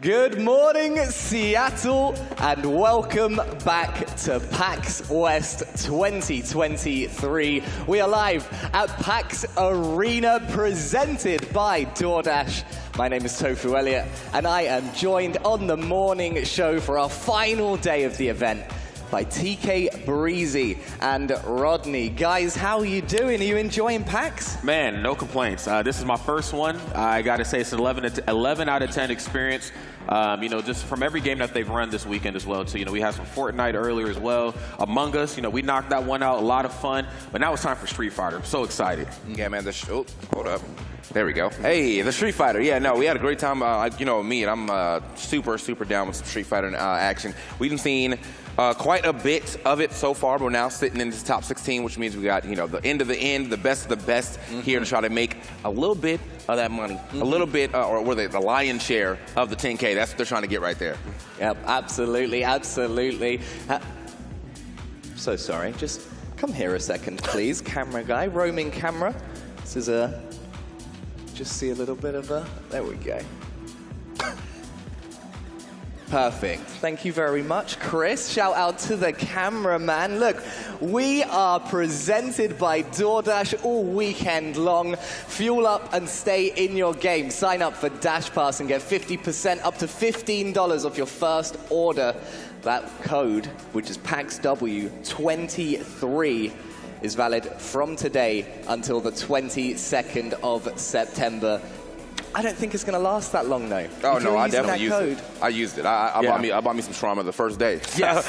Good morning, Seattle, and welcome back to PAX West 2023. We are live at PAX Arena, presented by DoorDash. My name is Tofu Elliott, and I am joined on the morning show for our final day of the event by TK Breezy and Rodney. Guys, how are you doing? Are you enjoying PAX? Man, no complaints. This is my first one. I got to say it's an 11 out of 10 experience. You know, just from every game that they've run this weekend as well, too. You know, we had some Fortnite earlier as well. Among Us, you know, we knocked that one out. A lot of fun. But now it's time for Street Fighter. I'm so excited. Yeah, man. Hold up. There we go. Hey, the Street Fighter. Yeah, no, we had a great time. You know, me, and I'm super down with some Street Fighter action. We've seen quite a bit of it so far. We're now sitting in the top 16, which means we got, you know, the end of the end, the best of the best here to try to make a little bit of that money. A little bit, or the lion's share of the 10K. That's what they're trying to get right there. Yep, absolutely, absolutely. So sorry, just come here a second, please. Camera guy, roaming camera. This is just see a little bit of there we go. Perfect. Thank you very much, Chris. Shout out to the cameraman. Look, we are presented by DoorDash all weekend long. Fuel up and stay in your game. Sign up for Dash Pass and get 50% up to $15 off your first order. That code, which is PAXW23, is valid from today until the 22nd of September. I don't think it's going to last that long, though. Oh, no, I definitely used it. I used it. I bought me some shawarma the first day. Yes.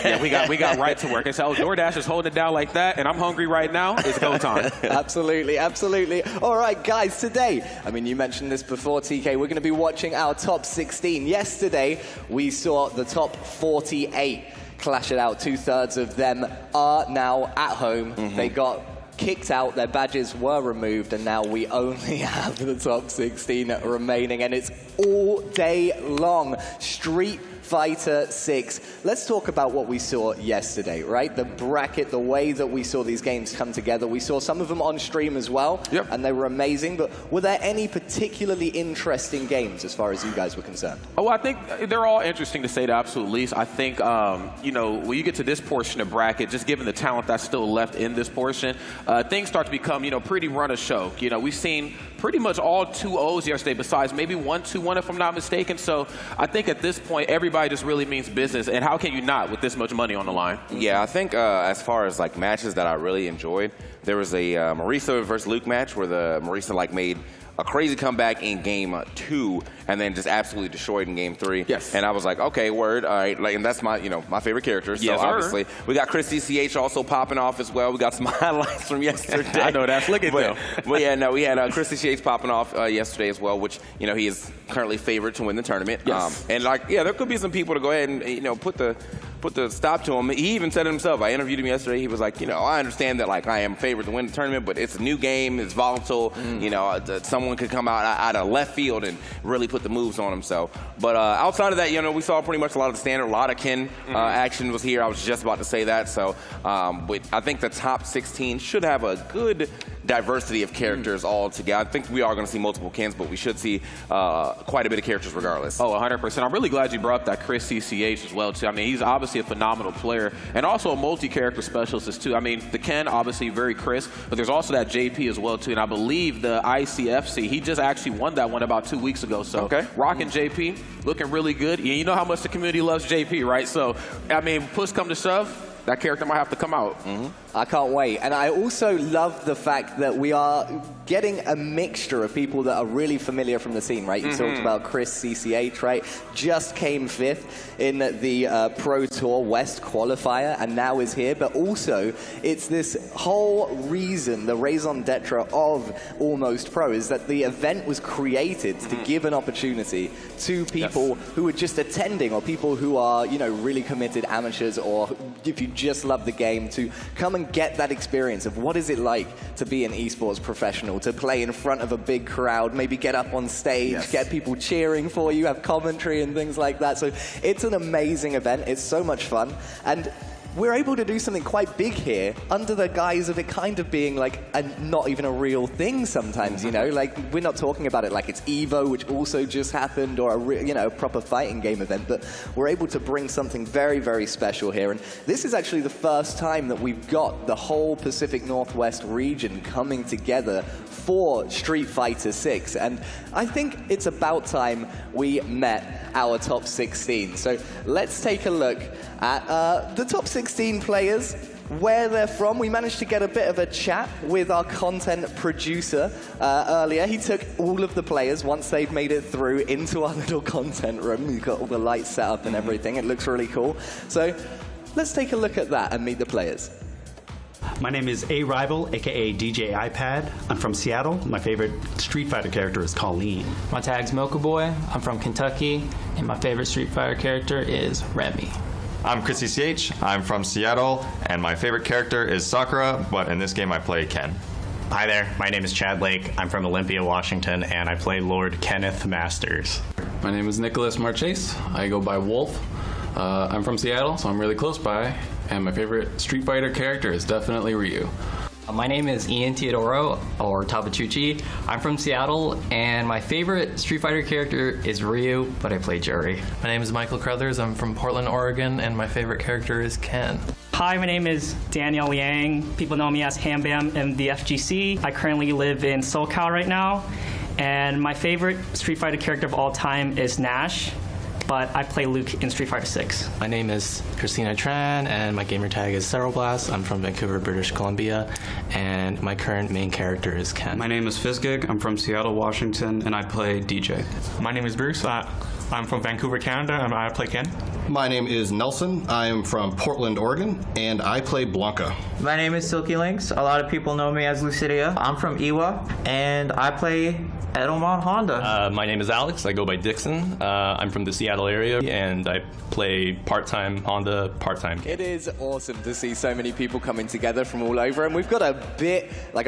Yeah, we got right to work. And so DoorDash is holding it down like that, and I'm hungry right now. It's go time. Absolutely, absolutely. All right, guys, today, I mean, you mentioned this before, TK, we're going to be watching our top 16. Yesterday, we saw the top 48 clash it out. 2/3 of them are now at home. They got kicked out, their badges were removed, and now we only have the top 16 remaining, and it's all day long. Street Fighter 6. Let's talk about what we saw yesterday, right? The bracket, the way that we saw these games come together. We saw some of them on stream as well, and they were amazing. But were there any particularly interesting games as far as you guys were concerned? Oh, I think they're all interesting to say the absolute least. I think, you know, when you get to this portion of bracket, just given the talent that's still left in this portion, things start to become, you know, pretty run of show. You know, we've seen pretty much all 2-0s yesterday, besides maybe 1-2-1 if I'm not mistaken. So I think at this point, everybody just really means business. And how can you not with this much money on the line? Yeah, I think as far as like matches that I really enjoyed, there was a Marisa versus Luke match where the Marisa like made a crazy comeback in game 2 and then just absolutely destroyed in game 3. Yes. And I was like, okay, word, all right. Like, and that's my, you know, my favorite character. So yes, obviously, we got Chris CCH also popping off as well. We got some highlights from yesterday. I know that. Look at them. But yeah, no, we had Chris CCH popping off yesterday as well, which, you know, he is currently favored to win the tournament. Yes. And like, yeah, there could be some people to go ahead and, you know, put the stop to him. He even said it himself. I interviewed him yesterday. He was like, you know, I understand that like I am favored to win the tournament, but it's a new game. It's volatile. You know, someone could come out of left field and really put the moves on himself. But outside of that, you know, we saw pretty much a lot of the standard. A lot of Ken action was here. I was just about to say that. So but I think the top 16 should have a good diversity of characters all together. I think we are going to see multiple Kens, but we should see quite a bit of characters regardless. Oh, 100%. I'm really glad you brought up that Chris CCH as well, too. I mean, he's obviously a phenomenal player and also a multi-character specialist, too. I mean, the Ken, obviously very crisp, but there's also that JP as well, too. And I believe the ICFC, he just actually won that one about 2 weeks ago. So rocking JP, looking really good. You know how much the community loves JP, right? So, I mean, push come to shove, that character might have to come out. I can't wait. And I also love the fact that we are getting a mixture of people that are really familiar from the scene, right? You talked about Chris CCH, right? Just came 5th in the Pro Tour West qualifier and now is here. But also, it's this whole reason, the raison d'etre of Almost Pro is that the event was created to give an opportunity to people who are just attending or people who are, you know, really committed amateurs, or if you just love the game, to come and get that experience of what is it like to be an esports professional, to play in front of a big crowd, maybe get up on stage, get people cheering for you, have commentary and things like that. So it's an amazing event. It's so much fun. And we're able to do something quite big here under the guise of it kind of being like not even a real thing sometimes, you know? Like, we're not talking about it like it's EVO, which also just happened, or a proper fighting game event, but we're able to bring something very, very special here. And this is actually the first time that we've got the whole Pacific Northwest region coming together for Street Fighter 6. And I think it's about time we met our top 16. So let's take a look at the top 16 players, where they're from. We managed to get a bit of a chat with our content producer earlier. He took all of the players, once they've made it through, into our little content room. We've got all the lights set up and everything. It looks really cool. So let's take a look at that and meet the players. My name is A Rival, aka DJ iPad. I'm from Seattle. My favorite Street Fighter character is Colleen. My tag's Mocha Boy. I'm from Kentucky, and my favorite Street Fighter character is Remy. I'm Chris CCH. I'm from Seattle, and my favorite character is Sakura, but in this game I play Ken. Hi there, my name is Chad Lake. I'm from Olympia, Washington, and I play Lord Kenneth Masters. My name is Nicholas Marchese. I go by Wolf. I'm from Seattle, so I'm really close by, and my favorite Street Fighter character is definitely Ryu. My name is Ian Teodoro, or Tabachuchi. I'm from Seattle, and my favorite Street Fighter character is Ryu, but I play Jury. My name is Michael Crothers. I'm from Portland, Oregon, and my favorite character is Ken. Hi, my name is Daniel Yang. People know me as Ham Bam in the FGC. I currently live in SoCal right now, and my favorite Street Fighter character of all time is Nash, but I play Luke in Street Fighter 6. My name is Christina Tran, and my gamer tag is Ceroblast. I'm from Vancouver, British Columbia, and my current main character is Ken. My name is Fizzgig. I'm from Seattle, Washington, and I play DJ. My name is Bruce. I'm from Vancouver, Canada, and I play Ken. My name is Nelson. I am from Portland, Oregon, and I play Blanca. My name is Silky Lynx. A lot of people know me as Lucidia. I'm from Iwa, and I play Edelmon Honda. My name is Alex. I go by Dixon. I'm from the Seattle Seattle area, and I play part-time Honda, part-time. It is awesome to see so many people coming together from all over, and we've got a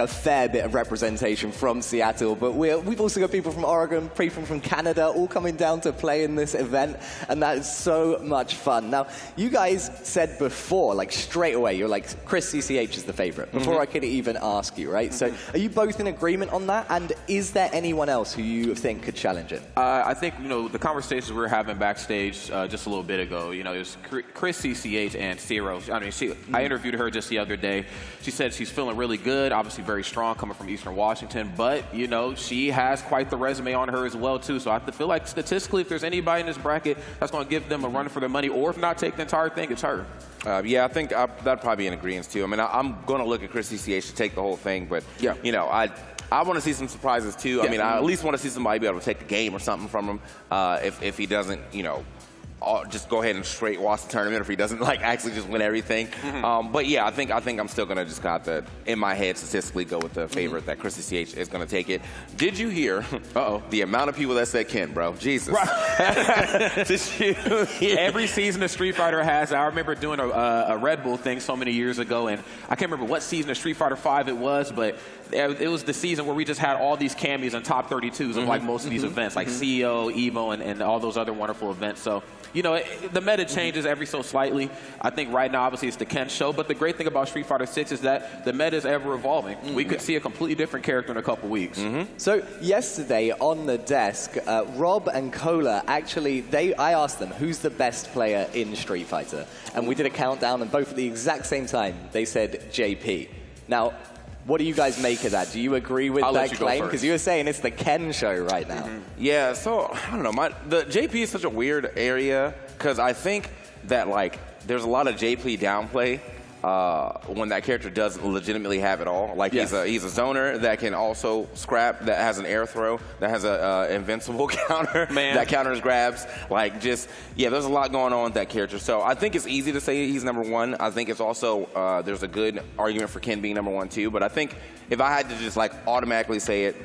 fair bit of representation from Seattle, but we've also got people from Oregon, people from Canada, all coming down to play in this event, and that is so much fun. Now, you guys said before, like straight away, you're like, Chris CCH is the favorite, before I could even ask you, right? So are you both in agreement on that? And is there anyone else who you think could challenge it? I think, the conversations we were having backstage just a little bit ago, it was Chris CCH and Zero. I mean, I interviewed her just the other day. She said she's feeling really good, obviously very strong coming from Eastern Washington, but, she has quite the resume on her as well, too. So I feel like statistically, if there's anybody in this bracket that's going to give them a run for their money, or if not take the entire thing, it's her. Yeah, I think that'd probably be in agreement, too. I mean, I'm going to look at Chris CCH to take the whole thing, but, I want to see some surprises, too. Yeah. I mean, I at least want to see somebody be able to take a game or something from him if he doesn't, just go ahead and straight watch the tournament if he doesn't actually just win everything. But yeah, I think I'm still gonna just got to in my head statistically go with the favorite that Chris CCH is gonna take it. Did you hear? The amount of people that said Ken, bro. Jesus. Every season of Street Fighter has. I remember doing a Red Bull thing so many years ago, and I can't remember what season of Street Fighter V it was, but it was the season where we just had all these cameos and top 32s of most of these events, like CEO, Evo, and all those other wonderful events. So, the meta changes every so slightly. I think right now, obviously, it's the Ken show, but the great thing about Street Fighter 6 is that the meta is ever evolving. We could see a completely different character in a couple weeks. So yesterday on the desk, Rob and Cola, actually, I asked them, who's the best player in Street Fighter? And we did a countdown, and both at the exact same time, they said JP. Now, what do you guys make of that? Do you agree with that claim? Because you were saying it's the Ken show right now. Yeah, so, I don't know. The JP is such a weird area because I think that, there's a lot of JP downplay when that character does legitimately have it all. He's a zoner that can also scrap, that has an air throw, that has a invincible counter, that counters grabs. There's a lot going on with that character. So I think it's easy to say he's number one. I think it's also, there's a good argument for Ken being number one too. But I think if I had to just automatically say it,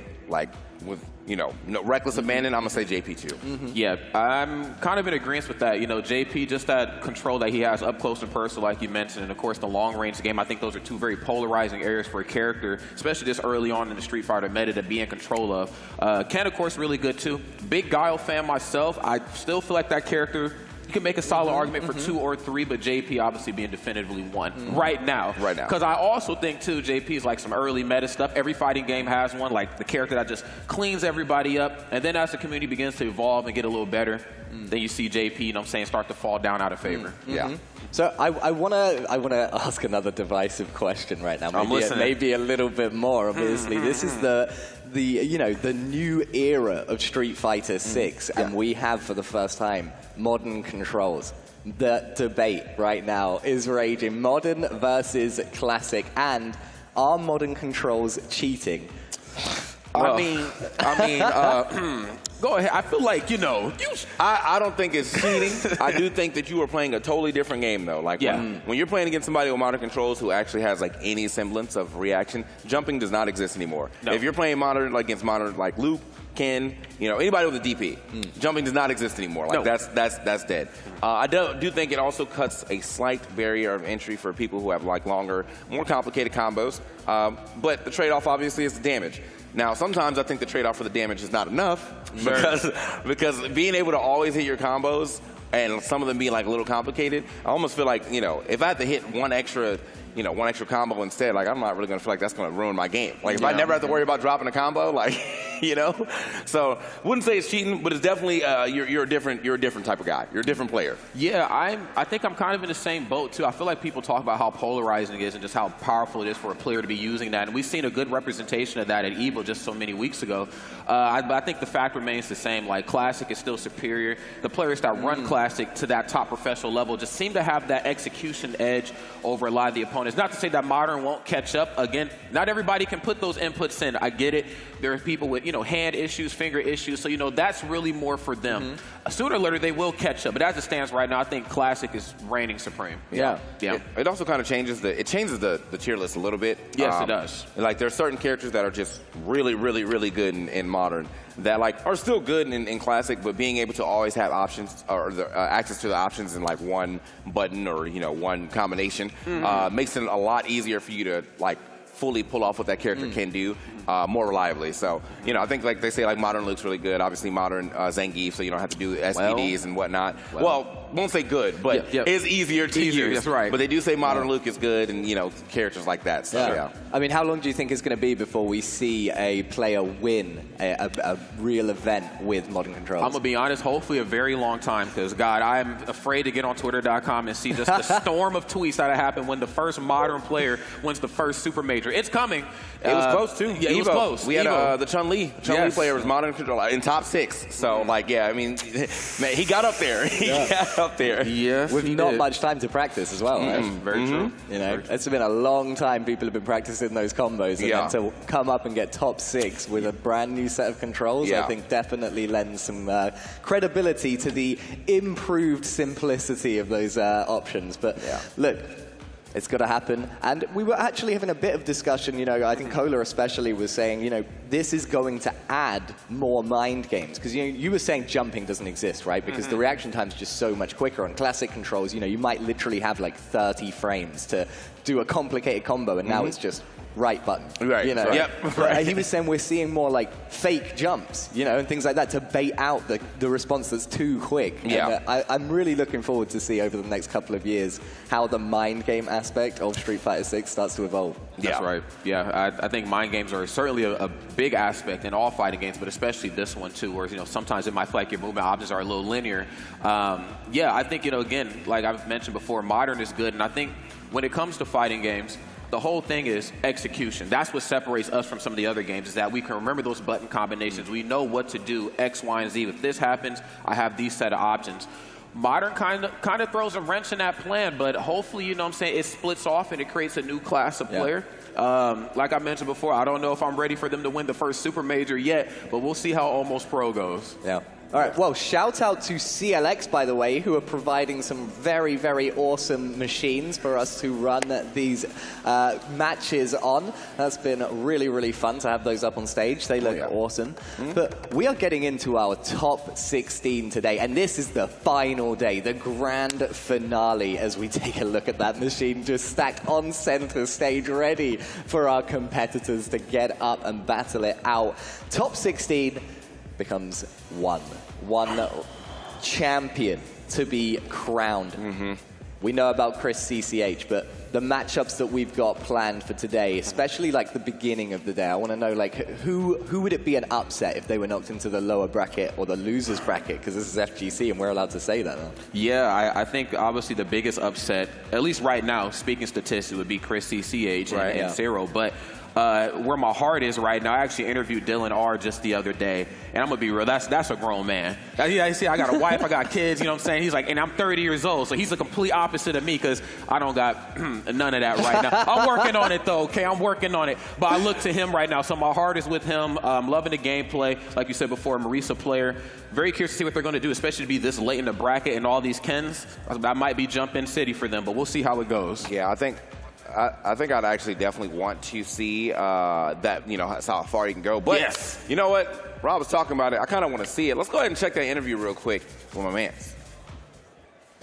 with no reckless abandon, I'm gonna say JP too. Yeah, I'm kind of in agreement with that. JP, just that control that he has up close and personal, like you mentioned, and of course the long range game. I think those are two very polarizing areas for a character, especially this early on in the Street Fighter meta to be in control of. Ken, of course, really good too. Big Guile fan myself. I still feel like that character, you can make a solid argument for 2 or 3, but JP obviously being definitively 1 right now. Because I also think, too, JP is some early meta stuff. Every fighting game has one, the character that just cleans everybody up. And then as the community begins to evolve and get a little better, then you see JP, start to fall down out of favor. Yeah. So I wanna ask another divisive question right now. Maybe a little bit more. Obviously, this is the new era of Street Fighter 6, and we have for the first time modern controls. The debate right now is raging: modern versus classic, and are modern controls cheating? I mean, go ahead. I feel like, I don't think it's cheating. I do think that you are playing a totally different game, though. When you're playing against somebody with modern controls who actually has, any semblance of reaction, jumping does not exist anymore. No. If you're playing modern, against modern, Luke, Ken, anybody with a DP, jumping does not exist anymore. That's dead. I do think it also cuts a slight barrier of entry for people who have, longer, more complicated combos. But the trade-off, obviously, is the damage. Now, sometimes I think the trade-off for the damage is not enough because being able to always hit your combos and some of them being a little complicated, I almost feel like, if I had to hit one extra combo instead, I'm not really going to feel like that's going to ruin my game. If I never have to worry about dropping a combo, So, wouldn't say it's cheating, but it's definitely you're a different type of guy. You're a different player. Yeah, I think I'm kind of in the same boat too. I feel like people talk about how polarizing it is and just how powerful it is for a player to be using that, and we've seen a good representation of that at EVO just so many weeks ago. I think the fact remains the same. Classic is still superior. The players that run Classic to that top professional level just seem to have that execution edge over a lot of the opponents. Not to say that Modern won't catch up. Again, not everybody can put those inputs in. I get it. There are people with you know, hand issues, finger issues. So, you know, that's really more for them. Sooner or later, they will catch up. But as it stands right now, I think Classic is reigning supreme. Yeah. It also kind of changes the tier list a little bit. Yes, it does. Like, there are certain characters that are just really, really, really good in Modern that, like, are still good in Classic, but being able to always have options or access to the options in, like, one button or, you know, one combination makes it a lot easier for you to, like, fully pull off what that character can do more reliably. So, you know, I think, like they say, like, Modern Luke's really good. Obviously, Modern Zangief, so you don't have to do SPDs and whatnot. Well, won't say good, but it's easier to use. That's right. But they do say Modern Luke is good, and, you know, characters like that. So, yeah. I mean, how long do you think it's going to be before we see a player win a real event with modern controls? I'm going to be honest, hopefully a very long time, because, God, I'm afraid to get on Twitter.com and see just the storm of tweets that happen when the first Modern player wins the first Super Major. It's coming. It was close, too. Yeah, it was close. We had the Chun-Li player was Modern Control in top 6. So, like, yeah, I mean, man, he got up there. He got up there. Yes, with not much time to practice as well. Right? Very true. You know, it's been a long time people have been practicing those combos, and then to come up and get top 6 with a brand new set of controls, I think definitely lends some credibility to the improved simplicity of those options. But look, it's got to happen. And we were actually having a bit of discussion, you know, I think Kohler especially was saying, you know, this is going to add more mind games. Because, you know, you were saying jumping doesn't exist, right? Because the reaction time's just so much quicker. On classic controls, you know, you might literally have like 30 frames to do a complicated combo, and now it's just right button. Right. You know? But he was saying we're seeing more like fake jumps, you know, and things like that to bait out the response that's too quick. Yeah. And, I'm really looking forward to see over the next couple of years how the mind game aspect of Street Fighter 6 starts to evolve. That's right. Yeah, I think mind games are certainly a big aspect in all fighting games, but especially this one too, where, you know, sometimes it might feel like your movement options are a little linear. Yeah, I think, you know, again, like I've mentioned before, Modern is good, and I think when it comes to fighting games, the whole thing is execution. That's what separates us from some of the other games, is that we can remember those button combinations. We know what to do, X, Y, and Z. If this happens, I have these set of options. Modern kind of throws a wrench in that plan, but hopefully, you know what I'm saying, it splits off and it creates a new class of player. Like I mentioned before, I don't know if I'm ready for them to win the first Super Major yet, but we'll see how Almost Pro goes. Yeah. All right, well, shout out to CLX, by the way, who are providing some very, very awesome machines for us to run these matches on. That's been really, really fun to have those up on stage. They look awesome. But we are getting into our top 16 today, and this is the final day, the grand finale, as we take a look at that machine just stacked on center stage, ready for our competitors to get up and battle it out. Top 16 becomes one champion to be crowned. We know about Chris CCH, but the matchups that we've got planned for today, especially like the beginning of the day, I want to know, like, who would it be an upset if they were knocked into the lower bracket or the losers bracket? Because this is FGC and we're allowed to say that. Yeah, I think obviously the biggest upset, at least right now, speaking statistics, would be Chris CCH and Zero. But where my heart is right now, I actually interviewed Dylan R just the other day, and I'm gonna be real, that's a grown man. I see, I got a wife, I got kids, you know what I'm saying? He's like, and I'm 30 years old, so he's the complete opposite of me, because I don't got none of that right now. I'm working on it though, okay? I'm working on it. But I look to him right now, so my heart is with him. Loving the gameplay, like you said before, Marisa player. Very curious to see what they're gonna do, especially to be this late in the bracket and all these Kens. That might be jump-in city for them, but we'll see how it goes. Yeah, I think I'd actually definitely want to see that, you know, how far you can go. But you know what? Rob was talking about it. I kind of want to see it. Let's go ahead and check that interview real quick with my mans.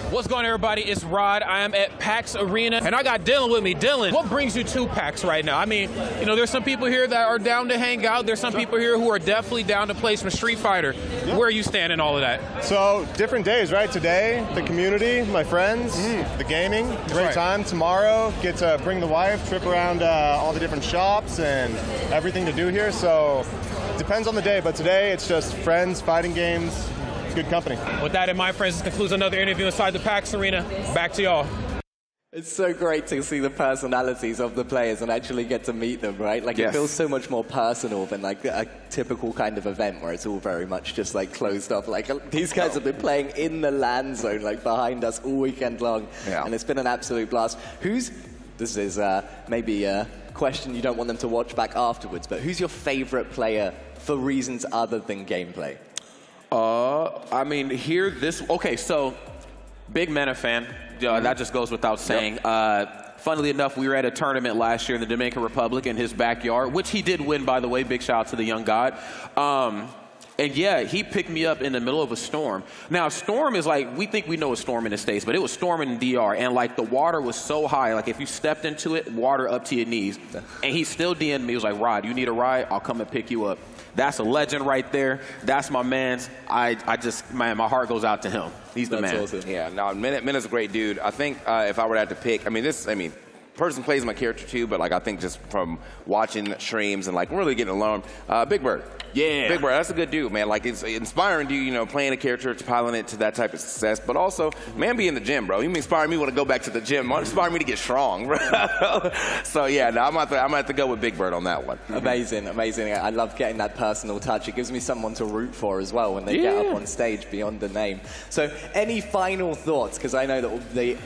What's going on, everybody? It's Rod. I am at PAX Arena, and I got Dylan with me. Dylan, what brings you to PAX right now? I mean, you know, there's some people here that are down to hang out. There's some people here who are definitely down to play some Street Fighter. Where are you standing all of that? So, different days, right? Today, the community, my friends, the gaming, great time. Tomorrow, get to bring the wife, trip around all the different shops and everything to do here. So, depends on the day, but today it's just friends, fighting games, good company. With that in mind, friends, this concludes another interview inside the PAX Arena. Back to y'all. It's so great to see the personalities of the players and actually get to meet them, right? Like, it feels so much more personal than like a typical kind of event where it's all very much just like closed off. Like, these guys have been playing in the LAN zone, like behind us all weekend long, and it's been an absolute blast. This is maybe question you don't want them to watch back afterwards, but who's your favorite player for reasons other than gameplay? I mean, okay, so big Mena fan. That just goes without saying. Funnily enough, we were at a tournament last year in the Dominican Republic in his backyard, which he did win, by the way. Big shout out to the young god. And yeah, he picked me up in the middle of a storm. Now, storm is like, we think we know a storm in the States, but it was storming in DR. And like the water was so high, like if you stepped into it, water up to your knees. And he still DM'd me. He was like, Rod, you need a ride? I'll come and pick you up. That's a legend right there. That's my man's. Man, my heart goes out to him. He's the man. Awesome. Yeah, no, Mena's a great dude. I think if I were to have to pick, person plays my character too, but like I think just from watching streams and like really getting along, Big Bird. Yeah. Big Bird, that's a good dude, man. Like it's inspiring to you know, playing a character, to piloting it to that type of success, but also, man, be in the gym, bro. He inspired me to go back to the gym. Inspired me to get strong, bro. So yeah, no, I'm gonna have to go with Big Bird on that one. Amazing, amazing. I love getting that personal touch. It gives me someone to root for as well when they get up on stage beyond the name. So any final thoughts? Because I know that the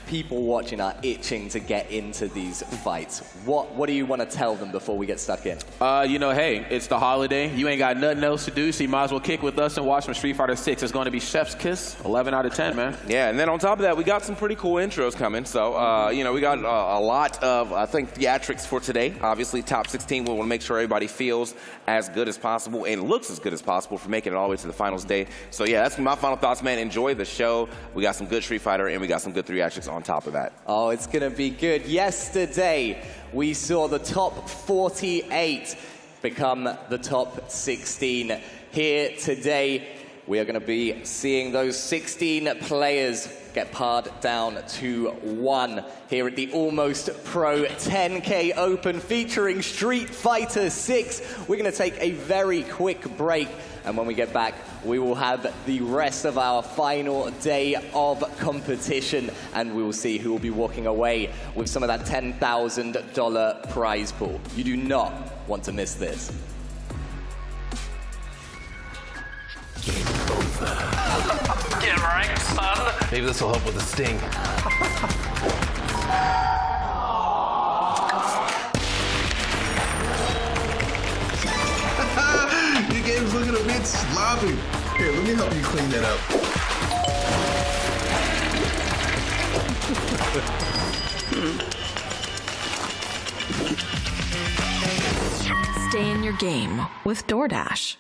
people watching are itching to get into these fights. What do you want to tell them before we get stuck in? Hey, it's the holiday. You ain't got nothing else to do, so you might as well kick with us and watch some Street Fighter 6. It's going to be Chef's Kiss, 11 out of 10, man. Yeah, and then on top of that, we got some pretty cool intros coming. So, we got a lot of, I think, theatrics for today. Obviously, top 16, we want to make sure everybody feels as good as possible and looks as good as possible for making it all the way to the finals day. So, yeah, that's my final thoughts, man. Enjoy the show. We got some good Street Fighter, and we got some good theatrics on top of that. Oh, it's going to be good. Yesterday, we saw the top 48 become the top 16. Here today, we are going to be seeing those 16 players get pared down to 1 here at the Almost Pro 10K Open featuring Street Fighter 6. We're going to take a very quick break, and when we get back, we will have the rest of our final day of competition, and we will see who will be walking away with some of that $10,000 prize pool. You do not want to miss this. Get wrecked, son. Maybe this will help with the sting. Your game's looking a bit sloppy. Here, let me help you clean that up. Stay in your game with DoorDash.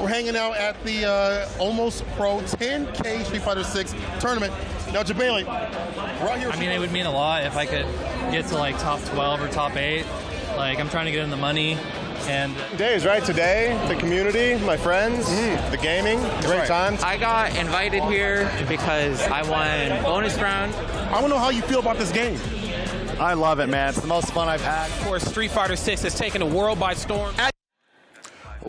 We're hanging out at the Almost Pro 10K Street Fighter 6 tournament. Now, Jabali, we're out here. I mean, it would mean a lot if I could get to like top 12 or top 8. Like, I'm trying to get in the money. And days, right? Today, the community, my friends, the gaming, great times. I got invited here because I won bonus round. I want to know how you feel about this game. I love it, man. It's the most fun I've had. Of course, Street Fighter 6 has taken the world by storm.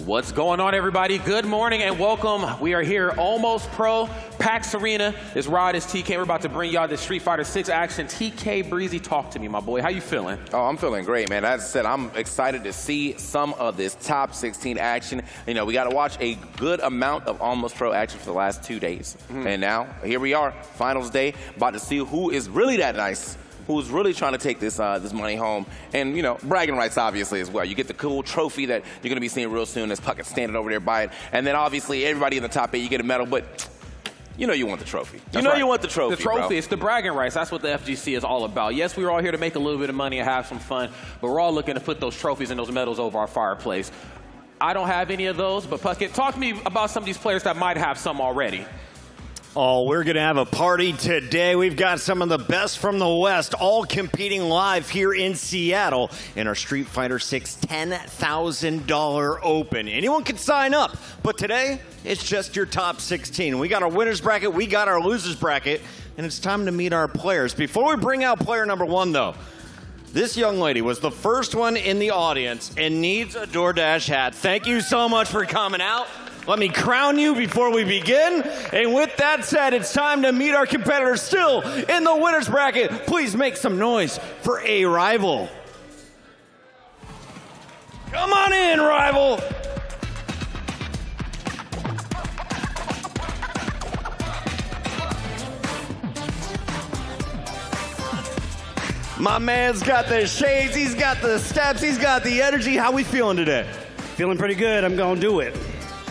What's going on, everybody? Good morning and welcome. We are here, Almost Pro, PAX Arena. It's Rod, it's TK. We're about to bring y'all this Street Fighter 6 action. TK Breezy, talk to me, my boy. How you feeling? Oh, I'm feeling great, man. As I said, I'm excited to see some of this top 16 action. You know, we got to watch a good amount of Almost Pro action for the last 2 days. And now, here we are, finals day, about to see who is really that nice, who's really trying to take this this money home. And, you know, bragging rights, obviously, as well. You get the cool trophy that you're going to be seeing real soon as Puckett standing over there by it. And then, obviously, everybody in the top 8, you get a medal, but you know you want the trophy. You know you want the trophy, The trophy, bro. it's the bragging rights. That's what the FGC is all about. Yes, we're all here to make a little bit of money and have some fun, but we're all looking to put those trophies and those medals over our fireplace. I don't have any of those, but Puckett, talk to me about some of these players that might have some already. Oh, we're going to have a party today. We've got some of the best from the West all competing live here in Seattle in our Street Fighter 6 $10,000 Open. Anyone can sign up, but today it's just your top 16. We got our winner's bracket, we got our loser's bracket, and it's time to meet our players. Before we bring out player number 1, though, this young lady was the first one in the audience and needs a DoorDash hat. Thank you so much for coming out. Let me crown you before we begin. And with that said, it's time to meet our competitors still in the winner's bracket. Please make some noise for A Rival. Come on in, Rival. My man's got the shades, he's got the steps, he's got the energy. How we feeling today? Feeling pretty good. I'm going to do it.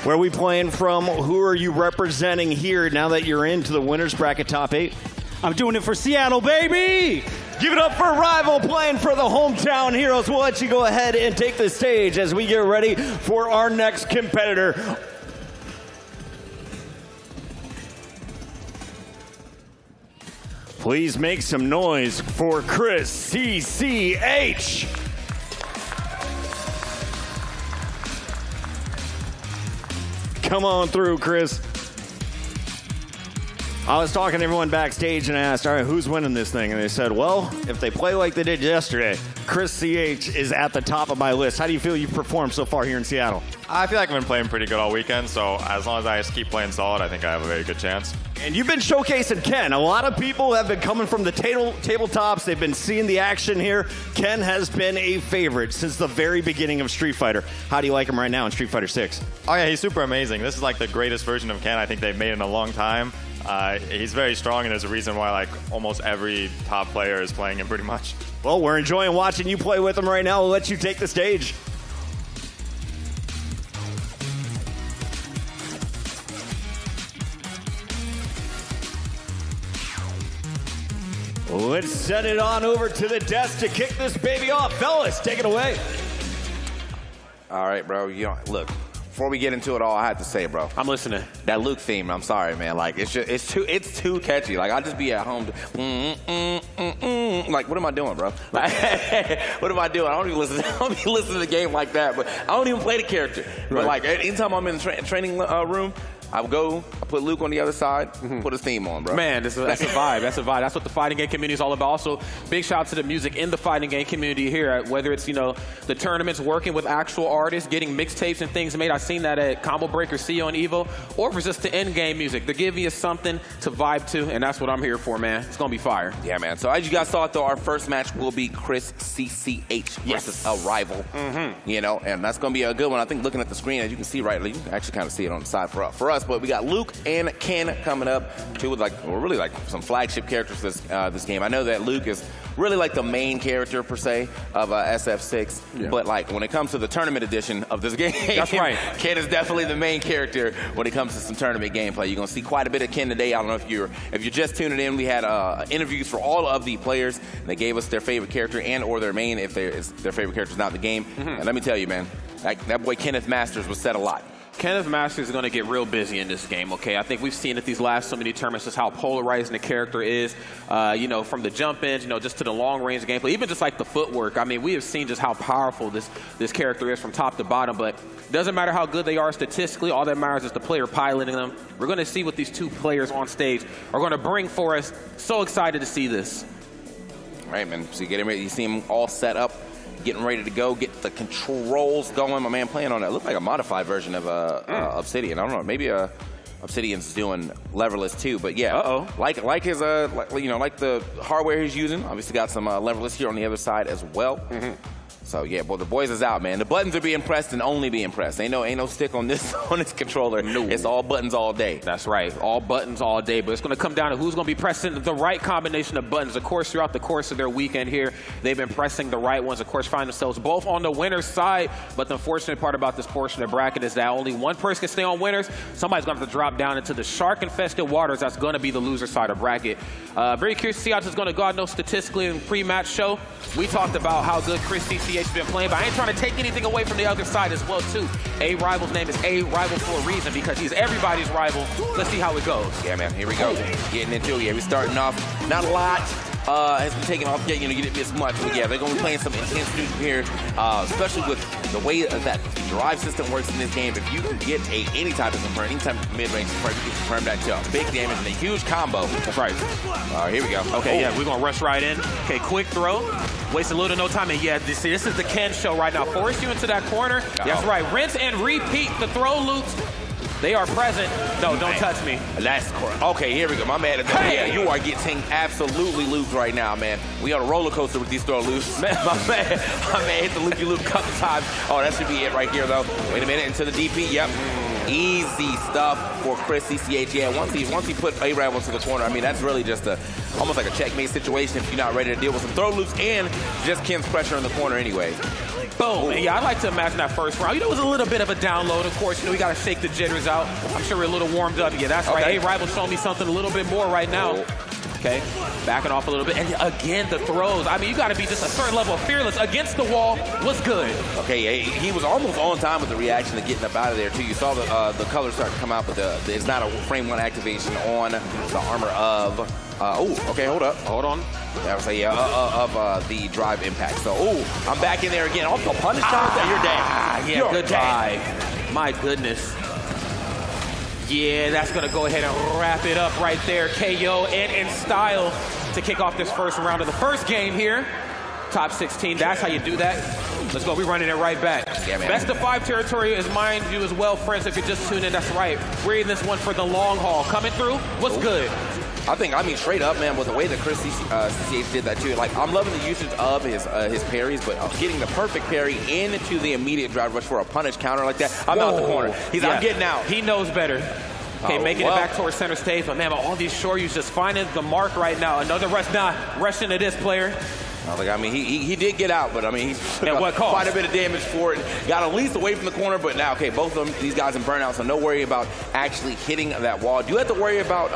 Where are we playing from? Who are you representing here now that you're into the winner's bracket top 8? I'm doing it for Seattle, baby! Give it up for Rival playing for the hometown heroes. We'll let you go ahead and take the stage as we get ready for our next competitor. Please make some noise for Chris CCH. Come on through, Chris. I was talking to everyone backstage and I asked, all right, who's winning this thing? And they said, well, if they play like they did yesterday, Chris CH is at the top of my list. How do you feel you've performed so far here in Seattle? I feel like I've been playing pretty good all weekend, so as long as I just keep playing solid, I think I have a very good chance. And you've been showcasing Ken. A lot of people have been coming from the tabletops. They've been seeing the action here. Ken has been a favorite since the very beginning of Street Fighter. How do you like him right now in Street Fighter 6? Oh yeah, he's super amazing. This is like the greatest version of Ken I think they've made in a long time. He's very strong, and there's a reason why like almost every top player is playing him pretty much. Well, we're enjoying watching you play with him right now. We'll let you take the stage. Let's send it on over to the desk to kick this baby off. Fellas, take it away. All right, bro. You know, look, before we get into it all, I have to say, bro. I'm listening. That Luke theme, I'm sorry, man. Like, it's too catchy. Like, I'll just be at home. Like, what am I doing, bro? Like, what am I doing? I don't even listen. I don't even listen to the game like that. But I don't even play the character. Right. But like, anytime I'm in the training room, I put Luke on the other side, put his theme on, bro. Man, that's a vibe. That's a vibe. That's what the fighting game community is all about. Also, big shout out to the music in the fighting game community here. Whether it's, you know, the tournaments, working with actual artists, getting mixtapes and things made. I've seen that at Combo Breaker, CEO, and Evo. Or if it's just the end-game music. They're giving you something to vibe to, and that's what I'm here for, man. It's going to be fire. Yeah, man. So as you guys saw, though, our first match will be Chris CCH versus a rival. You know, and that's going to be a good one. I think looking at the screen, as you can see right, you can actually kind of see it on the side for us. But we got Luke and Ken coming up, two with really like some flagship characters this game. I know that Luke is really like the main character per se of SF6, but like when it comes to the tournament edition of this game, that's right. Ken is definitely the main character when it comes to some tournament gameplay. You're gonna see quite a bit of Ken today. I don't know if you're just tuning in. We had interviews for all of the players. And they gave us their favorite character and or their main if their favorite character is not in the game. And let me tell you, man, that boy Kenneth Masters was said a lot. Kenneth Masters is going to get real busy in this game, okay? I think we've seen it these last so many tournaments, just how polarizing the character is, you know, from the jump ins, you know, just to the long-range gameplay, even just like the footwork. I mean, we have seen just how powerful this character is from top to bottom, but it doesn't matter how good they are statistically. All that matters is the player piloting them. We're going to see what these two players on stage are going to bring for us. So excited to see this. All right, man. So you getting ready, you see them all set up, getting ready to go, get the controls going. My man playing on that. Looked like a modified version of Obsidian. I don't know. Maybe Obsidian's doing leverless too. But yeah, like his you know, like the hardware he's using. Obviously got some leverless here on the other side as well. So yeah, boy, the boys is out, man. The buttons are being pressed and only being pressed. Ain't no stick on this controller. No. It's all buttons all day. That's right, all buttons all day. But it's going to come down to who's going to be pressing the right combination of buttons. Of course, throughout the course of their weekend here, they've been pressing the right ones. Of course, find themselves both on the winner's side. But the unfortunate part about this portion of the bracket is that only one person can stay on winners. Somebody's going to have to drop down into the shark-infested waters. That's going to be the loser side of bracket. Very curious to see how this is going to go. I know statistically in the pre-match show, we talked about how good Chris CCH has been playing, but I ain't trying to take anything away from the other side as well, too. A-Rival's name is A-Rival for a reason, because he's everybody's rival. Let's see how it goes. Yeah, man, here we go. Getting into it. Yeah, we're starting off. Not a lot has been taken off yet, you know, you didn't miss much, but yeah, they're going to be playing some intense news here, especially with the way that drive system works in this game. If you can get any type of confirm, any type of mid-range confirm, you can confirm that to big damage and a huge combo. That's right. Here we go. Okay, yeah, we're going to rush right in. Okay, quick throw. Waste a little to no time. And yeah, this is the Ken show right now. Force you into that corner. That's right. Rinse and repeat the throw loops. They are present. No, don't touch me. That's correct. Okay, here we go. My man, yeah, you are getting absolutely looped right now, man. We on a roller coaster with these throw loops. Man, my man hit the loopy-loop a couple times. Oh, that should be it right here, though. Wait a minute, into the DP. Yep. Easy stuff for Chris CCH. Yeah, once he put A-Rab into the corner, I mean, that's really just almost like a checkmate situation if you're not ready to deal with some throw loops and just Ken's pressure in the corner anyway. Boom. And yeah, I like to imagine that first round. You know, it was a little bit of a download, of course. You know, we got to shake the jitters out. I'm sure we're a little warmed up. Yeah, that's right. A-Rival showing me something a little bit more right now. Okay, backing off a little bit. And again, the throws. I mean, you got to be just a certain level of fearless. Against the wall was good. Okay, he was almost on time with the reaction to getting up out of there, too. You saw the colors start to come out, but it's not a frame one activation on the armor of... okay, hold up. Hold on. I would say, of the drive impact. So, I'm back in there again. Also, punish counter. You're down. Yeah, good dive. My goodness. Yeah, that's going to go ahead and wrap it up right there. KO and in style to kick off this first round of the first game here. Top 16, that's how you do that. Let's go, we're running it right back. Yeah, man. Best of 5 territory is mind you as well, friends, if you're just tuning in, that's right. We're in this one for the long haul. Coming through, what's good? I mean, straight up, man, with the way that Chris CCH did that, too. Like, I'm loving the usage of his parries, but getting the perfect parry into the immediate drive rush for a punish counter like that, I'm out the corner. I'm getting out. He knows better. Okay, making it back towards center stage. But, man, all these Shoryus just finding the mark right now. Another rush. Rush into this player. I mean, he did get out, but I mean, he took quite a bit of damage for it. Got at least away from the corner, but now, okay, both of them, these guys in burnout, so no worry about actually hitting that wall. Do you have to worry about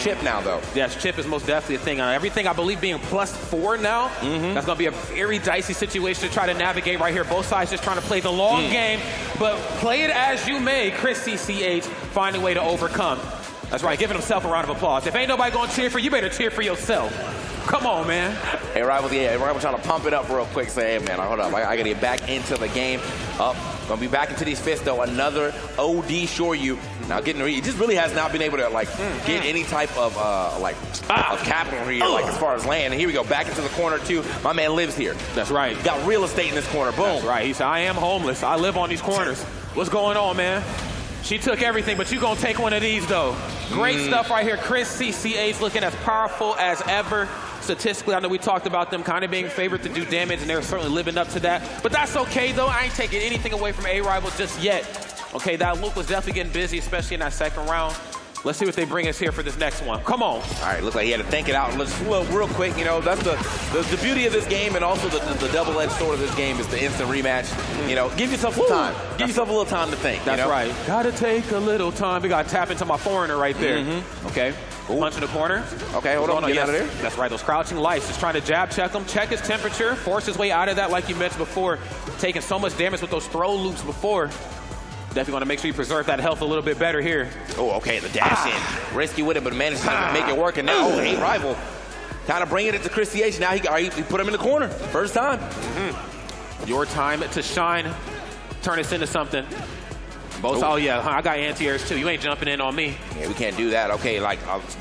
Chip now, though? Yes, Chip is most definitely a thing. Everything, I believe, being +4 now, that's going to be a very dicey situation to try to navigate right here. Both sides just trying to play the long game, but play it as you may. Chris CCH find a way to overcome. That's right, giving himself a round of applause. If ain't nobody going to cheer for you, better cheer for yourself. Come on, man. Hey, Rival trying to pump it up real quick. Say, hey, man, hold up. I got to get back into the game. Gonna be back into these fists, though. Another OD Shoryu. Now, he just really has not been able to, like, get any type of, of capital here, like, as far as land. And here we go, back into the corner, too. My man lives here. That's right. Got real estate in this corner. Boom. That's right. He said, I am homeless. I live on these corners. What's going on, man? She took everything, but you gonna take one of these, though. Great stuff right here. Chris CCH looking as powerful as ever. Statistically, I know we talked about them kind of being favored to do damage, and they're certainly living up to that. But that's okay, though. I ain't taking anything away from A-Rival just yet. Okay, that Luke was definitely getting busy, especially in that second round. Let's see what they bring us here for this next one. Come on. All right, looks like he had to think it out. Let's real quick. You know, that's the beauty of this game, and also the double-edged sword of this game is the instant rematch. You know, give yourself some time. Give yourself a little time to think. That's right. Gotta take a little time. We gotta tap into my foreigner right there. Okay. Punch in the corner. Okay, hold on. Get out of there. That's right. Those crouching lights. Just trying to jab check him, check his temperature, force his way out of that like you mentioned before. Taking so much damage with those throw loops before. Definitely want to make sure you preserve that health a little bit better here. Oh, okay, the dash in. Risky with it, but managed to make it work. And now, A rival kind of bringing it to Chris CH. Now he put him in the corner. First time. Your time to shine. Turn this into something. Both, oh yeah, I got anti-airs too. You ain't jumping in on me. Yeah, we can't do that. Okay, like,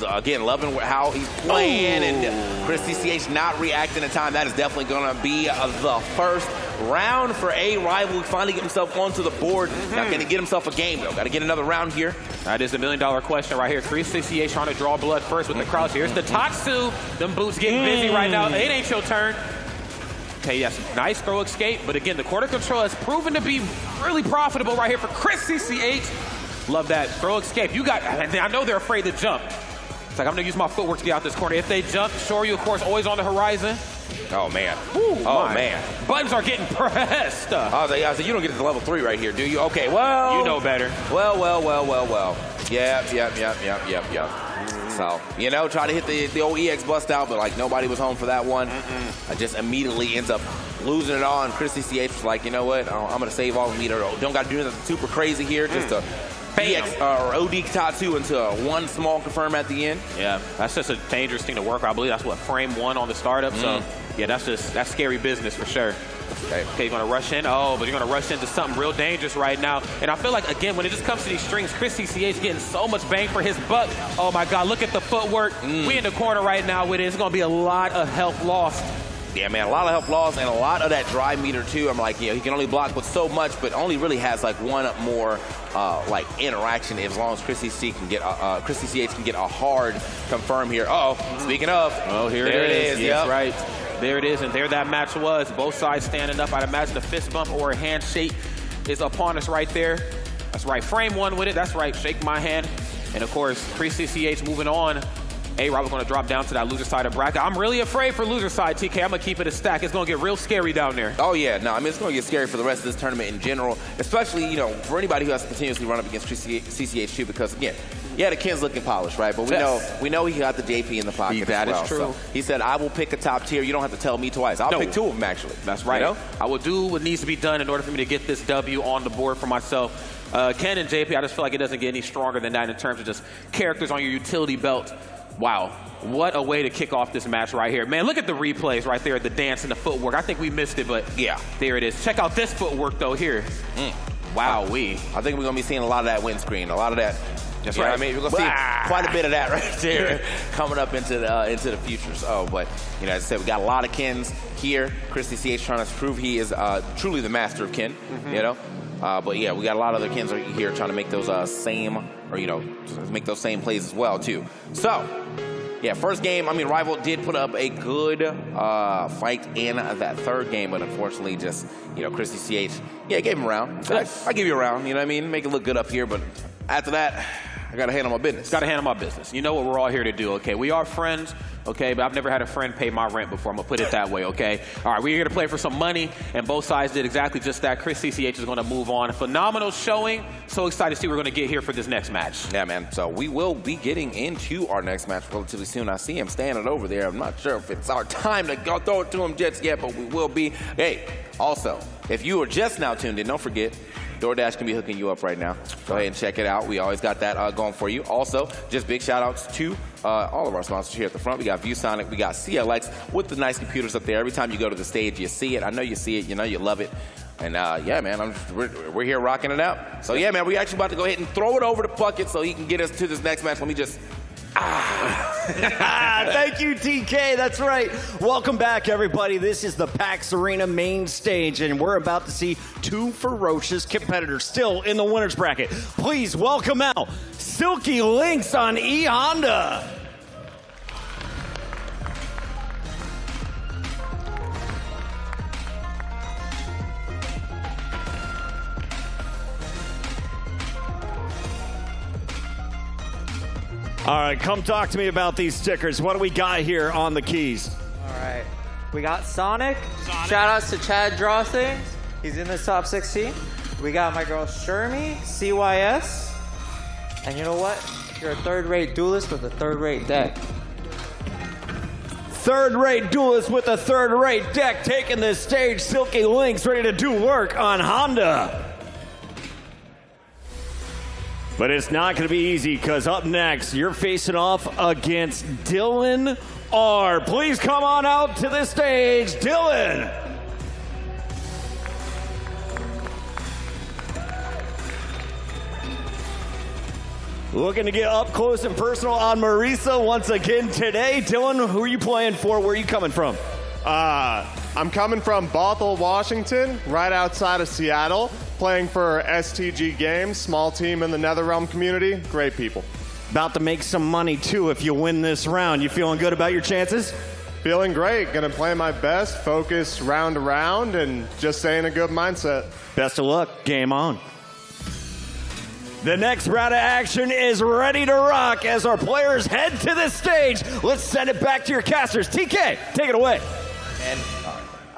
again, loving how he's playing, and Chris CH not reacting in time. That is definitely going to be the first round for A rival. Finally get himself onto the board. Not going to get himself a game, though. Got to get another round here. That is the $1,000,000 question right here. Chris CH trying to draw blood first with the crouch. Here's the Tatsu. Them boots getting busy right now. It ain't your turn. Okay, yes, nice throw escape, but again, the quarter control has proven to be really profitable right here for Chris CCH. Love that throw escape. You got, I know they're afraid to jump. It's like, I'm gonna use my footwork to get out this corner. If they jump, Shoryu, of course, always on the horizon. Oh, man. Woo, oh, man. Buttons are getting pressed. I was like, you don't get to level 3 right here, do you? Okay, well. You know better. Well. Yep. So, you know, try to hit the old EX bust out, but like nobody was home for that one. I just immediately ends up losing it all, and Chris CH was like, you know what, I'm going to save all the meter. Don't got to do anything super crazy here, just a EX or OD Tatsu into one small confirm at the end. Yeah, that's just a dangerous thing to work. I believe that's what, frame 1 on the startup. So, yeah, that's scary business for sure. Okay, you're going to rush in. Oh, but you're going to rush into something real dangerous right now. And I feel like, again, when it just comes to these strings, Chris CCH getting so much bang for his buck. Oh, my God, look at the footwork. We in the corner right now with it. It's going to be a lot of health lost. Yeah, man, a lot of health loss and a lot of that dry meter, too. I'm like, you know, he can only block with so much, but only really has, like, one more, like, interaction as long as Chris CCH can get a hard confirm here. Speaking of. Oh, here it is. Yes, right. There it is, and there that match was. Both sides standing up. I'd imagine a fist bump or a handshake is upon us right there. That's right, frame 1 with it. That's right, shake my hand. And, of course, Chris CCH moving on. A-Rob is going to drop down to that loser side of bracket. I'm really afraid for loser side, TK. I'm going to keep it a stack. It's going to get real scary down there. Oh, yeah. No, I mean, it's going to get scary for the rest of this tournament in general, especially, you know, for anybody who has to continuously run up against CCH too, because, again, yeah, the Ken's looking polished, right? But we know he got the JP in the pocket That as well. is true. So he said, I will pick a top tier. You don't have to tell me twice. I'll pick 2 of them, actually. That's right. You know? I will do what needs to be done in order for me to get this W on the board for myself. Ken and JP, I just feel like it doesn't get any stronger than that in terms of just characters on your utility belt. Wow, what a way to kick off this match right here. Man, look at the replays right there, the dance and the footwork. I think we missed it, but yeah, there it is. Check out this footwork, though, here. Wow-wee. I think we're going to be seeing a lot of that windscreen, a lot of that. That's right. I mean, we're going to see quite a bit of that right there coming up into the future. So, but, you know, as I said, we got a lot of Kens here. Chris CCH trying to prove he is truly the master of Ken, you know. But yeah, we got a lot of other Kens here trying to make those make those same plays as well too. So, yeah, first game, I mean, Rival did put up a good fight in that third game, but unfortunately just, you know, Chris CCH, yeah, gave him a round. So I give you a round, you know what I mean? Make it look good up here, but after that, I got to handle my business. Got to handle my business. You know what we're all here to do, okay? We are friends, okay? But I've never had a friend pay my rent before. I'm going to put it that way, okay? All right, we're here to play for some money, and both sides did exactly just that. Chris CCH is going to move on. A phenomenal showing. So excited to see what we're going to get here for this next match. Yeah, man. So we will be getting into our next match relatively soon. I see him standing over there. I'm not sure if it's our time to go throw it to him just yet, but we will be. Hey, also, if you are just now tuned in, don't forget, DoorDash can be hooking you up right now. Go ahead and check it out. We always got that going for you. Also, just big shout-outs to all of our sponsors here at the front. We got ViewSonic. We got CLX with the nice computers up there. Every time you go to the stage, you see it. I know you see it. You know you love it. And, yeah, man, we're here rocking it out. So, yeah, man, we're actually about to go ahead and throw it over to Puckett so he can get us to this next match. Let me just... Thank you, TK. That's right. Welcome back, everybody. This is the PAX Arena main stage, and we're about to see 2 ferocious competitors still in the winner's bracket. Please welcome out Silky Lynx on E-Honda. All right, come talk to me about these stickers. What do we got here on the keys? All right. We got Sonic. Shout outs to Chad Drawthings. He's in the top 16. We got my girl Shermie, CYS. And you know what? You're a third-rate duelist with a third-rate deck. Third-rate duelist with a third-rate deck taking the stage. Silky Lynx ready to do work on Honda. But it's not going to be easy because up next, you're facing off against Dylan R. Please come on out to the stage, Dylan. Looking to get up close and personal on Marisa once again today. Dylan, who are you playing for? Where are you coming from? I'm coming from Bothell, Washington, right outside of Seattle, playing for STG Games, small team in the NetherRealm community. Great people. About to make some money, too, if you win this round. You feeling good about your chances? Feeling great. Going to play my best, focus round to round, and just stay in a good mindset. Best of luck. Game on. The next round of action is ready to rock as our players head to the stage. Let's send it back to your casters. TK, take it away. And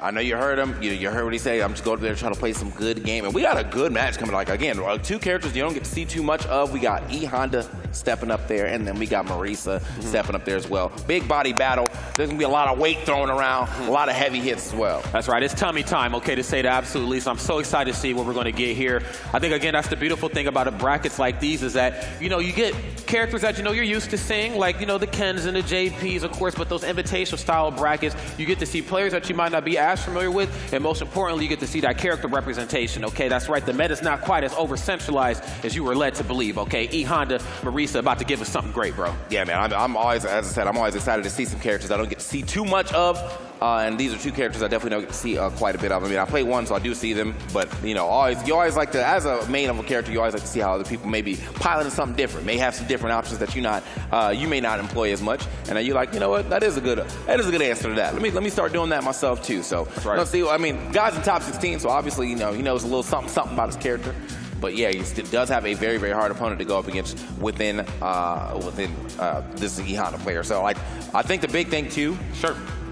I know you heard him. You heard what he said. I'm just going up there and trying to play some good game. And we got a good match coming. Like, again, two characters you don't get to see too much of. We got E Honda stepping up there, and then we got Marisa stepping up there as well. Big body battle. There's going to be a lot of weight thrown around, a lot of heavy hits as well. That's right. It's tummy time, okay, to say the absolute least. I'm so excited to see what we're going to get here. I think, again, that's the beautiful thing about brackets like these is that, you know, you get characters that, you know, you're used to seeing, like, you know, the Kens and the JPs, of course, but those invitational style brackets, you get to see players that you might not be as familiar with, and most importantly, you get to see that character representation, okay? That's right. The meta's not quite as over-centralized as you were led to believe, okay? E Honda, Marisa about to give us something great, bro. Yeah, man. I'm always, as I said, I'm always excited to see some characters I don't get to see too much of. And these are two characters I definitely don't get to see quite a bit of. I mean, I play one, so I do see them, but, you know, you always like to, as a main of a character, you always like to see how other people may be piloting something different, may have some different options that you may not employ as much. And then you're like, you know what, that is a good answer to that. Let me start doing that myself too. So, that's right. Let's see. I mean, guy's in top 16, so obviously, you know, he knows a little something about his character. But yeah, he does have a very, very hard opponent to go up against within this E Honda player. So I think the big thing too,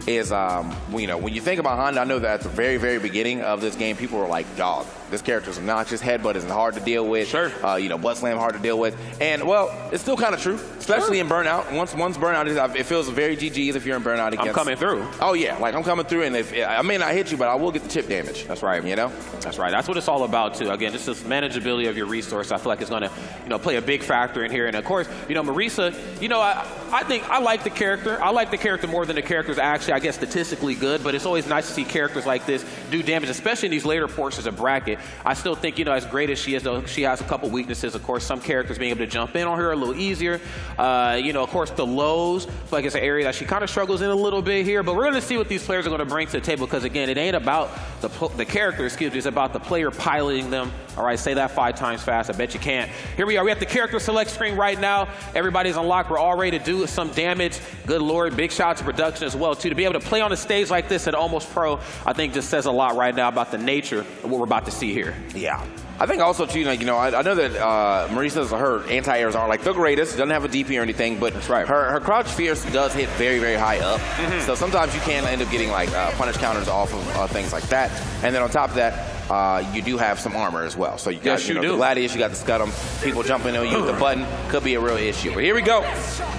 is you know, when you think about Honda, I know that at the very, very beginning of this game, people were like, dog, this character's obnoxious, headbutt is hard to deal with. You know, butt slam hard to deal with. And well, it's still kind of true, especially in Burnout. Once Burnout is, it feels very GG's if you're in Burnout against. I'm coming through. Oh yeah, like I'm coming through, and if I may not hit you, but I will get the chip damage. That's right. You know. That's right. That's what it's all about too. Again, just this manageability of your resource. I feel like it's going to, you know, play a big factor in here. And of course, you know, Marisa. You know, I think I like the character. I like the character more than the character's actually, I guess, statistically good. But it's always nice to see characters like this do damage, especially in these later portions of bracket. I still think, you know, as great as she is, though, she has a couple weaknesses. Of course, some characters being able to jump in on her a little easier. You know, of course, the lows, I feel like it's an area that she kind of struggles in a little bit here. But we're going to see what these players are going to bring to the table because, again, it ain't about the character, excuse me. It's about the player piloting them. All right, say that 5 times fast. I bet you can't. Here we are. We have the character select screen right now. Everybody's unlocked. We're all ready to do some damage. Good Lord. Big shout out to production as well, too. To be able to play on a stage like this at Almost Pro, I think just says a lot right now about the nature of what we're about to see here. Yeah. I think also, too, like, you know, I know that Marisa's, her anti-airs aren't like the greatest. Doesn't have a DP or anything, but that's right. Her crouch fierce does hit very, very high up. So sometimes you can end up getting like punish counters off of things like that. And then on top of that, you do have some armor as well. So you got the Gladius, you got the Scuttum. People jumping on you with the button could be a real issue. But here we go.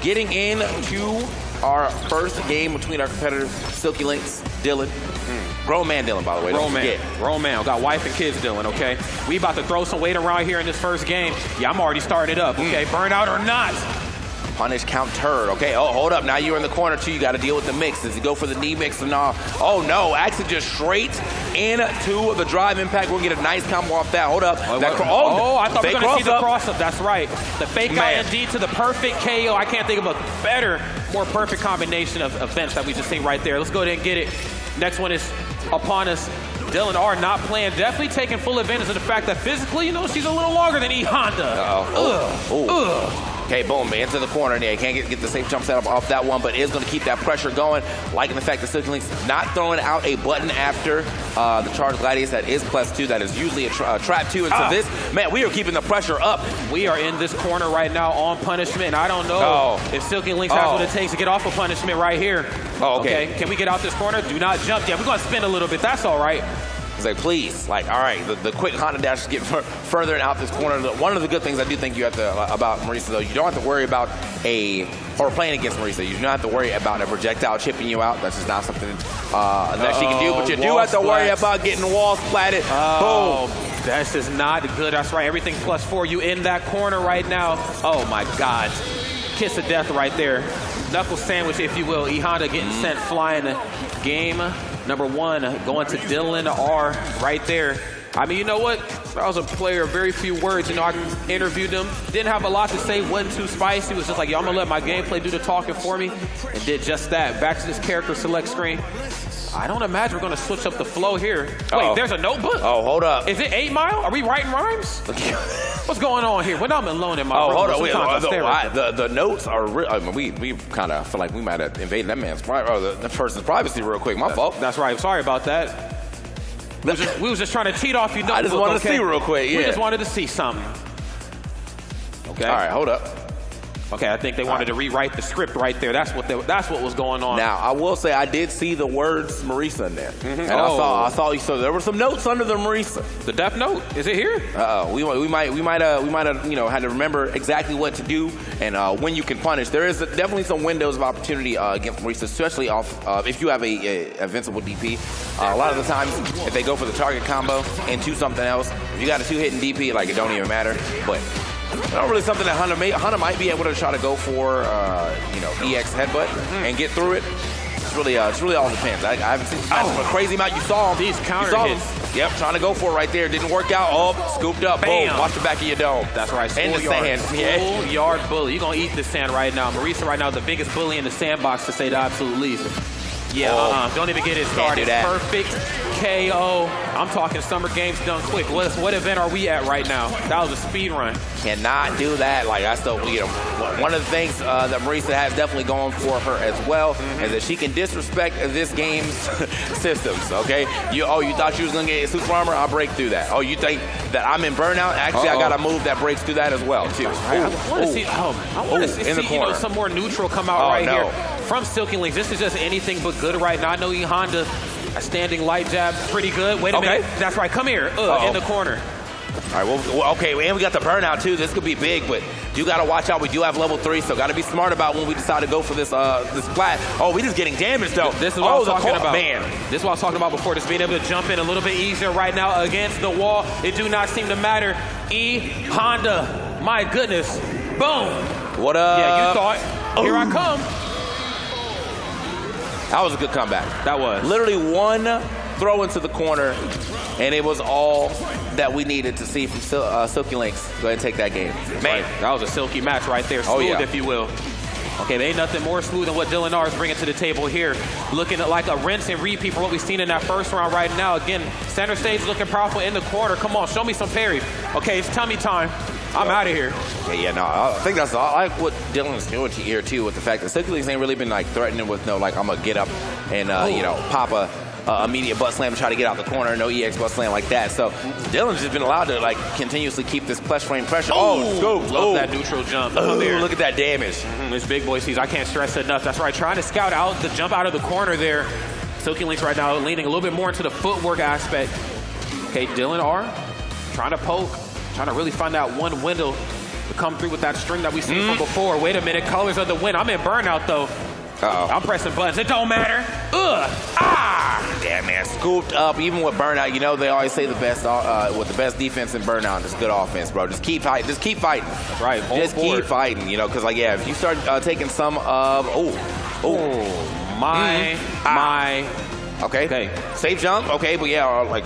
Getting into our first game between our competitors, Silky Links, Dylan. Grown man Dylan, by the way. Grown man. Got wife and kids Dylan, okay? We about to throw some weight around here in this first game. Yeah, I'm already started up, okay? Burnout or not. Punish counter, okay? Oh, hold up. Now you're in the corner, too. You got to deal with the mix. Does he go for the knee mix or not? Oh, no. Actually, just straight into the drive impact. We'll get a nice combo off that. Hold up. I thought we were going to see the cross-up. That's right. The fake IND to the perfect KO. I can't think of a better, more perfect combination of events that we just seen right there. Let's go ahead and get it. Next one is upon us. Dylan R not playing, definitely taking full advantage of the fact that physically, you know, she's a little longer than E Honda. Okay, boom, into the corner there. Can't get the safe jump setup off that one, but is going to keep that pressure going. Liking the fact that Silky Link's not throwing out a button after the charge Gladius that is +2. That is usually a trap 2. And so this, man, we are keeping the pressure up. We are in this corner right now on punishment, and I don't know if Silky Links has what it takes to get off of punishment right here. Okay. Can we get out this corner? Do not jump yet. We're going to spin a little bit. That's all right. It's like, please, like, all right, the quick Honda dash is getting further and out this corner. One of the good things I do think you have to, about Marisa, though, you don't have to worry about or playing against Marisa, you don't have to worry about a projectile chipping you out. That's just not something that she can do. But you do have to worry about getting wall splatted. Boom. That's just not good. That's right. Everything +4. You in that corner right now. Oh, my God. Kiss of death right there. Knuckle sandwich, if you will. E Honda getting sent flying. Game number 1 going to Dylan R right there. I mean, you know what? I was a player of very few words. You know, I interviewed him. Didn't have a lot to say. Wasn't too spicy. Was just like, yo, I'm going to let my gameplay do the talking for me. And did just that. Back to this character select screen. I don't imagine we're going to switch up the flow here. Wait, there's a notebook? Oh, hold up. Is it 8 Mile? Are we writing rhymes? What's going on here? When I'm alone in my room, hold on. the notes are real. I mean, we kind of feel like we might have invaded that man's the person's privacy real quick. My fault. That's right. Sorry about that. We was just trying to cheat off your notebook. I just wanted to see real quick. Yeah. We just wanted to see something. Okay. All right, hold up. Okay, I think they wanted to rewrite the script right there. That's what was going on. Now, I will say I did see the words Marisa in there. And I saw so there were some notes under the Marisa. The death note. Is it here? We might have had to remember exactly what to do and when you can punish. There is definitely some windows of opportunity against Marisa, especially if you have a invincible DP. A lot of the times, if they go for the target combo into something else, if you got a 2-hit in DP, like it don't even matter. But not really something that Hunter might be able to try to go for, EX headbutt and get through it. It's really all depends. I haven't seen a crazy amount. You saw him. These counter hits. Yep, trying to go for it right there. Didn't work out. Oh, scooped up. Bam. Boom. Watch the back of your dome. That's right. And the sand. Schoolyard bully. You're going to eat this sand right now. Marisa right now the biggest bully in the sandbox, to say the absolute least. Yeah, don't even get it started. Perfect KO. I'm talking summer games done quick. What event are we at right now? That was a speed run. Cannot do that. Like, I still, one of the things that Marisa has definitely going for her as well is that she can disrespect this game's systems, okay? You thought you was going to get super armor? I'll break through that. Oh, you think that I'm in burnout? Actually, I got a move that breaks through that as well, too. I want to see, some more neutral come out here. From Silky Links, this is just anything but good right now. I know E Honda, a standing light jab, pretty good. Wait a minute. That's right. Come here. In the corner. All right, and we got the burnout, too. This could be big, but you got to watch out. We do have level 3, so got to be smart about when we decide to go for this plat. Oh, we just getting damaged, though. This is what I was talking about. Man. This is what I was talking about before. Just being able to jump in a little bit easier right now against the wall. It do not seem to matter. E Honda, my goodness. Boom. What up? Yeah, you thought. Here I come. That was a good comeback. That was. Literally one throw into the corner, and it was all that we needed to see from Silky Links. Go ahead and take that game. Man, that was a silky match right there. Smooth, if you will. Okay, there ain't nothing more smooth than what Dylan R is bringing to the table here. Looking at like a rinse and repeat for what we've seen in that first round right now. Again, center stage looking powerful in the corner. Come on, show me some parry. Okay, it's tummy time. I'm out of here. I think that's all. I like what Dylan's doing here, too, with the fact that Silky Links ain't really been, like, threatening with I'm going to get up and, pop a immediate butt slam and try to get out the corner. No EX butt slam like that. So Dylan's just been allowed to, like, continuously keep this plus frame pressure. Love that neutral jump. Look at that damage. This big boy sees. I can't stress it enough. That's right. Trying to scout out the jump out of the corner there. Silky Links right now leaning a little bit more into the footwork aspect. Okay, Dylan R trying to poke. Trying to really find that one window to come through with that string that we seen from before. Wait a minute, colors of the win. I'm in burnout, though. I'm pressing buttons. It don't matter. Damn, man. Scooped up. Even with burnout, they always say the best with the best defense in burnout is good offense, bro. Just keep fighting. Just keep fighting. That's right. Just keep fighting, because, if you start taking some of... Okay. Safe jump. Okay, but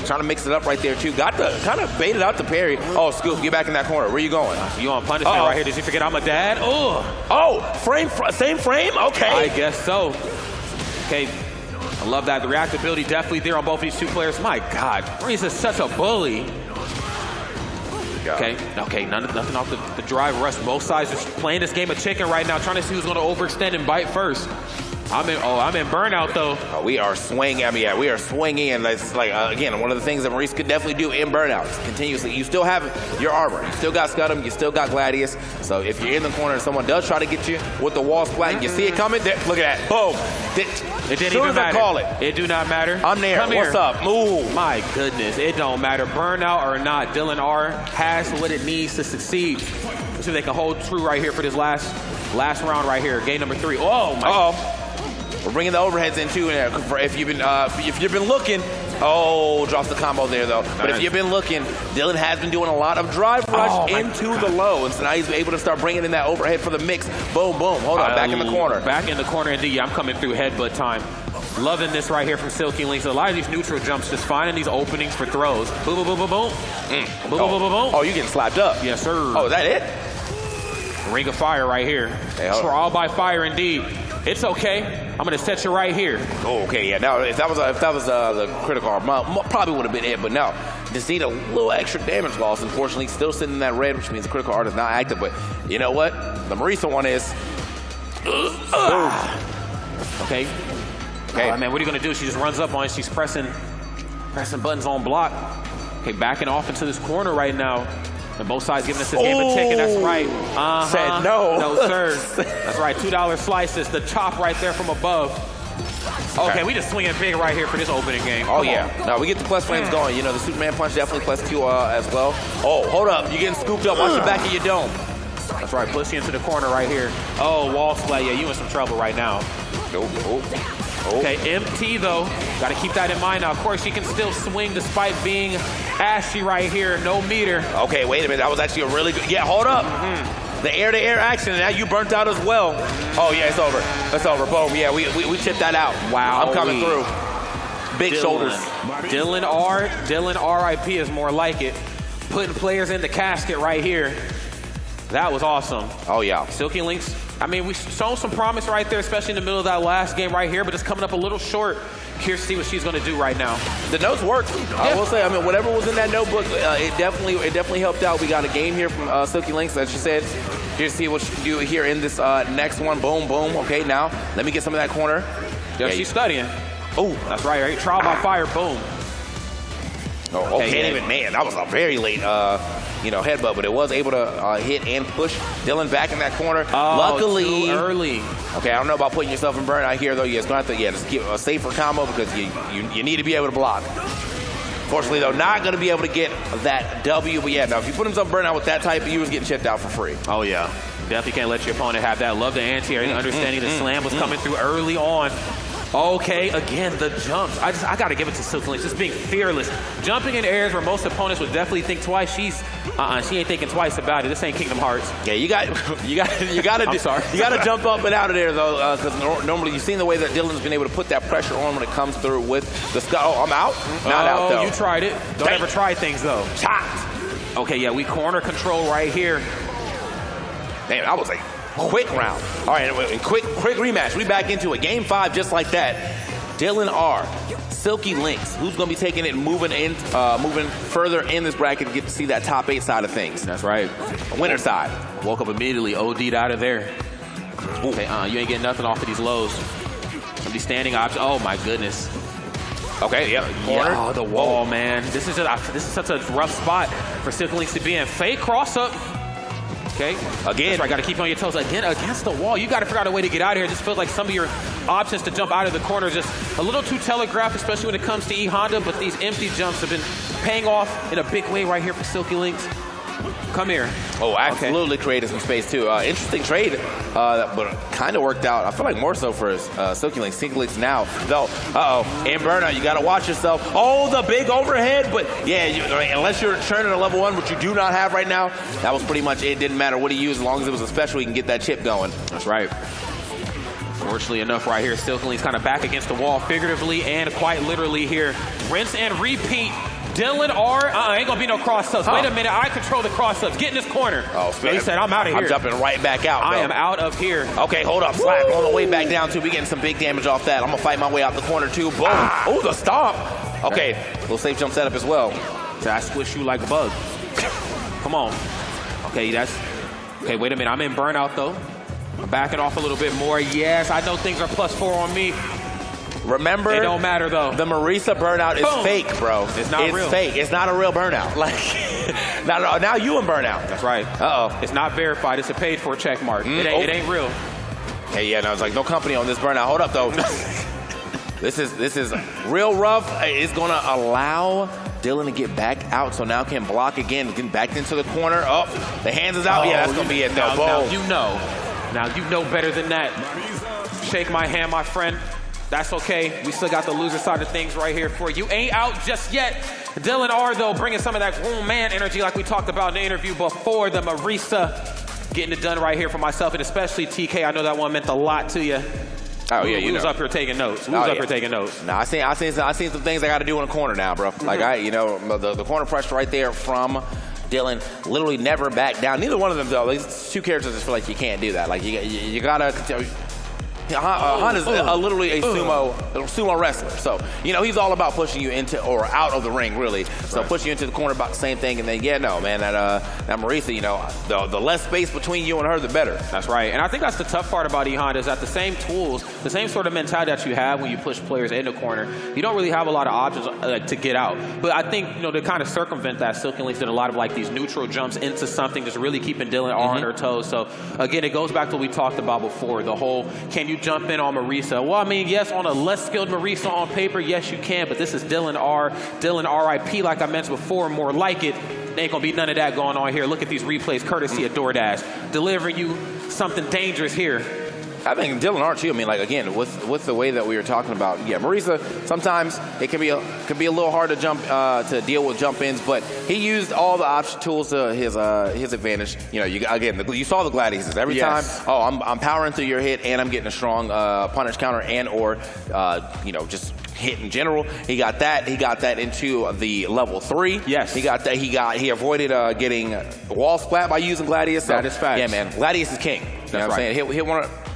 trying to mix it up right there, too. Got the kind of baited out the parry. Oh, Scoop, get back in that corner. Where you going? You on punishment right here. Did you forget I'm a dad? Same frame? Okay. I guess so. Okay. I love that. The reactability definitely there on both of these two players. My God. Breeze is such a bully. Okay, nothing off the drive rush. Both sides just playing this game of chicken right now, trying to see who's going to overextend and bite first. I'm in burnout, though. We are swinging. We are swinging. That's again, one of the things that Maurice could definitely do in burnout continuously. You still have your armor. You still got Scudum. You still got Gladius. So if you're in the corner and someone does try to get you with the wall splat, you see it coming, look at that. Boom. It didn't even matter. Call it. It do not matter. I'm there. What's up? Move. My goodness. It don't matter. Burnout or not, Dylan R has what it needs to succeed. Let's see if they can hold true right here for this last round right here. Game number 3. Oh, my God. We're bringing the overheads in too. If you've been looking, Oh, drops the combo there, though. But if you've been looking, Dylan has been doing a lot of drive rush into the low. And so now he's able to start bringing in that overhead for the mix. Boom, boom. Hold on, back in the corner. Back in the corner, indeed. Yeah, I'm coming through headbutt time. Loving this right here from Silky Links. A lot of these neutral jumps, just finding these openings for throws. Boom, boom, boom, boom, boom. Boom, boom, boom, boom, boom. Oh, you getting slapped up. Yes, sir. Oh, is that it? Ring of fire right here. Hey, Trial by fire, indeed. It's okay. I'm going to set you right here. Oh, okay, yeah. Now, if that was the critical arm, probably would have been it. But no, just need a little extra damage loss. Unfortunately, still sitting in that red, which means the critical art is not active. But you know what? The Marisa one is. Okay. Okay. Oh, man, what are you going to do? She just runs up on it. She's pressing buttons on block. Okay, backing off into this corner right now. And both sides giving us this game a ticket. That's right. Said no. No, sir. That's right. $2 slices. The chop right there from above. Okay, we just swinging big right here for this opening game. Oh, yeah. Now, we get the plus frames going. You know, the Superman punch definitely plus 2 as well. Oh, hold up. You're getting scooped up. Watch the back of your dome. That's right. Push you into the corner right here. Oh, wall splat. Yeah, you in some trouble right now. Okay, MT though. Got to keep that in mind now. Of course, she can still swing despite being ashy right here. No meter. Okay, wait a minute. That was actually a really good. Yeah, hold up. The air-to-air action, and now you burnt out as well. Oh yeah, it's over. It's over. Boom. Yeah, we chipped that out. Wow. I'm coming through. Big shoulders. Dylan RIP is more like it. Putting players in the casket right here. That was awesome. Oh yeah. Silky Links. I mean, we've shown some promise right there, especially in the middle of that last game right here, but it's coming up a little short. Curious to see what she's going to do right now. The notes worked. I will say, I mean, whatever was in that notebook, it definitely helped out. We got a game here from Silky Links, as she said. Here to see what she can do here in this next one. Boom, boom. Okay, now let me get some of that corner. Yeah, she's studying. Oh, that's right. Trial by fire. Boom. Oh, okay. Even man, that was a very late, headbutt, but it was able to hit and push Dylan back in that corner. Oh, luckily, too early. Okay, I don't know about putting yourself in burnout here though. You guys gonna have to just get a safer combo because you need to be able to block. Fortunately though, not gonna be able to get that W. But yeah, now if you put himself in burnout with that type, you was getting chipped out for free. Oh yeah, definitely can't let your opponent have that. Love the anti-air, understanding the slam was coming through early on. Okay, again, the jumps. I got to give it to Silky Links, just being fearless. Jumping in airs where most opponents would definitely think twice. She ain't thinking twice about it. This ain't Kingdom Hearts. Yeah, you got to jump up and out of there though, because normally you've seen the way that Dylan's been able to put that pressure on when it comes through with the sky. Oh, I'm out. Not out though. You tried it. Don't ever try things though. Chopped. Okay, yeah, we corner control right here. Damn, that was a quick round. All right, and quick rematch. We back into it. Game 5 just like that. Dylan R, Silky Links. Who's going to be taking it and moving further in this bracket to get to see that top 8 side of things? That's right. Winner side. Woke up immediately. OD'd out of there. Okay, you ain't getting nothing off of these lows. These standing options. Oh my goodness. Okay, yeah. Corner. Yeah, the wall, man. This is such a rough spot for Silky Links to be in. Fake cross up. Okay. Again. That's right. Got to keep on your toes. Again, against the wall. You got to figure out a way to get out of here. It just feels like some of your options to jump out of the corner are just a little too telegraphed, especially when it comes to E Honda. But these empty jumps have been paying off in a big way right here for Silky Links. Come here. Oh, absolutely created some space too. Interesting trade, but kind of worked out. I feel like more so for Silky Links. Silky Links now, though. In burnout, you got to watch yourself. Oh, the big overhead, but yeah, unless you're churning a level 1, which you do not have right now, that was pretty much it. Didn't matter what he used, as long as it was a special, he can get that chip going. That's right. Fortunately enough, right here, Silky Links kind of back against the wall, figuratively and quite literally here. Rinse and repeat. Dylan R, ain't gonna be no cross-ups. Wait a minute, I control the cross-ups. Get in this corner. Oh, he said, I'm out of here. I'm jumping right back out. I am out of here. Okay, hold up. Slap on the way back down, too. We getting some big damage off that. I'm gonna fight my way out the corner, too. Boom. Oh, the stomp. Okay, little safe jump setup as well. So I squish you like a bug. Come on. Okay, okay, wait a minute. I'm in burnout, though. I'm backing off a little bit more. Yes, I know things are +4 on me. Remember, it don't matter though. The Marisa burnout is fake, bro. It's not real. It's fake. It's not a real burnout. Like, now you in burnout. That's right. It's not verified. It's a paid for check mark. It ain't real. Hey, yeah, no, it's like no company on this burnout. Hold up though. This is real rough. It's gonna allow Dylan to get back out, so now can block again, getting back into the corner. Oh, the hands is out. Yeah, that's gonna be it though. Now you know better than that. Shake my hand, my friend. That's okay. We still got the loser side of things right here for you. Ain't out just yet. Dylan R, though, bringing some of that grown man energy like we talked about in the interview before. The Marisa getting it done right here for myself, and especially TK. I know that one meant a lot to you. Oh, yeah, we was up here taking notes. We was up here taking notes. Nah, I seen some things I got to do in the corner now, bro. Like, the corner pressure right there from Dylan, literally never back down. Neither one of them, though. These two characters just feel like you can't do that. Like, you got to... Han is literally a sumo wrestler. So, he's all about pushing you into or out of the ring, really. So pushing you into the corner about the same thing. And then, that Marisa, the less space between you and her, the better. That's right. And I think that's the tough part about E-Honda is that the same tools, the same sort of mentality that you have when you push players in the corner, you don't really have a lot of options to get out. But I think, to kind of circumvent that, Silken Links did a lot of like these neutral jumps into something, just really keeping Dylan on her toes. So, again, it goes back to what we talked about before, the whole, can you jump in on Marisa? Well, I mean, yes, on a less skilled Marisa on paper, yes, you can, but this is Dylan R. Dylan RIP, like I mentioned before, more like it. There ain't gonna be none of that going on here. Look at these replays, courtesy of DoorDash, delivering you something dangerous here. I think Dylan R too. I mean, like again, with the way that we were talking about, Marisa. Sometimes it can be a little hard to jump to deal with jump ins, but he used all the option tools to his advantage. You saw the gladiators every time. Oh, I'm powering through your hit, and I'm getting a strong punish counter, and or just hit in general. He got that. He got that into the level 3. Yes. He got that. He avoided getting wall splat by using Gladius. So, that is fact. Yeah, man. Gladius is king. You know what I'm saying?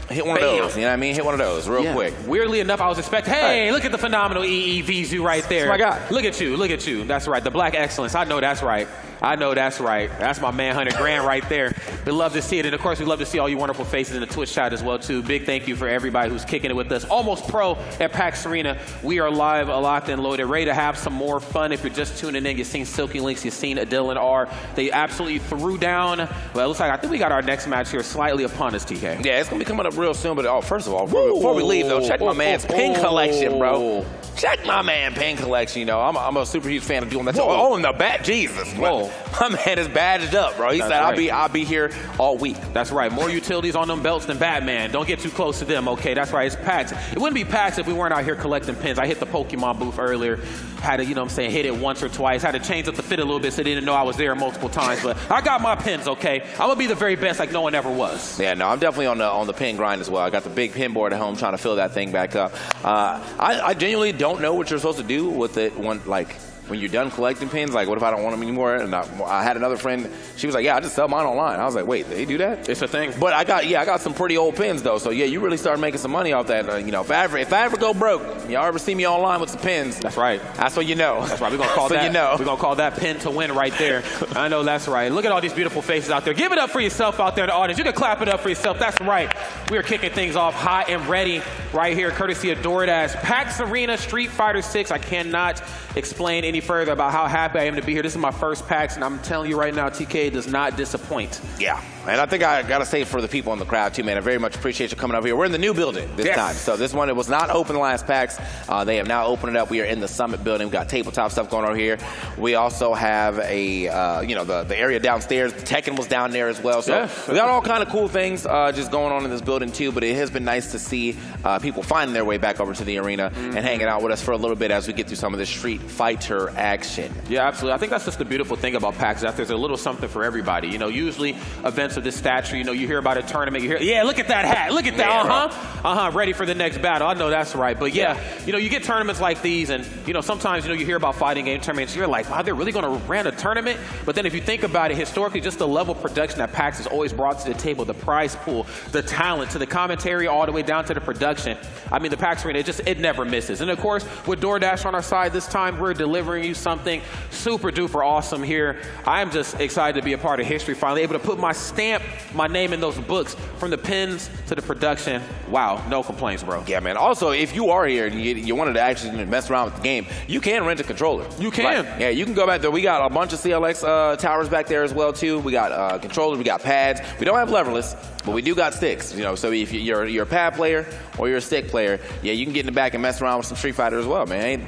Hit one of those, you know what I mean? Hit one of those real quick. Weirdly enough, I was expecting, hey, look at the phenomenal EEVZU right there. That's my guy. Look at you. That's right. The Black Excellence. I know that's right. That's my man, 100 grand right there. We love to see it. And, of course, we love to see all you wonderful faces in the Twitch chat as well, too. Big thank you for everybody who's kicking it with us. Almost Pro at PAX Arena. We are live, locked and loaded, ready to have some more fun. If you're just tuning in, you've seen Silky Links, you've seen Dylan R. They absolutely threw down. Well, it looks like I think we got our next match here slightly upon us, TK. Yeah, it's going to be coming up real soon. But, first of all, before we leave, though, check my man's pin collection, bro. Check my man pin collection. I'm a super huge fan of doing that. Oh, in the back, Jesus. Whoa. My man is badged up, bro. He said, I'll be here all week. That's right. More utilities on them belts than Batman. Don't get too close to them, okay? That's right. It's PAX. It wouldn't be PAX if we weren't out here collecting pins. I hit the Pokemon booth earlier. Had to, hit it once or twice. Had to change up the fit a little bit so they didn't know I was there multiple times. But I got my pins, okay? I'm going to be the very best like no one ever was. Yeah, no, I'm definitely on the pin grind as well. I got the big pin board at home trying to fill that thing back up. I genuinely don't know what you're supposed to do with it when you're done collecting pins. Like, what if I don't want them anymore? And I had another friend, she was like, yeah, I just sell mine online. I was like, wait, they do that? It's a thing. But I got some pretty old pins, though. So, yeah, you really start making some money off that. If I ever go broke, y'all ever see me online with some pins, that's right. That's what you know. That's right. We're going to call that. We're going to call that pin to win right there. I know that's right. Look at all these beautiful faces out there. Give it up for yourself out there in the audience. You can clap it up for yourself. That's right. We are kicking things off hot and ready right here, courtesy of DoorDash. PAX Arena Street Fighter 6. I cannot explain any further about how happy I am to be here. This is my first PAX, and I'm telling you right now, TK does not disappoint. Yeah, and I think I got to say for the people in the crowd, too, man, I very much appreciate you coming over here. We're in the new building this time. So this one, it was not open the last PAX. They have now opened it up. We are in the Summit building. We've got tabletop stuff going on here. We also have the area downstairs. Tekken was down there as well. So we got all kind of cool things just going on in this building, too, but it has been nice to see people finding their way back over to the arena and hanging out with us for a little bit as we get through some of the Street Fighter action. Yeah, absolutely. I think that's just the beautiful thing about PAX, that there's a little something for everybody. Usually events of this stature, you hear about a tournament, you hear, yeah, look at that hat, look at that, ready for the next battle. I know that's right. But you get tournaments like these, and sometimes you hear about fighting game tournaments, you're like, wow, they're really going to run a tournament? But then if you think about it historically, just the level of production that PAX has always brought to the table, the prize pool, the talent, to the commentary, all the way down to the production. I mean, the PAX Arena, it never misses. And of course, with DoorDash on our side this time, we're delivering you something super duper awesome here. I am just excited to be a part of history, finally able to put my stamp, my name in those books, from the pins to the production. Wow, no complaints, bro. Yeah, man. Also, if you are here and you wanted to actually mess around with the game, you can rent a controller. You can. Yeah, you can go back there. We got a bunch of CLX towers back there as well, too. We got controllers, we got pads. We don't have leverless, But we do got sticks, you know, so if you're a pad player or you're a stick player, yeah, you can get in the back and mess around with some Street Fighter as well, man.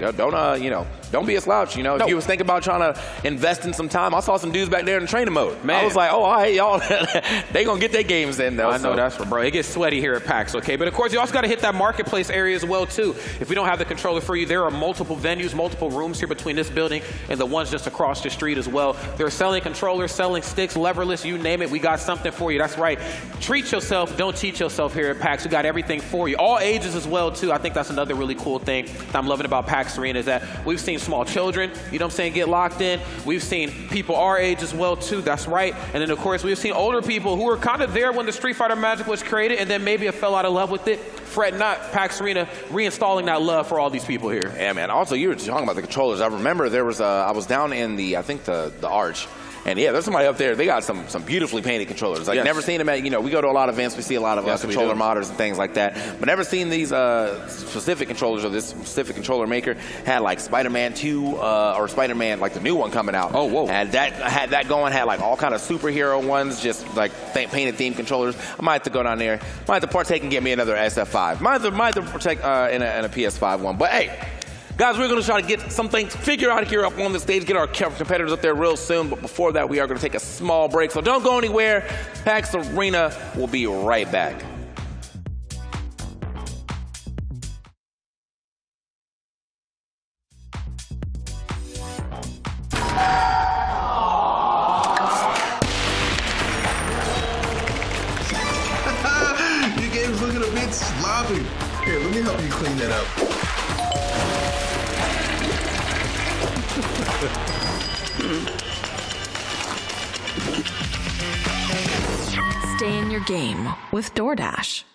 Don't be a slouch, you know. If you was thinking about trying to invest in some time, I saw some dudes back there in training mode. Man. I was like, oh, all right, y'all, they gonna get their games in though. I know that's right, bro. It gets sweaty here at PAX, okay? But of course, you also got to hit that marketplace area as well, too. If we don't have the controller for you, there are multiple venues, multiple rooms here between this building and the ones just across the street as well. They're selling controllers, selling sticks, leverless, you name it. We got something for you. That's right. Treat yourself, don't cheat yourself here at PAX. We got everything for you. All ages as well, too. I think that's another really cool thing that I'm loving about PAX Arena is that we've seen small children, you know what I'm saying, get locked in. We've seen people our age as well, too. That's right. And then, of course, we've seen older people who were kind of there when the Street Fighter magic was created and then maybe fell out of love with it. Fret not, PAX Arena reinstalling that love for all these people here. Yeah, man. Also, you were talking about the controllers. I remember there was I was down in I think the Arch. And yeah, there's somebody up there. They got some beautifully painted controllers. Like never seen them at, we go to a lot of events. We see a lot of controller modders and things like that. But never seen these specific controllers or this specific controller maker had like Spider-Man 2 or Spider-Man, like the new one coming out. Oh, whoa. Had that going. Had like all kind of superhero ones, just like painted themed controllers. I might have to go down there. Might have to partake and get me another SF5. Might have to partake in a PS5 one. But hey. Guys, we're going to try to get something figured out here up on the stage, get our competitors up there real soon. But before that, we are going to take a small break. So don't go anywhere. PAX Arena will be right back. Your game's looking a bit sloppy. Here, let me help you clean that up. Stay in your game with DoorDash.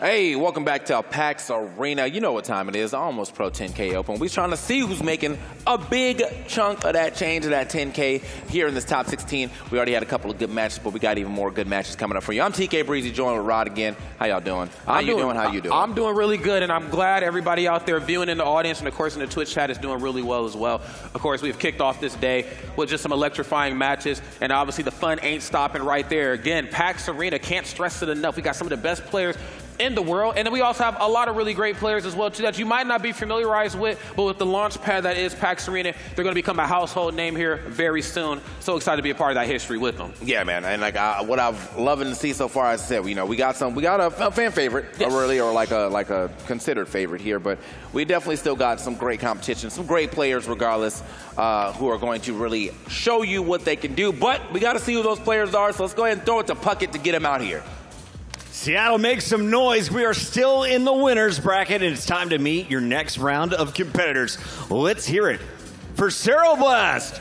Hey, welcome back to PAX Arena. You know what time it is, Almost Pro 10K Open. We're trying to see who's making a big chunk of that change of that 10K here in this top 16. We already had a couple of good matches, but we got even more good matches coming up for you. I'm TK Breezy, joined with Rod again. How y'all doing? How you doing? I'm doing really good, and I'm glad everybody out there viewing in the audience and, of course, in the Twitch chat is doing really well as well. Of course, we've kicked off this day with just some electrifying matches, and obviously the fun ain't stopping right there. Again, PAX Arena, can't stress it enough. We got some of the best players in the world, and then we also have a lot of really great players as well too that you might not be familiarized with, but with the launch pad that is PAX Arena, they're going to become a household name here very soon. So excited to be a part of that history with them. Yeah, man, and like what I've loving to see so far, as I said, we got a fan favorite, yes, really, or like a considered favorite here, but we definitely still got some great competition, some great players regardless, who are going to really show you what they can do. But we got to see who those players are, so let's go ahead and throw it to Puckett to get him out here. Seattle, make some noise. We are still in the winners bracket, and it's time to meet your next round of competitors. Let's hear it for Cero Blast.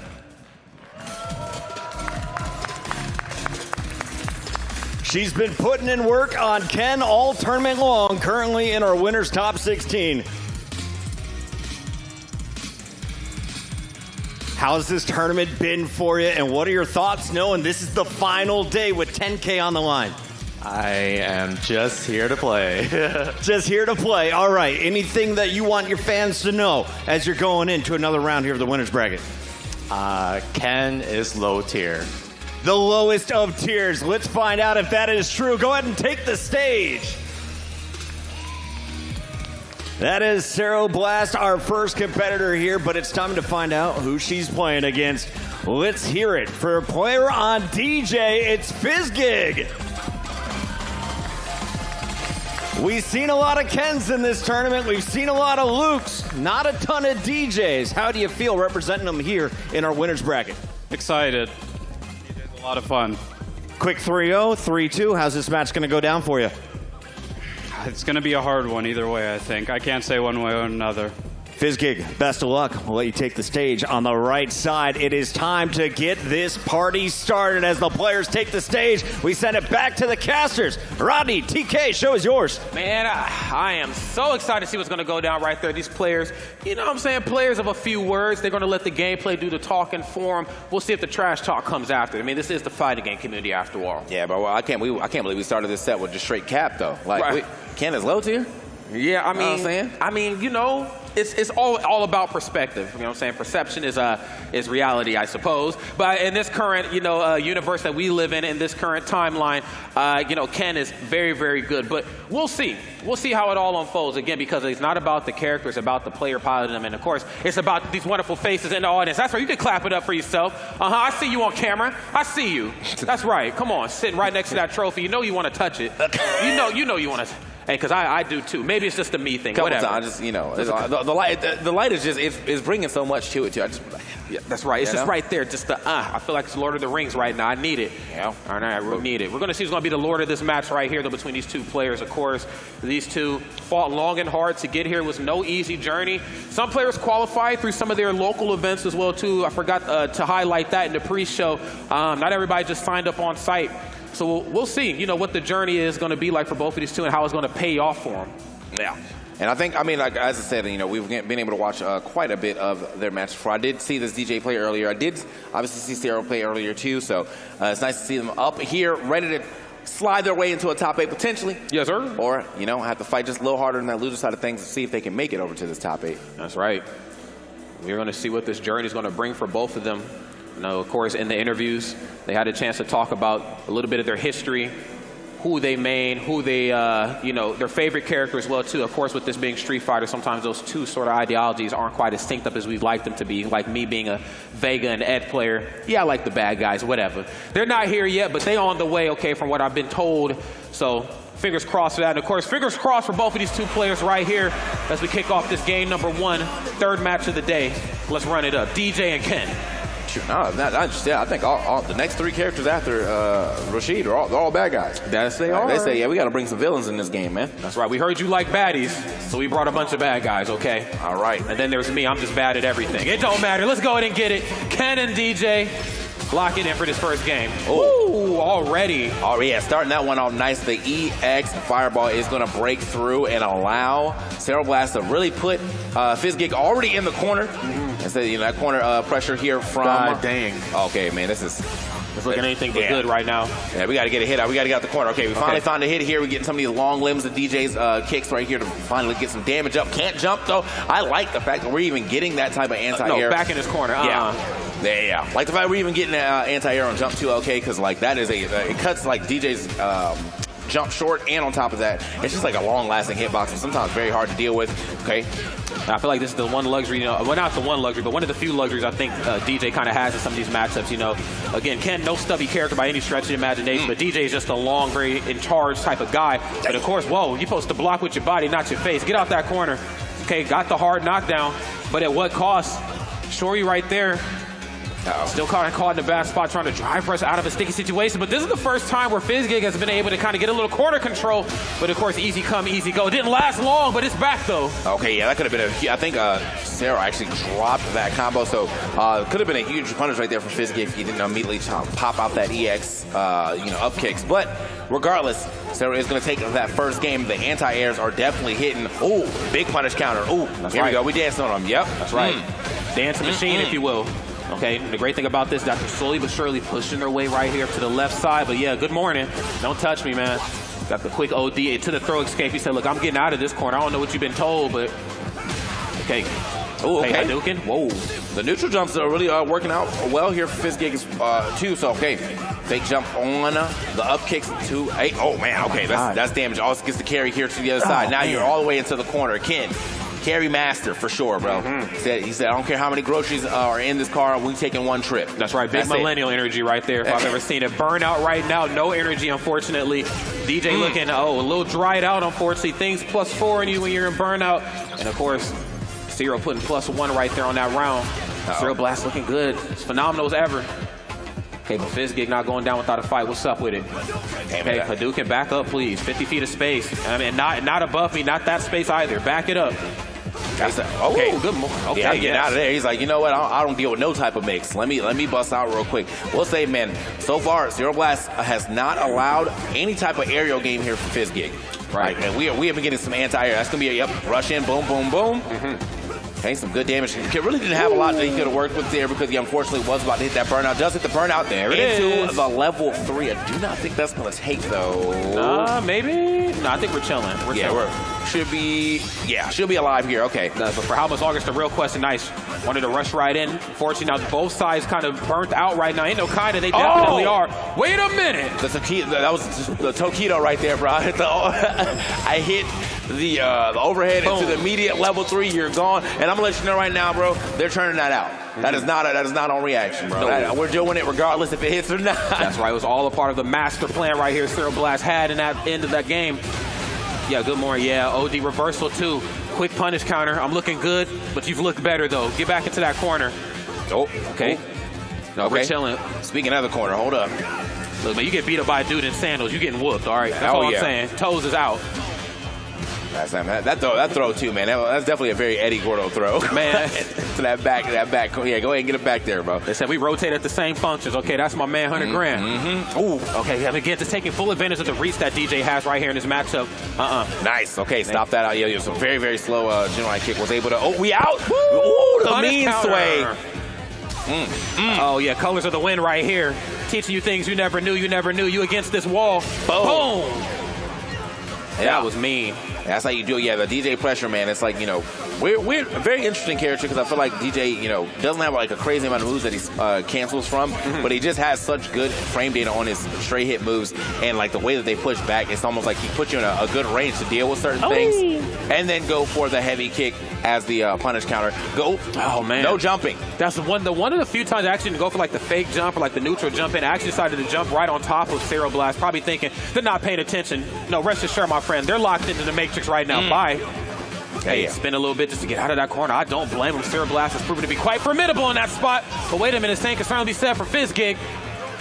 She's been putting in work on Ken all tournament long, currently in our winners top 16. How's this tournament been for you, and what are your thoughts knowing this is the final day with 10K on the line? I am just here to play. Just here to play. All right. Anything that you want your fans to know as you're going into another round here of the winners bracket? Ken is low tier. The lowest of tiers. Let's find out if that is true. Go ahead and take the stage. That is Cero Blast, our first competitor here, but it's time to find out who she's playing against. Let's hear it for a player on DJ. It's Fizzgig. We've seen a lot of Kens in this tournament. We've seen a lot of Lukes, not a ton of DJs. How do you feel representing them here in our winners bracket? Excited. DJ's a lot of fun. Quick 3-0, 3-2. How's this match going to go down for you? It's going to be a hard one either way, I think. I can't say one way or another. Fizzgig, best of luck. We'll let you take the stage on the right side. It is time to get this party started as the players take the stage. We send it back to the casters. Rodney, TK, show is yours. Man, I am so excited to see what's going to go down right there. These players, you know what I'm saying, players of a few words. They're going to let the gameplay do the talking for them. We'll see if the trash talk comes after. I mean, this is the fighting game community after all. Yeah, but I can't believe we started this set with just straight cap, though. Like, right. Ken is low tier? Yeah, I mean, you know, it's all about perspective. You know what I'm saying? Perception is reality, I suppose. But in this current, universe that we live in this current timeline, Ken is very, very good. But we'll see. We'll see how it all unfolds, again, because it's not about the character, it's about the player piloting them. And, of course, it's about these wonderful faces in the audience. That's right. You can clap it up for yourself. I see you on camera. I see you. That's right. Come on. Sitting right next to that trophy. You know you want to touch it. You know you want to. Hey, because I do too. Maybe it's just a me thing. Couple whatever. Times, the light is just it's bringing so much to it too. Yeah, that's right. It's just right there. Just I feel like it's Lord of the Rings right now. I need it. Yeah. All right, I really need it. We're going to see who's going to be the Lord of this match right here, though, between these two players. Of course, these two fought long and hard to get here. It was no easy journey. Some players qualified through some of their local events as well too. I forgot to highlight that in the pre-show. Not everybody just signed up on site. So we'll see, what the journey is going to be like for both of these two and how it's going to pay off for them. Yeah. And I think, like as I said, we've been able to watch quite a bit of their match before. I did see this DJ play earlier. I did obviously see Cero play earlier too. So it's nice to see them up here, ready to slide their way into a top 8 potentially. Yes, sir. Or, have to fight just a little harder than that loser side of things to see if they can make it over to this top 8. That's right. We're going to see what this journey is going to bring for both of them. Of course, in the interviews, they had a chance to talk about a little bit of their history, who they main, who they, their favorite character as well, too. Of course, with this being Street Fighter, sometimes those two sort of ideologies aren't quite as synced up as we'd like them to be. Like me being a Vega and Ed player. Yeah, I like the bad guys, whatever. They're not here yet, but they on the way, okay, from what I've been told. So fingers crossed for that. And, of course, fingers crossed for both of these two players right here as we kick off this game number 1, third match of the day. Let's run it up. DJ and Ken. No, I think all the next 3 characters after Rashid they're all bad guys. Yes, they are. They say, yeah, we got to bring some villains in this game, man. That's right. We heard you like baddies, so we brought a bunch of bad guys, okay? All right. And then there's me. I'm just bad at everything. It don't matter. Let's go ahead and get it. Ken and DJ, lock it in for this first game. Ooh, already. Oh, yeah, starting that one off nice. The EX Fireball is going to break through and allow Cereblast to really put Fizzgig already in the corner. Instead, you know, that corner pressure here from... God dang. Okay, man, this is... It's looking anything but good right now. Yeah, we got to get a hit out. We got to get out the corner. Okay, we finally found a hit here. We're getting some of these long limbs of DJ's kicks right here to finally get some damage up. Can't jump, though. I like the fact that we're even getting that type of anti-air. No, back in his corner. Yeah. Like the fact we're even getting anti-air on jump 2 okay, because like that is it cuts like DJ's jump short, and on top of that, it's just like a long-lasting hitbox, and sometimes very hard to deal with. Okay. I feel like this is the one luxury, you know, well, not the one luxury, but one of the few luxuries I think DJ kind of has in some of these matchups, you know. Again, Ken, no stubby character by any stretch of the imagination, but DJ is just a long, very in charge type of guy. But of course, whoa, you're supposed to block with your body, not your face. Get out that corner. Okay, got the hard knockdown, but at what cost? Shorey right there. Still caught in the bad spot, trying to drive press out of a sticky situation. But this is the first time where Fizzgig has been able to kind of get a little corner control. But of course, easy come, easy go. Didn't last long, but it's back though. Okay, yeah, that could have been I think Sarah actually dropped that combo, so could have been a huge punish right there for Fizzgig if he didn't immediately pop out that EX, up kicks. But regardless, Sarah is going to take that first game. The anti-airs are definitely hitting. Ooh, big punish counter. Ooh, here we go. We dancing on them. Yep, that's right. Dancing machine, if you will. Okay, the great thing about this, they're slowly but surely pushing their way right here up to the left side. But yeah, good morning. Don't touch me, man. Got the quick OD to the throw escape. He said, look, I'm getting out of this corner. I don't know what you've been told, but... Okay. Ooh, okay. Hadouken. Whoa. The neutral jumps are really working out well here for Fizzgig too. So, okay. Fake jump on the up kicks to 8. Oh, man. Okay, that's damage. Also gets the carry here to the other side. Now you're all the way into the corner. Ken. Carry master for sure, bro. He said, I don't care how many groceries are in this car, we taking one trip. That's right. Big millennial energy right there, if I've ever seen it. Burnout right now. No energy, unfortunately. DJ looking, a little dried out, unfortunately. Things +4 in you when you're in burnout. And, of course, Zero putting +1 right there on that round. Zero Blast looking good. As phenomenal as ever. Okay, but Fizzgig not going down without a fight. What's up with it? Okay, Hadouken, back up, please. 50 feet of space. I mean, not above me, not that space either. Back it up. Okay. Ooh, good morning. Okay, yeah, getting out of there. He's like, you know what? I don't deal with no type of mix. Let me bust out real quick. We'll say, man, so far, Zero Blast has not allowed any type of aerial game here for Fizzgig. Right. And we have been getting some anti-air. That's going to be a rush in, boom, boom, boom. Okay, some good damage. He really didn't have a lot that he could have worked with there because he unfortunately was about to hit that burnout. Does hit the burnout there into the level 3. I do not think that's going to take, though. Maybe? No, I think we're chilling. Should be alive here. Okay. But for how much longer is the real question. Nice. Wanted to rush right in. Fortunately, now both sides kind of burnt out right now. Ain't no kind of, they definitely are. Wait a minute. That was the Tokido right there, bro. I hit the overhead into the immediate level 3. You're gone. And I'm gonna let you know right now, bro. They're turning that out. That is not on reaction, bro. We're doing it regardless if it hits or not. That's right. It was all a part of the master plan right here. Zero Blast had in that end of that game. Yeah, good morning. Yeah, OD reversal too. Quick punish counter. I'm looking good, but you've looked better though. Get back into that corner. Oh, okay. No, we're chilling. Speaking of the corner, hold up. Look, man, you get beat up by a dude in sandals, you getting whooped. All right, that's all I'm saying. Toes is out. That throw too, man. That's definitely a very Eddie Gordo throw, man. To that back. Yeah, go ahead and get it back there, bro. They said we rotate at the same functions. Okay, that's my man, 100 grand. Ooh, okay. Again, just taking full advantage of the reach that DJ has right here in this matchup. Nice. Okay, stop that out. Yeah, it was a very, very slow general kick. Was able to. Oh, we out. Ooh, the mean sway. Oh yeah, colors of the wind right here, teaching you things you never knew. You against this wall. Boom. Yeah. That was mean. That's how you do it. Yeah, the DJ pressure, man. It's like, we're a very interesting character because I feel like DJ, doesn't have like a crazy amount of moves that he cancels from, but he just has such good frame data on his straight hit moves, and like the way that they push back, it's almost like he puts you in a good range to deal with certain things, and then go for the heavy kick as the punish counter. Go. Oh man. No jumping. That's one of the few times I actually didn't go for like the fake jump or like the neutral jump in. I actually decided to jump right on top of Zero Blast, probably thinking they're not paying attention. No, rest assured, my friend, they're locked into the matrix right now. Bye. Hey, spin a little bit just to get out of that corner. I don't blame him. Zero Blast has proven to be quite formidable in that spot. But wait a minute, same concern will be said for Fizzgig.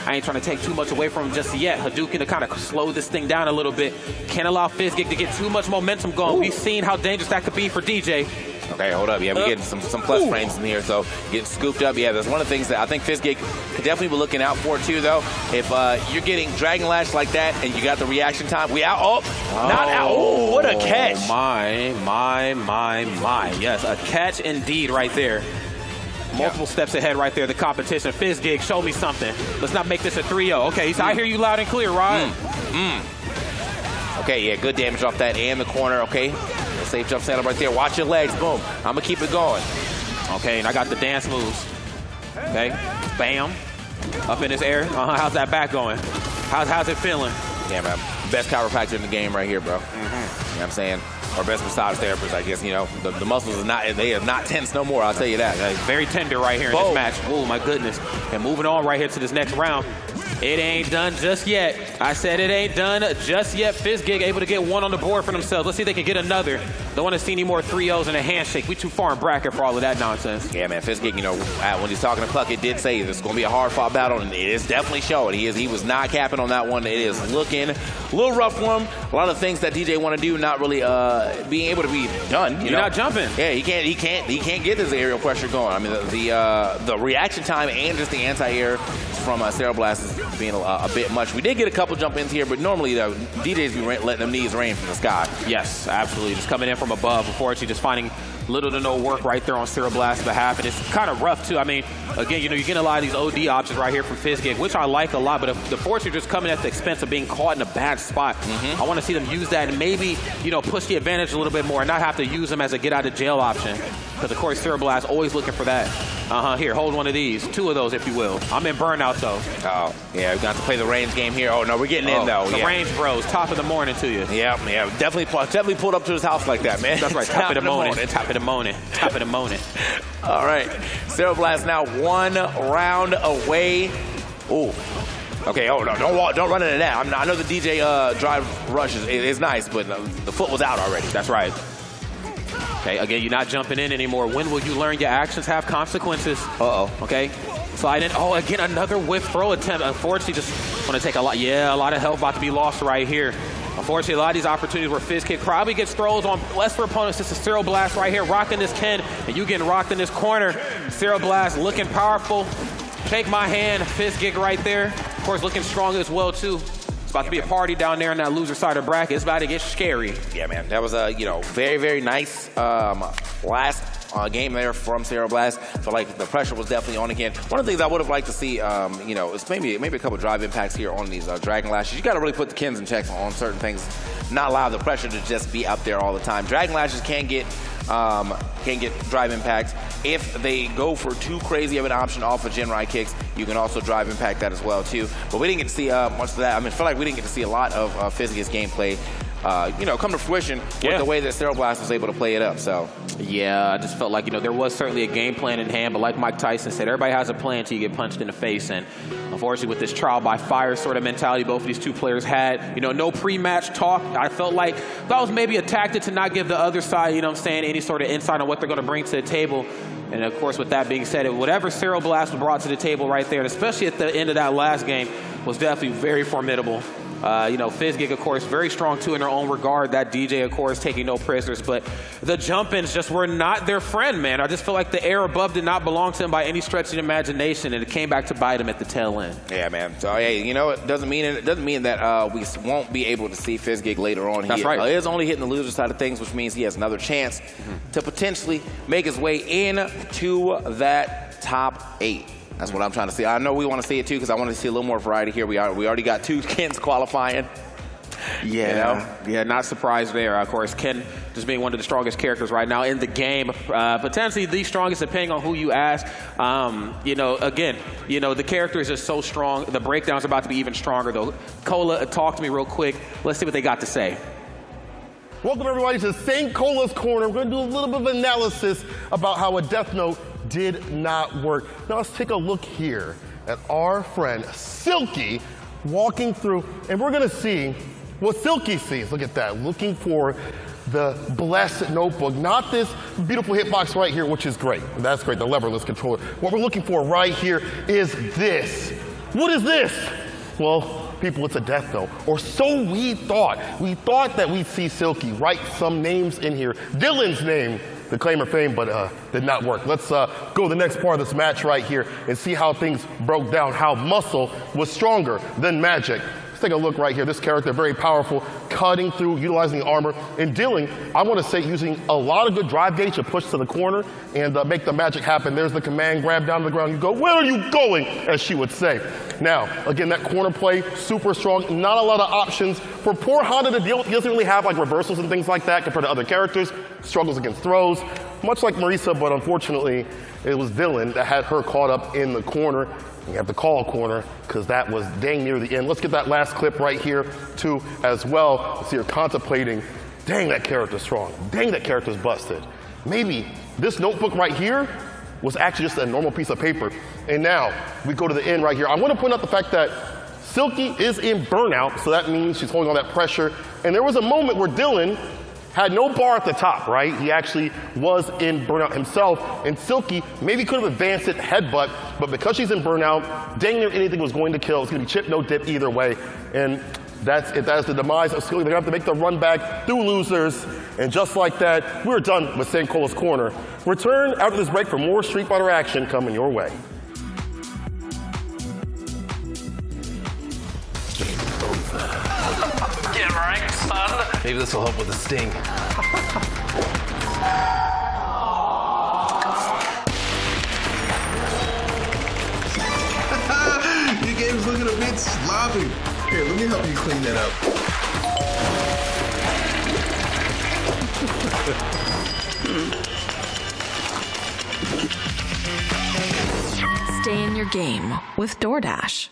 I ain't trying to take too much away from him just yet. Hadouken to kind of slow this thing down a little bit. Can't allow Fizzgig to get too much momentum going. We've seen how dangerous that could be for DJ. Okay, hold up. Yeah, we're getting some plus frames in here, so getting scooped up. Yeah, that's one of the things that I think Fizzgig could definitely be looking out for, too, though. If you're getting Dragon Lash like that and you got the reaction time, we out. Oh, not out. Oh, what a catch. My. Yes, a catch indeed right there. Multiple steps ahead right there, the competition. Fizzgig, show me something. Let's not make this a 3-0. Okay, so I hear you loud and clear, Rod. Okay, yeah, good damage off that and the corner, okay. Safe jump setup right there. Watch your legs, boom. I'm gonna keep it going. Okay, and I got the dance moves. Okay, bam. Up in this air. How's that back going? How's it feeling? Yeah, man. Best chiropractor in the game right here, bro. You know what I'm saying? Or best massage therapist, I guess. You know, the muscles are not tense no more, I'll tell you that. Very tender right here in this match. Oh, my goodness. And moving on right here to this next round. It ain't done just yet. I said it ain't done just yet. Fizzgig able to get one on the board for themselves. Let's see if they can get another. Don't want to see any more 3-0s and a handshake. We too far in bracket for all of that nonsense. Yeah, man. Fizzgig, you know, when he's talking to Puck, it did say this is going to be a hard-fought battle, and it is definitely showing. He was not capping on that one. It is looking a little rough for him. A lot of things that DJ want to do, not really being able to be done. You're not jumping. Yeah, he can't get his aerial pressure going. I mean, the reaction time and just the anti-air from Sarah Blast is being a bit much. We did get a couple jump ins here, but normally DJs be letting them knees rain from the sky. Yes, absolutely. Just coming in from above. Unfortunately, just finding little to no work right there on Sarah Blast's behalf. And it's kind of rough, too. I mean, again, you know, you're getting a lot of these OD options right here from Fizzgig, which I like a lot, but the fortune just coming at the expense of being caught in a bad spot. I want to see them use that and maybe, you know, push the advantage a little bit more and not have to use them as a get-out-of-jail option. Because, of course, Sarah Blast always looking for that. Here, hold one of these. 2 of those, if you will. I'm in burnout, though. Oh, yeah, we've got to play the range game here. Oh, no, we're getting in, though. The range bros, top of the morning to you. Yeah, definitely pulled up to his house like that, man. That's right, top of the morning. Top of the morning. Top of the morning. All right, Sarah Blast now 1 round away. Ooh. Okay, oh, no, don't run into that. I know the DJ drive rush is nice, but the foot was out already. That's right. Okay, again, you're not jumping in anymore. When will you learn your actions have consequences? Okay, slide in. Oh, again, another whiff throw attempt. Unfortunately, just going to take a lot of health about to be lost right here. Unfortunately, a lot of these opportunities where Fizzgig probably gets throws on lesser opponents. This is Sarah Blast right here, rocking this Ken, and you getting rocked in this corner. Sarah Blast looking powerful. Shake my hand, Fizzgig right there. Of course, looking strong as well, too. About to be a party down there in that loser side of bracket. It's about to get scary. Yeah, man. That was a very, very nice last game there from Sarah Blast. So like the pressure was definitely on again. One of the things I would have liked to see, is maybe a couple drive impacts here on these Dragon Lashes. You got to really put the Kens in checks on certain things. Not allow the pressure to just be up there all the time. Dragon Lashes can get drive impacts. If they go for too crazy of an option off of Genrai kicks, you can also drive impact that as well too. But we didn't get to see much of that. I mean, I feel like we didn't get to see a lot of Fizzgig's gameplay come to fruition with the way that Sarah Blast was able to play it up. So yeah, I just felt like there was certainly a game plan in hand, but like Mike Tyson said, everybody has a plan until you get punched in the face. And unfortunately, with this trial by fire sort of mentality both of these two players had, no pre-match talk. I felt like that was maybe a tactic to not give the other side, any sort of insight on what they're going to bring to the table. And of course, with that being said, whatever Sarah Blast brought to the table right there, and especially at the end of that last game, was definitely very formidable. Fizzgig, of course, very strong too in their own regard. That DJ, of course, taking no prisoners. But the jump-ins just were not their friend, man. I just feel like the air above did not belong to him by any stretch of the imagination, and it came back to bite him at the tail end. Yeah, man. So, hey, it doesn't mean that we won't be able to see Fizzgig later on. That's right. He is only hitting the loser side of things, which means he has another chance to potentially make his way into that top 8. That's what I'm trying to see. I know we want to see it too because I want to see a little more variety here. We already got 2 Kens qualifying. Yeah, not surprised there. Of course, Ken just being one of the strongest characters right now in the game, potentially the strongest depending on who you ask. The character is just so strong. The breakdown's about to be even stronger though. Cola, talk to me real quick. Let's see what they got to say. Welcome everybody to St. Cola's Corner. We're going to do a little bit of analysis about how a Death Note did not work. Now let's take a look here at our friend Silky walking through, and we're going to see what Silky sees. Look at that, looking for the blessed notebook, not this beautiful hitbox right here, which is great. That's great, the leverless controller. What we're looking for right here is this. What is this? Well, people, it's a Death Note, or so we thought. We thought that we'd see Silky write some names in here. Dylan's name, the claim of fame, but did not work. Let's go to the next part of this match right here and see how things broke down, how Muscle was stronger than Magic. Let's take a look right here. This character, very powerful, cutting through, utilizing the armor, and dealing, I want to say, using a lot of good drive gauge to push to the corner and make the magic happen. There's the command, grab down to the ground. You go, where are you going, as she would say. Now, again, that corner play, super strong. Not a lot of options for poor Honda to deal with. He doesn't really have like reversals and things like that compared to other characters. Struggles against throws, much like Marisa, but unfortunately, it was Dylan that had her caught up in the corner. You have to call a corner because that was dang near the end. Let's get that last clip right here too as well. See her contemplating, dang, that character's strong. Dang, that character's busted. Maybe this notebook right here was actually just a normal piece of paper. And now we go to the end right here. I want to point out the fact that Silky is in burnout, so that means she's holding all that pressure. And there was a moment where Dylan had no bar at the top, right? He actually was in burnout himself, and Silky maybe could have advanced it headbutt, but because she's in burnout, dang near anything was going to kill. It's going to be chip, no dip either way, and that's it. That is the demise of Silky. They're going to have to make the run back through losers, and just like that, we're done with St. Cola's Corner. Return after this break for more Street Fighter action coming your way. Get right, son. Maybe this will help with the sting. Your game's looking a bit sloppy. Here, let me help you clean that up. Stay in your game with DoorDash.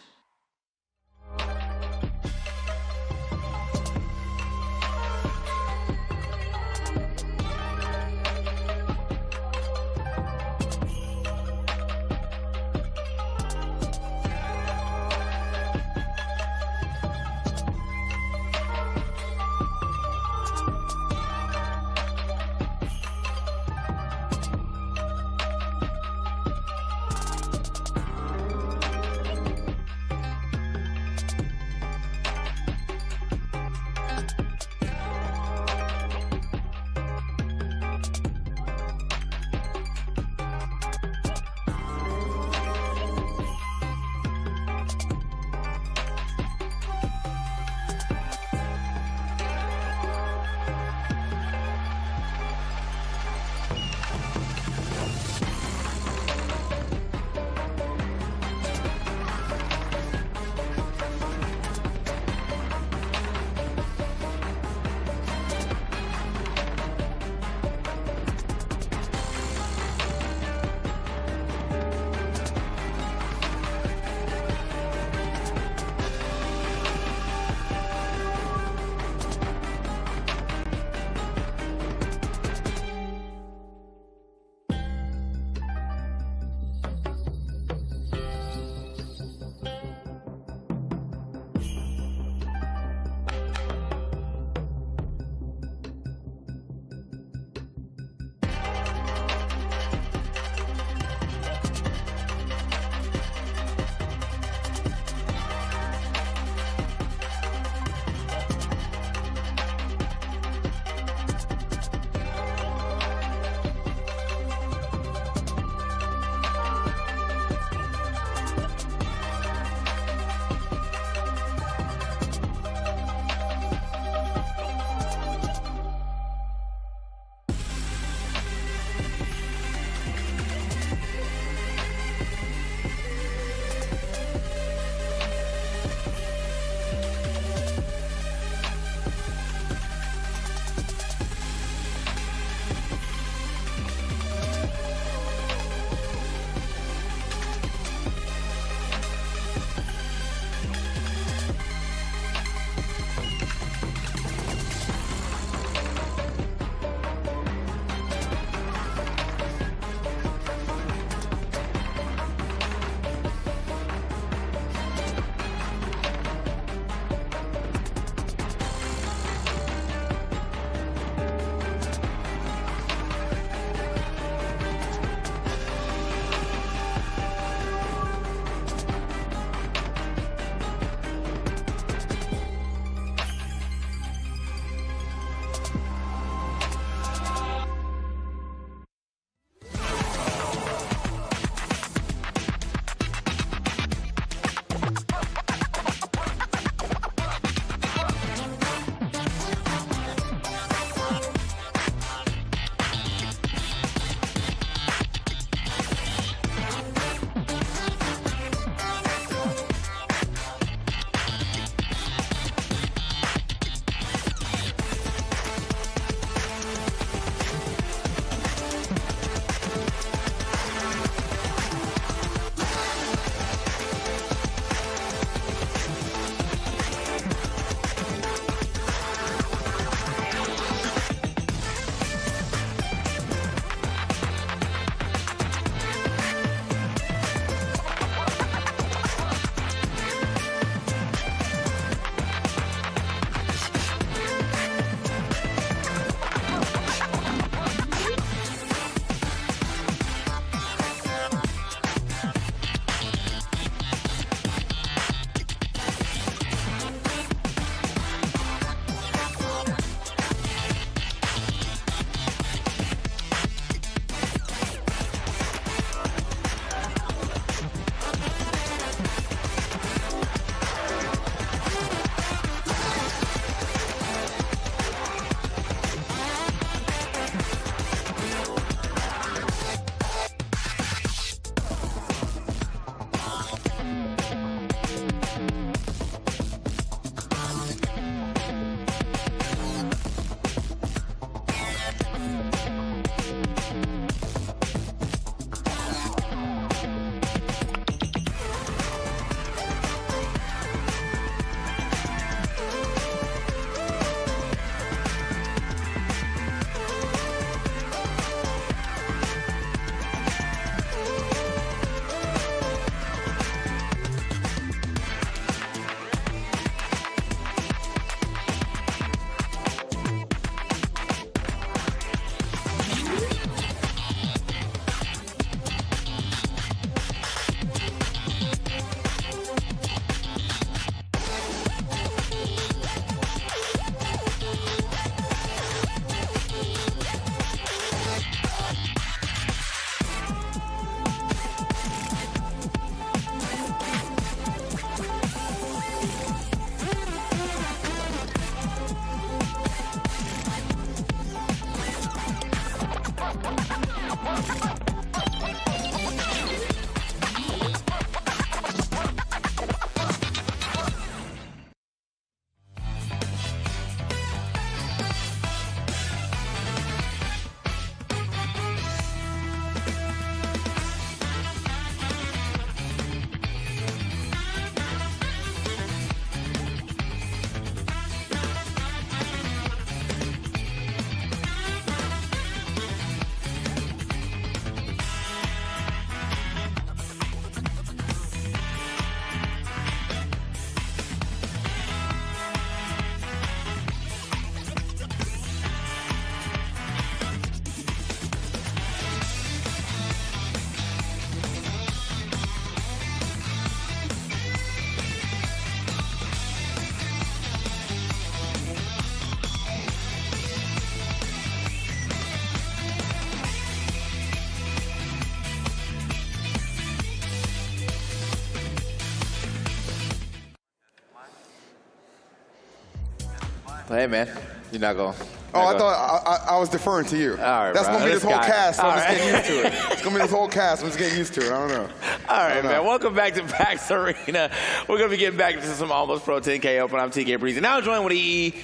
Hey, man. You're not going. Oh, I thought I was deferring to you. All right, That's bro. going to be this whole cast, so I'm just getting used to it. All It's going to be this whole cast, I'm just getting used to it. I don't know. right, man. Welcome back to PAX Arena. We're going to be getting back to some Almost Pro 10K Open. I'm TK Breezy. Now joined with EE.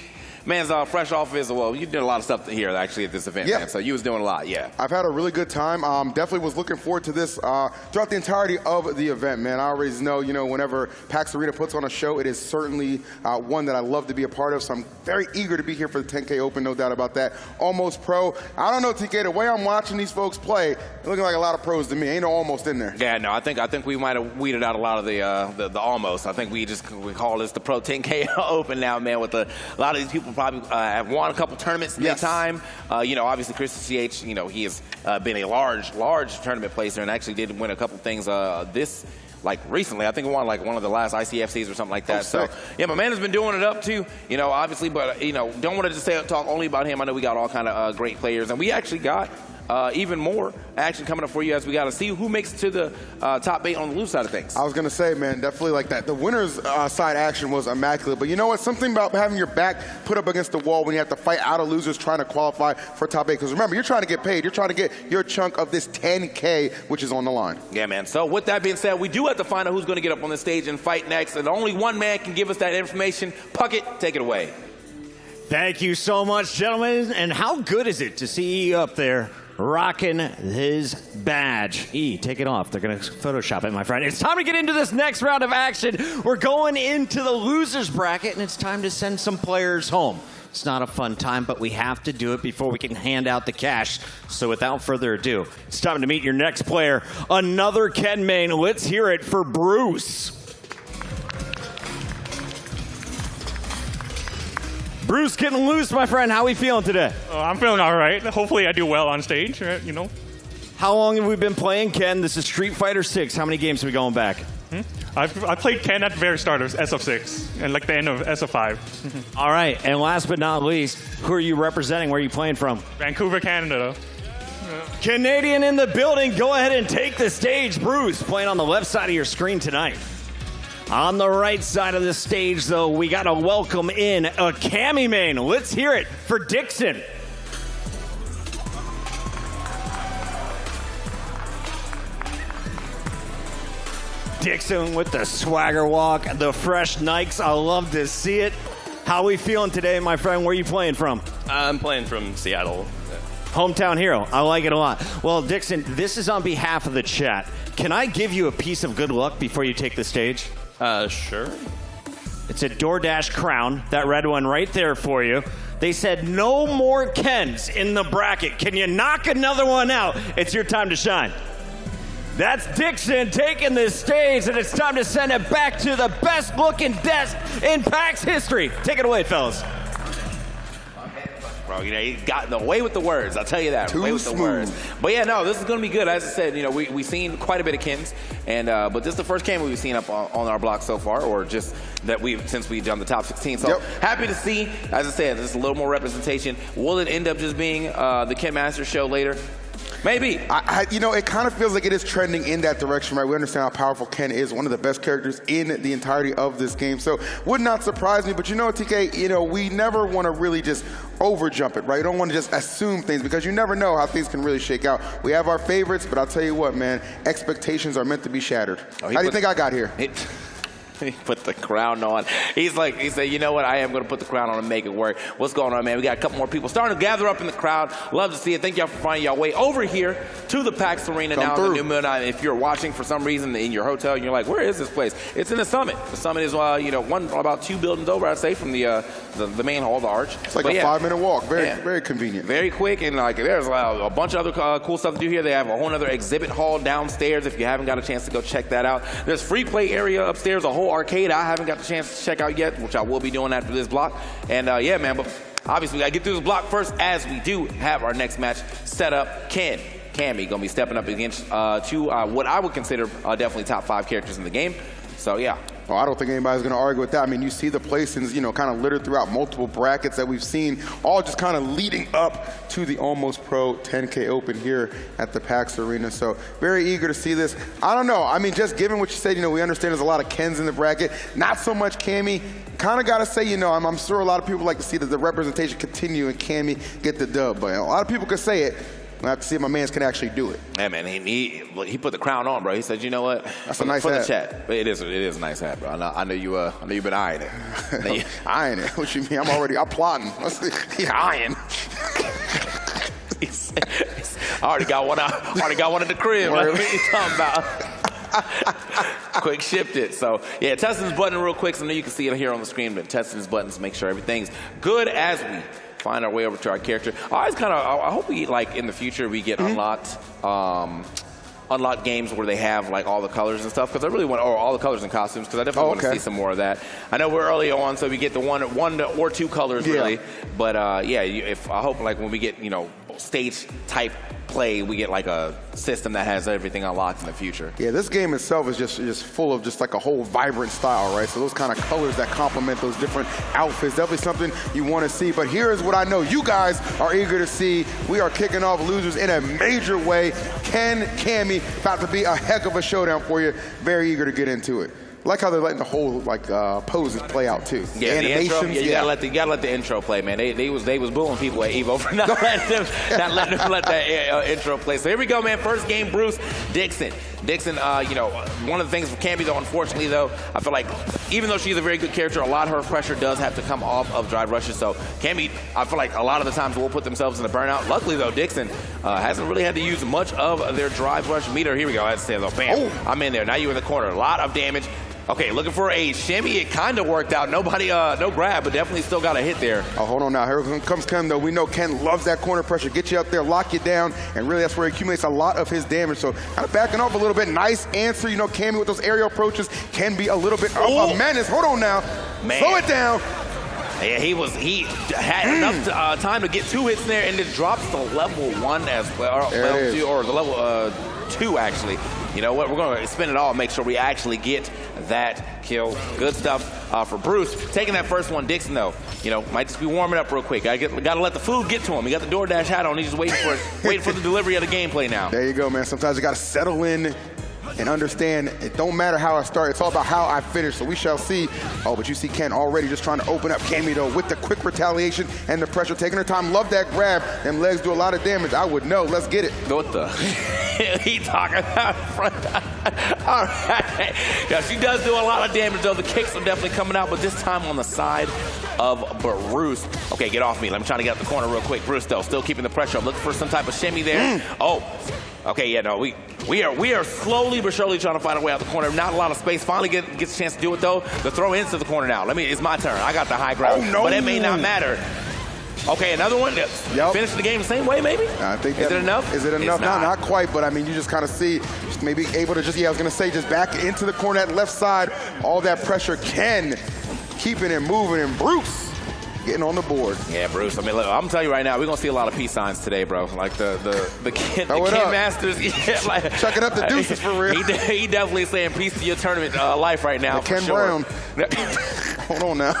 Man's fresh off his, well, you did a lot of stuff here actually at this event, man. So you was doing a lot, yeah. I've had a really good time. Definitely was looking forward to this throughout the entirety of the event, man. I always know, whenever PAX Arena puts on a show, it is certainly one that I love to be a part of. So I'm very eager to be here for the 10K Open, no doubt about that. Almost Pro. I don't know, TK, the way I'm watching these folks play, they're looking like a lot of pros to me. Ain't no almost in there. Yeah, no, I think we might have weeded out a lot of the almost. I think we call this the Pro 10K Open now, man. With a lot of these people probably have won a couple tournaments in their time. Obviously Chris CH, he has been a large tournament placer and actually did win a couple things recently. I think he won one of the last ICFCs or something like that. So yeah, my man has been doing it up too, obviously, but don't want to just talk only about him. I know we got all kind of great players, and we actually got even more action coming up for you as we got to see who makes it to the top 8 on the loose side of things. I was going to say, man, definitely like that. The winner's side action was immaculate, but you know what? Something about having your back put up against the wall when you have to fight out of losers trying to qualify for top 8. Because remember, you're trying to get paid. You're trying to get your chunk of this 10K, which is on the line. Yeah, man. So with that being said, we do have to find out who's going to get up on the stage and fight next, and only one man can give us that information. Puckett, take it away. Thank you so much, gentlemen. And how good is it to see you up there rocking his badge? Take it off. They're going to Photoshop it, my friend. It's time to get into this next round of action. We're going into the losers bracket, and it's time to send some players home. It's not a fun time, but we have to do it before we can hand out the cash. So without further ado, it's time to meet your next player, another Ken main. Let's hear it for Bruce. Bruce, getting loose, my friend. How are we feeling today? I'm feeling all right. Hopefully I do well on stage, How long have we been playing, Ken? This is Street Fighter 6. How many games are we going back? I played Ken at the very start of SF6 and the end of SF5. All right, and last but not least, who are you representing? Where are you playing from? Vancouver, Canada. Canadian in the building. Go ahead and take the stage. Bruce, playing on the left side of your screen tonight. On the right side of the stage, though, we got to welcome in a Cammy main. Let's hear it for Dixon. Dixon with the swagger walk, the fresh Nikes. I love to see it. How are we feeling today, my friend? Where are you playing from? I'm playing from Seattle. Hometown hero. I like it a lot. Well, Dixon, this is on behalf of the chat. Can I give you a piece of good luck before you take the stage? Sure. It's a DoorDash crown, that red one right there for you. They said no more Kens in the bracket. Can you knock another one out? It's your time to shine. That's Dixon taking this stage, and it's time to send it back to the best looking desk in PAX history. Take it away, fellas. Bro, he got away with the words. I'll tell you that. Too away with the smooth. words. But yeah, no, this is going to be good. As I said, we've seen quite a bit of Kens, and but this is the first Ken we've seen up on our block so far, or just that since we've done the top 16. So happy to see. As I said, there's a little more representation. Will it end up just being the Ken Masters show later? Maybe. It kind of feels like it is trending in that direction, right? We understand how powerful Ken is, one of the best characters in the entirety of this game. So would not surprise me, but TK, we never want to really just overjump it, right? You don't want to just assume things because you never know how things can really shake out. We have our favorites, but I'll tell you what, man, expectations are meant to be shattered. How do you think I got here? He put the crown on. He said, you know what? I am going to put the crown on and make it work. What's going on, man? We got a couple more people starting to gather up in the crowd. Love to see it. Thank y'all for finding y'all way over here to the PAX Arena now in the New Moon. If you're watching for some reason in your hotel, and you're like, where is this place? It's in the Summit. The Summit is, about 2 buildings over, I'd say, from the main hall, the Arch. It's like a 5-minute walk. Very convenient. Very quick, and there's a bunch of other cool stuff to do here. They have a whole other exhibit hall downstairs if you haven't got a chance to go check that out. There's free play area upstairs, a whole arcade I haven't got the chance to check out yet, which I will be doing after this block. And yeah, man, but obviously we got to get through this block first as we do have our next match set up. Cammy going to be stepping up against what I would consider definitely top 5 characters in the game. So, yeah. Well, I don't think anybody's going to argue with that. I mean, you see the placings, you know, kind of littered throughout multiple brackets that we've seen, all just kind of leading up to the Almost Pro 10K Open here at the PAX Arena. So very eager to see this. I don't know. I mean, just given what you said, you know, we understand there's a lot of Kens in the bracket. Not so much Cammy. Kind of got to say, you know, I'm sure a lot of people like to see that the representation continue and Cammy get the dub. But a lot of people could say it. We'll have to see if my mans can actually do it. Yeah, man, he put the crown on, bro. He said, you know what? That's a nice hat. For the chat. It is a nice hat, bro. I know you've been eyeing it. Eyeing it? What you mean? I'm plotting. He's eyeing. I already got one at the crib. Like, what are you talking about? Quick shipped it. So yeah, testing his button real quick. So now you can see it here on the screen, but testing his buttons to make sure everything's good as we find our way over to our character. I hope we, like, in the future we get unlocked games where they have like all the colors and stuff, because I really want, or all the colors and costumes, because I definitely want to see some more of that. I know we're early on, so we get the one or two colors really, but I hope like when we get, you know, stage type play, we get like a system that has everything unlocked in the future. Yeah, this game itself is just full of just like a whole vibrant style, right? So those kind of colors that complement those different outfits, definitely something you want to see. But here is what I know you guys are eager to see. We are kicking off losers in a major way. Ken, Cammy, about to be a heck of a showdown for you. Very eager to get into it. I like how they're letting the whole poses play out too. Yeah, the animations. You gotta let the intro play, man. They was booing people at Evo for not letting them let that intro play. So here we go, man. First game, Bruce Dixon. Dixon, you know, one of the things with Cammy though, unfortunately though, I feel like even though she's a very good character, a lot of her pressure does have to come off of drive rushes. So Cammy, I feel like a lot of the times will put themselves in a burnout. Luckily though, Dixon hasn't really had to use much of their drive rush meter. Here we go. I had to say though, bam, I'm in there. Now you're in the corner. A lot of damage. Okay, looking for a shimmy. It kind of worked out. Nobody, no grab, but definitely still got a hit there. Oh, hold on now. Here comes Ken, though. We know Ken loves that corner pressure. Get you up there, lock you down, and really that's where he accumulates a lot of his damage. So kind of backing off a little bit. Nice answer. You know, Cammy with those aerial approaches can be a little bit of a menace. Hold on now. Man. Slow it down. Yeah, he had enough time to get 2 hits there, and it drops to level 1 as well, or the level 2 actually. You know what? We're going to spin it all and make sure we actually get that kill. Good stuff for Bruce. Taking that first one, Dixon, though, you know, might just be warming up real quick. Got to let the food get to him. He got the DoorDash hat on. He's just waiting for the delivery of the gameplay now. There you go, man. Sometimes you got to settle in and understand it don't matter how I start. It's all about how I finish. So we shall see. Oh, but you see Ken already just trying to open up Cammy, though, with the quick retaliation and the pressure. Taking her time. Love that grab. Them legs do a lot of damage. I would know. Let's get it. What the? He talking out front. All right. Yeah, she does do a lot of damage, though. The kicks are definitely coming out, but this time on the side of Bruce. Okay, get off me. I'm trying to get out the corner real quick. Bruce, though, still keeping the pressure. I'm looking for some type of shimmy there. Oh. Okay, yeah, no, we are slowly but surely trying to find our way out the corner. Not a lot of space. Finally gets a chance to do it, though. The throw into the corner now. It's my turn. I got the high ground. Oh, no. But it may not matter. Okay, another one. Finish the game the same way, maybe? I think is it enough? Is it enough? Not quite, but I mean, you just kind of see, just maybe able to I was going to say, just back into the corner, that left side, all that pressure. Ken keeping it moving, and Bruce getting on the board. Yeah, Bruce. I mean, look, I'm telling you right now, we're gonna see a lot of peace signs today, bro. Like the Ken Masters. Yeah, like, chucking up the deuces for real. He definitely saying peace to your tournament life right now. Ken Brown. Hold on now.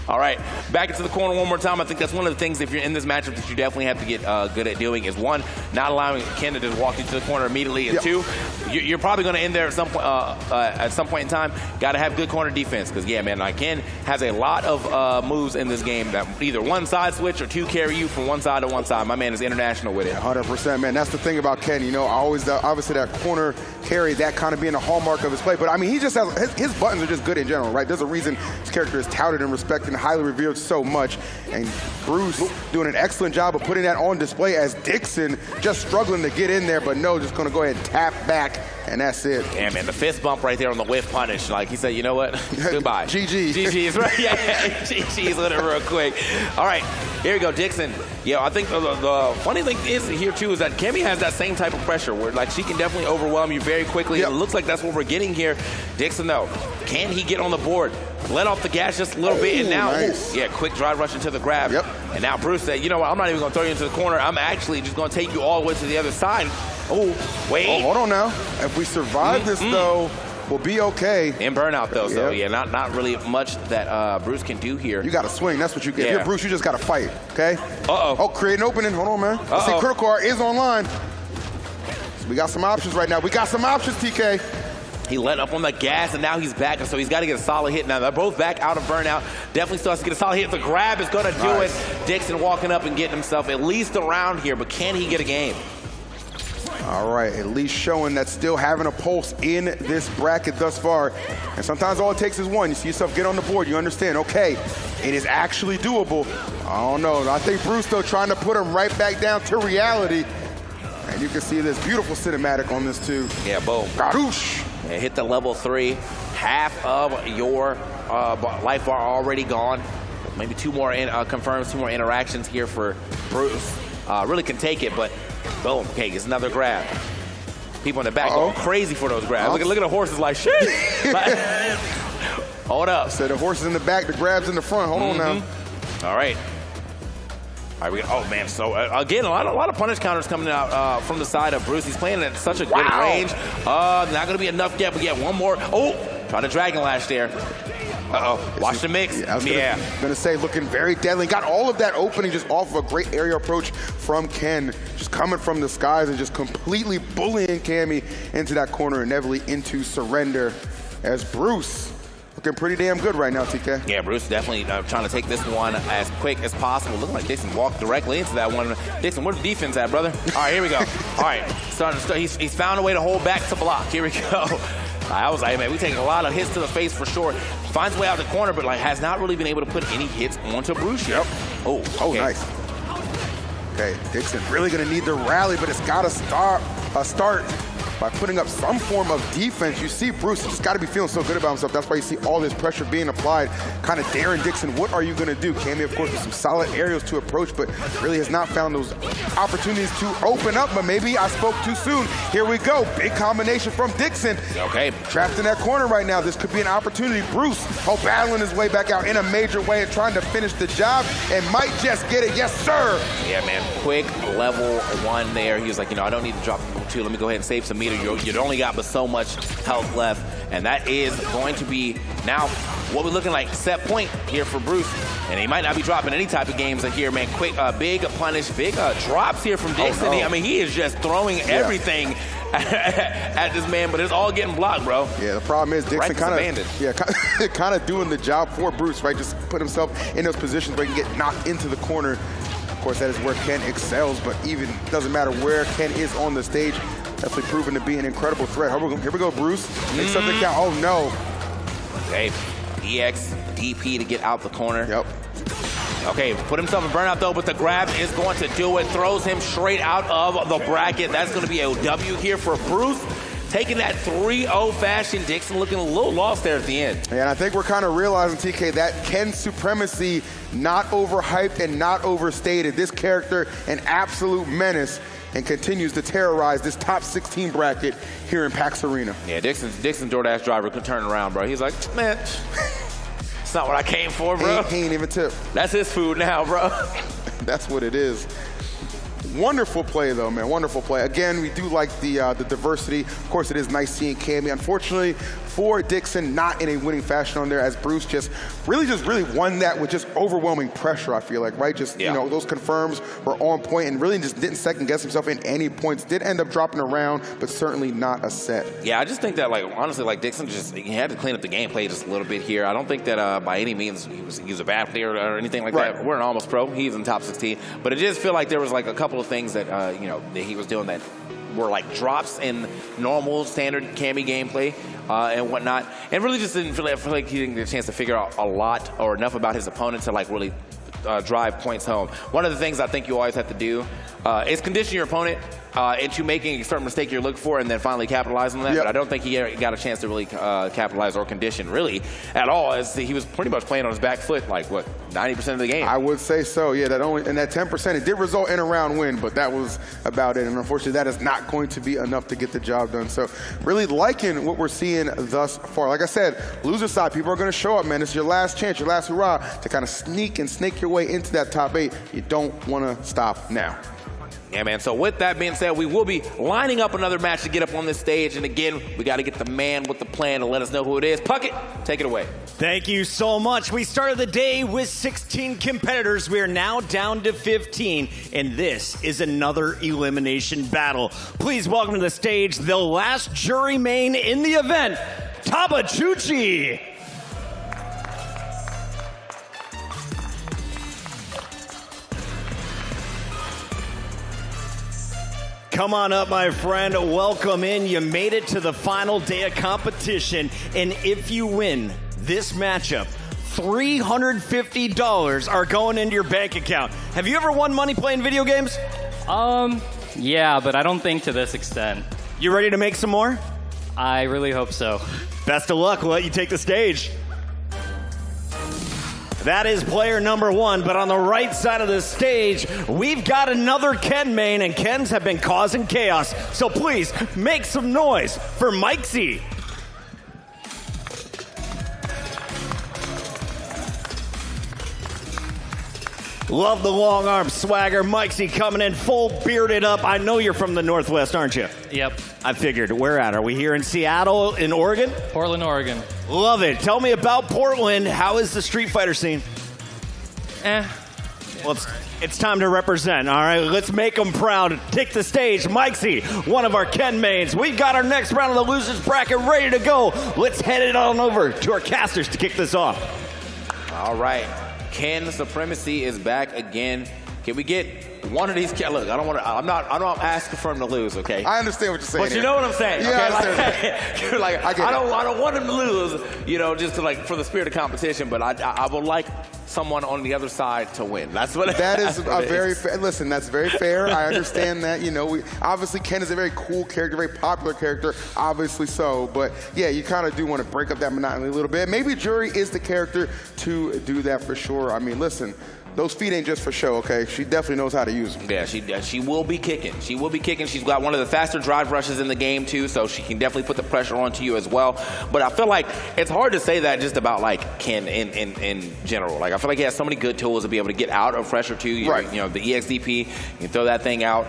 All right, back into the corner one more time. I think that's one of the things, if you're in this matchup, that you definitely have to get good at doing is, one, not allowing Ken to just walk into the corner immediately, and two, you're probably going to end there at some point in time. Got to have good corner defense, because, yeah, man, like Ken has a lot of moves in this game that either one side switch or two carry you from one side to one side. My man is international with it. 100%, man. That's the thing about Ken. You know, obviously that corner carry, that kind of being a hallmark of his play. But, I mean, he just has his buttons are just good in general, right? There's a reason his character is touted and respected and highly revered so much. And Bruce doing an excellent job of putting that on display as Dixon just struggling to get in there, but no, just going to go ahead and tap back, and that's it. Yeah, man, the fist bump right there on the whiff punish. Like he said, you know what? Goodbye. GG. GG's right. Yeah, GG's with it real quick. All right, here we go, Dixon. Yeah, I think the funny thing is here, too, is that Cammy has that same type of pressure where, like, she can definitely overwhelm you very quickly. It looks like that's what we're getting here. Dixon, though, can he get on the board? Let off the gas just a little bit, and now, quick drive rush into the grab. And now Bruce said, you know what, I'm not even going to throw you into the corner. I'm actually just going to take you all the way to the other side. Oh, wait. Oh, hold on now. If we survive this, though, will be okay. In burnout, though, so yeah, not really much that Bruce can do here. You got to swing. That's what you get. Yeah. If you're Bruce, you just got to fight, okay? Uh-oh. Oh, create an opening. Hold on, man. Let's see, Critical Art is online. So we got some options right now. We got some options, TK. He let up on the gas, and now he's back, and so he's got to get a solid hit. Now, they're both back out of burnout. Definitely still has to get a solid hit. The grab is going to do it. Dixon walking up and getting himself at least around here, but can he get a game? All right, at least showing that still having a pulse in this bracket thus far. And sometimes all it takes is one. You see yourself get on the board, you understand, okay, it is actually doable. I don't know. I think Bruce, though, trying to put him right back down to reality. And you can see this beautiful cinematic on this, too. Yeah, boom. Garoosh. And hit the level 3. Half of your life bar already gone. Maybe 2 more confirms, 2 more interactions here for Bruce. Really can take it, but boom. Okay, it's another grab. People in the back going crazy for those grabs. Look at the horses like, shit. Hold up. So the horses in the back, the grabs in the front. Hold on now. All right. All right, oh man, so again, a lot of punish counters coming out from the side of Bruce. He's playing at such a good range. Not gonna be enough yet, but yeah, one more. Oh, try to Dragon Lash there. Uh-oh, watch the mix. I was gonna say, looking very deadly. Got all of that opening just off of a great aerial approach from Ken. Just coming from the skies and just completely bullying Cammy into that corner, inevitably into surrender as Bruce looking pretty damn good right now, TK. Yeah, Bruce definitely trying to take this one as quick as possible. Looking like Dixon walked directly into that one. Dixon, where's the defense at, brother? All right, here we go. All right, he's found a way to hold back to block. Here we go. I was like, man, we taking a lot of hits to the face for sure. Finds a way out the corner, but like has not really been able to put any hits onto Bruce yet. Oh, nice. Okay, Dixon really gonna need the rally, but it's gotta start by putting up some form of defense. You see Bruce just got to be feeling so good about himself. That's why you see all this pressure being applied, kind of daring Dixon. What are you going to do? Cammy, of course, with some solid aerials to approach, but really has not found those opportunities to open up. But maybe I spoke too soon. Here we go. Big combination from Dixon. Okay. Trapped in that corner right now. This could be an opportunity. Bruce, battling his way back out in a major way and trying to finish the job and might just get it. Yes, sir. Yeah, man. Quick level 1 there. He was like, I don't need to drop level 2. Let me go ahead and save some meter. You only got but so much health left, and that is going to be now what we're looking like set point here for Bruce, and he might not be dropping any type of games here, man. Quick, big punish, big drops here from Dixon. I mean, he is just throwing everything at this man, but it's all getting blocked, bro. Yeah, the problem is Dixon kind of doing the job for Bruce, right? Just put himself in those positions where he can get knocked into the corner. Of course, that is where Ken excels, but even doesn't matter where Ken is on the stage. Definitely proven to be an incredible threat. Here we go, Bruce. Make something count. Oh, no. Okay, EX, DP to get out the corner. Yep. Okay, put himself in burnout, though, but the grab is going to do it. Throws him straight out of the bracket. That's going to be a W here for Bruce. Taking that 3-0 fashion. Dixon looking a little lost there at the end. Yeah, and I think we're kind of realizing, TK, that Ken's supremacy, not overhyped and not overstated. This character, an absolute menace, and continues to terrorize this top 16 bracket here in PAX Arena. Yeah, Dixon DoorDash driver could turn around, bro. He's like, man, it's not what I came for, bro. He ain't even tip. That's his food now, bro. That's what it is. Wonderful play, though, man. Wonderful play. Again, we do like the diversity. Of course, it is nice seeing Cammy. Unfortunately, for Dixon, not in a winning fashion on there, as Bruce just really won that with just overwhelming pressure, I feel like, right? Just, those confirms were on point and really just didn't second-guess himself in any points. Did end up dropping around, but certainly not a set. Yeah, I just think that, honestly, Dixon he had to clean up the gameplay just a little bit here. I don't think that by any means he was a bad player or anything like that. We're an almost pro. He's in the top 16. But it just feel like there was, a couple of things that, that he was doing that were drops in normal standard Cammy gameplay and whatnot, and really just didn't feel like he didn't get a chance to figure out a lot or enough about his opponent to really drive points home. One of the things I think you always have to do is condition your opponent into making a certain mistake you're looking for and then finally capitalize on that. But I don't think he got a chance to really capitalize or condition really at all, as he was pretty much playing on his back foot 90% of the game. I would say so, yeah. That 10%, it did result in a round win, but that was about it. And unfortunately, that is not going to be enough to get the job done. So really liking what we're seeing thus far. Like I said, loser side, people are going to show up, man. It's your last chance, your last hurrah to kind of sneak and snake your way into that top 8. You don't want to stop now. Yeah, man. So with that being said, we will be lining up another match to get up on this stage. And again, we got to get the man with the plan to let us know who it is. Puckett, take it away. Thank you so much. We started the day with 16 competitors. We are now down to 15, and this is another elimination battle. Please welcome to the stage the last jury main in the event, Tabachuchi. Come on up, my friend. Welcome in. You made it to the final day of competition, and if you win this matchup, $350 are going into your bank account. Have you ever won money playing video games? Yeah, but I don't think to this extent. You ready to make some more? I really hope so. Best of luck. We'll let you take the stage. That is player number one, but on the right side of the stage, we've got another Ken main, and Kens have been causing chaos. So please, make some noise for Mikesy. Love the long arm swagger. Mikesy coming in full bearded up. I know you're from the Northwest, aren't you? Yep. I figured. Where at? Are we here in Seattle, in Oregon? Portland, Oregon. Love it. Tell me about Portland. How is the Street Fighter scene? Well, it's time to represent, all right? Let's make them proud. Take the stage. Mikesy, one of our Ken mains. We've got our next round of the losers bracket ready to go. Let's head it on over to our casters to kick this off. All right. Ken Supremacy is back again. Can we get one of these? Look, I'm not asking for him to lose, okay? I understand what you're saying. But you know what I'm saying? Yeah, okay? I understand. I don't want him to lose, you know, just to for the spirit of competition. But I would like someone on the other side to win. That's what. That is listen, that's very fair. I understand that. You know, obviously Ken is a very cool character, very popular character, obviously so. But yeah, you kind of do want to break up that monotony a little bit. Maybe Jury is the character to do that for sure. I mean, listen. Those feet ain't just for show, okay? She definitely knows how to use them. Yeah, she will be kicking. She will be kicking. She's got one of the faster drive rushes in the game, too, so she can definitely put the pressure onto you as well. But I feel like it's hard to say that just about, Ken in general. I feel like he has so many good tools to be able to get out of pressure, too. Right. You know, the EXDP, you can throw that thing out,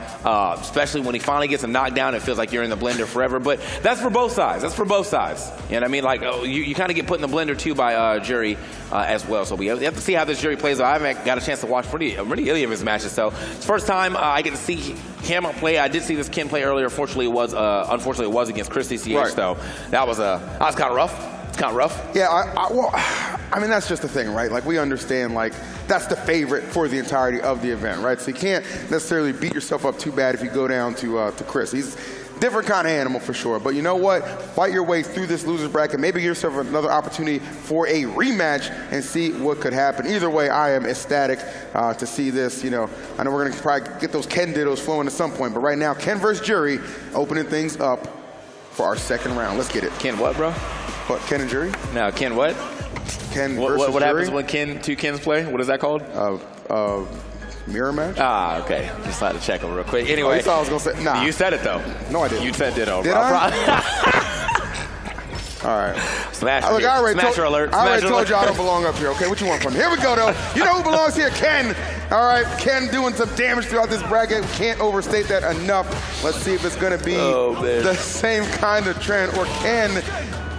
especially when he finally gets a knockdown. It feels like you're in the blender forever. But that's for both sides. That's for both sides. You know what I mean? You kind of get put in the blender, too, by Jury as well. So we have to see how this Jury plays. I haven't got a chance to watch really any of his matches. So it's the first time I get to see him play. I did see this Ken play earlier. Unfortunately, it was against Christy CH. Right. So that was kind of rough. It's kind of rough. Yeah, I mean, that's just the thing, right? We understand, that's the favorite for the entirety of the event, right? So you can't necessarily beat yourself up too bad if you go down to Chris. He's different kind of animal for sure. But you know what? Fight your way through this loser's bracket. Maybe give yourself another opportunity for a rematch and see what could happen. Either way, I am ecstatic to see this. You know, I know we're going to probably get those Ken dittos flowing at some point. But right now, Ken versus Jury, opening things up for our second round. Let's get it. Ken what, bro? What, Ken and Jury? No, Ken what? Ken versus Jury. What happens when two Kens play? What is that called? Mirror match? Ah, okay. Just had to check them real quick. Anyway. You thought I was going to say, nah. You said it, though. No, I didn't. You said ditto. Did I? All right. Smasher alert. alert. I already told you I don't belong up here, okay? What you want from me? Here we go, though. You know who belongs here? Ken. All right, Ken doing some damage throughout this bracket. Can't overstate that enough. Let's see if it's going to be the same kind of trend, or can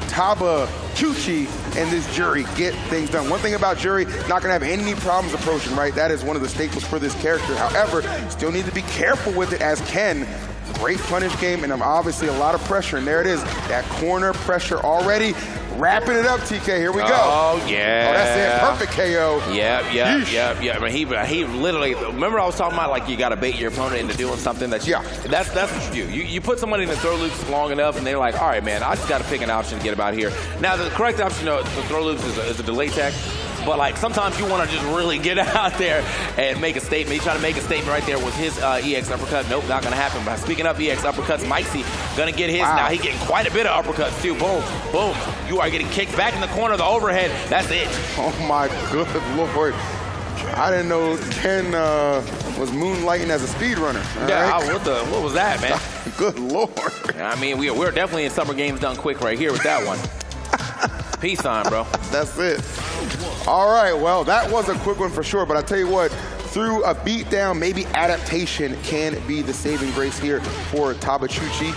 Tabachuchi and this Jury get things done. One thing about Jury, not going to have any problems approaching, right? That is one of the staples for this character. However, still need to be careful with it as Ken. Great punish game, and obviously a lot of pressure. And there it is, that corner pressure already. Wrapping it up, TK. Here we go. Oh, yeah. Oh, that's it. Perfect KO. Yeah. I mean, he literally, remember I was talking about, you got to bait your opponent into doing something that's what you do. You put somebody in the throw loops long enough, and they're like, all right, man, I just got to pick an option to get about here. Now, the correct option, the throw loops is a delay tech. But sometimes you want to just really get out there and make a statement. He's trying to make a statement right there with his EX uppercut. Nope, not going to happen. But speaking of EX uppercuts, Mikesy going to get his now. He's getting quite a bit of uppercuts too. Boom, boom. You are getting kicked back in the corner, the overhead. That's it. Oh my good Lord. I didn't know Ken was moonlighting as a speedrunner. Yeah, what was that, man? Good Lord. I mean, we're definitely in Summer Games Done Quick right here with that one. Peace sign, bro. That's it. All right, well, that was a quick one for sure, but I tell you what, through a beatdown, maybe adaptation can be the saving grace here for Tabachuchi.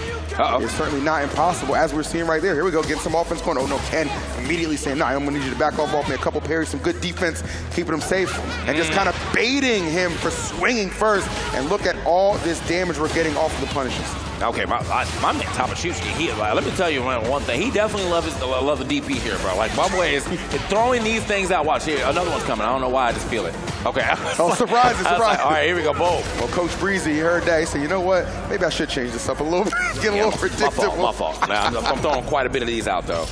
It's certainly not impossible, as we're seeing right there. Here we go, getting some offense going. Oh no, Ken immediately saying, nah, I'm gonna need you to back off me. A couple parries, some good defense, keeping him safe, and just kind of baiting him for swinging first. And look at all this damage we're getting off of the punishes. Okay, my man Tabachuchi, let me tell you one thing. He definitely loves the DP here, bro. Like, my boy is throwing these things out. Watch here, another one's coming. I don't know why, I just feel it. Okay. Oh, surprise, surprise. Like, all right, here we go, boom. Well, Coach Breezy, he heard that. He said, you know what? Maybe I should change this up a little bit. Get a little predictable. My fault. I'm throwing quite a bit of these out, though.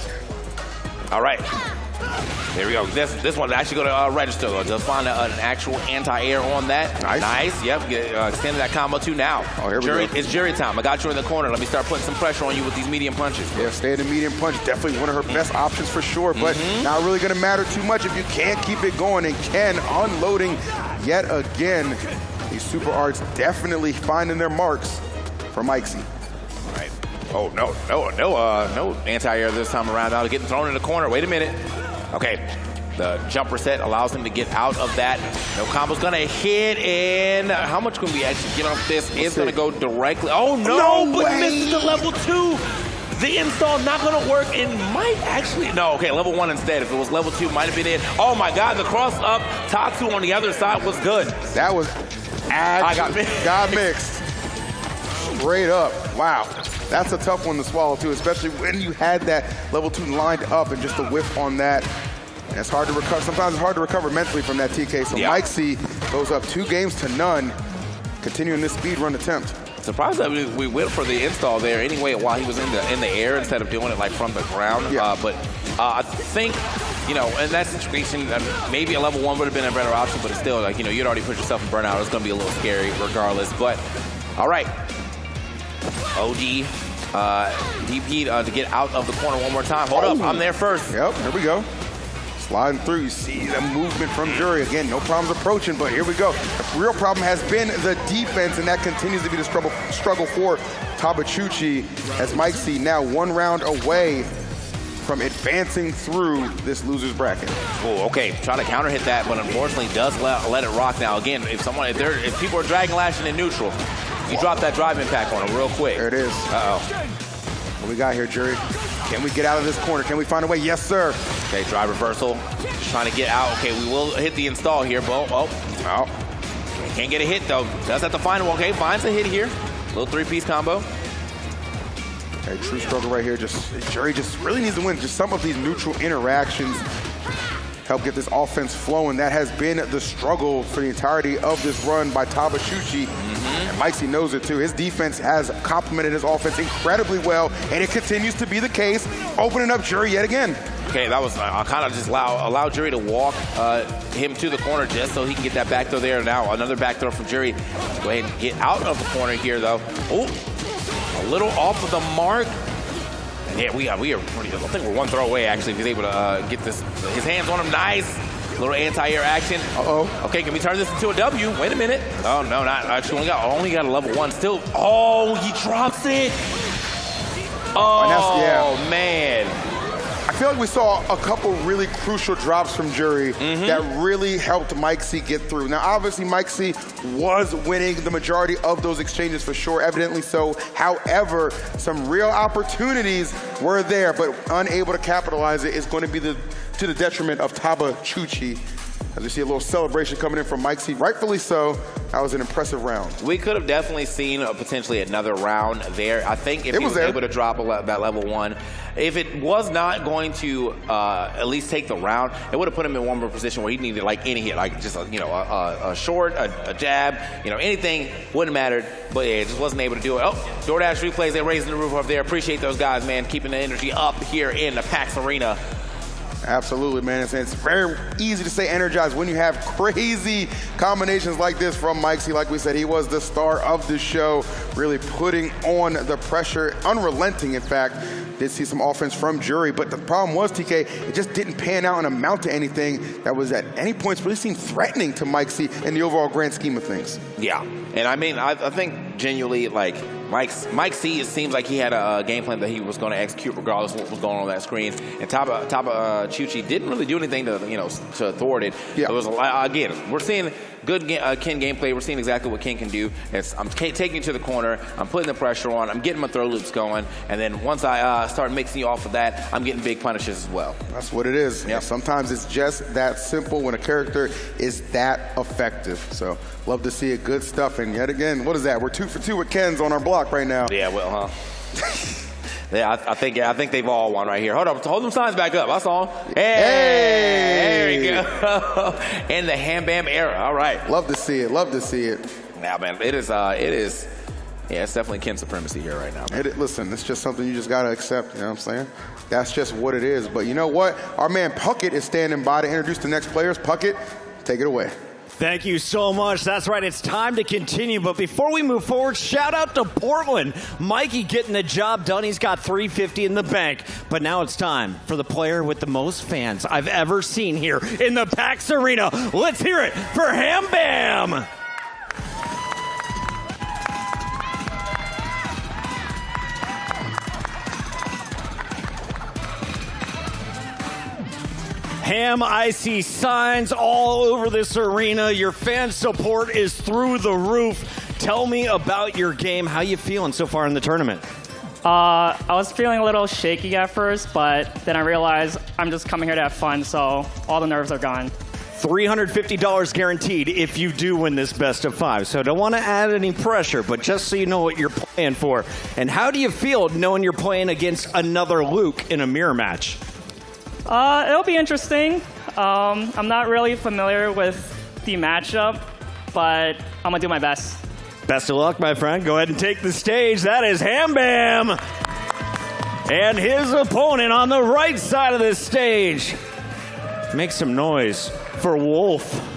All right. There we go. This one's actually going to register, though. Just find an actual anti-air on that. Nice. Yep. Extended that combo too now. Oh, here we go. It's jury time. I got you in the corner. Let me start putting some pressure on you with these medium punches. Yeah, stay in the medium punch. Definitely one of her best options for sure, but not really going to matter too much if you can't keep it going. And Ken unloading yet again. These super arts definitely finding their marks for Mikesy. All right. Oh, no anti-air this time around. Now getting thrown in the corner. Wait a minute. Okay, the jump reset allows him to get out of that. No combo's gonna hit, and how much can we actually get off this? It's gonna go directly. Oh no, but misses the level 2. The install not gonna work. It might actually, no, okay, level 1 instead. If it was level 2, might have been it. Oh my God, the cross up, Tatsu on the other side was good. That was got mixed. Straight up, wow. That's a tough one to swallow too, especially when you had that level 2 lined up and just a whiff on that. And it's hard to recover. Sometimes it's hard to recover mentally from that TK. So Mikesy goes up 2-0 continuing this speed run attempt. Surprised that we went for the install there anyway while he was in the air instead of doing it like from the ground. But I think, you know, in that situation, maybe a level 1 would have been a better option, but it's still like, you know, you'd already put yourself in burnout. It's going to be a little scary regardless. But all right. OG DP to get out of the corner one more time. Hold up, I'm there first. Yep, here we go. Sliding through, you see the movement from Jury. Again, no problems approaching, but here we go. The real problem has been the defense, and that continues to be the struggle for Tabachuchi, as Mikesy now 1 round away from advancing through this loser's bracket. Oh, okay, try to counter hit that, but unfortunately does let it rock now. Again, if people are dragon lashing in neutral, you drop that drive impact on him real quick. There it is. What we got here, Jury? Can we get out of this corner? Can we find a way? Yes, sir. Okay, drive reversal. Just trying to get out. Okay, we will hit the install here, but can't get a hit though. Just at the final. Okay, finds a hit here. Little 3-piece combo. Okay, true struggle right here. Jury just really needs to win. Just some of these neutral interactions help get this offense flowing. That has been the struggle for the entirety of this run by Tabachuchi. And Mikesy knows it too. His defense has complemented his offense incredibly well, and it continues to be the case, opening up Jury yet again. Okay, that was kind of just allow Jury to walk him to the corner just so he can get that back throw there. Now another back throw from Jury. Go ahead and get out of the corner here though. Oh, a little off of the mark. Yeah, we are pretty, I think we're 1 throw away actually if he's able to get his hands on him. Nice. Little anti-air action. Okay, can we turn this into a W? Wait a minute. Oh, no, not actually. Only got a level 1 still. Oh, he drops it. Oh, man. I feel like we saw a couple really crucial drops from Jury that really helped Mikesy get through. Now, obviously, Mikesy was winning the majority of those exchanges for sure, evidently so. However, some real opportunities were there, but unable to capitalize it is going to be to the detriment of Tabachuchi. As we see a little celebration coming in from Mikesy, rightfully so. That was an impressive round. We could have definitely seen potentially another round there. I think if he was able to drop that level 1, if it was not going to at least take the round, it would have put him in one more position where he needed like any hit, like just a short, a jab, anything wouldn't matter. But yeah, just wasn't able to do it. Oh, DoorDash replays, they're raising the roof up there. Appreciate those guys, man, keeping the energy up here in the PAX Arena. Absolutely, man. It's very easy to stay energized when you have crazy combinations like this from Mikesy. Like we said, he was the star of the show, really putting on the pressure, unrelenting, in fact. Did see some offense from Jury, but the problem was, TK, it just didn't pan out and amount to anything that was at any points really seemed threatening to Mikesy in the overall grand scheme of things. Yeah, and I mean, I think genuinely, like, Mike C, it seems like he had a game plan that he was going to execute regardless of what was going on that screen. And Taba Chuchi didn't really do anything to, to thwart it. Yeah. It was again, we're seeing good Ken gameplay. We're seeing exactly what Ken can do. I'm taking you to the corner. I'm putting the pressure on. I'm getting my throw loops going. And then once I start mixing you off of that, I'm getting big punishes as well. That's what it is. Yep. Sometimes it's just that simple when a character is that effective. So love to see it. Good stuff. And yet again, what is that? We're 2 for 2 with Ken's on our block right now. Yeah, well, yeah, I think they've all won right here. Hold them signs back up. I saw them. Hey, there we go. In the Ham Bam era. All right. Love to see it. Love to see it. Now, man, it is. Yeah, it's definitely Ken supremacy here right now. Listen, it's just something you just gotta accept. You know what I'm saying? That's just what it is. But you know what? Our man Puckett is standing by to introduce the next players. Puckett, take it away. Thank you so much. That's right. It's time to continue. But before we move forward, shout out to Portland. Mikey getting the job done. He's got $350 in the bank. But now it's time for the player with the most fans I've ever seen here in the PAX Arena. Let's hear it for Ham Bam. Ham, I see signs all over this arena. Your fan support is through the roof. Tell me about your game. How you feeling so far in the tournament? I was feeling a little shaky at first, but then I realized I'm just coming here to have fun, so all the nerves are gone. $350 guaranteed if you do win this best of 5. So don't want to add any pressure, but just so you know what you're playing for. And how do you feel knowing you're playing against another Luke in a mirror match? It'll be interesting. I'm not really familiar with the matchup, but I'm gonna do my best. Best of luck, my friend. Go ahead and take the stage. That is Ham Bam. And his opponent on the right side of this stage. Make some noise for Wolf.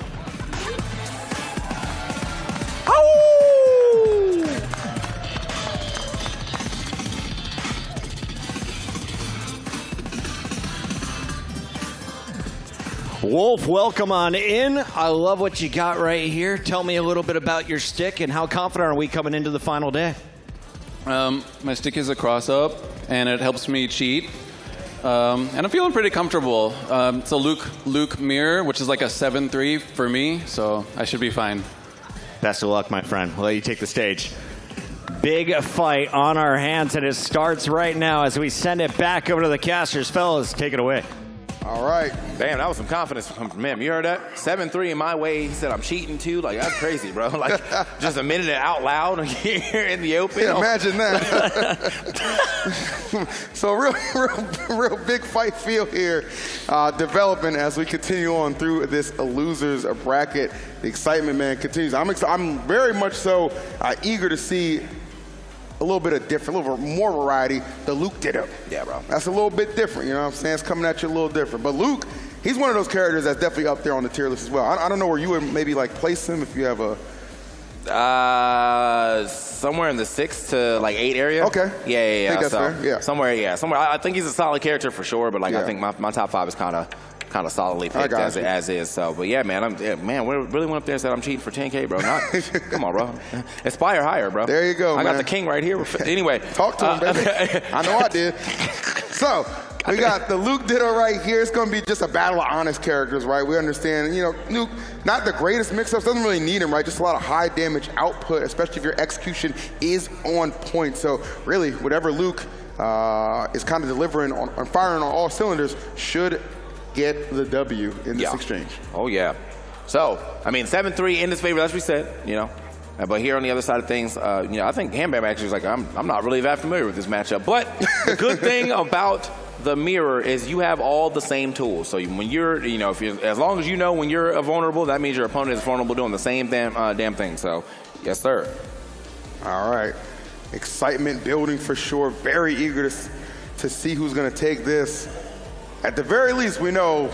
Wolf, welcome on in. I love what you got right here. Tell me a little bit about your stick and how confident are we coming into the final day? My stick is a cross-up, and it helps me cheat. And I'm feeling pretty comfortable. It's a Luke mirror, which is like a 7-3 for me, so I should be fine. Best of luck, my friend. We'll let you take the stage. Big fight on our hands, and it starts right now as we send it back over to the casters. Fellas, take it away. All right. Damn, that was some confidence from him. You heard that? 7-3 in my way. He said I'm cheating too. Like, that's crazy, bro. Like, just a minute out loud here in the open. Yeah, imagine that. So real big fight feel here developing as we continue on through this losers bracket. The excitement, man, continues. I'm very much so eager to see a little bit of different, a little bit more variety. The Luke Ditto. Yeah, bro. That's a little bit different, you know what I'm saying? It's coming at you a little different. But Luke, he's one of those characters that's definitely up there on the tier list as well. I don't know where you would maybe like place him if you have a... Somewhere in the 6 to like 8 area. Okay. Yeah. I think that's fair. Yeah. Somewhere. I think he's a solid character for sure, but like I think my top 5 is kind of solidly picked as is. So, but yeah, man, we really went up there and said I'm cheating for 10K, bro. Come on, bro. Aspire higher, bro. There you go, I man. got the king right here. Anyway, talk to him, baby. I know I did. So we got the Luke Ditto right here. It's going to be just a battle of honest characters, right? We understand, Luke, not the greatest mix-ups, doesn't really need him, right? Just a lot of high damage output, especially if your execution is on point. So really, whatever Luke is kind of delivering on firing on all cylinders should get the W in this exchange. Oh, yeah. So, 7-3 in his favor, as we said, But here on the other side of things, I think Ham Bam actually is like, I'm not really that familiar with this matchup. But the good thing about the mirror is you have all the same tools. So when you're, as long as you know when you're vulnerable, that means your opponent is vulnerable doing the same damn thing. So, yes, sir. All right. Excitement building for sure. Very eager to see who's going to take this. At the very least, we know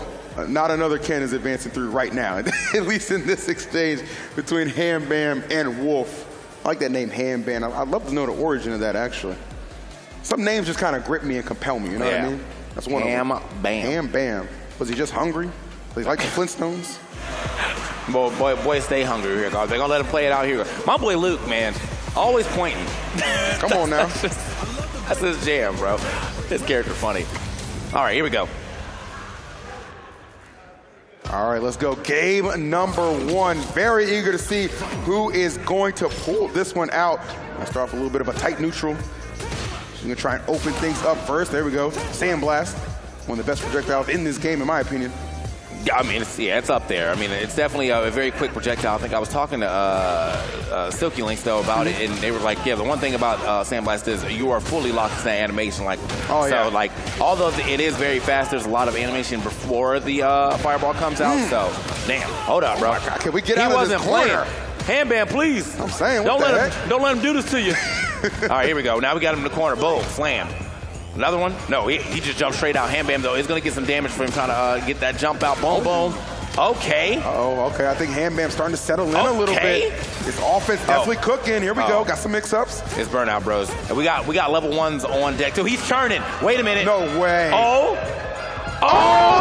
not another Ken is advancing through right now, at least in this exchange between Ham Bam and Wolf. I like that name, Ham Bam. I'd love to know the origin of that, actually. Some names just kind of grip me and compel me, you know what I mean? That's one Ham of them. Bam. Ham Bam. Was he just hungry? Was he like the Flintstones? Boy, stay hungry here, guys. They're going to let him play it out here. My boy Luke, man. Always pointing. Come on now. That's his jam, bro. His character funny. All right, here we go. All right, let's go. Game number 1. Very eager to see who is going to pull this one out. I start off a little bit of a tight neutral. She's going to try and open things up first. There we go. Sandblast. One of the best projectiles in this game, in my opinion. I mean, it's up there. I mean, it's definitely a very quick projectile. I think I was talking to Silky Links, though, about it, and they were like, yeah, the one thing about Sandblast is you are fully locked into that animation. Like, like, although it is very fast, there's a lot of animation before the fireball comes out. So, damn, hold up, bro. God, can we get out of this corner? Handband, please. I'm saying, don't let him do this to you. All right, here we go. Now we got him in the corner. Boom, slam. Another one? No, he just jumped straight out. Hambam, though, is going to get some damage for him trying to get that jump out. Boom, boom. Okay. Oh, okay. I think Hambam's starting to settle in a little bit. His offense definitely cooking. Here we go. Got some mix-ups. It's burnout, bros. And we got level 1s on deck, too. He's turning. Wait a minute. No way. Oh,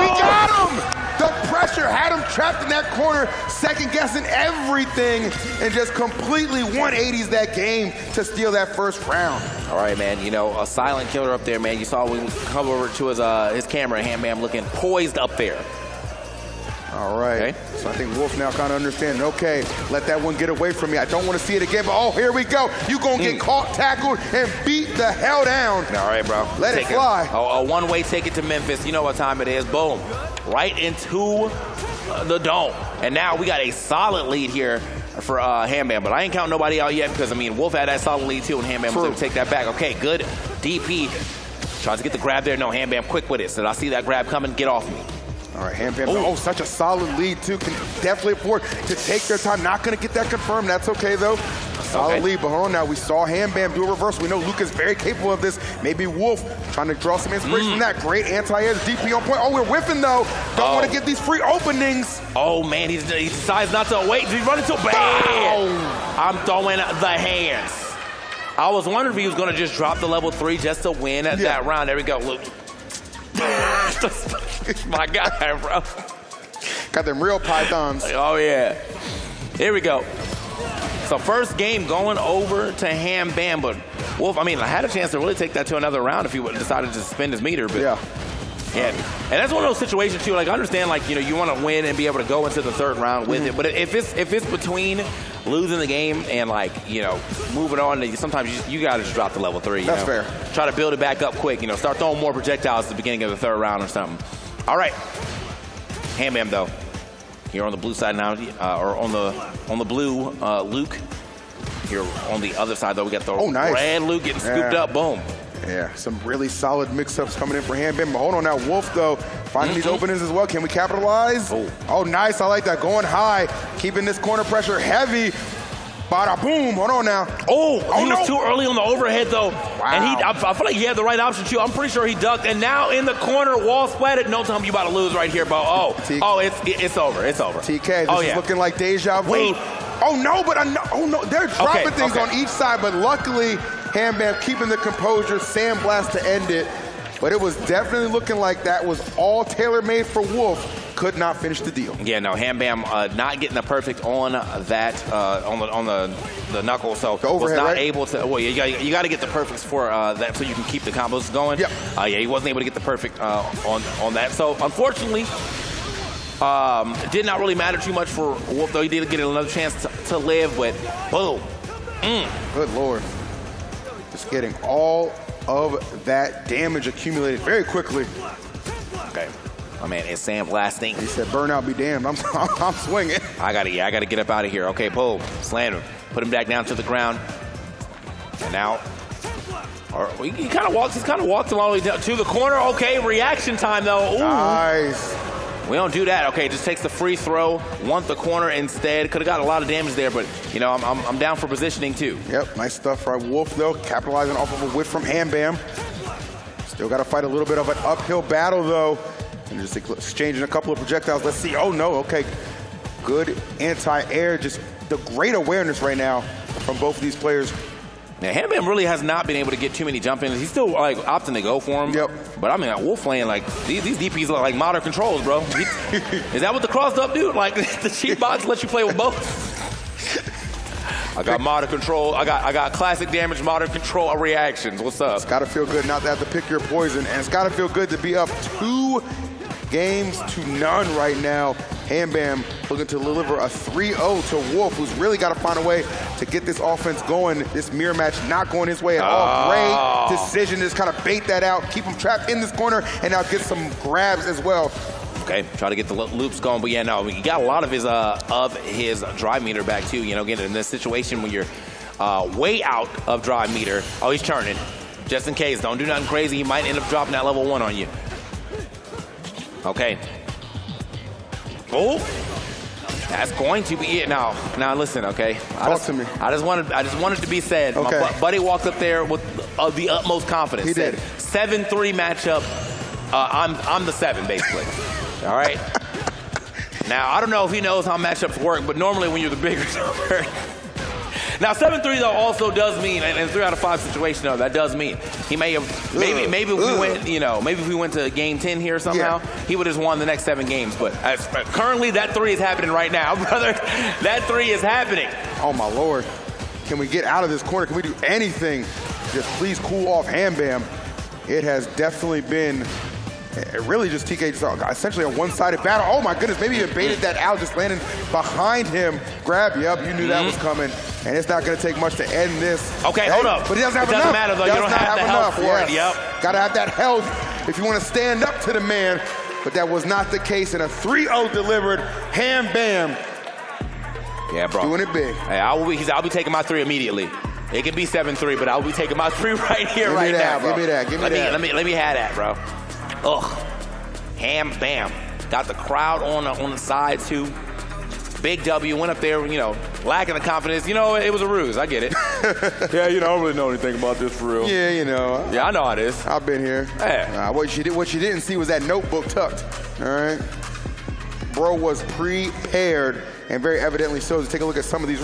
he got him! The pressure had him trapped in that corner, second-guessing everything, and just completely 180s that game to steal that first round. All right, man. You know, a silent killer up there, man. You saw when we come over to his camera, Hambam looking poised up there. All right. Okay. So I think Wolf now kind of understanding, okay, let that one get away from me. I don't want to see it again, but oh, here we go. You going to get caught, tackled, and beat the hell down. All right, bro. Let it fly. A one-way ticket to Memphis. You know what time it is. Boom. Right into the dome. And now we got a solid lead here for Hambam, but I ain't counting nobody out yet because, I mean, Wolf had that solid lead too, and Hambam was able to take that back. Okay, good. DP tries to get the grab there. No, Hambam quick with it. So I see that grab coming. Get off me. All right, Hambam, such a solid lead, too. Can definitely afford to take their time. Not going to get that confirmed. That's okay, though. Solid lead, but hold on now. We saw Hambam do a reversal. We know Luke is very capable of this. Maybe Wolf trying to draw some inspiration from that. Great anti-air, DP on point. Oh, we're whiffing, though. Don't want to get these free openings. Oh, man, he decides not to wait. He's running to bad. I'm throwing the hands. I was wondering if he was going to just drop the level 3 just to win that round. There we go, Luke. My guy, bro. Got them real pythons. Oh, yeah. Here we go. So first game going over to Hambam, but Wolf, I mean, I had a chance to really take that to another round if he decided to spend his meter, but yeah. And that's one of those situations too. Like I understand, like you want to win and be able to go into the third round with it, but if it's between losing the game and moving on, sometimes you got to just drop the level 3. That's fair. Try to build it back up quick. Start throwing more projectiles at the beginning of the third round or something. All right, Hambam though. Here on the blue side now, or on the blue, Luke. Here on the other side, though, we got the red Luke getting scooped up. Boom. Yeah, some really solid mix-ups coming in for Hambam. But hold on now, Wolf, though, finding these openings as well. Can we capitalize? Oh, nice. I like that. Going high, keeping this corner pressure heavy. Bada boom. Hold on now. Oh, he was too early on the overhead, though. Wow. And I feel like he had the right option, too. I'm pretty sure he ducked. And now in the corner, wall splatted. No time you about to lose right here, bro. It's over. It's over. TK, this is looking like deja vu. Wait. Oh, no, but they're dropping things on each side. But luckily, Hambam keeping the composure. Sandblast to end it. But it was definitely looking like that was all tailor-made for Wolf. Could not finish the deal. Yeah, no, Hambam not getting the perfect on that on the knuckle, so was not able to. Well, you got to get the perfects for that so you can keep the combos going. Yep. Yeah, he wasn't able to get the perfect on that. So unfortunately, it did not really matter too much for Wolf, though he did get another chance to live. But boom, good Lord, just getting all of that damage accumulated very quickly. Okay. My man is sandblasting. He said, "Burnout be damned." I'm swinging. I gotta get up out of here. Okay, boom, slam him, put him back down to the ground, and now, he kind of walks. He's kind of walked all the way down to the corner. Okay, reaction time though. Ooh. Nice. We don't do that. Okay, just takes the free throw. Want the corner instead. Could have got a lot of damage there, but I'm down for positioning too. Yep, nice stuff from Wolf though, capitalizing off of a whiff from Hambam. Still got to fight a little bit of an uphill battle though. And just exchanging a couple of projectiles. Let's see. Oh, no. Okay. Good anti-air. Just the great awareness right now from both of these players. Yeah, Hambam really has not been able to get too many jump ins. He's still opting to go for him. Yep. But I mean, Wolf lane, these DPs look like modern controls, bro. Is that what the crossed up do? Like the cheat bots let you play with both? I got modern control. I got classic damage, modern control reactions. What's up? It's got to feel good not to have to pick your poison, and it's got to feel good to be up 2 games to none right now. Hambam looking to deliver a 3-0 to Wolf, who's really got to find a way to get this offense going. This mirror match not going his way at all. Great decision to just kind of bait that out, keep him trapped in this corner, and now get some grabs as well. Okay, try to get the loops going, but yeah, no, he got a lot of his drive meter back too. You know, getting in this situation when you're way out of drive meter. Oh, he's turning, just in case. Don't do nothing crazy. He might end up dropping that level 1 on you. Okay. Oh, that's going to be it. Now listen, okay. Talk to me. I just wanted to be said. Okay. My buddy walked up there with the utmost confidence. He did. 7-3 matchup. I'm the 7 basically. All right. Now I don't know if he knows how matchups work, but normally when you're the bigger number. Now 7-3 though also does mean, and 3 out of 5 situation though, that does mean he may have maybe if we went, you know, maybe if we went to game 10 here somehow, he would have won the next 7 games. But currently that 3 is happening right now, brother. That 3 is happening. Oh my Lord. Can we get out of this corner? Can we do anything? Just please cool off Hambam. It has definitely been really just TK essentially a one-sided battle. Oh my goodness, maybe he baited that out, just landing behind him. Grab you up, you knew that was coming. And it's not gonna take much to end this. Okay, hold up. But he doesn't have enough. It doesn't matter though, you don't have the health for it, yep. Gotta have that health if you wanna stand up to the man. But that was not the case, and a 3-0 delivered. Hambam. Yeah, bro. Doing it big. Hey, I'll be taking my 3 immediately. It could be 7-3, but I'll be taking my 3 right here, right now, bro. Give me that. Let me have that, bro. Ugh. Hambam. Got the crowd on the side too. Big W went up there, you know, lacking the confidence. You know, it was a ruse. I get it. Yeah, you know, I don't really know anything about this for real. Yeah, you know. Yeah, I know how it is. I've been here. Yeah. What you didn't see was that notebook tucked. All right. Bro was prepared, and very evidently so. To take a look at some of these.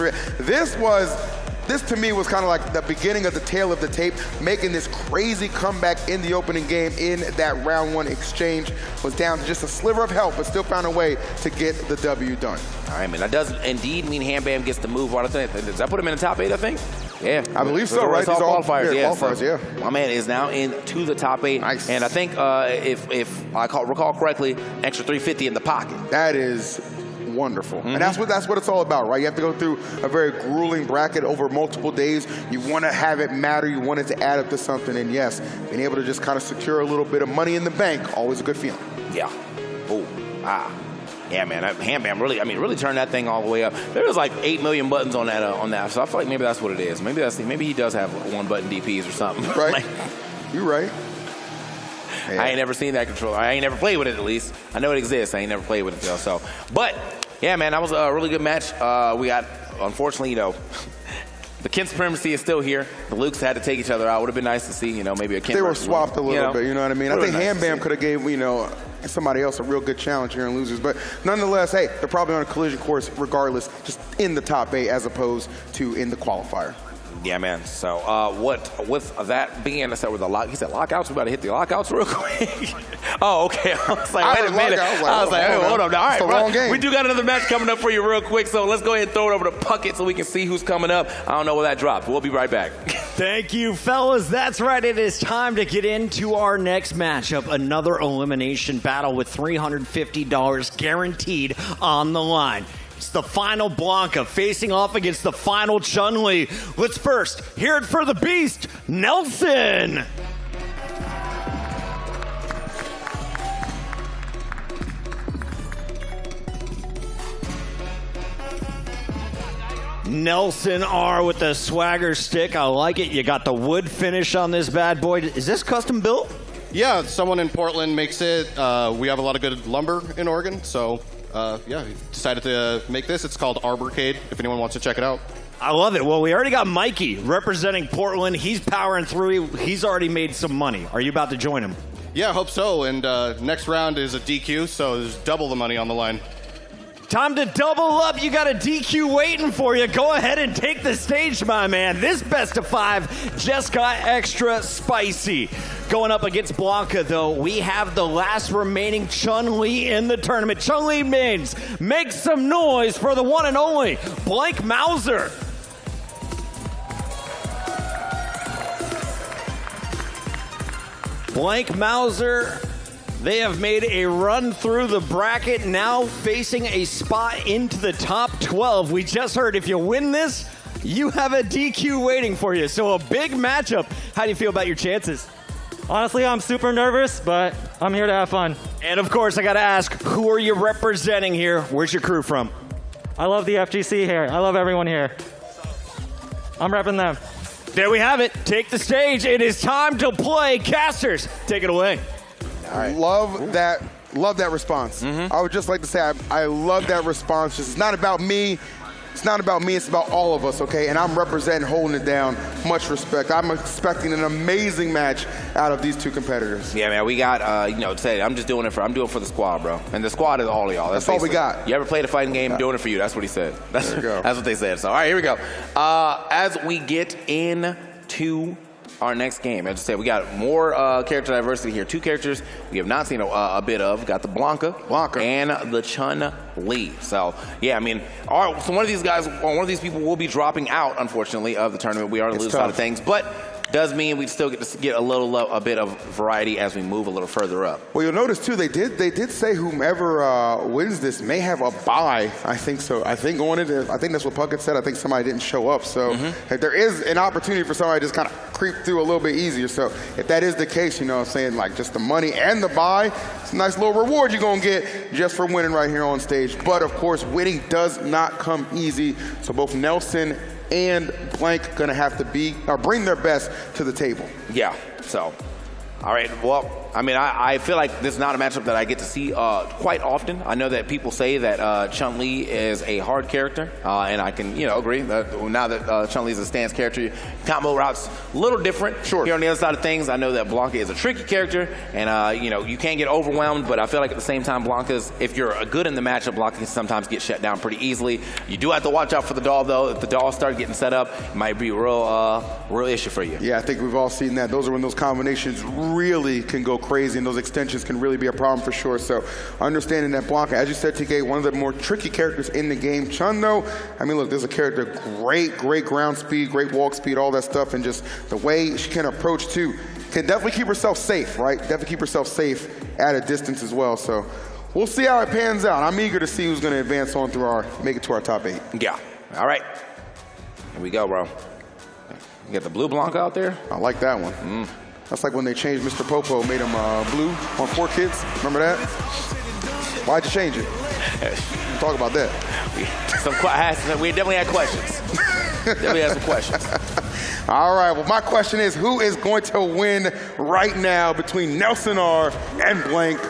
This to me was kind of like the beginning of the tail of the tape, making this crazy comeback in the opening game in that round 1 exchange. Was down to just a sliver of help, but still found a way to get the W done. All right, man. That does indeid mean Hambam gets to move. Does that put him in the top 8, I think? Yeah. I believe so, right? It's all qualifiers, yeah. Qualifiers, yeah. My man is now into the top 8. Nice. And I think if I recall correctly, extra 350 in the pocket. That is wonderful. And that's what it's all about, right? You have to go through a very grueling bracket over multiple days. You want to have it matter. You want it to add up to something. And yes, being able to just kind of secure a little bit of money in the bank, always a good feeling. Yeah. Oh, yeah, man. Hambam really turned that thing all the way up. There was like 8 million buttons on that. So I feel like maybe that's what it is. Maybe he does have 1-button DPs or something. Right. You're right. Yeah. I ain't never seen that controller. I ain't never played with it, at least. I know it exists. I ain't never played with it, though. So, but yeah, man, that was a really good match. We got, unfortunately, you know, the Kent Supremacy is still here. The Lukes had to take each other out. Would have been nice to see, you know, maybe a Kent. They were swapped a little bit, you know what I mean? I think Hambam could have gave, you know, somebody else a real good challenge here in losers. But nonetheless, hey, they're probably on a collision course regardless, just in the top 8 as opposed to in the qualifier. Yeah, man. So, with that being said, with the lock, he said lockouts. We about to hit the lockouts real quick. Oh, okay. I was like, wait a minute. I was like, hey, hold up. All right, bro. We do got another match coming up for you real quick. So let's go ahead and throw it over to Puckett so we can see who's coming up. I don't know where that dropped. We'll be right back. Thank you, fellas. That's right. It is time to get into our next matchup. Another elimination battle with $350 guaranteed on the line. It's the final Blanca facing off against the final Chun-Li. Let's first hear it for the Beast, Nelson. Nelson R with the swagger stick. I like it. You got the wood finish on this bad boy. Is this custom built? Yeah, someone in Portland makes it. We have a lot of good lumber in Oregon, so yeah, we decided to make this. It's called Arborcade, if anyone wants to check it out. I love it. Well, we already got Mikey representing Portland. He's powering through. He's already made some money. Are you about to join him? Yeah, I hope so. And next round is a DQ, so there's double the money on the line. Time to double up. You got a DQ waiting for you. Go ahead and take the stage, my man. This best of 5 just got extra spicy. Going up against Blanca, though, we have the last remaining Chun-Li in the tournament. Chun-Li means make some noise for the one and only Blank Mauser. Blank Mauser, they have made a run through the bracket, now facing a spot into the top 12. We just heard if you win this, you have a DQ waiting for you. So a big matchup. How do you feel about your chances? Honestly, I'm super nervous, but I'm here to have fun. And of course, I got to ask, who are you representing here? Where's your crew from? I love the FGC here. I love everyone here. I'm repping them. There we have it. Take the stage. It is time to play. Casters, take it away. Love that response. I would just like to say I love that response. It's not about me. It's not about me. It's about all of us, okay? And I'm representing, holding it down. Much respect. I'm expecting an amazing match out of these two competitors. Yeah, man. We got, you know, say I'm doing it for the squad, bro. And the squad is all of y'all. That's all we got. You ever played a fighting game? Doing it for you. That's what he said. That's what they said. So, all right, here we go. As we get into our next game, as I said, we got more character diversity here. Two characters we have not seen a bit of. We got the Blanca and the Chun-Li. So, yeah, I mean, so one of these guys, or one of these people will be dropping out, unfortunately, of the tournament. We are on the lose side of things, but does mean we still get to get a bit of variety as we move a little further up. Well, you'll notice too, they did say whomever wins this may have a bye. I think so. I think on it, I think that's what Puckett said. I think somebody didn't show up, so there is an opportunity for somebody to just kind of creep through a little bit easier. So if that is the case, you know what I'm saying, like just the money and the bye, it's a nice little reward you're gonna get just for winning right here on stage. But of course, winning does not come easy. So both Nelson and Blank gonna have to bring their best to the table. Yeah, so, all right, well, I mean, I feel like this is not a matchup that I get to see quite often. I know that people say that Chun-Li is a hard character, and I can, you know, agree that now that Chun-Li is a stance character, combo routes a little different. Sure. Here on the other side of things, I know that Blanca is a tricky character, and you know, you can't get overwhelmed, but I feel like at the same time, Blanca's, if you're good in the matchup, Blanca can sometimes get shut down pretty easily. You do have to watch out for the doll, though. If the doll starts getting set up, it might be a real issue for you. Yeah, I think we've all seen that. Those are when those combinations really can go crazy, and those extensions can really be a problem for sure. So understanding that Blanca, as you said, TK, one of the more tricky characters in the game. Chun, though, I mean, look, there's a character, great ground speed, great walk speed, all that stuff, and just the way she can approach too, can definitely keep herself safe, right? Definitely keep herself safe at a distance as well. So we'll see how it pans out. I'm eager to see who's going to advance on through make it to our top 8. Yeah. All right. Here we go, bro. You got the blue Blanca out there? I like that one. That's like when they changed Mr. Popo, made him blue on 4Kids. Remember that? Why'd you change it? We'll talk about that. We definitely had questions. Definitely had some questions. All right, well, my question is, who is going to win right now between Nelson R and Blank?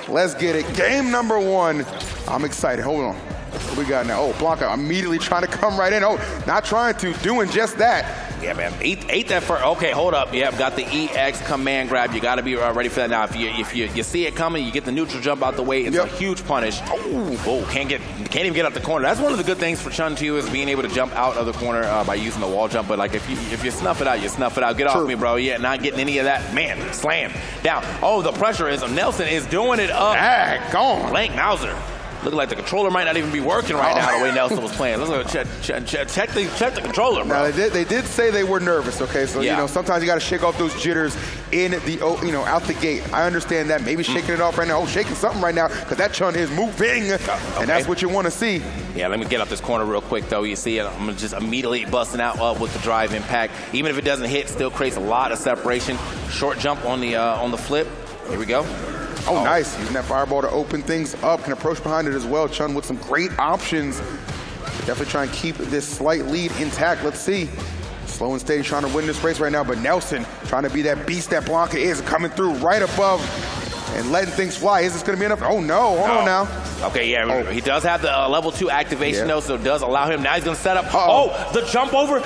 Let's get it. Game number 1. I'm excited. Hold on. What we got now? Oh, Blanca immediately trying to come right in. Oh, not trying to, doing just that. Yeah, man. Ate that first. Okay, hold up. Yeah, got the EX command grab. You got to be ready for that now. If you see it coming, you get the neutral jump out the way. It's a huge punish. Oh, can't even get out the corner. That's one of the good things for Chun too, is being able to jump out of the corner by using the wall jump. But like if you snuff it out, you snuff it out. Get off me, bro. Yeah, not getting any of that. Man, slam down. Oh, the pressure is Nelson is doing it up. Gone. Blank Mauser. Looking like the controller might not even be working right now the way Nelson was playing. Let's go check the controller, bro. Now, they did say they were nervous, okay? So, you know, sometimes you got to shake off those jitters in the, you know, out the gate. I understand that. Maybe shaking it off right now. Oh, shaking something right now because that Chun is moving, and that's what you want to see. Yeah, let me get up this corner real quick, though. You see it. I'm just immediately busting out with the drive impact. Even if it doesn't hit, still creates a lot of separation. Short jump on the flip. Here we go. Oh, nice. Using that fireball to open things up. Can approach behind it as well. Chun with some great options. Definitely try and keep this slight lead intact. Let's see. Slow and steady trying to win this race right now, but Nelson trying to be that beast that Blanca is, coming through right above and letting things fly. Is this going to be enough? Oh, no. Hold on now. Okay, yeah. He does have the level 2 activation, though, so it does allow him. Now he's going to set up. Oh, the jump over.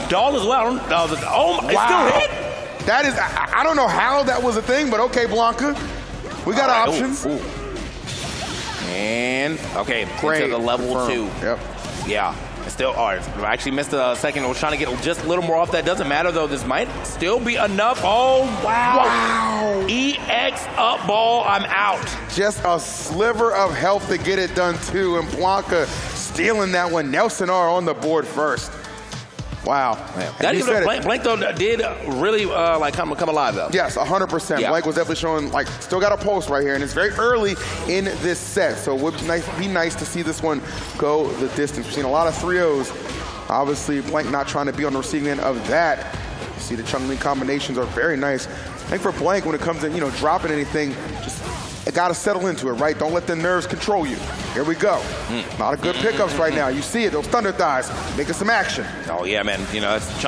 Doll as well. Oh, it's still hit. That is, I don't know how that was a thing, but okay, Blanca. We got options. Ooh. And, okay, great. Into the level 2. Yep. Yeah. Still, I actually missed a second. I was trying to get just a little more off that. Doesn't matter, though. This might still be enough. Oh, wow. EX up ball. I'm out. Just a sliver of health to get it done, too. And Blanca stealing that one. Nelson R on the board first. Wow. That even Blank though did really like come alive though. Yes, 100%. Yeah. Blank was definitely showing, like, still got a pulse right here, and it's very early in this set, so it would be nice to see this one go the distance. We've seen a lot of 3-0s. Obviously, Blank not trying to be on the receiving end of that. You see the Chung-Li combinations are very nice. I think for Blank, when it comes to, dropping anything, just got to settle into it, right? Don't let the nerves control you. Here we go. A lot of good pickups right now. You see it, those thunder thighs, making some action. Oh, yeah, man. It's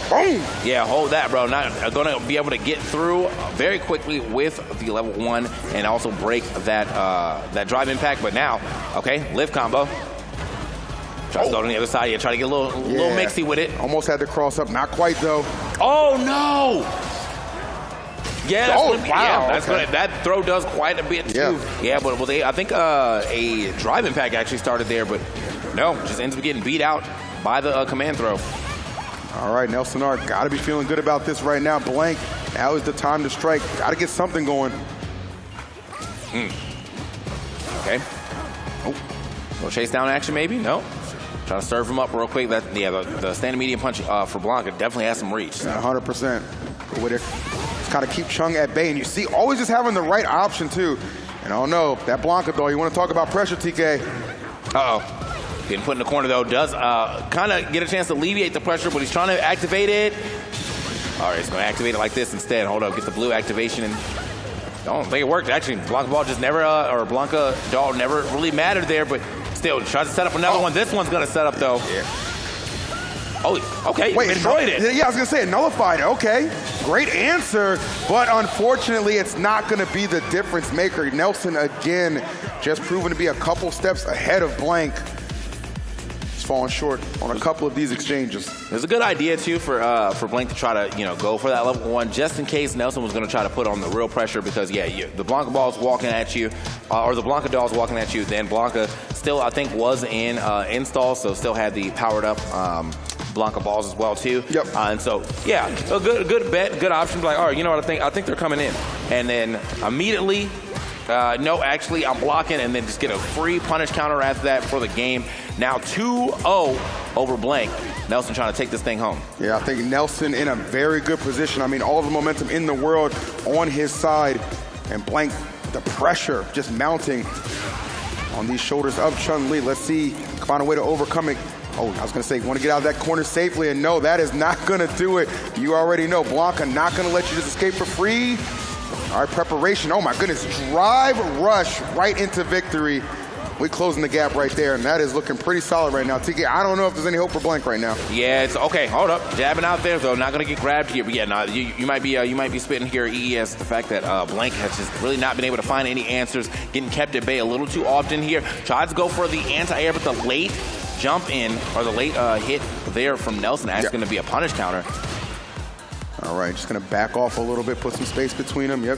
boom. Yeah, hold that, bro. Not going to be able to get through very quickly with the level 1 and also break that drive impact. But now, okay, lift combo. Try to go to the other side. Yeah, try to get a little mixy with it. Almost had to cross up. Not quite, though. Oh, no. Yeah, that's okay. that throw does quite a bit too. Yeah, but I think a drive impact actually started there, but no, just ends up getting beat out by the command throw. All right, Nelson R got to be feeling good about this right now. Blank, now is the time to strike. Got to get something going. Okay. Oh, little chase down action maybe? No. Trying to serve him up real quick. The standing medium punch for Blanca definitely has some reach. 100%. Go with it. Just kind of keep Chung at bay, and you see always just having the right option too. And I don't know, that Blanca though, you want to talk about pressure, TK. Uh-oh. Getting put in the corner though does kind of get a chance to alleviate the pressure, but he's trying to activate it. All right, he's going to activate it like this instead. Hold up, get the blue activation, and I don't think it worked. Actually, Blanca ball just never, or Blanca doll never really mattered there, but still tries to set up another one. This one's going to set up though. Yeah. Oh, okay. Wait, destroyed it. Yeah, I was going to say it nullified it. Okay. Great answer, but unfortunately, it's not going to be the difference maker. Nelson, again, just proven to be a couple steps ahead of Blank. He's falling short on a couple of these exchanges. There's a good idea, too, for Blank to try to, go for that level 1, just in case Nelson was going to try to put on the real pressure because, the Blanca ball's walking at you, or the Blanca doll's walking at you, then Blanca still, I think, was in install, so still had the powered up Blanca balls as well too. Yep. And so, yeah, a good bet, good option. Like, all right, you know what I think they're coming in, and then immediately, no, actually, I'm blocking, and then just get a free punish counter after that for the game. Now 2-0 over Blank. Nelson trying to take this thing home. Yeah, I think Nelson in a very good position. I mean, all the momentum in the world on his side, and Blank, the pressure just mounting on these shoulders of Chun-Li. Let's see, find a way to overcome it. Oh, I was going to say, want to get out of that corner safely, and no, that is not going to do it. You already know, Blanca not going to let you just escape for free. All right, preparation. Oh, my goodness. Drive rush right into victory. We're closing the gap right there, and that is looking pretty solid right now. TK, I don't know if there's any hope for Blank right now. Yeah, it's okay. Hold up, jabbing out there though. Not going to get grabbed here, but yeah, no, you might be spitting here. ES the fact that Blank has just really not been able to find any answers, getting kept at bay a little too often here. Tried to go for the anti-air, but the late jump in or the late hit there from Nelson actually going to be a punish counter. All right, just going to back off a little bit, put some space between them. Yep.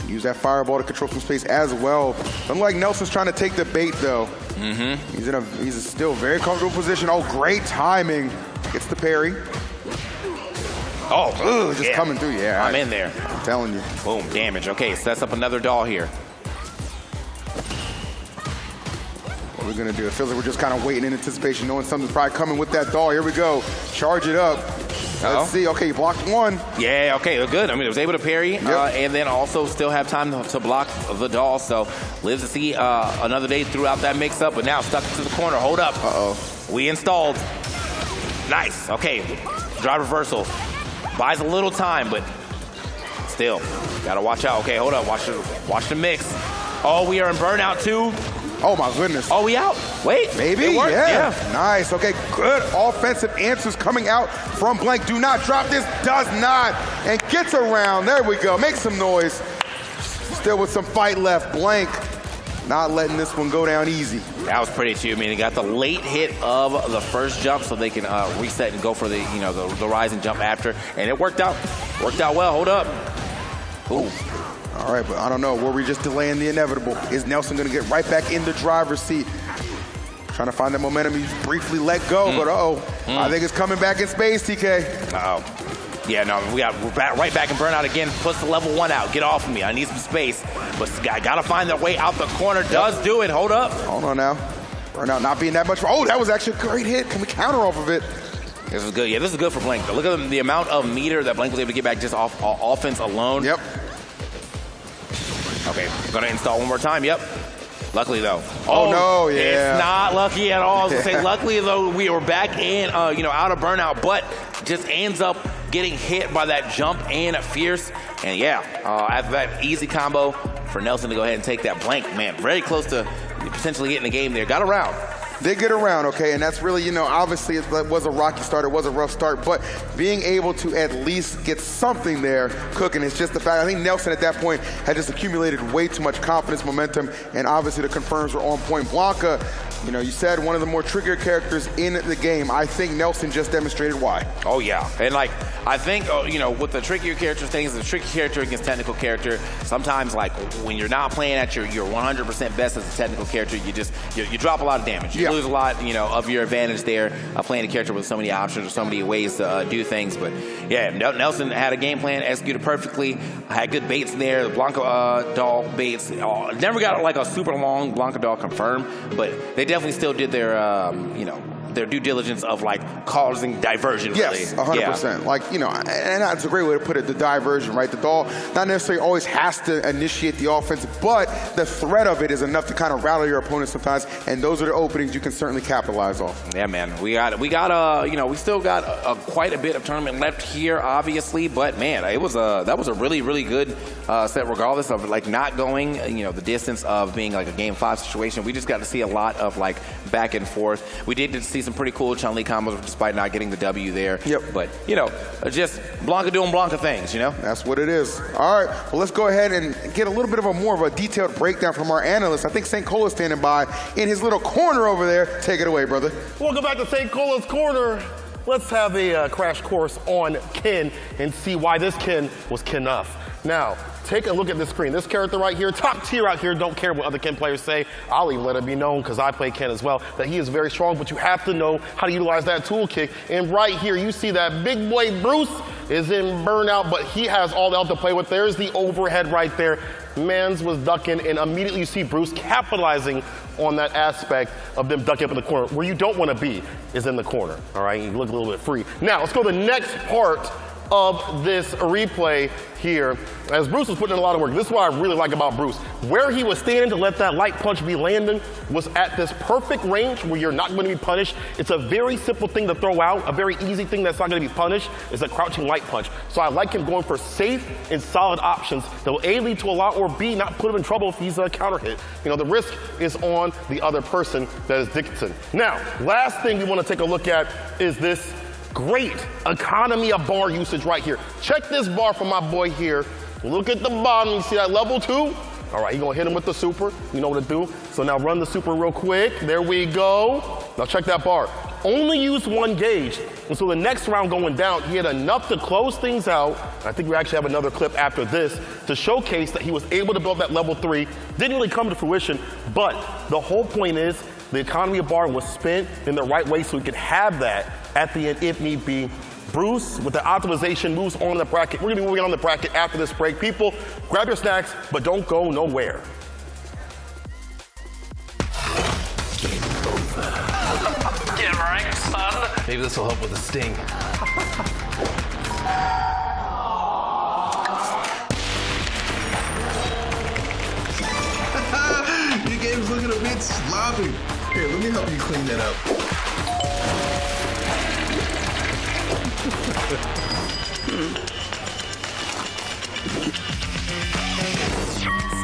Use that fireball to control some space as well. Unlike Nelson's trying to take the bait though. He's still very comfortable position. Oh, great timing. Gets the parry. Oh, just coming through. Yeah, I'm in there. I'm telling you. Boom, damage. Okay, sets up another doll here. What we're gonna do? It feels like we're just kind of waiting in anticipation, knowing something's probably coming with that doll. Here we go. Charge it up. Let's see. Okay, you blocked one. Yeah, okay, good. I mean, it was able to parry and then also still have time to block the doll. So lives to see another day throughout that mix-up, but now stuck to the corner. Hold up. We installed. Nice. Okay, drive reversal. Buys a little time, but still, gotta watch out. Okay, hold up. Watch the mix. Oh, we are in burnout too. Oh my goodness. Oh, we out? Wait. Maybe? It worked. Yeah. Nice. Okay, good offensive answers coming out from Blank. Do not drop this. Does not. And gets around. There we go. Make some noise. Still with some fight left. Blank not letting this one go down easy. That was pretty too. I mean, he got the late hit of the first jump so they can reset and go for the the rise and jump after. And it worked out. Worked out well. Hold up. Ooh. All right, but I don't know. Were we just delaying the inevitable? Is Nelson going to get right back in the driver's seat? Trying to find that momentum. He's briefly let go, but I think it's coming back in space, TK. Yeah, no, we're right back in burnout again. Puts the level 1 out. Get off of me. I need some space. But I got to find their way out the corner. Does do it. Hold up. Hold on now. Burnout not being that much. Oh, that was actually a great hit. Can we counter off of it? This is good. Yeah, this is good for Blank. Look at the amount of meter that Blank was able to get back just off offense alone. Yep. Okay, gonna install one more time. Yep. Luckily though. Oh no, yeah. It's not lucky at all. I was gonna say, luckily though, we were back in, out of burnout, but just ends up getting hit by that jump and Fierce. And yeah, after that easy combo for Nelson to go ahead and take that Blank, man, very close to potentially getting the game there. Got around. They get around, okay, and that's really, obviously it was a rocky start, it was a rough start, but being able to at least get something there cooking is just the fact. I think Nelson at that point had just accumulated way too much confidence, momentum, and obviously the confirms were on point. Blanka, you said one of the more trickier characters in the game. I think Nelson just demonstrated why. Oh, yeah. And, I think, with the trickier character things, the tricky character against technical character, sometimes, when you're not playing at your 100% best as a technical character, you drop a lot of damage. You lose a lot, of your advantage there, playing a character with so many options or so many ways to do things. But, yeah, Nelson had a game plan, executed perfectly, had good baits there, the Blanka doll baits. Never got, a super long Blanka doll confirmed, but they definitely still did their, their due diligence of causing diversion. Yes, really. 100%. And that's a great way to put it, the diversion, right? The doll not necessarily always has to initiate the offense, but the threat of it is enough to kind of rattle your opponent sometimes, and those are the openings you can certainly capitalize off. Yeah, man. We still got quite a bit of tournament left here, obviously, but man, that was a really, really good set, regardless of not going, the distance of being a game 5 situation. We just got to see a lot of back and forth. We did see some pretty cool Chun-Li combos despite not getting the W there. Yep. But, just Blanka doing Blanka things, That's what it is. All right, well, let's go ahead and get a little bit of more of a detailed breakdown from our analyst. I think St. Cola's standing by in his little corner over there. Take it away, brother. Welcome back to St. Cola's corner. Let's have a crash course on Ken and see why this Ken was Ken-enough. Now, take a look at this screen. This character right here, top tier out here, don't care what other Ken players say. I'll even let it be known, because I play Ken as well, that he is very strong, but you have to know how to utilize that tool kick. And right here, you see that big boy Bruce is in burnout, but he has all the help to play with. There's the overhead right there. Mans was ducking, and immediately you see Bruce capitalizing on that aspect of them ducking up in the corner. Where you don't want to be is in the corner, all right? You look a little bit free. Now, let's go to the next part of this replay here, as Bruce was putting in a lot of work. This is what I really like about Bruce. Where he was standing to let that light punch be landing was at this perfect range where you're not going to be punished. It's a very simple thing to throw out, a very easy thing that's not going to be punished is a crouching light punch. So I like him going for safe and solid options that will A, lead to a lot, or B, not put him in trouble if he's a counter hit. The risk is on the other person, that is Dickinson. Now, last thing we want to take a look at is this great economy of bar usage right here. Check this bar from my boy here. Look at the bottom. You see that level 2? All right, he's going to hit him with the super. You know what to do. So now run the super real quick. There we go. Now check that bar. Only used 1 gauge. And so the next round going down, he had enough to close things out. I think we actually have another clip after this to showcase that he was able to build that level 3. Didn't really come to fruition, but the whole point is the economy of bar was spent in the right way so we could have that at the end if need be. Bruce, with the optimization, moves on the bracket. We're going to be moving on the bracket after this break. People, grab your snacks, but don't go nowhere. Get wrecked, son. Maybe this will help with the sting. Your game's looking a bit sloppy. Here, let me help you clean that up.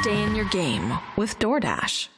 Stay in your game with DoorDash.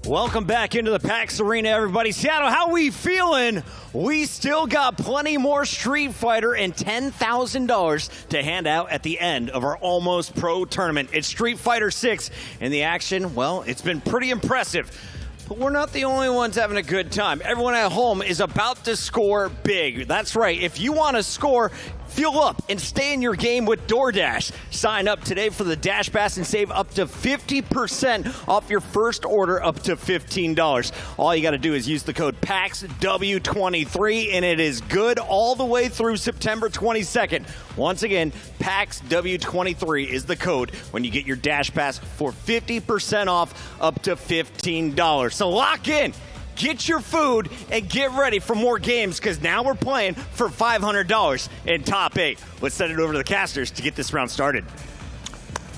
Welcome back into the PAX Arena, everybody. Seattle, how we feeling? We still got plenty more Street Fighter and $10,000 to hand out at the end of our Almost Pro tournament. It's Street Fighter 6, and the action, well, it's been pretty impressive. But we're not the only ones having a good time. Everyone at home is about to score big. That's right. If you want to score, fuel up and stay in your game with DoorDash. Sign up today for the Dash Pass and save up to 50% off your first order up to $15. All you got to do is use the code PAXW23, and it is good all the way through September 22nd. Once again, PAXW23 is the code when you get your Dash Pass for 50% off up to $15. So lock in. Get your food and get ready for more games, because now we're playing for $500 in top 8. Let's send it over to the casters to get this round started.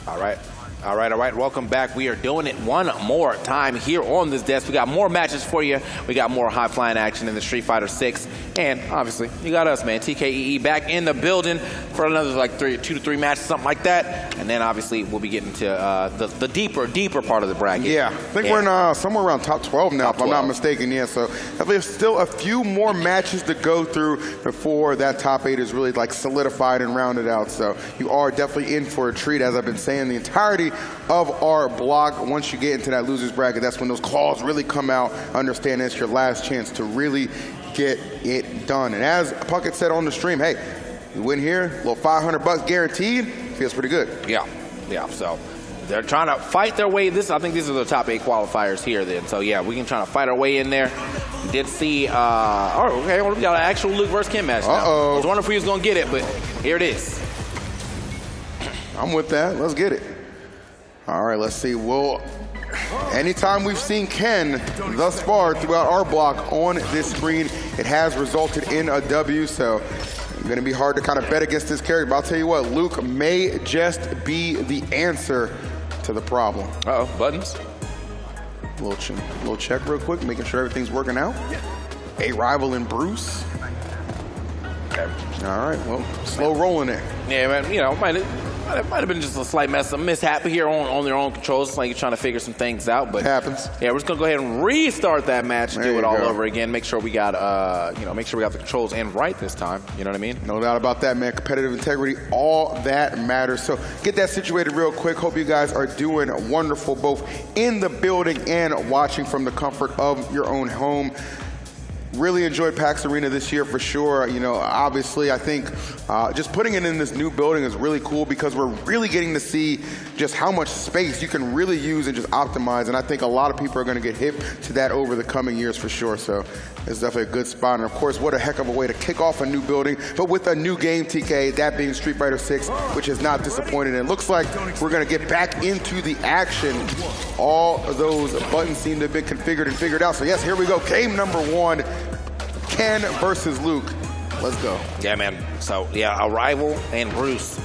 All right. Welcome back. We are doing it one more time here on this desk. We got more matches for you. We got more high-flying action in the Street Fighter 6. And obviously, you got us, man. TKEE back in the building for another like 2 to 3 matches, something like that. And then obviously, we'll be getting to the deeper part of the bracket. Yeah, I think we're in somewhere around top 12 now, if I'm not mistaken. Yeah, so there's still a few more matches to go through before that top 8 is really like solidified and rounded out. So you are definitely in for a treat, as I've been saying the entirety of our blog. Once you get into that losers bracket, that's when those claws really come out. Understand it's your last chance to really get it done. And as Puckett said on the stream, hey, you win here, a little $500 guaranteed, feels pretty good. Yeah. So they're trying to fight their way. I think these are the top 8 qualifiers here then. So yeah, we can try to fight our way in there. We did see, we got an actual Luke versus Ken match now. I was wondering if he was going to get it, but here it is. I'm with that. Let's get it. All right, let's see. Anytime we've seen Ken thus far throughout our block on this screen, it has resulted in a W, so it's going to be hard to kind of bet against this character. But I'll tell you what, Luke may just be the answer to the problem. Buttons. Little check real quick, making sure everything's working out. A rival in Bruce. Okay. All right, well, slow rolling it. Yeah, man, it might have been just a slight mishap here on their own controls. It's like you're trying to figure some things out, but it happens. Yeah, we're just gonna go ahead and restart that match and do it all over again. Make sure we got the controls in right this time. You know what I mean? No doubt about that, man. Competitive integrity, all that matters. So get that situated real quick. Hope you guys are doing wonderful, both in the building and watching from the comfort of your own home. Really enjoyed PAX Arena this year for sure. Obviously, I think just putting it in this new building is really cool, because we're really getting to see just how much space you can really use and just optimize. And I think a lot of people are going to get hip to that over the coming years for sure. So it's definitely a good spot. And of course, what a heck of a way to kick off a new building, but with a new game, TK, that being Street Fighter 6, which has not disappointed. And it looks like we're going to get back into the action. All of those buttons seem to have been configured and figured out. So yes, here we go. Game number 1. Ken versus Luke. Let's go. Yeah, man. So yeah, a rival and Bruce.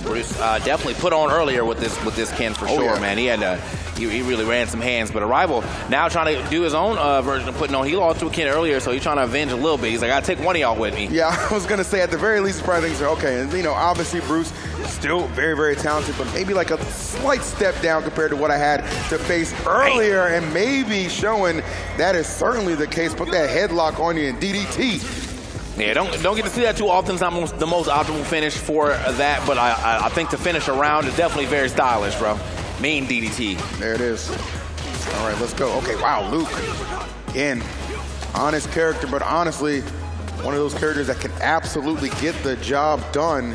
Bruce definitely put on earlier with this Ken for sure, man. He had he really ran some hands, but a rival now trying to do his own version of putting on. He lost to a Ken earlier, so he's trying to avenge a little bit. He's like, I take one of y'all with me. Yeah, I was gonna say at the very least, probably thinks, okay, and obviously Bruce still very, very talented, but maybe like a slight step down compared to what I had to face earlier, and maybe showing that is certainly the case. Put that headlock on you and DDT. Yeah, don't get to see that too often. It's not the most optimal finish for that, but I think to finish a round is definitely very stylish, bro. Mean DDT. There it is. All right, let's go. Okay, wow, Luke. Again, honest character, but honestly, one of those characters that can absolutely get the job done,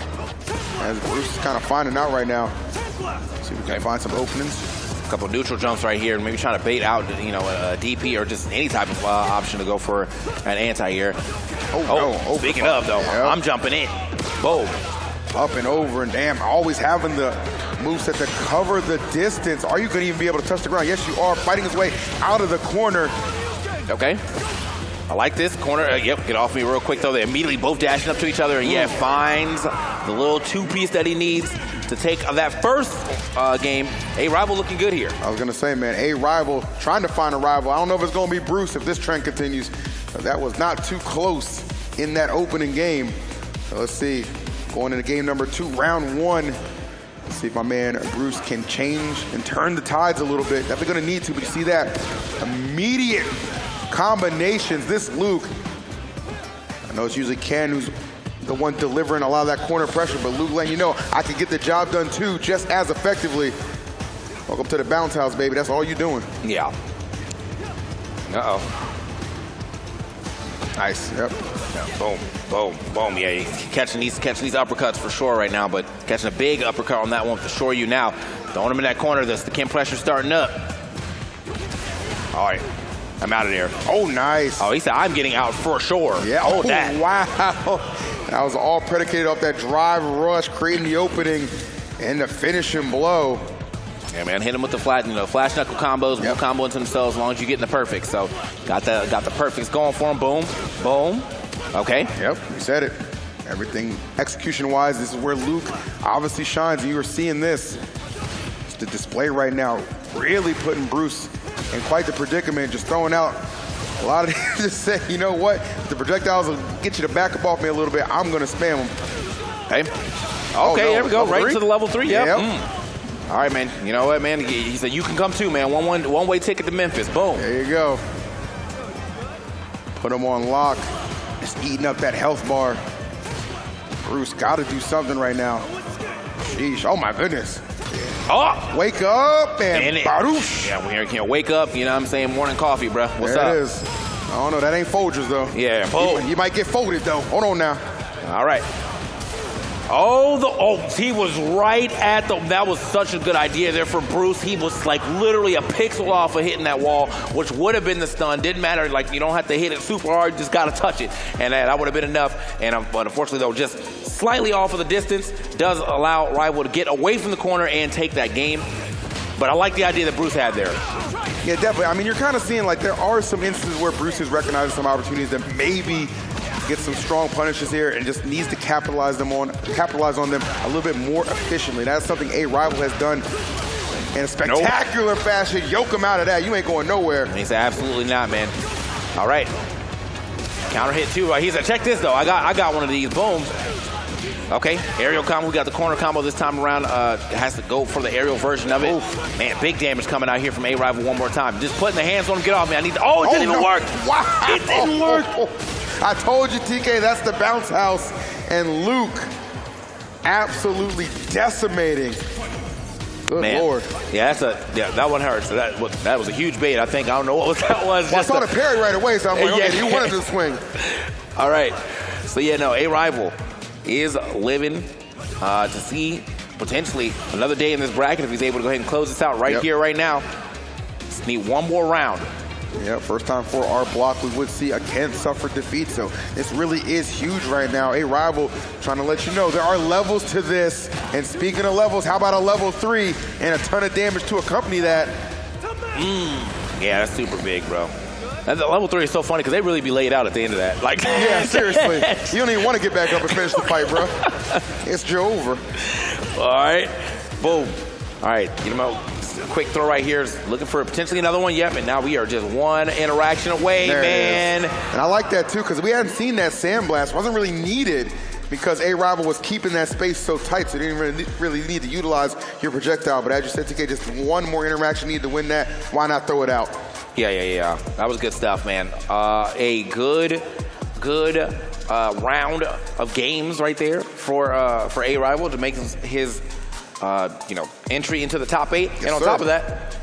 as Bruce is kind of finding out right now. See if we can find some openings. A couple neutral jumps right here, maybe trying to bait out, a DP or just any type of option to go for an anti-air. Speaking of, though, I'm jumping in. Whoa. Up and over, and damn, always having the moveset to cover the distance. Are you going to even be able to touch the ground? Yes, you are. Fighting his way out of the corner. Okay. I like this corner. Get off me real quick, though. They immediately both dashing up to each other. And finds the little two-piece that he needs to take that first game. A rival looking good here. I was going to say, man, a rival, trying to find a rival. I don't know if it's going to be Bruce if this trend continues. That was not too close in that opening game. So let's see. Going into game number 2, round 1. See if my man Bruce can change and turn the tides a little bit. Definitely going to need to, but you see that immediate combinations. This Luke, I know it's usually Ken who's the one delivering a lot of that corner pressure, but Luke letting you know I can get the job done too, just as effectively. Welcome to the bounce house, baby. That's all you're doing. Yeah. Uh-oh. Nice. Yep. Yeah, boom, boom, boom. Yeah, he's catching these uppercuts for sure right now, but catching a big uppercut on that one for sure. You now throwing him in that corner. The Ken pressure starting up. All right, I'm out of there. Oh, nice. Oh, he said I'm getting out for sure. Yeah. Oh, that. Wow. That was all predicated off that drive rush, creating the opening and the finishing blow. Yeah, man, hit him with the flash knuckle combos. Yep. Will combo into themselves as long as you get in the perfect. So got the perfects going for him. Boom, boom. Okay. Yep, you said it. Everything execution-wise, this is where Luke obviously shines. And you are seeing this. It's the display right now, really putting Bruce in quite the predicament, just throwing out a lot of these. Just say, you know what? The projectiles will get you to back up off me a little bit. I'm going to spam them. Okay. Okay, there we go. Right into the level 3. Yep. Yep. All right, man. You know what, man? He said, you can come too, man. One-way ticket to Memphis. Boom. There you go. Put him on lock. Just eating up that health bar. Bruce got to do something right now. Sheesh. Oh, my goodness. Oh! Wake up and barouche. Yeah, we can't wake up. You know what I'm saying? Morning coffee, bro. What's there up? There it is. I don't know. That ain't Folgers, though. Yeah, boom. You might get folded, though. Hold on now. All right. Oh, he was right at that was such a good idea there for Bruce. He was like literally a pixel off of hitting that wall, which would have been the stun. Didn't matter, like you don't have to hit it super hard, you just got to touch it. And that would have been enough. But unfortunately though, just slightly off of the distance does allow Rival to get away from the corner and take that game. But I like the idea that Bruce had there. Yeah, definitely. I mean, you're kind of seeing like there are some instances where Bruce is recognizing some opportunities that maybe get some strong punishes here and just needs to capitalize on them a little bit more efficiently. That's something A Rival has done in a spectacular fashion. Yoke him out of that. You ain't going nowhere. He said, absolutely not, man. All right. Counter hit too. He said, check this though. I got one of these. Boom. Okay, aerial combo. We got the corner combo this time around. Has to go for the aerial version of it. Oof. Man, big damage coming out here from A Rival one more time. Just putting the hands on him. Get off me. I need to. Oh, it didn't even work. Wow. It didn't work. I told you, TK, that's the bounce house. And Luke absolutely decimating. Good man. Lord. Yeah, that one hurts. That was a huge bait, I think. I don't know what that was. Well, I saw the parry right away, so I'm like, okay, you wanted to swing. All right. So, yeah, no, A Rival is living to see potentially another day in this bracket if he's able to go ahead and close this out right here, right now. Just need one more round. Yeah, first time for our block we would see again suffer defeat. So this really is huge right now. A Rival trying to let you know there are levels to this. And speaking of levels, how about a level 3 and a ton of damage to accompany that? Yeah, that's super big, bro. And the level 3 is so funny because they really be laid out at the end of that. Like, yeah, seriously. You don't even want to get back up and finish the fight, bro. It's over. All right. Boom. All right. Get him out. Quick throw right here. Looking for potentially another one. Yep. And now we are just one interaction away, man. And I like that, too, because we hadn't seen that sandblast. Wasn't really needed because A Rival was keeping that space so tight, so you didn't really need to utilize your projectile. But as you said, TK, just one more interaction needed to win that. Why not throw it out? Yeah. That was good stuff, man. A good round of games right there for A Rival to make his entry into the top 8. And on top of that,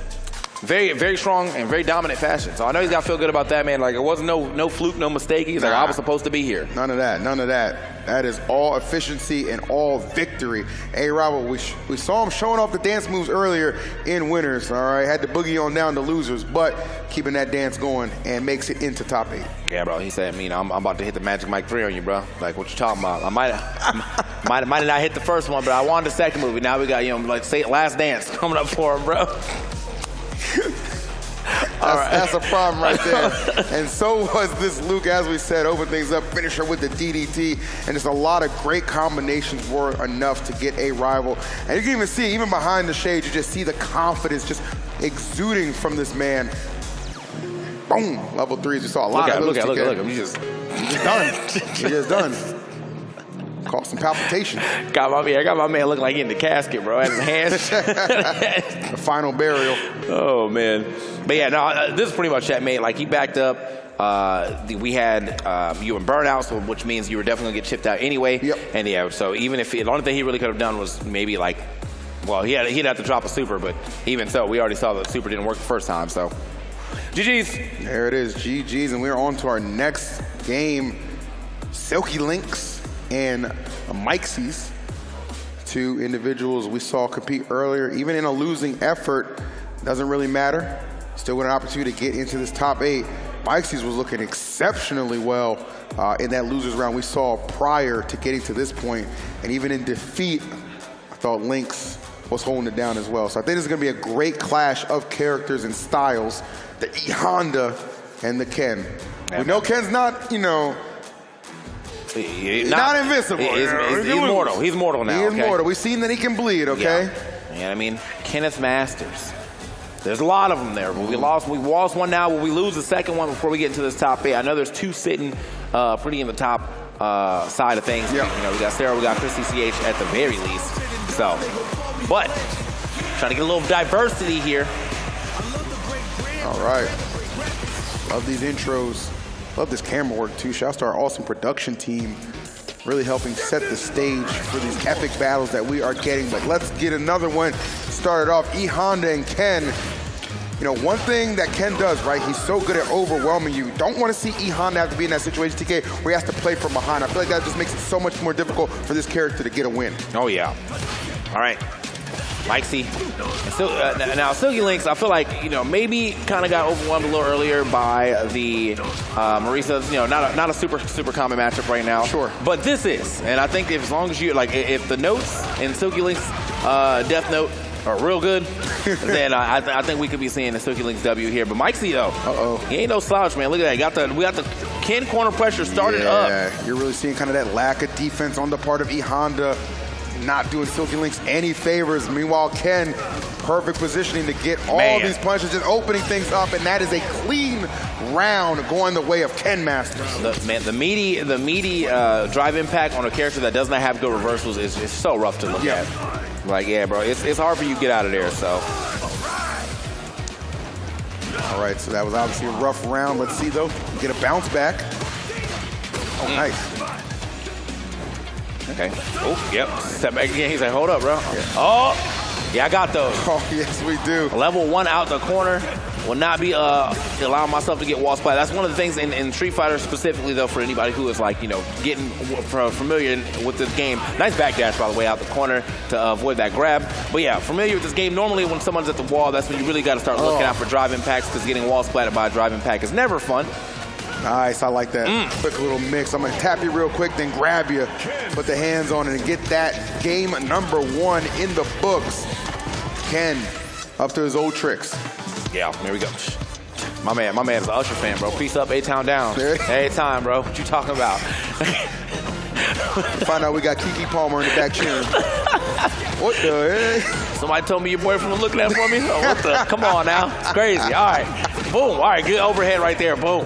very, very strong and very dominant fashion. So I know he's got to feel good about that, man. Like, it wasn't no fluke, no mistake. He's like, I was supposed to be here. None of that. That is all efficiency and all victory. A Rival, we saw him showing off the dance moves earlier in winners, all right? Had to boogie on down to losers, but keeping that dance going and makes it into top 8. Yeah, bro. He said, I'm about to hit the Magic Mike 3 on you, bro. Like, what you talking about? I might have not hit the first one, but I won the second movie. Now we got, say Last Dance coming up for him, bro. That's a problem right there. And so was this Luke, as we said, open things up, finisher with the DDT, and just a lot of great combinations were enough to get A Rival. And you can even see, even behind the shades, you just see the confidence just exuding from this man. Boom, level 3s. We saw a lot of those. Look at him. He's just done. He's just done. Cause some palpitations. I got my man looking like he in the casket, bro. Had his hands. The final burial. Oh, man. But yeah, no, this is pretty much checkmate. Like, he backed up. We had you in burnout, so which means you were definitely going to get chipped out anyway. Yep. And yeah, so even if the only thing he really could have done was maybe like, well, he'd have to drop a super, but even so, we already saw that the super didn't work the first time, so. GG's. There it is, GG's, and we're on to our next game. Silky Lynx and Mikesies, two individuals we saw compete earlier. Even in a losing effort, doesn't really matter. Still got an opportunity to get into this top 8. Mikesies was looking exceptionally well in that losers round we saw prior to getting to this point. And even in defeat, I thought Lynx was holding it down as well. So I think this is going to be a great clash of characters and styles, the E-Honda and the Ken. We know Ken's not, you know, he's not invincible. He's mortal. He's mortal now. He is mortal. We've seen that he can bleed, okay? Yeah, I mean, Kenneth Masters. There's a lot of them there, but we lost one now. Will we lose the second one before we get into this top 8? I know there's 2 sitting pretty in the top side of things. Yep. You know, we got Sarah, we got Chrissy CH at the very least. So, but trying to get a little diversity here. All right. Love these intros. Love this camera work too. Shouts to our awesome production team, really helping set the stage for these epic battles that we are getting. But let's get another one started off. E-Honda and Ken. You know, one thing that Ken does, right, he's so good at overwhelming you. Don't want to see E-Honda have to be in that situation, TK, where he has to play from behind. I feel like that just makes it so much more difficult for this character to get a win. Oh, yeah. All right. Mikesy. Now, Silky Lynx, I feel like, you know, maybe kind of got overwhelmed a little earlier by the Marisa's, you know, not a super common matchup right now. Sure. But this is, and I think as long as you, like, if the notes in Silky Lynx Death Note are real good, then I think we could be seeing the Silky Lynx W here. But Mikesy, though, he ain't no slouch, man. Look at that. We got the Ken corner pressure started up. Yeah, you're really seeing kind of that lack of defense on the part of E-Honda. Not doing Silky Lynx any favors. Meanwhile, Ken, perfect positioning to get all these punches, just opening things up, and that is a clean round going the way of Ken Masters. The meaty drive impact on a character that does not have good reversals is so rough to look at. Like, yeah, bro, it's hard for you to get out of there, so. All right, so that was obviously a rough round. Let's see, though. Get a bounce back. Oh, nice. Okay. Oh, yep. Step back again. He's like, hold up, bro. Yeah. Oh, yeah, I got those. Oh, yes, we do. Level 1 out the corner. Will not be allowing myself to get wall splat. That's one of the things in Street Fighter specifically, though, for anybody who is, like, you know, getting familiar with this game. Nice backdash, by the way, out the corner to avoid that grab. But, yeah, familiar with this game. Normally, when someone's at the wall, that's when you really got to start looking out for drive impacts, because getting wall splatted by a drive impact is never fun. Nice, I like that. Quick little mix. I'm going to tap you real quick, then grab you, put the hands on it, and get that game number 1 in the books. Ken, up to his old tricks. Yeah, here we go. My man's an Usher fan, bro. Peace up, A-Town down. A-Time, bro. What you talking about? Find out we got Kiki Palmer in the back cheering. What the heck? Somebody told me your boyfriend was looking at for me? Oh, what the? Come on now. It's crazy. All right. Boom. All right, good overhead right there. Boom.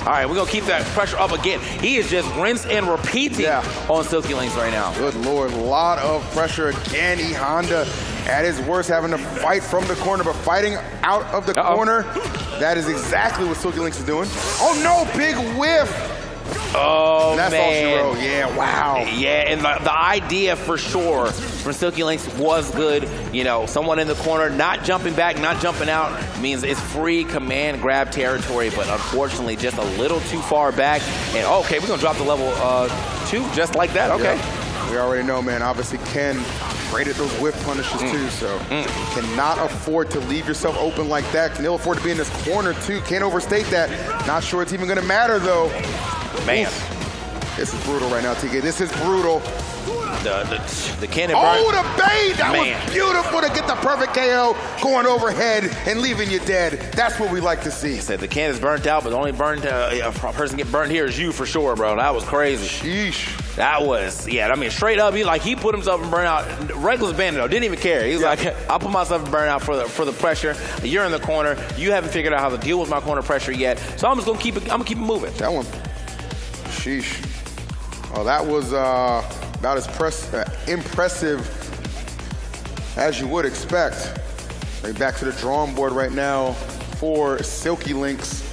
All right, we're going to keep that pressure up again. He is just rinse and repeating on Silky Lynx right now. Good Lord. A lot of pressure again. E-Honda at his worst, having to fight from the corner, but fighting out of the corner. That is exactly what Silky Lynx is doing. Oh, no. Big whiff. Oh, and that's man. all she wrote. Yeah, wow. Yeah, and the idea for sure from Silky Lynx was good. You know, someone in the corner, not jumping back, not jumping out, means it's free command grab territory, but unfortunately just a little too far back. And, okay, we're going to drop the level 2 just like that. Okay. Yep. We already know, man. Obviously, Ken great at those whiff punishes, too, so cannot afford to leave yourself open like that. Can ill afford to be in this corner, too. Can't overstate that. Not sure it's even going to matter, though. Man. This is brutal right now, TK. This is brutal. The cannon Oh, the bait! That was beautiful to get the perfect KO going overhead and leaving you dead. That's what we like to see. He said the cannon's burnt out, but the only person get burnt here is you for sure, bro. That was crazy. Sheesh. That was, yeah, I mean, straight up, he put himself in burnout. Reckless Bandit, though, didn't even care. He's like, I'll put myself in burnout for the pressure. You're in the corner. You haven't figured out how to deal with my corner pressure yet. So I'm just going to keep it moving. That one. Sheesh. Oh, that was about as impressive as you would expect. Right back to the drawing board right now for Silky Lynx.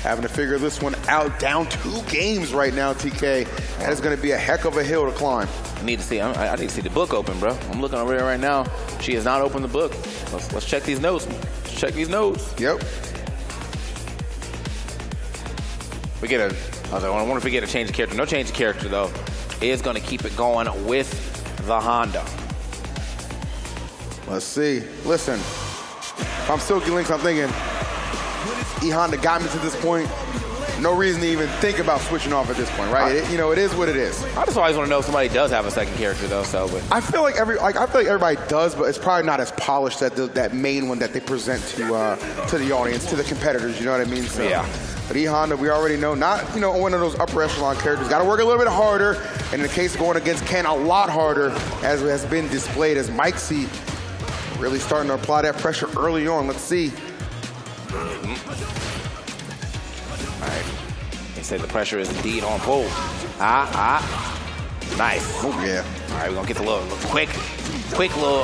Having to figure this one out, down 2 games right now, TK. That is going to be a heck of a hill to climb. I need to see the book open, bro. I'm looking over here right now. She has not opened the book. Let's check these notes. Let's check these notes. Yep. I wonder if we get a change of character. No change of character, though. Is going to keep it going with the Honda. Let's see. Listen, if I'm Silky Lynx, I'm thinking, E-Honda got me to this point. No reason to even think about switching off at this point, right? It is what it is. I just always want to know if somebody does have a second character, though. But I feel like everybody does, but it's probably not as polished as that main one that they present to the audience, to the competitors. You know what I mean? So, yeah. But E-Honda, we already know, not one of those upper echelon characters. Got to work a little bit harder, and in the case of going against Ken, a lot harder, as has been displayed. As Mike C really starting to apply that pressure early on. Let's see. All right. They say the pressure is indeed on full. Nice. Oh, yeah. All right, we're going to get the little quick little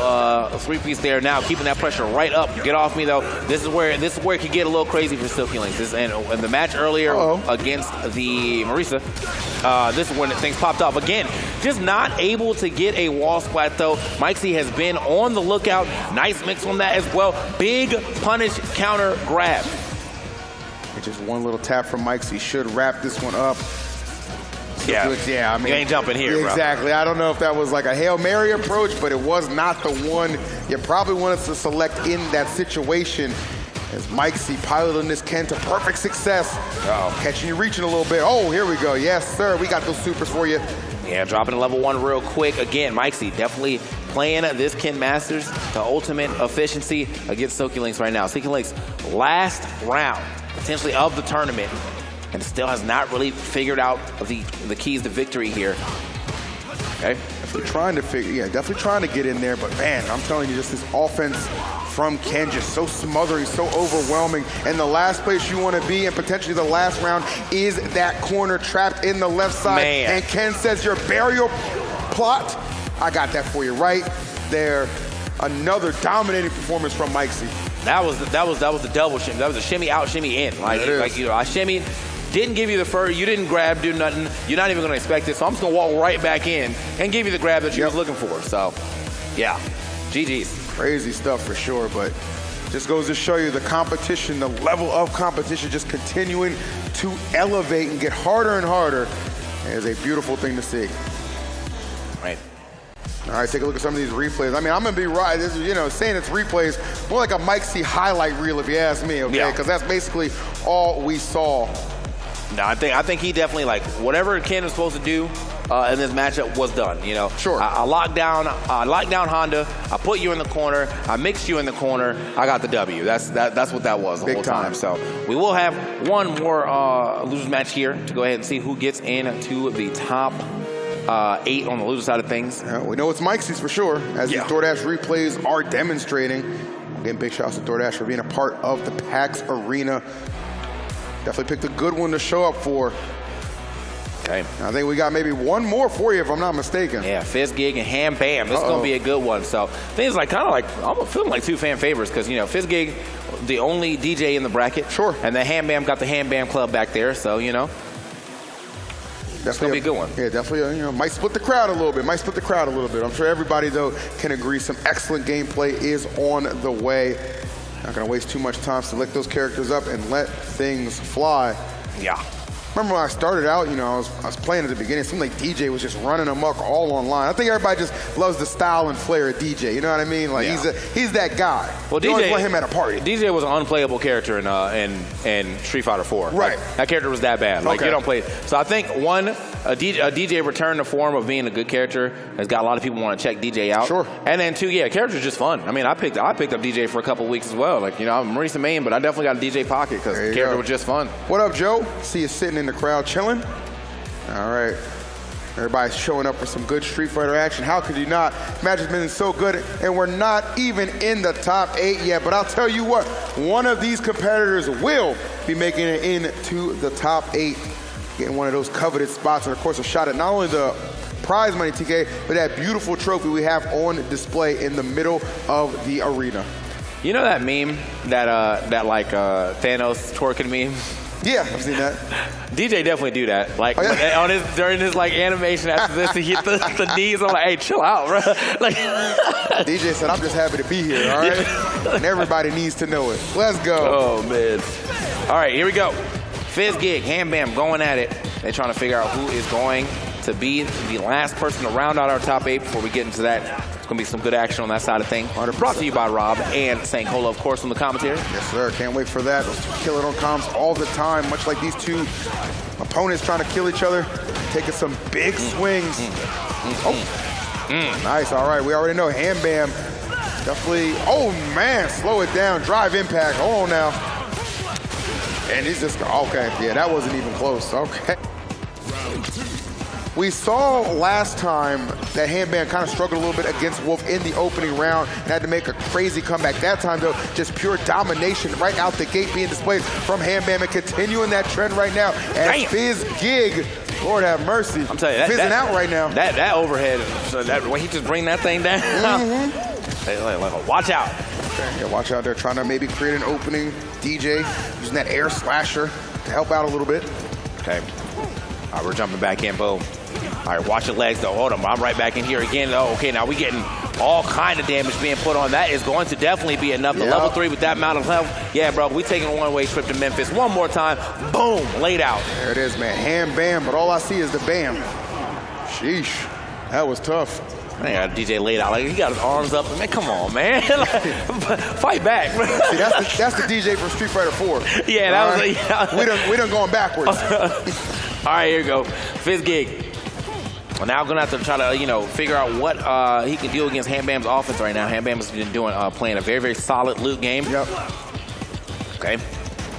3-piece there now, keeping that pressure right up. Get off me, though. This is where it could get a little crazy for Silky Lynx. And the match earlier against the Marisa, this is when things popped off. Again, just not able to get a wall splat, though. Mike C has been on the lookout. Nice mix on that as well. Big punish counter grab. Just one little tap from Mike C should wrap this one up. Yeah, I mean, you ain't jumping here, bro. Exactly. I don't know if that was like a Hail Mary approach, but it was not the one you probably wanted to select in that situation. As Mike C piloting this Ken to perfect success. Catching you reaching a little bit. Oh, here we go. Yes, sir. We got those supers for you. Yeah, dropping to level 1 real quick. Again, Mike C definitely playing this Ken Masters to ultimate efficiency against Silky Lynx right now. Silky Lynx, last round, potentially of the tournament, and still has not really figured out the keys to victory here. Okay. Definitely trying to get in there, but man, I'm telling you, just this offense from Ken, just so smothering, so overwhelming. And the last place you want to be, and potentially the last round, is that corner trapped in the left side. Man. And Ken says, your burial plot, I got that for you right there. Another dominating performance from Mike C. That was the double shimmy. That was a shimmy out, shimmy in. I shimmied, didn't give you the fur, you didn't grab, do nothing. You're not even going to expect it, so I'm just going to walk right back in and give you the grab that you was looking for. So, yeah, GG's. Crazy stuff for sure, but just goes to show you the competition, the level of competition just continuing to elevate and get harder and harder. It is a beautiful thing to see. Right. All right, take a look at some of these replays. I mean, I'm going to be right. This is, saying it's replays, more like a Mike C highlight reel if you ask me, okay? Because that's basically all we saw. No, I think he definitely, whatever Ken was supposed to do in this matchup was done, Sure. I locked down Honda. I put you in the corner. I mixed you in the corner. I got the W. That's what that was the whole time. So we will have one more losers match here to go ahead and see who gets into the top 8 on the loser side of things. Yeah, we know it's Mike C's for sure, as these DoorDash replays are demonstrating. Again, big shout out to DoorDash for being a part of the PAX arena. Definitely picked a good one to show up for. Okay. I think we got maybe one more for you, if I'm not mistaken. Yeah, Fizz Gig and Ham Bam. This is going to be a good one. So things I'm feeling like 2 fan favorites because, Fizz Gig, the only DJ in the bracket. Sure. And the Ham Bam got the Ham Bam Club back there. So, It's going to be a good one. Yeah, definitely, might split the crowd a little bit. I'm sure everybody, though, can agree some excellent gameplay is on the way. Not going to waste too much time. Select those characters up and let things fly. Yeah. Remember when I started out, I was playing at the beginning. It seemed like DJ was just running amok all online. I think everybody just loves the style and flair of DJ. You know what I mean? He's that guy. Well, you DJ, always want him at a party. DJ was an unplayable character in Street Fighter 4. Right. That character was that bad. You don't play it. So I think a DJ returned to form of being a good character has got a lot of people want to check DJ out. Sure. And then 2, character's just fun. I mean, I picked up DJ for a couple of weeks as well. I'm Marisa main, but I definitely got a DJ pocket because the character was just fun. What up, Joe? See you sitting in the crowd chilling. All right. Everybody's showing up for some good Street Fighter action. How could you not? Match has been so good, and we're not even in the top 8 yet. But I'll tell you what, one of these competitors will be making it into the top 8, getting one of those coveted spots, and of course a shot at not only the prize money, TK, but that beautiful trophy we have on display in the middle of the arena. You know that meme that Thanos twerking meme? Yeah, I've seen that. DJ definitely do that. Like during his like animation after this, he hit the knees. I'm like, hey, chill out, bro. Like DJ said, I'm just happy to be here. All right, and everybody needs to know it. Let's go. Oh man. All right, here we go. Fizz Gig, Ham Bam going at it. They're trying to figure out who is going to be the last person to round out our top 8 before we get into that. It's going to be some good action on that side of things. Brought to you by Rob and St. Cola, of course, from the commentary. Yes, sir. Can't wait for that. Kill it on comms all the time, much like these two opponents trying to kill each other, taking some big swings. Nice. All right. We already know Ham Bam definitely. Oh, man. Slow it down. Drive impact. Hold on now. And he's just, okay. Yeah, that wasn't even close. Okay. We saw last time that Ham Bam kind of struggled a little bit against Wolf in the opening round and had to make a crazy comeback. That time, though, just pure domination right out the gate being displayed from Ham Bam and continuing that trend right now as Fizz Gig, Lord have mercy, I'm telling you, fizzing out right now. That overhead, so that when he just bring that thing down, watch out. Okay, yeah, watch out. They're trying to maybe create an opening. DJ using that air slasher to help out a little bit. Okay. All right, we're jumping back in, boom. All right, watch your legs, though. Hold on, I'm right back in here again. Oh, okay, now we're getting all kind of damage being put on. That is going to definitely be enough. The level 3 with that amount of health. Yeah, bro, we're taking a one-way trip to Memphis. One more time. Boom, laid out. There it is, man. Ham Bam, but all I see is the Bam. Sheesh, that was tough. Man, DJ laid out. Like, he got his arms up. Man, come on, man. Fight back. See, that's the DJ from Street Fighter 4. Yeah, that was we done going backwards. All right, here we go. Fizz Gig. Well, now I'm gonna have to try to, figure out what he can do against Ham Bam's offense right now. Ham Bam's been playing a very, very solid loot game. Yep. Okay.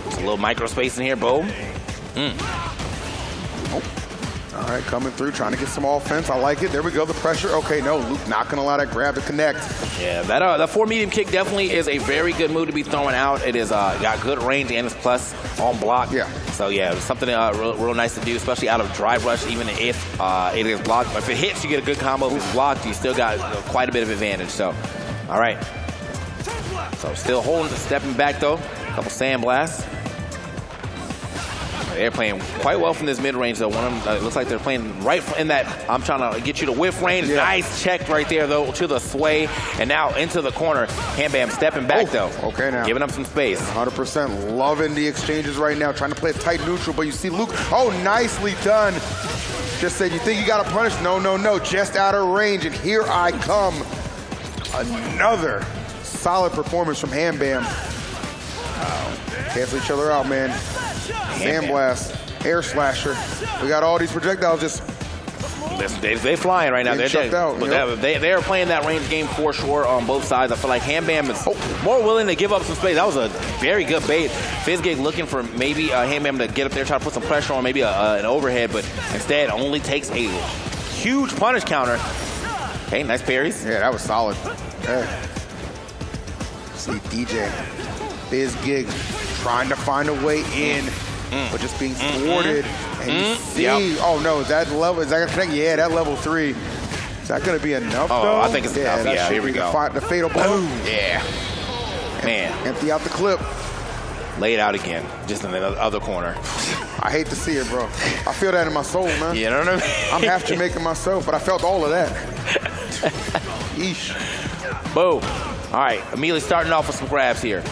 Just a little micro space in here, boom. All right, coming through, trying to get some offense. I like it. There we go, the pressure. Okay, no, Luke not gonna allow that grab to connect. Yeah, that 4 medium kick definitely is a very good move to be throwing out. It is got good range and it's plus on block. Yeah. So yeah, it's something real nice to do, especially out of drive rush, even if it is blocked. If it hits, you get a good combo. If it's blocked, you still got quite a bit of advantage. So, all right. So still holding, stepping back though. A couple sand blasts. They're playing quite well from this mid-range, though. One of them looks like they're playing right in that I'm trying to get you to whiff range. Yeah. Nice check right there, though, to the sway. And now into the corner. Ham Bam stepping back, though. Okay, now. Giving up some space. 100% loving the exchanges right now. Trying to play a tight neutral, but you see Luke. Oh, nicely done. Just said, you think you got to punish? No, no, no. Just out of range, and here I come. Another solid performance from Ham Bam. Cancel each other out, man. Sandblast, air slasher. We got all these projectiles just. They flying right now. They are playing that range game for sure on both sides. I feel like Ham Bam is more willing to give up some space. That was a very good bait. Fizz Gig looking for maybe Ham Bam to get up there, try to put some pressure on, maybe an overhead, but instead only takes a huge punish counter. Okay, nice parries. Yeah, that was solid. Yeah. See DJ, Fizz Gig trying to find a way in, but just being thwarted. And you see, oh no, is that level, is that gonna connect? Yeah, that level 3. Is that gonna be enough though? I think it's enough. Yeah, here we go. The fatal blow. Yeah. Man. Empty out the clip. Laid out again, just in the other corner. I hate to see it, bro. I feel that in my soul, man. You know what I mean? I'm half Jamaican myself, but I felt all of that. Yeesh. Boom. All right, immediately starting off with some grabs here.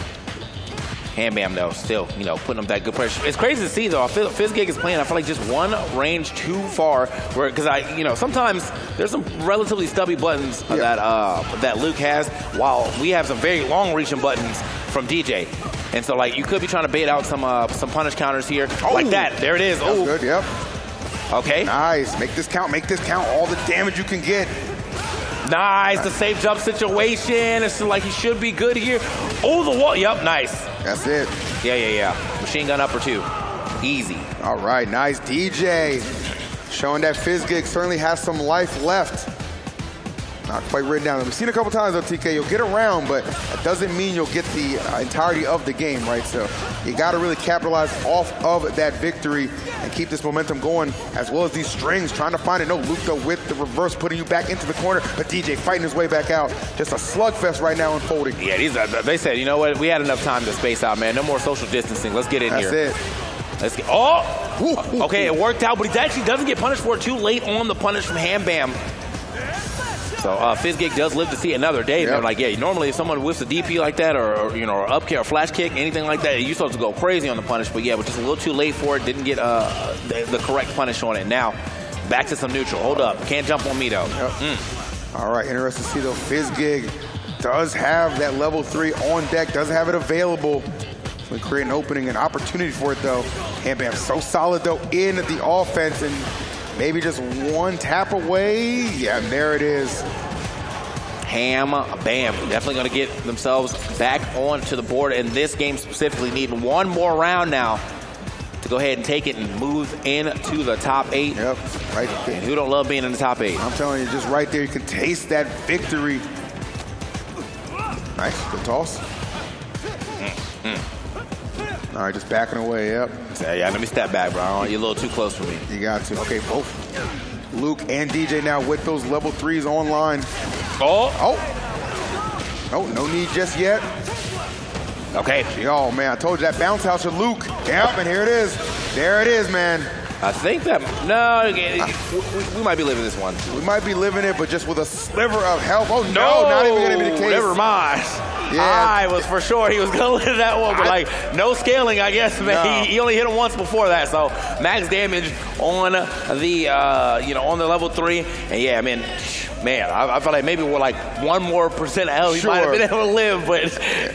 Ham Bam, though, still, putting up that good pressure. It's crazy to see, though. I feel Fizz Gig is playing, I feel like just one range too far. Because sometimes there's some relatively stubby buttons that Luke has, while we have some very long-reaching buttons from DJ. And so, you could be trying to bait out some punish counters here. Like that. There it is. That's good, yep. Okay. Nice. Make this count. Make this count. All the damage you can get. Nice, the safe jump situation. It's like he should be good here. Oh, the wall. Yep, nice. That's it. Yeah. Machine gun upper 2. Easy. All right, nice DJ. Showing that Fizz Gig certainly has some life left. Not quite written down. We've seen a couple times though, TK. You'll get around, but that doesn't mean you'll get the entirety of the game, right? So you got to really capitalize off of that victory and keep this momentum going, as well as these strings, trying to find it. No, Luke though with the reverse, putting you back into the corner, but DJ fighting his way back out. Just a slugfest right now unfolding. Yeah, they said, you know what? We had enough time to space out, man. No more social distancing. Let's get in here. That's it. Let's get. Oh! Okay, it worked out, but he actually doesn't get punished for it too late on the punish from Ham Bam. So Fizzgig does live to see another day. Yep. Like, yeah, normally if someone whiffs a DP like that, or you know, or up kick or flash kick, anything like that, you're supposed to go crazy on the punish. But yeah, but just a little too late for it. Didn't get the correct punish on it. Now, back to some neutral. Hold up, can't jump on me though. Yep. All right, interesting to see though. Fizzgig does have that level 3 on deck. Doesn't have it available. We create an opening, an opportunity for it though. Ham Bam so solid though in the offense, and maybe just one tap away. Yeah, and there it is. Ham Bam definitely going to get themselves back onto the board, and this game specifically needing one more round now to go ahead and take it and move into the top 8. Yep, right there. And who don't love being in the top 8? I'm telling you, just right there, you can taste that victory. Nice, good toss. All right, just backing away, yep. Yeah, let me step back, bro. You're a little too close for me. You got to. Okay, both Luke and DJ now with those level 3s online. Oh, no need just yet. Okay. Oh, man, I told you that bounce house for Luke. Yep, and here it is. There it is, man. I think that, no, we might be living this one. We might be living it, but just with a sliver of health. Oh, no, not even going to be the case. Never mind. Yeah. I was for sure he was going to live that one, but like, no scaling, I guess, man. No. He only hit him once before that, so max damage on the, on the level 3. And yeah, I mean, man, I felt like maybe with like 1% more of health, he might have been able to live, but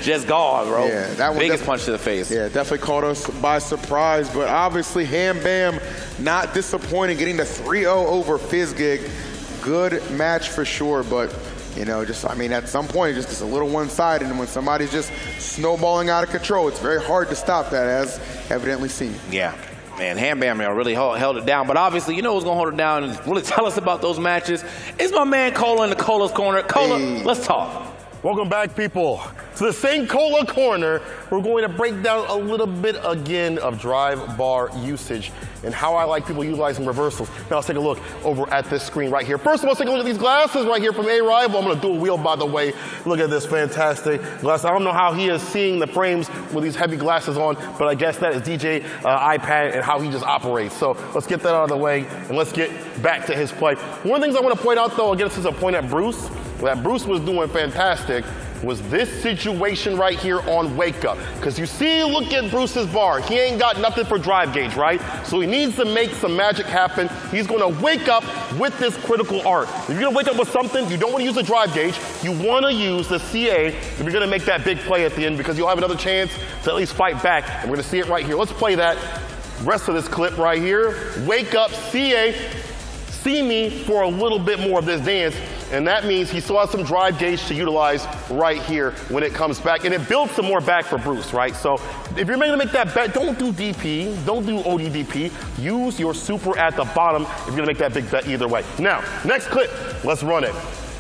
just gone, bro. Yeah, that one biggest punch to the face. Yeah, definitely caught us by surprise, but obviously Ham Bam not disappointing, getting the 3-0 over Fizzgig. Good match for sure, but you know, just, I mean, at some point, just a little one-sided, and when somebody's just snowballing out of control, it's very hard to stop that, as evidently seen. Yeah. Man, Ham Bam really held it down. But obviously, you know who's going to hold it down and really tell us about those matches? It's my man Cola in the Cola's Corner. Cola, let's talk. Welcome back, people, to the St. Cola Corner. We're going to break down a little bit again of drive bar usage and how I like people utilizing reversals. Now let's take a look over at this screen right here. First of all, let's take a look at these glasses right here from A-Rival. I'm going to do a wheel, by the way. Look at this fantastic glass. I don't know how he is seeing the frames with these heavy glasses on, but I guess that is DJ iPad and how he just operates. So let's get that out of the way and let's get back to his play. One of the things I want to point out, though, again, this is a point at Bruce, that Bruce was doing fantastic, was this situation right here on Wake Up. Because you see, look at Bruce's bar. He ain't got nothing for drive gauge, right? So he needs to make some magic happen. He's going to wake up with this critical art. If you're going to wake up with something, you don't want to use the drive gauge. You want to use the CA if you're going to make that big play at the end, because you'll have another chance to at least fight back. And we're going to see it right here. Let's play that rest of this clip right here. Wake Up, CA. See me for a little bit more of this dance, and that means he still has some drive gauge to utilize right here when it comes back, and it builds some more back for Bruce, right? So if you're going to make that bet, don't do DP, don't do ODDP. Use your super at the bottom if you're going to make that big bet either way. Now, next clip, let's run it.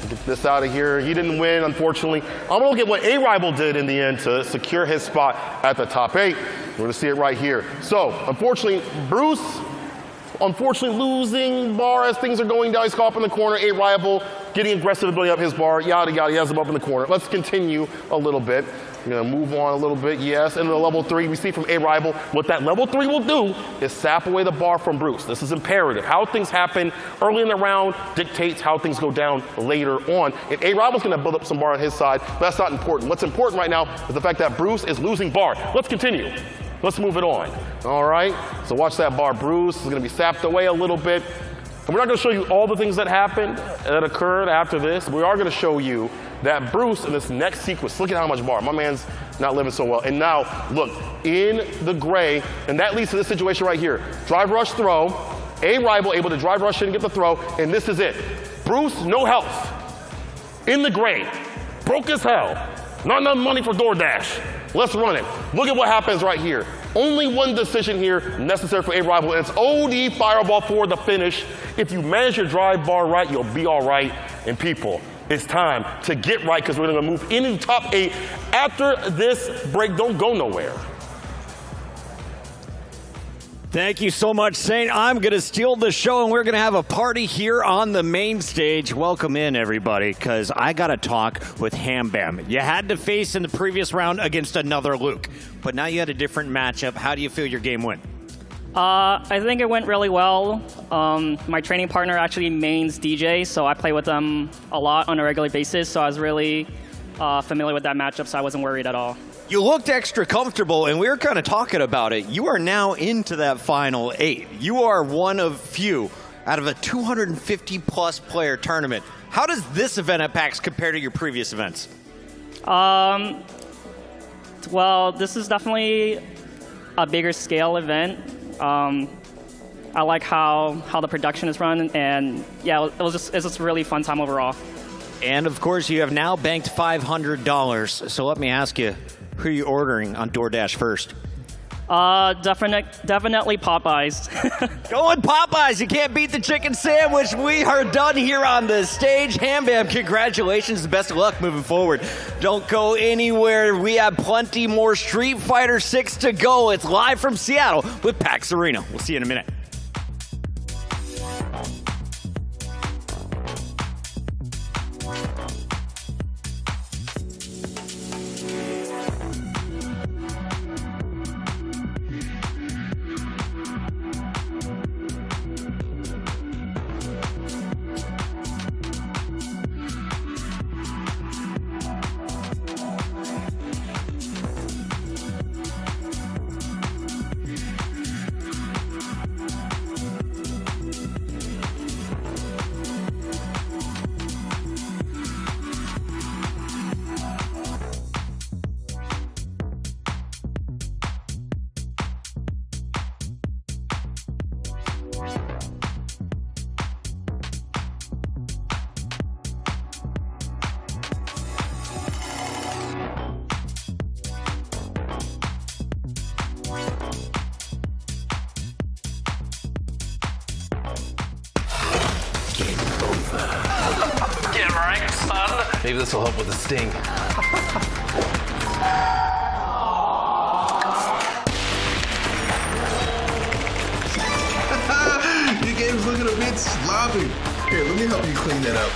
Get this out of here. He didn't win, unfortunately. I'm going to look at what A-Rival did in the end to secure his spot at the top 8. We're going to see it right here. So, unfortunately, Bruce, losing bar as things are going down. He's caught up in the corner. A-Rival getting aggressive and building up his bar. Yada, yada. He has him up in the corner. Let's continue a little bit. I'm going to move on a little bit. Yes, into the level 3. We see from A-Rival what that level 3 will do is sap away the bar from Bruce. This is imperative. How things happen early in the round dictates how things go down later on. And A-Rival's going to build up some bar on his side, but that's not important. What's important right now is the fact that Bruce is losing bar. Let's continue. Let's move it on. All right, so watch that bar. Bruce is going to be sapped away a little bit. And we're not going to show you all the things that happened, that occurred after this. We are going to show you that Bruce in this next sequence, look at how much bar. My man's not living so well. And now, look, in the gray, and that leads to this situation right here. Drive rush throw, A-Rival able to drive rush in and get the throw, and this is it. Bruce, no health. In the gray, broke as hell. Not enough money for DoorDash. Let's run it. Look at what happens right here. Only one decision here necessary for A-Rival, and it's OD fireball for the finish. If you manage your drive bar right, you'll be all right. And people, It's time to get right because we're going to move into the top 8 after this break. Don't go nowhere. Thank you so much, Saint. I'm going to steal the show, and we're going to have a party here on the main stage. Welcome in, everybody, because I got to talk with Ham Bam. You had to face in the previous round against another Luke, but now you had a different matchup. How do you feel your game went? I think it went really well. My training partner actually mains DJ, so I play with them a lot on a regular basis, so I was really familiar with that matchup, so I wasn't worried at all. You looked extra comfortable, and we were kind of talking about it. You are now into that final 8. You are one of few out of a 250-plus player tournament. How does this event at PAX compare to your previous events? Well, this is definitely a bigger scale event. I like how the production is run, and yeah, it was just a really fun time overall. And of course, you have now banked $500. So let me ask you, who are you ordering on DoorDash first? Definitely Popeyes. Going Popeyes, you can't beat the chicken sandwich. We are done here on the stage. Ham Bam, congratulations, best of luck moving forward. Don't go anywhere. We have plenty more Street Fighter 6 to go. It's live from Seattle with PAX Arena. We'll see you in a minute. Maybe this will help with the sting. Your game's looking a bit sloppy. Here, let me help you clean that up.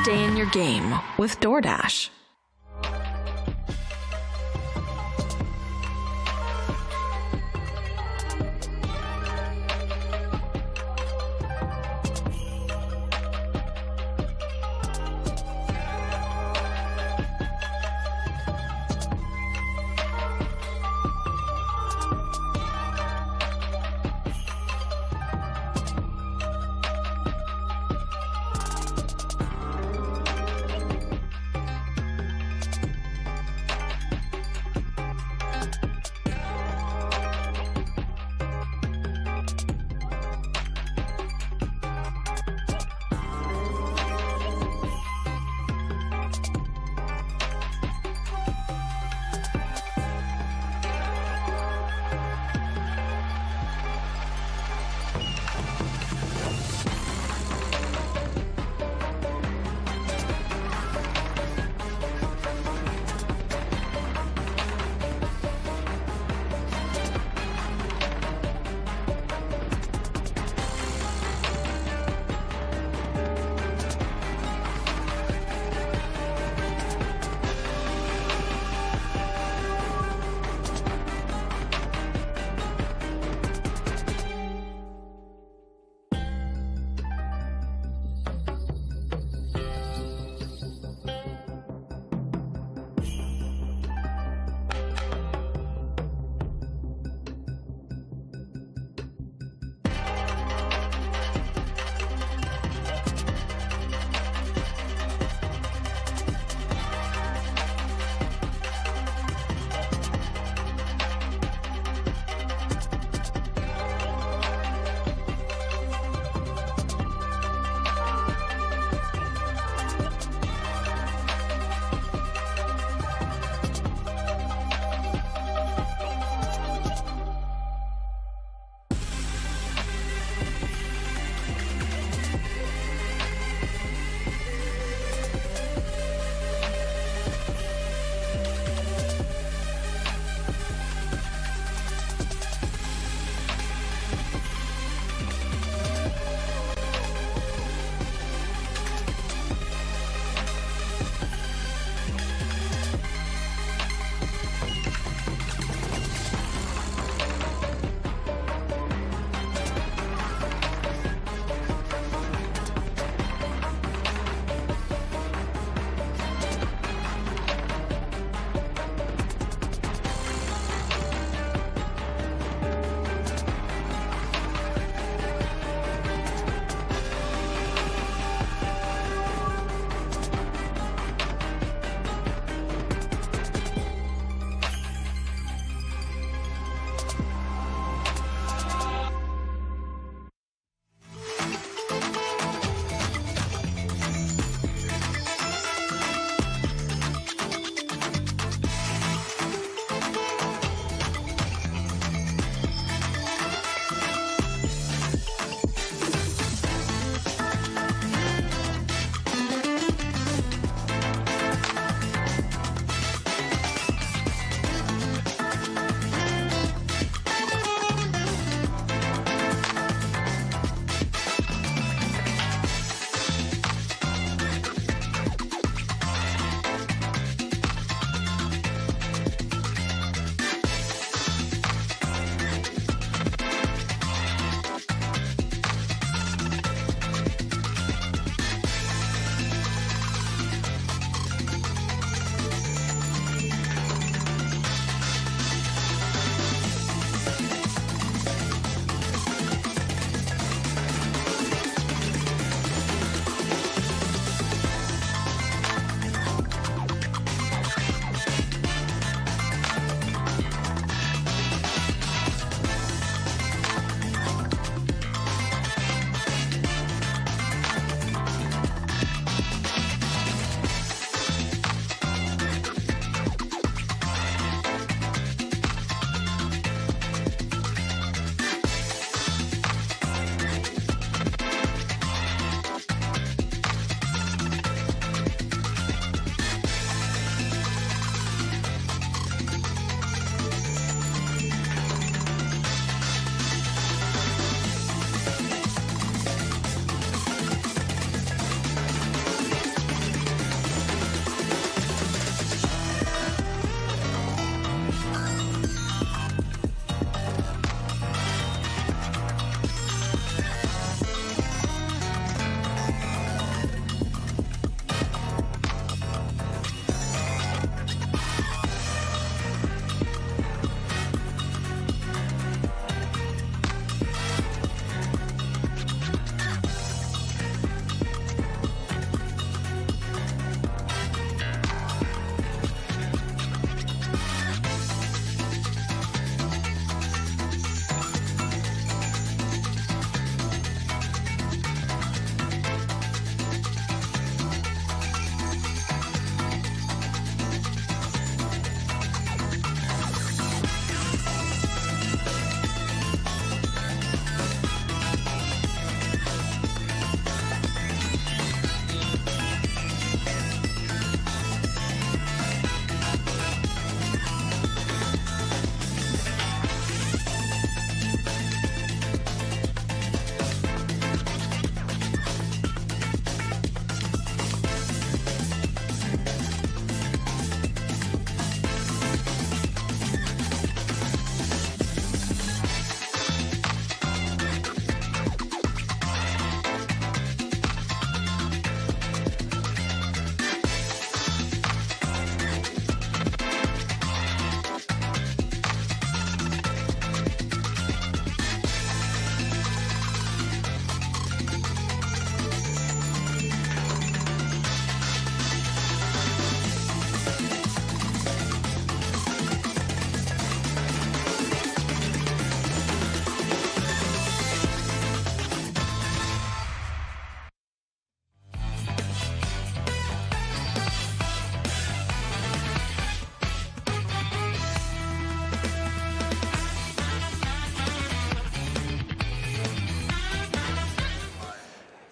Stay in your game with DoorDash.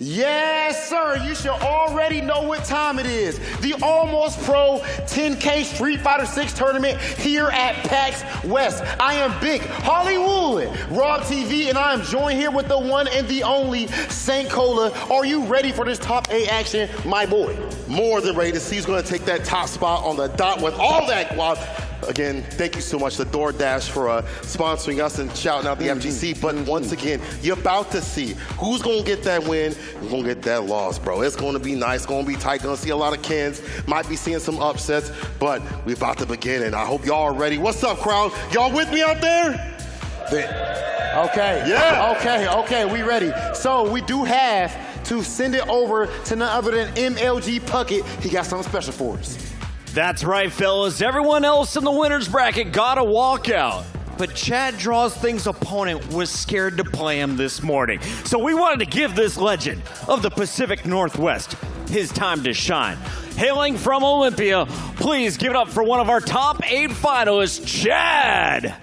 Yes, sir. You should already know what time it is. The Almost Pro 10K Street Fighter 6 tournament here at PAX West. I am Big Hollywood, Rob TV, and I am joined here with the one and the only St. Cola. Are you ready for this top 8 action, my boy? More than ready to see who's going to take that top spot on the dot with all that guap. Again, thank you so much to DoorDash for sponsoring us and shouting out the FGC. But once again, you're about to see who's going to get that win, who's going to get that loss, bro. It's going to be nice, going to be tight, going to see a lot of Kens, might be seeing some upsets, but we're about to begin, and I hope y'all are ready. What's up, crowd? Y'all with me out there? Okay. Yeah. Okay, we ready. So we do have to send it over to none other than MLG Puckett. He got something special for us. That's right, fellas. Everyone else in the winner's bracket got a walkout. But Chad Draw's Thing's opponent was scared to play him this morning. So we wanted to give this legend of the Pacific Northwest his time to shine. Hailing from Olympia, please give it up for one of our top 8 finalists, Chad.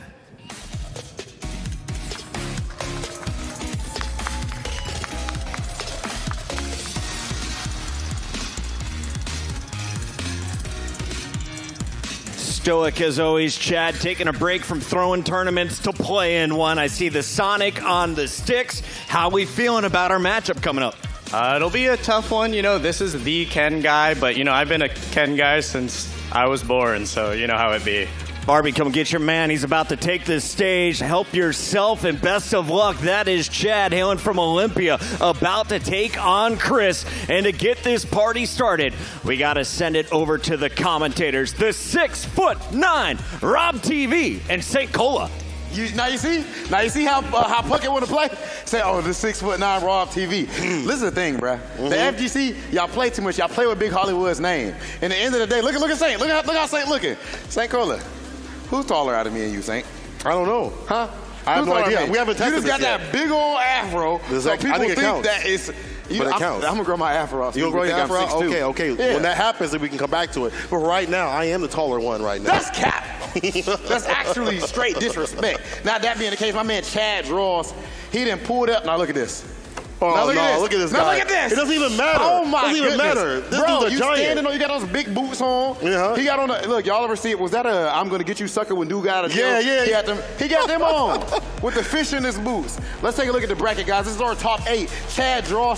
Stoic as always, Chad, taking a break from throwing tournaments to play in one. I see the Sonic on the sticks. How we feeling about our matchup coming up? It'll be a tough one. You know, this is the Ken guy, but, you know, I've been a Ken guy since I was born, so you know how it be. Barbie, come get your man. He's about to take this stage. Help yourself, and best of luck. That is Chad, hailing from Olympia, about to take on Chris. And to get this party started, we got to send it over to the commentators, the 6'9" Rob TV and St. Cola. Now you see how Puckett want to play? Say, oh, the 6'9" Rob TV. Listen to the thing, bruh. The FGC, y'all play too much. Y'all play with Big Hollywood's name. And at the end of the day, look at Saint. Look how Saint looking. St. Cola. Who's taller out of me and you, Saint? I don't know. Huh? I have no idea. We haven't tested this yet. You just got that big old afro. So people I think it counts. that it's... But it counts. I'm going to grow my afro out. You going to grow your afro out? Okay. Yeah. When that happens, then we can come back to it. But right now, I am the taller one right now. That's cap. That's actually straight disrespect. Now, that being the case, my man Chad Draws, he didn't pull it up. Now, look at this. Oh, now, look at this guy. Now, look at this. It doesn't even matter. Oh, my goodness. It doesn't even matter. This Bro, dude's a you giant. standing on, you got those big boots on. Yeah. He got on the, look, y'all ever see it? Was that a I'm going to get you sucker when dude got out of jail? Yeah. He got them on with the fish in his boots. Let's take a look at the bracket, guys. This is our top 8. Chad Draw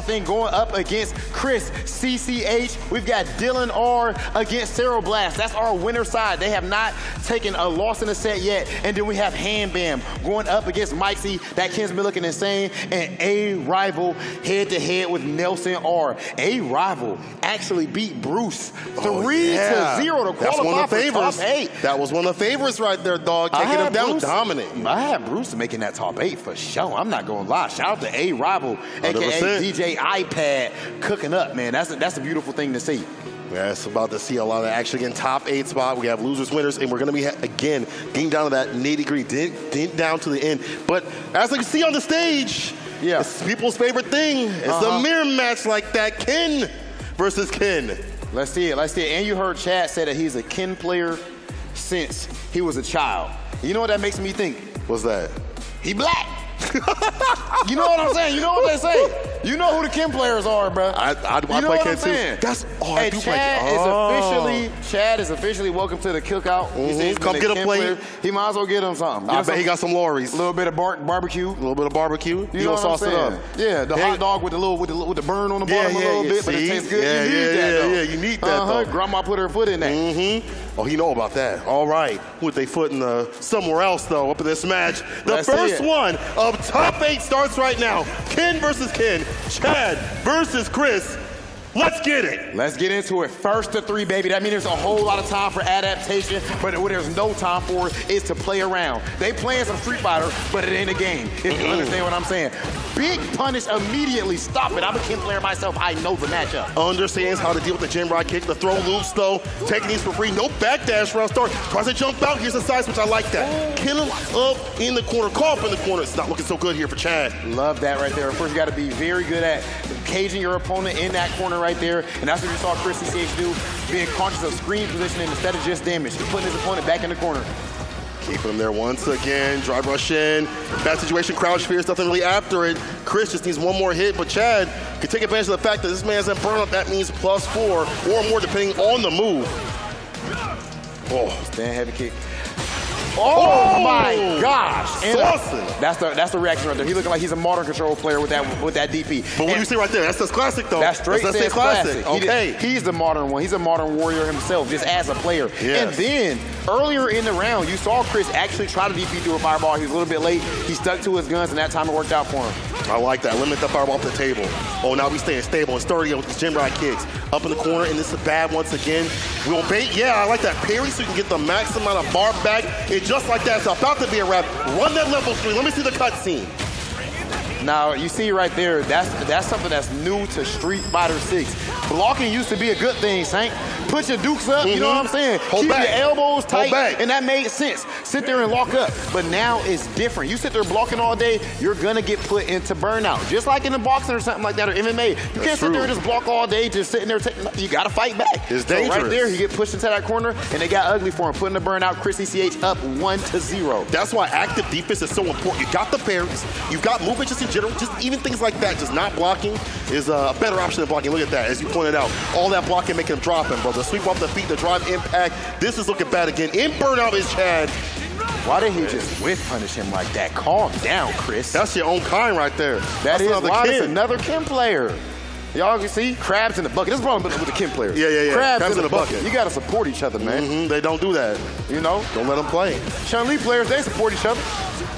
Thing going up against Chris CCH. We've got Dylan R against Sarah Blast. That's our winner side. They have not taken a loss in the set yet. And then we have Ham Bam going up against Mike C. That kid's been looking insane. And A Rival head-to-head with Nelson R. A Rival actually beat Bruce 3-0 to qualify for top 8. That was one of the favorites right there, dog. Taking him down, dominating. I had Bruce making that top 8 for sure. I'm not going to lie. Shout out to A Rival, 100%. a.k.a. DJ iPad, cooking up, man. That's a beautiful thing to see. Yeah, it's about to see a lot of action again. Top 8 spot. We have losers, winners, and we're going to be, again, getting down to that nitty-gritty, down to the end. But as you can see on the stage, it's people's favorite thing. It's a mirror match like that. Ken versus Ken. Let's see it. And you heard Chad say that he's a Ken player since he was a child. You know what that makes me think? What's that? He black. You know what I'm saying? You know what they say? You know who the Ken players are, bro. I play Ken too. That's all I do. Chad is officially welcome to the cookout. Come get a plate. He might as well get him something. I bet he got some Lorries. A little bit of barbecue. A little bit of barbecue. You know what I'm saying? Yeah, the hot dog with the burn on the bottom a little bit, but it tastes good. You need that though. You need that though. Grandma put her foot in there. Oh, he know about that. All right. With their foot in somewhere else, though, up in this match. The first one of top 8 starts right now. Ken versus Ken. Chad versus Chris. Let's get it. Let's get into it. 1st to 3, baby. That means there's a whole lot of time for adaptation, but what there's no time for is to play around. They playing some Street Fighter, but it ain't a game, if you understand what I'm saying. Big punish immediately. Stop it. I'm a Ken player myself. I know the matchup. Understands how to deal with the gem rod kick, the throw loops, though. Taking these for free. No backdash round start. Tries to jump out. Here's the size, which I like that. Kill him up in the corner. Call up in the corner. It's not looking so good here for Chad. Love that right there. Of course, you got to be very good at caging your opponent in that corner right there. And that's what you saw Chris CCH do, being conscious of screen positioning instead of just damage. He's putting his opponent back in the corner. Keeping him there once again. Drive rush in. Bad situation. Crouch fears. Nothing really after it. Chris just needs one more hit, but Chad can take advantage of the fact that this man's in burnout. That means +4 or more depending on the move. Oh, stand heavy kick. Oh my gosh! Saucing. That's the reaction right there. He looking like he's a modern control player with that DP. But what do you see right there? That's classic though. That's straight That's classic. Okay. He's the modern one. He's a modern warrior himself, just as a player. Yes. And then earlier in the round, you saw Chris actually try to DP through a fireball. He was a little bit late. He stuck to his guns, and that time it worked out for him. I like that. Limit the fireball off the table. Oh, now we staying stable and sturdy with these gym ride kicks. Up in the corner, and this is bad once again. We'll bait. Yeah, I like that parry so you can get the max amount of bar back. And just like that, it's about to be a wrap. Run that level 3. Let me see the cutscene. Now, you see right there, that's something that's new to Street Fighter 6. Blocking used to be a good thing, Sank. Put your dukes up, you know what I'm saying? Keep your elbows tight, and that made sense. Sit there and lock up. But now it's different. You sit there blocking all day, you're going to get put into burnout. Just like in the boxing or something like that, or MMA. You can't sit there and just block all day, just sitting there. You got to fight back. It's dangerous. So right there, he get pushed into that corner, and they got ugly for him, putting the burnout. Chris CCH up 1-0. That's why active defense is so important. You got the parries, you got movement just in general, just even things like that, just not blocking is a better option than blocking. Look at that, as you pointed out. All that blocking making him drop him, bro. The sweep off the feet, the drive impact. This is looking bad again. In burnout is Chad. Why did he just whiff punish him like that? Calm down, Chris. That's your own kind right there. That's Ken. another Kim player. Y'all can see crabs in the bucket. This is the problem with the Kim players. Yeah. Crabs in the bucket. You got to support each other, man. They don't do that. You know? Don't let them play. Chun-Li players, they support each other.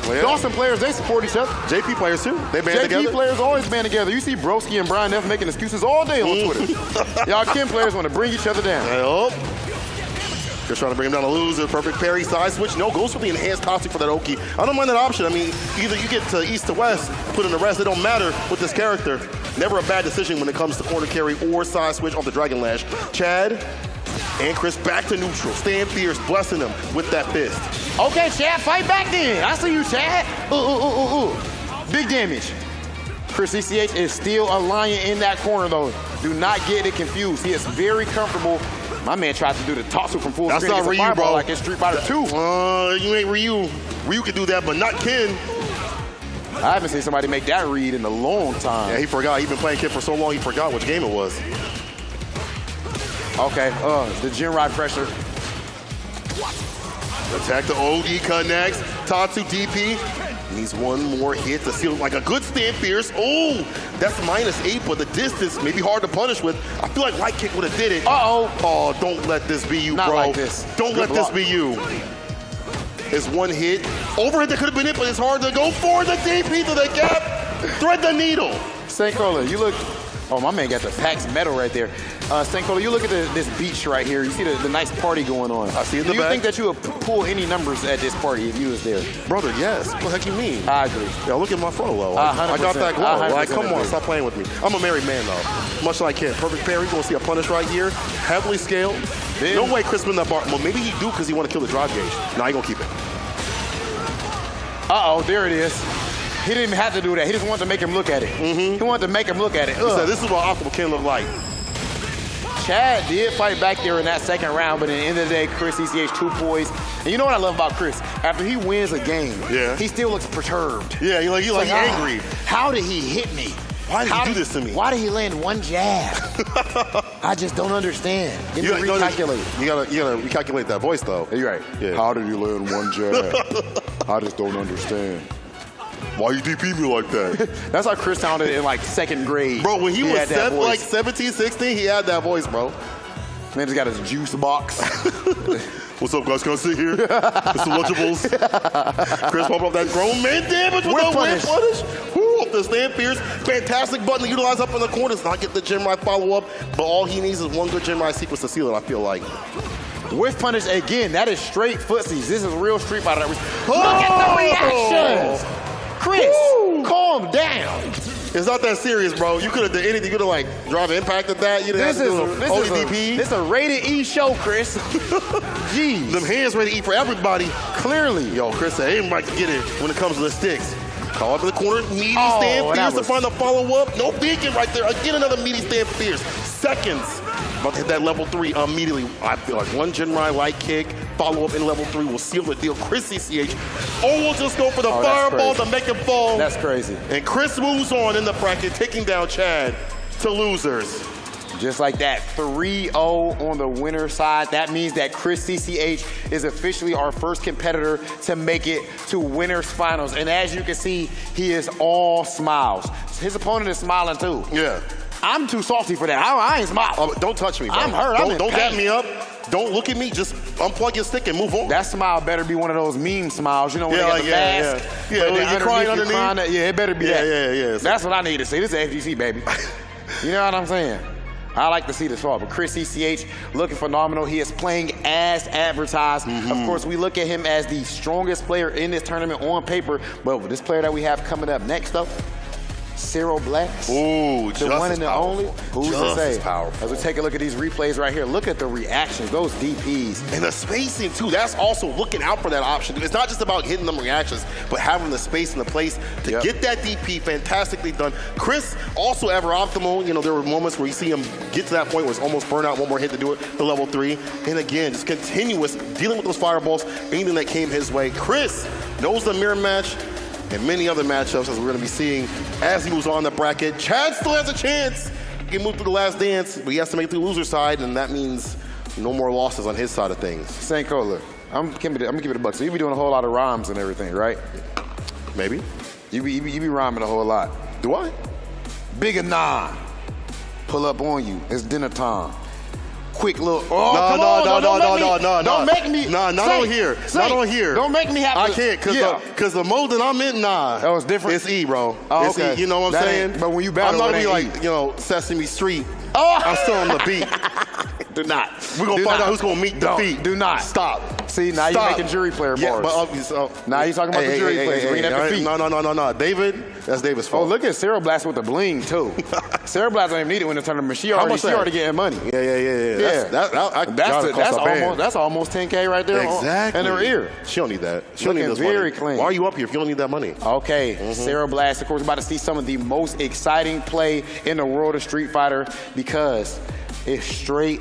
Well, yeah. Dawson players, they support each other. JP players too. They band together. JP players always band together. You see Broski and Brian Neff making excuses all day on Twitter. Y'all Kim players want to bring each other down. Just trying to bring him down to lose. A perfect parry, side switch. No, goes for the enhanced toxic for that Oki. I don't mind that option. I mean, either you get to east to west, put in the rest. It don't matter with this character. Never a bad decision when it comes to corner carry or side switch off the Dragon Lash. Chad and Chris back to neutral. Staying fierce, blessing them with that fist. Okay, Chad, fight back then. I see you, Chad. Big damage. Chris CCH is still a lion in that corner, though. Do not get it confused. He is very comfortable. My man tried to do the toss-up from full screen. That's not Ryu, bro. Like in Street Fighter 2. You ain't Ryu. Ryu can do that, but not Ken. I haven't seen somebody make that read in a long time. Yeah, he forgot. He's been playing Ken for so long, he forgot which game it was. Okay, the gym ride pressure. Attack the OD connects. Tatsu DP. Needs one more hit to seal like a good stand fierce. Oh, that's -8, but the distance may be hard to punish with. I feel like light kick would have did it. Oh, don't let this be you, Not bro. like this. Don't let this be you. It's one hit. Overhead that could have been it, but it's hard to go for the DP to the gap. Thread the needle. Sankola, you look. Oh, my man got the PAX medal right there. Sankola, you look at this beach right here. You see the nice party going on. I see it in Do the you back. think that you would pull any numbers at this party if you was there? Brother, yes. What the heck you mean? I agree. Yeah, look at my photo, though. 100%. I got that glow. Like, 100% come on, agree. stop playing with me. I'm a married man, though. Much like Ken. Perfect parry. You're going to see a punish right here. Heavily scaled. No way Chris win that bar. Well, maybe he do because he want to kill the drive gauge. Nah, he going to keep it. There it is. He didn't even have to do that. He just wanted to make him look at it. He wanted to make him look at it. He said, this is what optimal Ken look like. Chad did fight back there in that second round, but at the end of the day, Chris CCH 2 points. And you know what I love about Chris? After he wins a game, he still looks perturbed. Yeah, he's like angry. How did he hit me? Why did he do this to me? Why did he land one jab? I just don't understand. Give me recalculate. You gotta recalculate that voice, though. You're right. Yeah. How did you land one jab? I just don't understand. Why you DP me like that? That's how Chris sounded in like second grade. Bro, when he was had that voice. like 17, 16, he had that voice, bro. Man just got his juice box. What's up, guys? Can I sit here? Get some Lunchables. Chris pumping up that grown man damage with the whip punish. Woo, up the stand fierce. Fantastic button to utilize up in the corners. Not get the gym ride follow-up, but all he needs is one good gym ride sequence to seal it, I feel like. Whiff punish again. That is straight footsies. This is real Street Fighter. Look at the reactions. Chris, calm down. It's not that serious, bro. You could have done anything. You could have, like, drive impacted that. You didn't have to do ODP. This is a rated E show, Chris. Jeez. Them hands ready to eat for everybody. Clearly. Yo, Chris said, ain't right to get it when it comes to the sticks. Call up in the corner, meaty stand fierce to find the follow-up. No beacon right there. Again, another meaty stand fierce. Seconds. About to hit that level 3 immediately. I feel like one Jinrai light kick, follow-up in level 3 will seal the deal. Chris CCH, we'll just go for the fireball to make him fall. That's crazy. And Chris moves on in the bracket, taking down Chad to losers. Just like that, 3-0 on the winner side. That means that Chris CCH is officially our first competitor to make it to winners finals. And as you can see, he is all smiles. His opponent is smiling too. Yeah. I'm too salty for that. I ain't smiling. Don't touch me, bro. I'm hurt. Don't dap me up. Don't look at me. Just unplug your stick and move on. That smile better be one of those meme smiles. You know, when they got the mask. Yeah, when you're crying underneath. Yeah, it better be that. Yeah. That's what I need to see. This is FGC, baby. You know what I'm saying? I like to see this fall, but Chris CCH looking phenomenal. He is playing as advertised. Of course, we look at him as the strongest player in this tournament on paper, but this player that we have coming up next up, Cyril Blast. Ooh, the one and the only. Who's to say? Powerful. As we take a look at these replays right here, look at the reactions, those DPs. And the spacing too, that's also looking out for that option. It's not just about hitting them reactions, but having the space and the place to get that DP fantastically done. Chris, also ever optimal. You know, there were moments where you see him get to that point where it's almost burn out, one more hit to do it, the level 3. And again, just continuous, dealing with those fireballs, anything that came his way. Chris knows the mirror match, and many other matchups as we're going to be seeing as he moves on the bracket. Chad still has a chance. He can move through the last dance, but he has to make it through the loser side, and that means no more losses on his side of things. St. Cola, I'm gonna give it a buck. So you be doing a whole lot of rhymes and everything, right? Maybe. You be rhyming a whole lot. Do I? Bigger nah. Pull up on you. It's dinner time. Quick little. No. Don't make me. Nah, not on here. Not on here. Don't make me have to. I can't, because the mode that I'm in, Oh, it's different? It's E, bro. Oh, it's okay. E, you know what I'm saying? But when you battle, I'm not it gonna be ain't like, you know, Sesame Street. Oh. I'm still on the beat. Do not. We're gonna find out who's gonna meet defeat. Do not. Stop. See, now you're making jury player bars. Yeah, but now you're talking about the jury players. Bring that defeat. No. David, that's David's fault. Oh, look at Cyril Blast with the bling too. Cyril Blast don't even need it when the tournament. She already getting money. Yeah. That's almost 10K right there. Exactly. In her ear. She don't need that. She don't need this very money. clean. Why are you up here if you don't need that money? Okay, Cyril Blast, of course, about to see some of the most exciting play in the world of Street Fighter because it's straight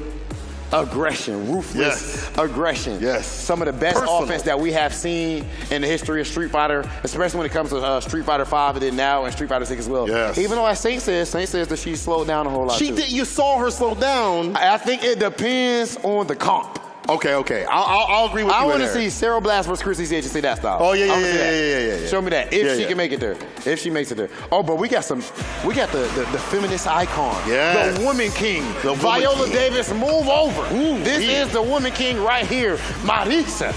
aggression, ruthless aggression. Yes. Some of the best offense that we have seen in the history of Street Fighter, especially when it comes to Street Fighter 5 and then now and Street Fighter 6 as well. Yes. Even though as Saint says that she slowed down a whole lot. She did. You saw her slow down. I think it depends on the comp. Okay. I'll agree with you. I want to see Cyril Blast versus Chris CCH and see that style. Oh yeah. Show me that if she can make it there. If she makes it there. Oh, but we got the feminist icon. Yeah. The woman king. Viola Davis, move over. This is the woman king right here, Marisa.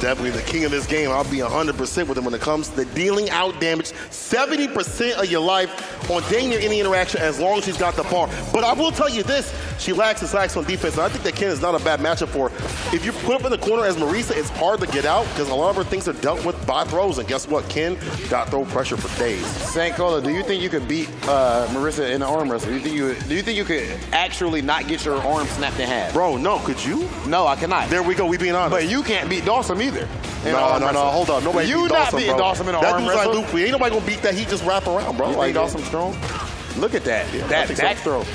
Definitely the king of this game. I'll be 100% with him when it comes to dealing out damage. 70% of your life on day near any interaction as long as she's got the bar. But I will tell you this, she lacks on defense. And I think that Ken is not a bad matchup for her. If you put up in the corner as Marisa, it's hard to get out because a lot of her things are dealt with by throws. And guess what? Ken got throw pressure for days. St. Cola, do you think you could beat Marisa in the arm wrestle? Do you think you could actually not get your arm snapped in half? Bro, no. Could you? No, I cannot. There we go. We being honest. But you can't beat Dawson either. No. Hold on. Nobody you beat not Dawson, beating bro. Dawson in an that arm dude's wrestle? like Luke. Ain't nobody gonna beat that. He just wrap around, bro. You think Dawson strong? Look at that. Yeah, that back throw.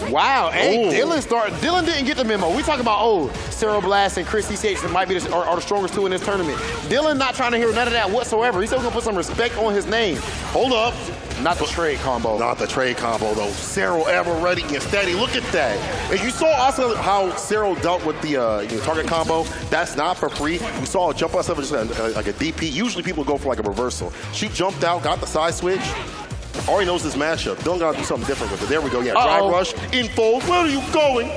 Wow. Hey, Dylan didn't get the memo. We talking about, Cyril Blast and Chris CCH that might be are the strongest two in this tournament. Dylan not trying to hear none of that whatsoever. He's still going to put some respect on his name. Hold up. Not the trade combo. Not the trade combo, though. Cyril ever ready and steady. Look at that. And you saw also how Cyril dealt with the target combo. That's not for free. You saw a jump out of just like a DP. Usually people go for like a reversal. She jumped out, got the side switch. Already knows this matchup. Dylan got to do something different with it. There we go. Yeah, drive rush, in fold. Where are you going?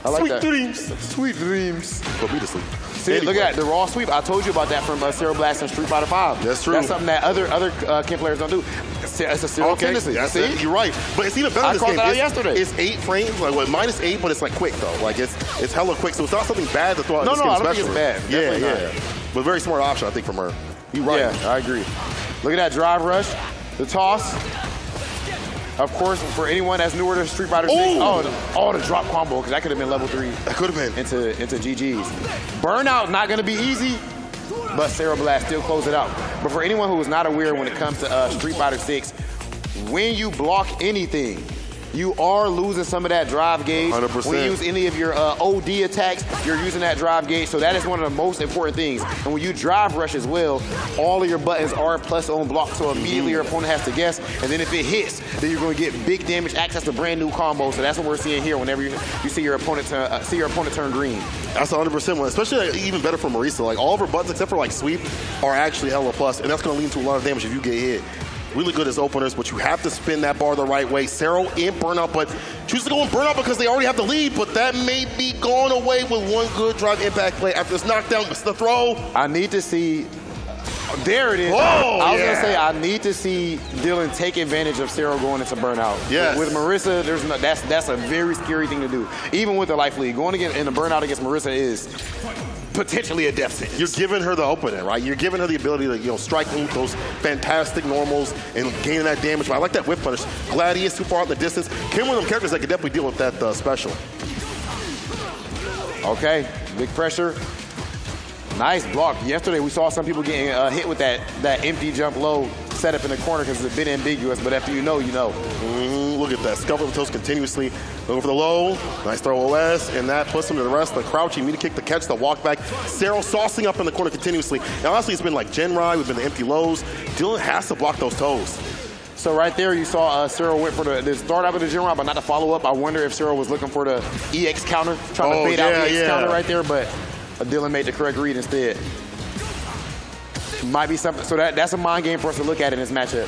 I like Sweet that. dreams. Sweet dreams. Put me to sleep. See, look at that, the raw sweep. I told you about that from Cyril Blast and Street Fighter 5. That's true. That's something that other Ken players don't do. It's a Cyril tendency. That's See? it. You're right. But it's even better in this game. I called that out yesterday. It's 8 frames, like -8, but it's like quick though. Like it's hella quick, so it's not something bad to throw out. No, in this game I don't think it's especially. bad. Definitely Yeah. But very smart option, I think, from her. You're right. Yeah, I agree. Look at that drive rush, the toss. Of course, for anyone that's newer to Street Fighter 6, the drop combo, because that could have been level 3. That could have been. Into GG's. Burnout, not going to be easy, but Cyril Blast still close it out. But for anyone who is not aware when it comes to Street Fighter 6, when you block anything, you are losing some of that drive gauge. 100%. When you use any of your OD attacks, you're using that drive gauge. So that is one of the most important things. And when you drive rush as well, all of your buttons are plus on block. So immediately your opponent has to guess. And then if it hits, then you're going to get big damage, access to brand new combos. So that's what we're seeing here whenever you see your opponent turn green. That's 100% one, especially even better for Marisa. Like all of her buttons except for like sweep are actually hella plus, and that's going to lead to a lot of damage if you get hit. Really good as openers, but you have to spin that bar the right way. Cero in burnout, but chooses to go in burnout because they already have the lead, but that may be gone away with one good drive impact play. After this knockdown, it's the throw. I need to see. There it is. Whoa, I was going to say, I need to see Dylan take advantage of Cero going into burnout. Yes. With Marisa, that's a very scary thing to do. Even with the life lead, going in a burnout against Marisa is potentially a death sentence. You're giving her the opening, right? You're giving her the ability to, strike those fantastic normals and gaining that damage. But I like that whip punish. Glad he is too far out in the distance. Kim, one of them characters that can definitely deal with that special. Okay, big pressure. Nice block. Yesterday we saw some people getting hit with that empty jump low setup in the corner because it's a bit ambiguous, but after you know, you know. Look at that. Scuffle the toes continuously. Looking for the low. Nice throw OS, and that puts him to the rest. The crouching, meter kick, the catch, the walk back. Cero saucing up in the corner continuously. Now, honestly, it's been like Gen Ride. We've been the empty lows. Dylan has to block those toes. So right there, you saw Cero went for the start out of the Gen Ride, but not the follow up. I wonder if Cero was looking for the EX counter, trying to bait out the EX counter right there, but Dylan made the correct read instead. Might be something. So that's a mind game for us to look at in this matchup.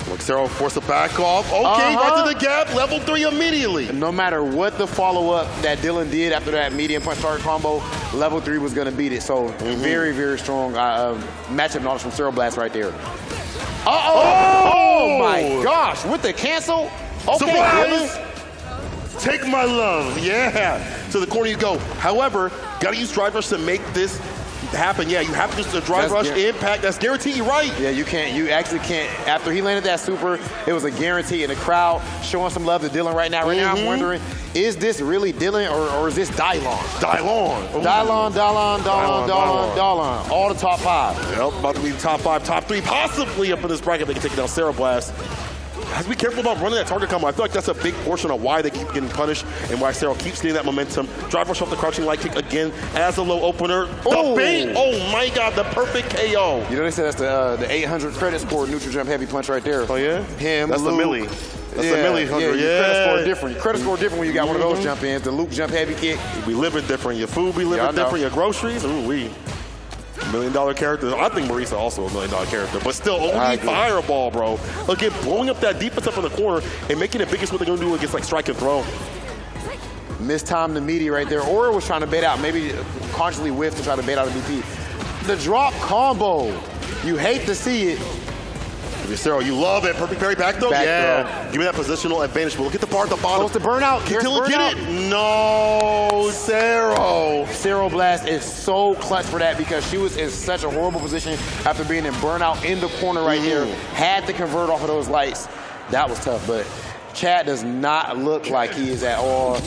Look, Cero forced to back off. Okay, right to the gap. Level 3 immediately. No matter what the follow-up that Dylan did after that medium punch target combo, level 3 was going to beat it. So very, very strong matchup knowledge from Cero Blast right there. Oh my gosh, with the cancel? Okay, Surprise! Take my love, yeah. To the corner you go. However, got to use drive rush to make this happen. Yeah, you have to use the drive rush impact. That's guaranteed, you're right. Yeah, you can't. You actually can't. After he landed that super, it was a guarantee. And the crowd showing some love to Dylan right now. Right now, I'm wondering, is this really Dylan or is this Dylon? Dylon. All the top 5. Yep, about to be the top 5, top 3, possibly up in this bracket. They can take down Cero Blast. Have to be careful about running that target combo. I feel like that's a big portion of why they keep getting punished and why Cero keeps getting that momentum. Drive rush off the crouching light kick again as a low opener. The bait! Oh my God, the perfect KO. You know they said that's the 800 credit score neutral jump heavy punch right there. Oh yeah? Him, that's Luke. the milli. That's the milli 100. Your credit score different. Your credit score different when you got one of those jump ins. The Luke jump heavy kick. You be living different. Your food be living different. Your groceries. Ooh-wee. $1 million character. I think Marisa also a $1 million character, but still only fireball, bro. Again, blowing up that defense up in the corner and making it biggest what they're gonna do against like strike and throw. Mistimed the meaty right there. Or was trying to bait out, maybe consciously whiffed to try to bait out a BP. The drop combo. You hate to see it. Cero, you love it. Perfect parry back throw. Give me that positional advantage. But look at the bar at the bottom. Close to burnout. Can Dylan get it? No, Cero. Cero Blast is so clutch for that because she was in such a horrible position after being in burnout in the corner right here. Had to convert off of those lights. That was tough, but Chad does not look like he is at all.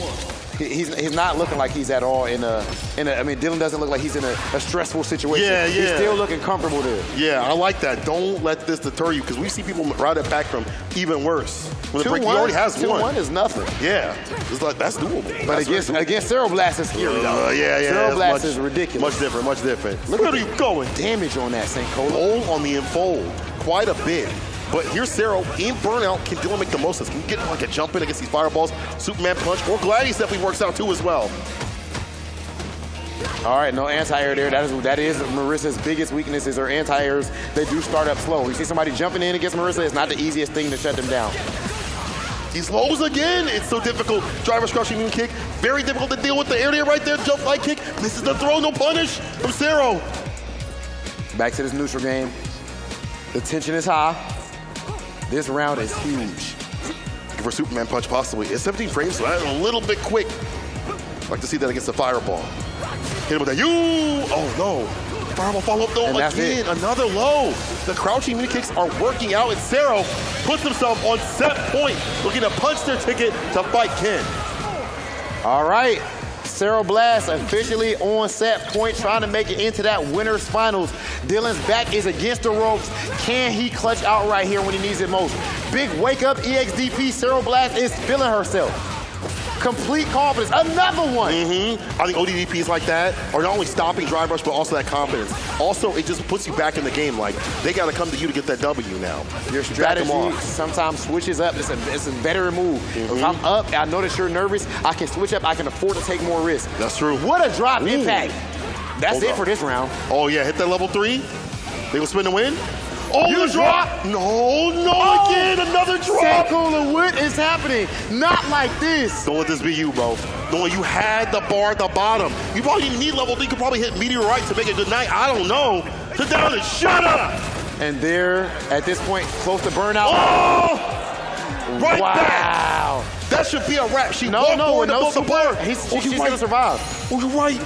He's not looking like he's at all in a. I mean, Dylan doesn't look like he's in a stressful situation. Yeah. He's still looking comfortable there. Yeah, I like that. Don't let this deter you because we see people ride it back from even worse. When the break, he already has 2-1 is nothing. Yeah, it's like that's doable. But against Cero Blast is scary. Cero Blast is ridiculous. Much different. Look at you going. Damage on that St. Cola. Hold on the enfold quite a bit. But here's Cero in burnout. Can Dylan make the most of this? Can you get like a jump in against these fireballs? Superman punch or Gladius definitely works out too as well. All right, no anti-air there. That is Marisa's biggest weakness is her anti-airs. They do start up slow. You see somebody jumping in against Marisa, it's not the easiest thing to shut them down. These lows again, it's so difficult. Driver's crushing moon kick, very difficult to deal with. The area right there, jump light kick. Misses the throw, no punish from Cero. Back to this neutral game. The tension is high. This round is huge. For Superman punch, possibly. It's 17 frames, so that's a little bit quick. Like to see that against the fireball. Hit him with that. Oh no. Fireball follow up though again. Another low. The crouching mini kicks are working out, and Cero puts himself on set point, looking to punch their ticket to fight Ken. All right. Sarah Blast officially on set point, trying to make it into that winner's finals. Dylan's back is against the ropes. Can he clutch out right here when he needs it most? Big wake up EXDP. Sarah Blast is feeling herself. Complete confidence. Another one. I think ODDPs like that are not only stopping drive rush, but also that confidence. Also, it just puts you back in the game. Like, they got to come to you to get that W now. Your strategy sometimes switches up. It's a better move. If I'm up, I know that you're nervous, I can switch up. I can afford to take more risks. That's true. What a drop impact. That's Hold it up. for this round. Oh, yeah. Hit that level 3. They will spin the win. Oh, You the drop. No, again. Another drop. Sankola, what is happening? Not like this. Don't let this be you, bro. No, you had the bar at the bottom. You probably didn't need level 3. You could probably hit meteorite to make a good night. I don't know. Sit down and shut up. And they're, at this point, close to burnout. Oh! Right wow. back. That should be a wrap. She No, walked no, forward with no to support. support. She's going to survive. Oh, you're right.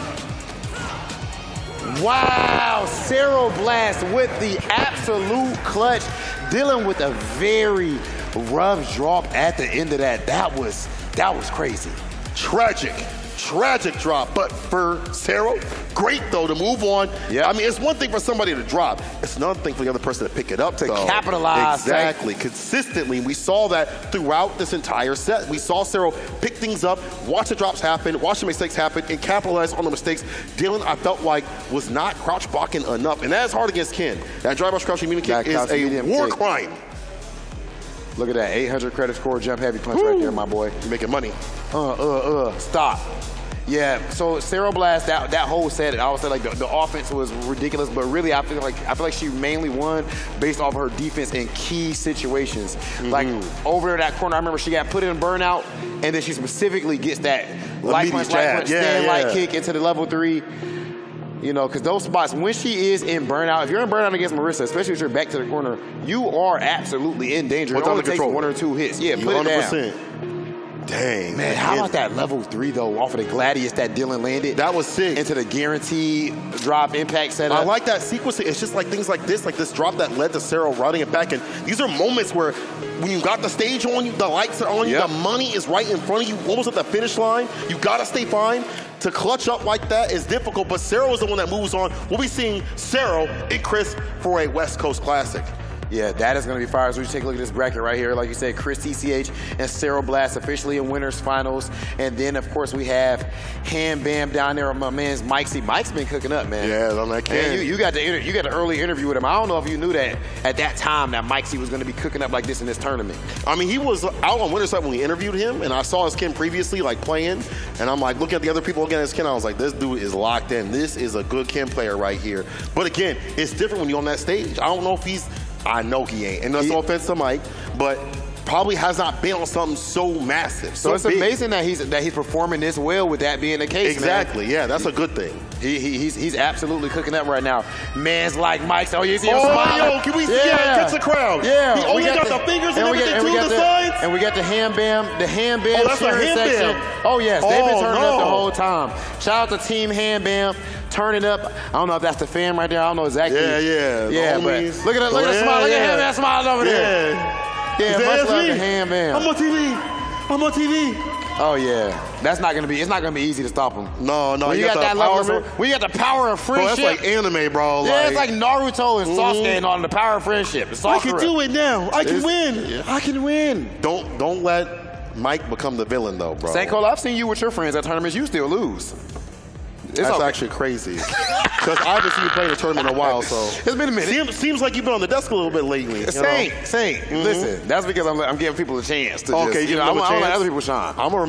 Wow, Sarah Blast with the absolute clutch, dealing with a very rough drop at the end of that. That was crazy. Tragic drop, but for Sarah, great though to move on. Yeah, I mean, it's one thing for somebody to drop. It's another thing for the other person to pick it up, To capitalize. Exactly, consistently. We saw that throughout this entire set. We saw Sarah pick things up, watch the drops happen, watch the mistakes happen, and capitalize on the mistakes. Dylan, I felt like, was not crouch blocking enough, and that is hard against Ken. That drive rush crouching medium kick is a war crime. Look at that, 800 credit score jump heavy punch right there, my boy. You're making money. Stop. Yeah, so Sarah Blast, that whole set, I would say like the offense was ridiculous, but really I feel like she mainly won based off of her defense in key situations. Like over there that corner, I remember she got put in burnout, and then she specifically gets that light punch, stand light kick into the level 3. You know, because those spots, when she is in burnout, if you're in burnout against Marissa, especially if you're back to the corner, you are absolutely in danger. It only takes 1 or 2 hits. Yeah, put it down. Dang. Man, how about that level 3, though, off of the Gladius that Dylan landed? That was sick. Into the guaranteed drop impact setup. I like that sequencing. It's just like things like this drop that led to Sarah running it back. And these are moments where when you got the stage on you, the lights are on you, the money is right in front of you, almost at the finish line. You got to stay fine. To clutch up like that is difficult, but Sarah is the one that moves on. We'll be seeing Sarah and Chris for a West Coast Classic. Yeah, that is going to be fire. So we take a look at this bracket right here. Like you said, Chris TCH and Sarah Blast officially in winners finals. And then, of course, we have Ham Bam down there with my man's Mike. See, Mike's been cooking up, man. Yeah, I'm like, you got the early interview with him. I don't know if you knew that at that time that Mike C was going to be cooking up like this in this tournament. I mean, he was out on winner's side when we interviewed him, and I saw his Ken previously, like, playing. And I'm like, looking at the other people looking at his Ken, I was like, this dude is locked in. This is a good Ken player right here. But again, it's different when you're on that stage. I don't know if he's I know he ain't. And that's no offense to Mike, but probably has not been on something so massive. So it's amazing that he's performing this well with that being the case. Exactly, man. Yeah, that's a good thing. He's absolutely cooking up right now. Man's like Mike. Oh, you see him smiling? Yo, can we see that? Catch the crowd. Yeah. He only got the fingers and everything to the sides. And we got the Ham Bam Oh, that's a Ham section. Bam. Oh, yes. They've been turning up the whole time. Shout out to Team Ham Bam. Turning up. I don't know if that's the fan right there. I don't know exactly. Yeah, but look at the smile. Look at Ham Bam smiling over there. Yeah, much love to Ham Bam. I'm on TV. Oh yeah, it's not gonna be easy to stop him. No, when you got that level, when you got the power of friendship. Bro, that's like anime, bro. Yeah, it's like Naruto and Sasuke and on the power of friendship. I can do it now. I can win. Yeah. I can win. Don't let Mike become the villain though, bro. Sankola, I've seen you with your friends at tournaments. You still lose. That's actually crazy. Because I haven't seen you play in a tournament in a while, so. It's been a minute. Seems like you've been on the desk a little bit lately. Same. Listen, that's because I'm giving people a chance to just, I'm gonna let other people shine. I'm gonna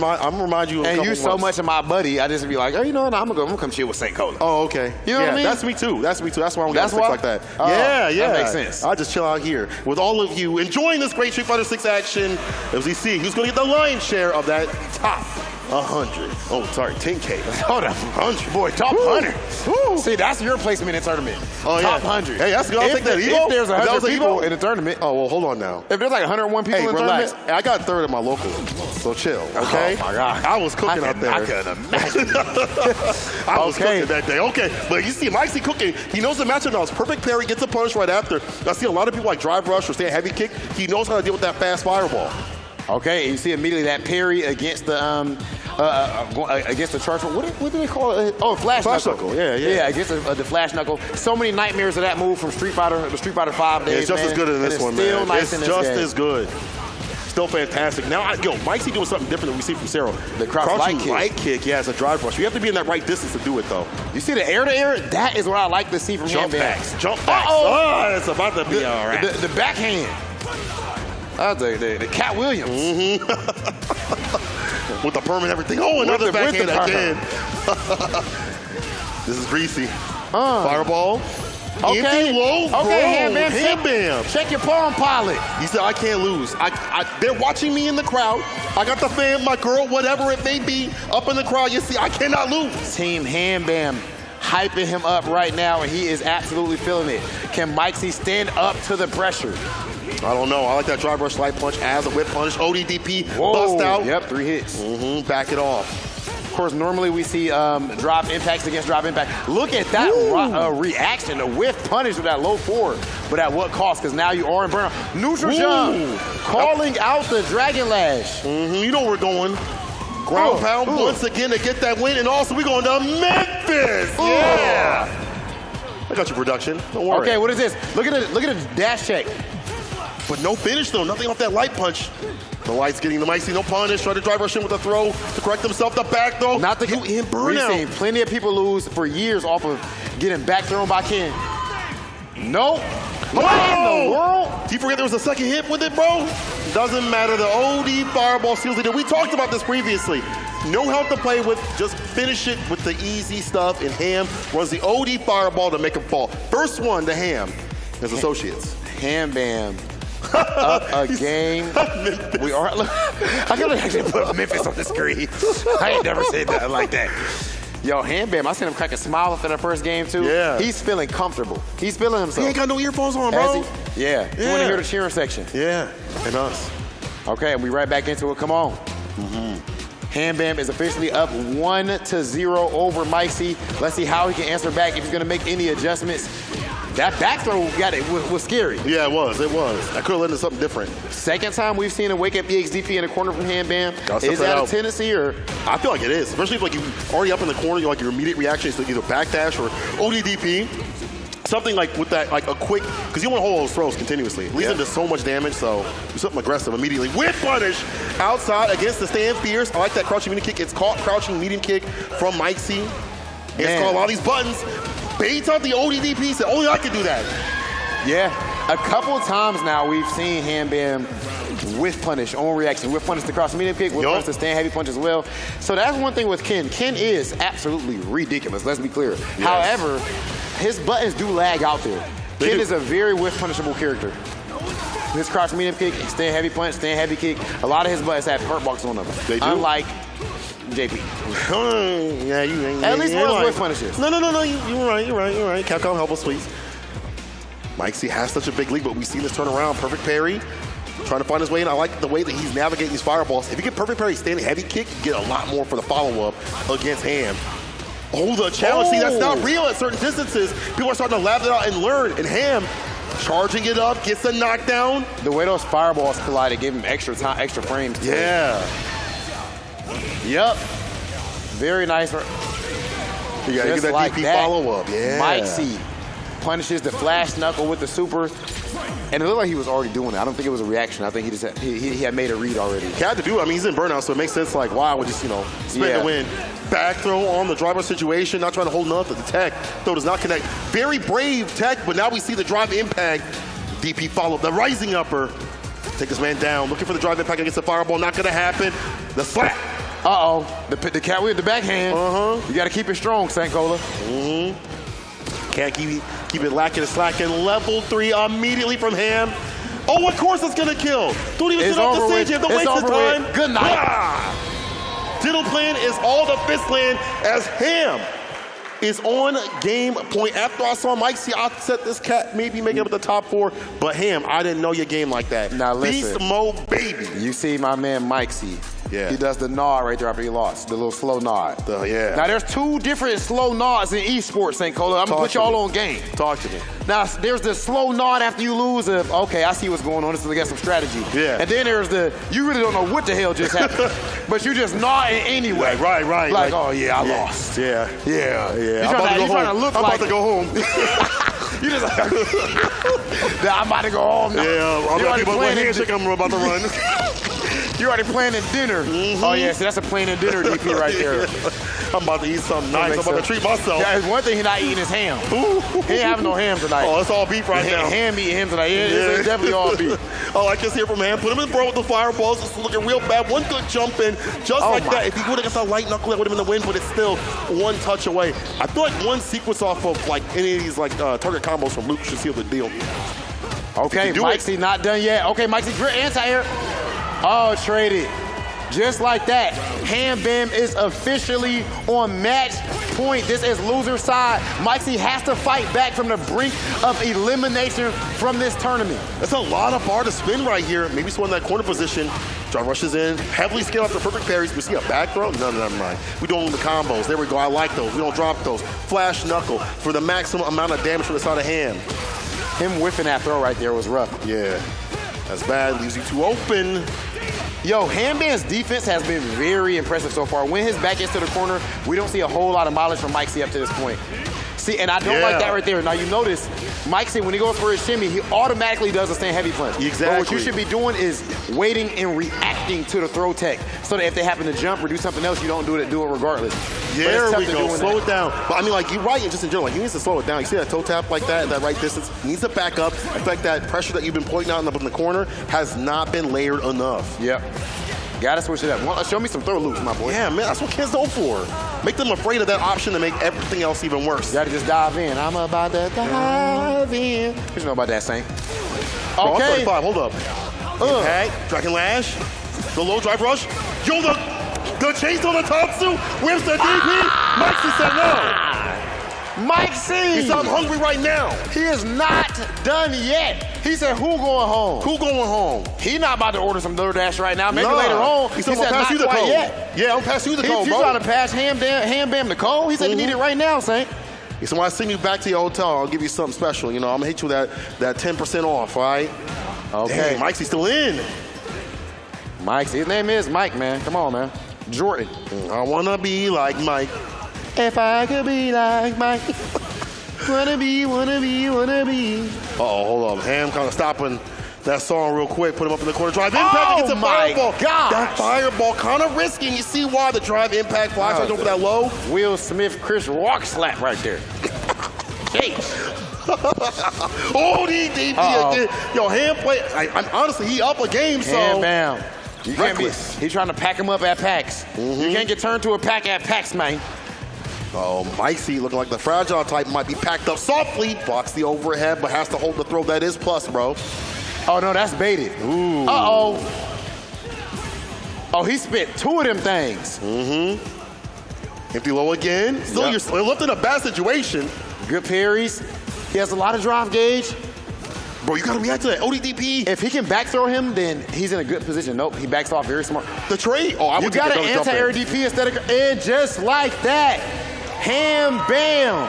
remind you of a couple And you so much of my buddy, I just be like, oh, you know what, I'm gonna come chill with Sankola. Oh, okay. You know what I mean? That's me too. That's why I'm gonna stick like that. Oh, yeah. That makes sense. I just chill out here with all of you enjoying this great Street Fighter 6 action as we see who's gonna get the lion's share of that top 100. Oh, sorry, 10K. Hold on, 100. Boy, top 100. See, that's your placement in the tournament. Oh, top 100. Hey, that's good. I'll take that. If there's 100 people in the tournament. Oh, well, hold on now. If there's like 101 people in the relax. tournament. I got third at my local, so chill, okay? Oh, my God. I was cooking out there. I can imagine. I was cooking that day. Okay, but you see Mike's cooking. He knows the matchup now. It's perfect parry, gets a punish right after. I see a lot of people like drive rush or stay heavy kick. He knows how to deal with that fast fireball. Okay, you see immediately that parry against the against the charge. What do they call it? Oh, flash knuckle. Yeah, against the flash knuckle. So many nightmares of that move from the Street Fighter 5 days. It's just as good in this one, man. Still nice it's just as good. Still fantastic. Now, Mikesy doing something different than we see from Cero. The crouching light kick, yeah, it's a drive rush. You have to be in that right distance to do it, though. You see the air-to-air? That is what I like to see from jump Ham Bam. backs. Jump backs. Oh, it's about to be all right. The backhand. The Cat Williams. With the perm and everything. Oh, another backhand again. This is greasy. Fireball. Okay. Low, Ham Bam. Ham Bam. Check your palm pilot. He said, I can't lose. They're watching me in the crowd. I got the fam, my girl, whatever it may be, up in the crowd. You see, I cannot lose. Team Ham Bam hyping him up right now, and he is absolutely feeling it. Can Mikesy stand up to the pressure? I don't know. I like that drive rush light punch as a whip punish. ODDP, bust out. Yep, 3 hits. Back it off. Of course, normally we see drop impacts against drop impact. Look at that reaction, a whiff punish with that low forward. But at what cost? Because now you are in burnout. Neutral jump, calling out the Dragon Lash. You know where we're going. Ground pound once again to get that win. And also we're going to Memphis. Yeah. I got your production. Don't worry. Okay, what is this? Look at the dash check. But no finish, though. Nothing off that light punch. The light's getting the Mikesy, no punish. Try to drive rush in with a throw to correct himself. The back throw. Not the in burnout. We've seen plenty of people lose for years off of getting back thrown by Ken. No. What in the world? Do you forget there was a second hit with it, bro? Doesn't matter. The OD fireball seals it. We talked about this previously. No help to play with. Just finish it with the easy stuff. And Ham runs the OD fireball to make him fall. First one to Ham, his associates. Ham Bam. Up a game. We are. I gotta actually put Memphis on the screen. I ain't never said that like that. Yo, Ham Bam, I seen him crack a smile after the first game too. Yeah. He's feeling comfortable. He's feeling himself. He ain't got no earphones on, bro. Yeah. You want to hear the cheering section? Yeah. And us. Okay, and we right back into it. Come on. Ham Bam is officially up 1-0 over Mikesy. Let's see how he can answer back if he's gonna make any adjustments. That back throw was scary. Yeah, it was. It was. I could have led to something different. Second time we've seen a wake up EXDP in the corner from Ham Bam. Is that a tendency or? I feel like it is. Especially if like you're already up in the corner, your immediate reaction is to either backdash or ODDP. Something like with that, like a quick, because you want to hold those throws continuously. It leads them to so much damage, so do something aggressive immediately. Whip punish outside against the stand fierce. I like that crouching medium kick. It's caught crouching medium kick from Mikesy. It's called all these buttons. Baits out the ODDP, said only I can do that. Yeah, a couple of times now we've seen Ham Bam whiff punish, on reaction, whiff punish to cross medium kick, whiff punish to stand heavy punch as well. So that's one thing with Ken. Ken is absolutely ridiculous, let's be clear. Yes. However, his buttons do lag out there. Ken is a very whiff punishable character. His cross medium kick, stand heavy punch, stand heavy kick, a lot of his buttons have hurt box on them. They do. Unlike JP. Yeah, you ain't. At least one of whiff punishes. No, you're right. Capcom, help us, please. Mikesy has such a big lead, but we've seen this turn around. Perfect parry, trying to find his way in. I like the way that he's navigating these fireballs. If you get perfect parry, standing heavy kick, you get a lot more for the follow-up against Ham. Oh, the challenge. See, that's not real at certain distances. People are starting to laugh it out and learn. And Ham, charging it up, gets a knockdown. The way those fireballs collided gave him extra time, extra frames. Yeah. Yep. Very nice. You gotta get that like DP follow-up. Yeah. Mikesy punishes the flash knuckle with the super. And it looked like he was already doing it. I don't think it was a reaction. I think he just had, he had made a read already. He had to do it. I mean, he's in burnout, so it makes sense. Like, why would just, spend the win. Back throw on the driver situation, not trying to hold nothing. The tech throw does not connect. Very brave tech, but now we see the drive impact. DP follow-up, the rising upper. Take this man down. Looking for the drive impact against the fireball. Not gonna happen. The slap. Uh-oh. The cat with the backhand. You got to keep it strong, Sankola. Can't keep it lacking and slacking. Level 3 immediately from Ham. Oh, of course it's going to kill. Don't even sit off the stage. You have to waste the time. Good night. Diddle plan is all the fist land as Ham is on game point. After I saw Mikesy, I said this cat maybe make it up at the top 4, but Ham, I didn't know your game like that. Now listen. Beast mode, baby. You see my man Mikesy Yeah. He does the nod right there after he lost, the little slow nod. Yeah. Now, there's 2 different slow nods in esports, St. Cola. I'm going to put y'all on game. Talk to me. Now, there's the slow nod after you lose of, okay, I see what's going on. This is against some strategy. Yeah. And then there's the, you really don't know what the hell just happened, but you just nodding anyway. Right. Like, oh, yeah, I lost. Yeah. You're trying to look I'm like about to go home. You just like, I'm about to go home now. Yeah, I'm about to put my handshake, I'm about to run. You're already planning dinner. Oh, yeah, see, that's a planning dinner DP right there. I'm about to eat something nice. I'm about to treat myself. Yeah, there's one thing he's not eating is ham. He ain't having no ham tonight. Oh, it's all beef right now. Ham eating him tonight. It's definitely all beef. Oh, I just hear from Ham. Put him in the bro with the fireballs. It's looking real bad. One good jump in, just like that. If he would have got that light knuckle, that would have been the win, but it's still one touch away. I feel like one sequence off of like any of these like target combos from Luke should seal the deal. Okay, Mikesy not done yet. Okay, Mikesy, great anti-air. Oh, traded. Just like that, Ham Bam is officially on match point. This is loser side. Mikesy has to fight back from the brink of elimination from this tournament. That's a lot of bar to spin right here. Maybe someone in that corner position. John rushes in, heavily scaled after perfect parries. We see a back throw? No, never mind. We doing the combos. There we go. I like those. We don't drop those. Flash knuckle for the maximum amount of damage from the side of Ham. Him whiffing that throw right there was rough. Yeah, that's bad. Leaves you too open. Yo, Ham Bam's defense has been very impressive so far. When his back gets to the corner, we don't see a whole lot of mileage from Mikesy up to this point. See, and I don't like that right there. Now, you notice, Mikesy, when he goes for his shimmy, he automatically does a stand heavy punch. Exactly. But what you should be doing is waiting and reacting to the throw tech, so that if they happen to jump or do something else, you don't do it regardless. There we go. Slow it down. But I mean, like, you're right, and just in general, like, he needs to slow it down. You see that toe tap like that at that right distance? He needs to back up. In fact, that pressure that you've been pointing out in the corner has not been layered enough. Yep. Gotta switch it up. Show me some throw loops, my boy. Yeah, man, that's what kids go for. Make them afraid of that option to make everything else even worse. Gotta just dive in. I'm about to dive in. What you know about that, Saint? Okay. 35, hold up. Okay, Dragon Lash. The low drive rush. Yo, the chase on the Tatsu. Where's the DP? Mikesy said no. Mikesy! He said I'm hungry right now. He is not done yet. He said, who going home? Who going home? He not about to order some DoorDash right now. Maybe later on. He said, I'm gonna pass you the code. Yeah, I'm gonna pass you the code, bro. He's trying to pass Ham Bam the code? He said, you need it right now, Saint. He said, when I send you back to your hotel, I'll give you something special. You know, I'm gonna hit you with that 10% off, all right? Okay. Dang, Mike's still in. Mike, his name is Mike, man. Come on, man. Jordan. I wanna be like Mike. If I could be like Mike. Wanna be. Uh-oh, hold on. Ham kind of stopping that song real quick. Put him up in the corner. Drive impact against a fireball. God. That fireball kind of risky. You see why the drive impact flies right over that low? Will Smith, Chris Rock slap right there. Oh, the DP again. Yo, Ham play. I'm honestly, he up a game, so. Ham Bam. You can't be. He's trying to pack him up at PAX. You can't get turned to a pack at PAX, man. Oh, Mikesy looking like the fragile type might be packed up softly. Blocks the overhead, but has to hold the throw. That is plus, bro. Oh, no, that's baited. Ooh. Uh-oh. Oh, he spit 2 of them things. Empty low again. Still, you're left in a bad situation. Good parries. He has a lot of drive gauge. Bro, you gotta react to that ODDP. If he can back throw him, then he's in a good position. Nope, he backs off very smart. The trade? Oh, I would You got an anti-air DP instead of, and just like that, Ham Bam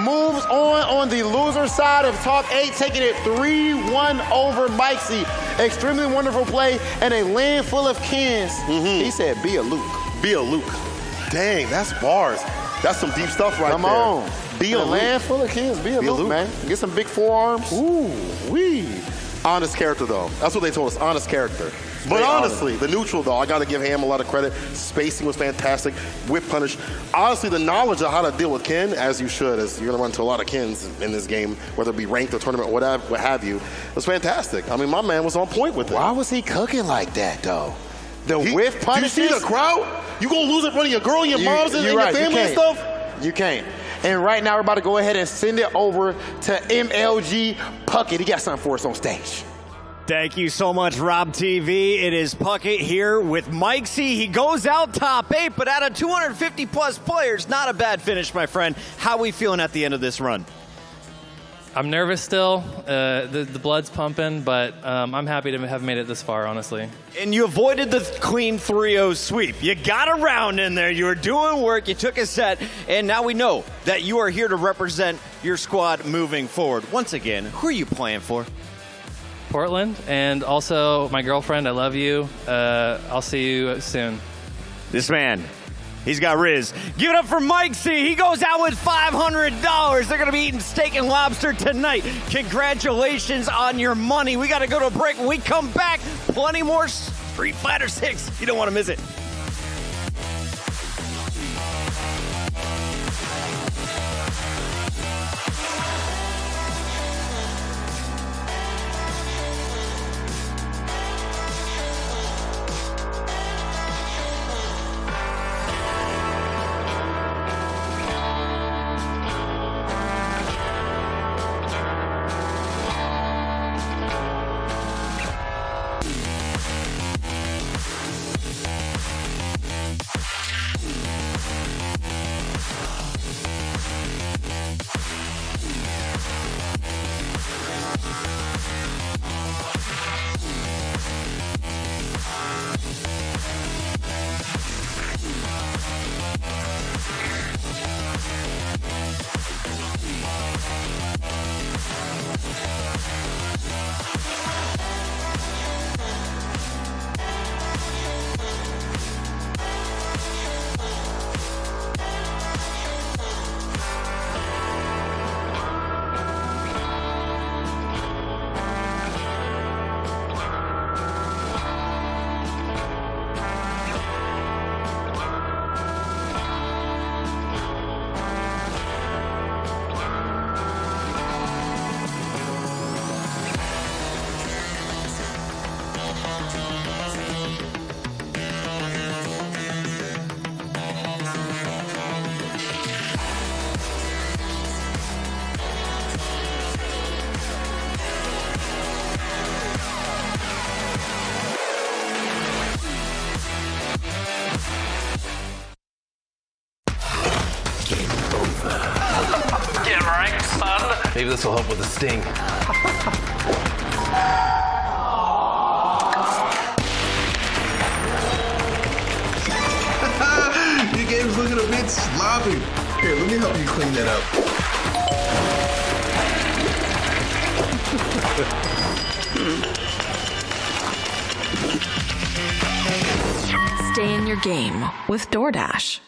moves on the loser side of top 8, taking it 3-1 over Mikesy. Extremely wonderful play and a land full of Kens. He said, be a Luke. Be a Luke. Dang, that's bars. That's some deep stuff right there. Come on. Be a land full of Kens. Be a Luke, man. Get some big forearms. Ooh, wee. Honest character, though. That's what they told us, honest character. But honestly, the neutral, though, I got to give Ham a lot of credit. Spacing was fantastic. Whip punish. Honestly, the knowledge of how to deal with Ken, as you should, as you're going to run into a lot of Kens in this game, whether it be ranked or tournament or whatever, what have you, was fantastic. I mean, my man was on point with it. Why was he cooking like that, though? The whiff punishes? Do you see the crowd? You going to lose in front of your girl and your moms and your family and stuff? You can't. And right now, we're about to go ahead and send it over to MLG Puckett. He got something for us on stage. Thank you so much, Rob TV. It is Puckett here with Mikesy. He goes out top 8, but out of 250-plus players, not a bad finish, my friend. How are we feeling at the end of this run? I'm nervous still. The blood's pumping, but I'm happy to have made it this far, honestly. And you avoided the clean 3-0 sweep. You got a round in there. You were doing work. You took a set. And now we know that you are here to represent your squad moving forward. Once again, who are you playing for? Portland, and also my girlfriend. I love you. I'll see you soon. This man, he's got Riz. Give it up for Mike C. He goes out with $500. They're going to be eating steak and lobster tonight. Congratulations on your money. We got to go to a break. When we come back, plenty more Street Fighter 6. You don't want to miss it. Maybe this will help with the sting. Your game's looking a bit sloppy. Here, let me help you clean that up. Stay in your game with DoorDash.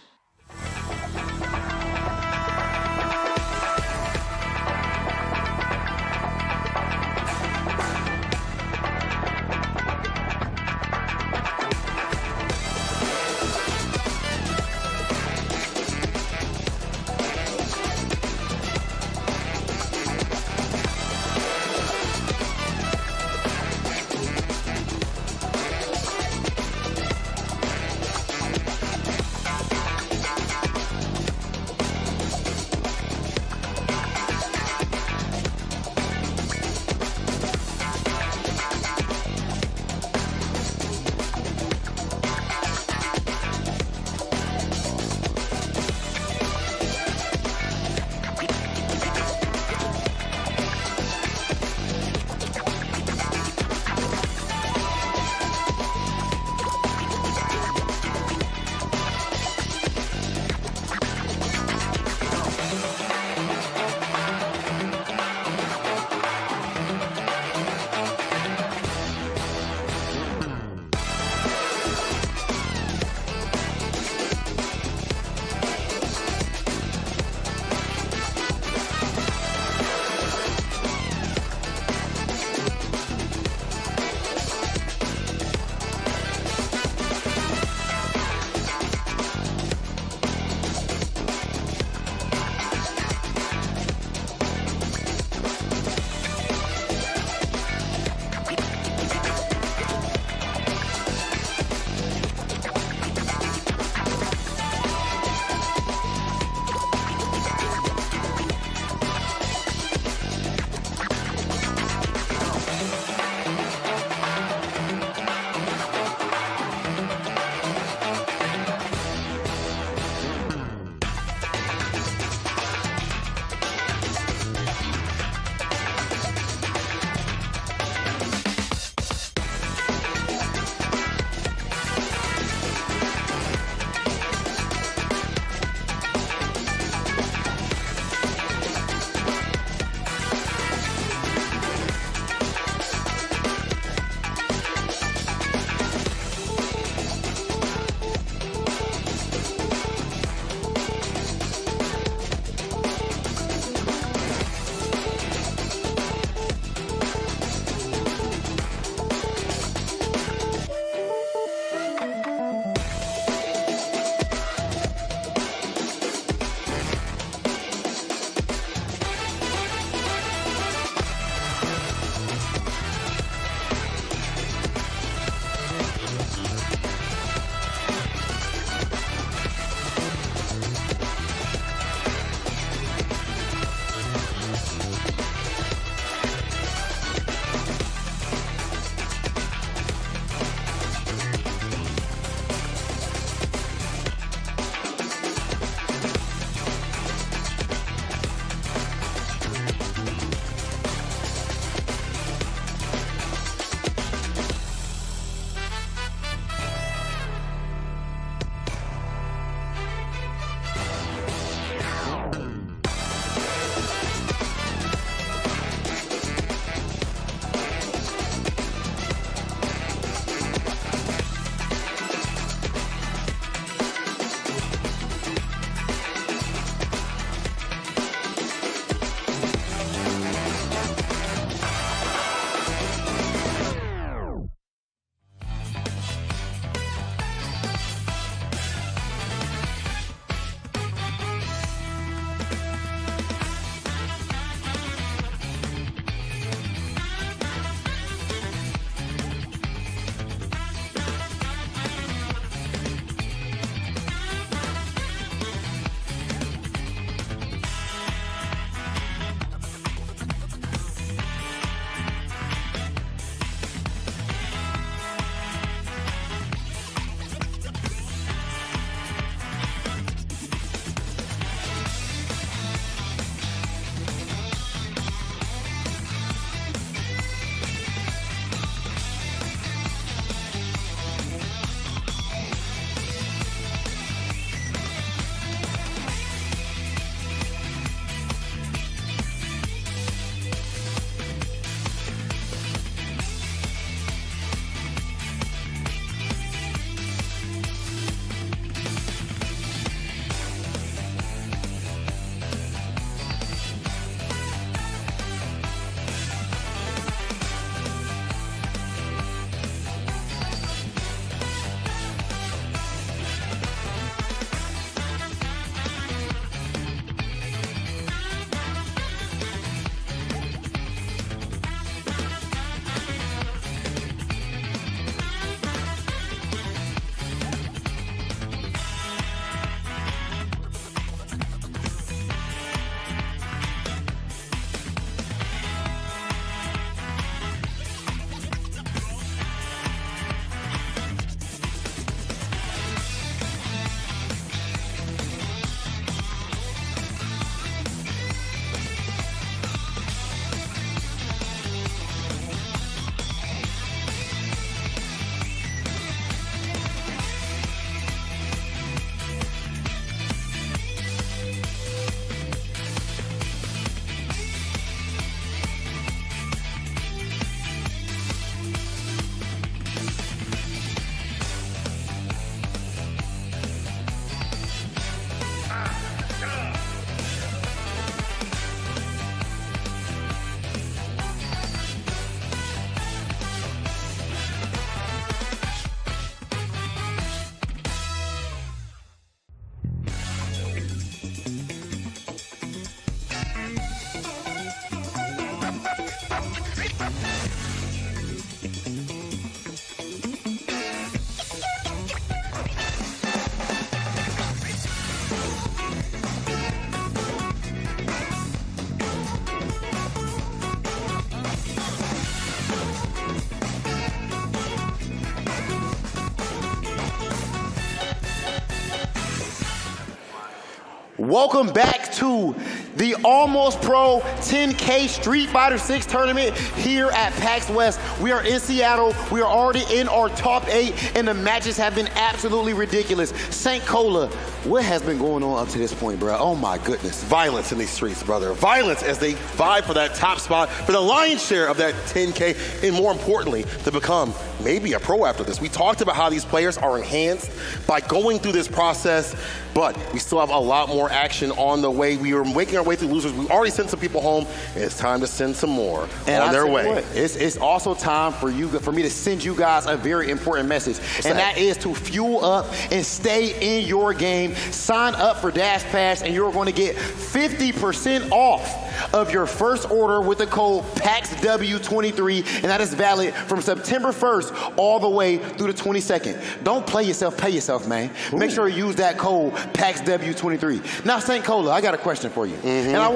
Welcome back to the Almost Pro 10K Street Fighter 6 tournament here at PAX West. We are in Seattle. We are already in our top 8, and the matches have been absolutely ridiculous. St. Cola, what has been going on up to this point, bro? Oh my goodness. Violence in these streets, brother. Violence as they vie for that top spot, for the lion's share of that 10K, and more importantly, to become maybe a pro after this. We talked about how these players are enhanced by going through this process, but we still have a lot more action on the way. We are making our way through losers. We already sent some people home, and it's time to send some more on their way. It's also time for me to send you guys a very important message, and that is to fuel up and stay in your game. Sign up for Dash Pass, and you're going to get 50% off of your first order with the code PAXW23, and that is valid from September 1st all the way through the 22nd. Don't play yourself, pay yourself, man. Make sure you use that code PAXW23. Now, St. Cola, I got a question for you. And I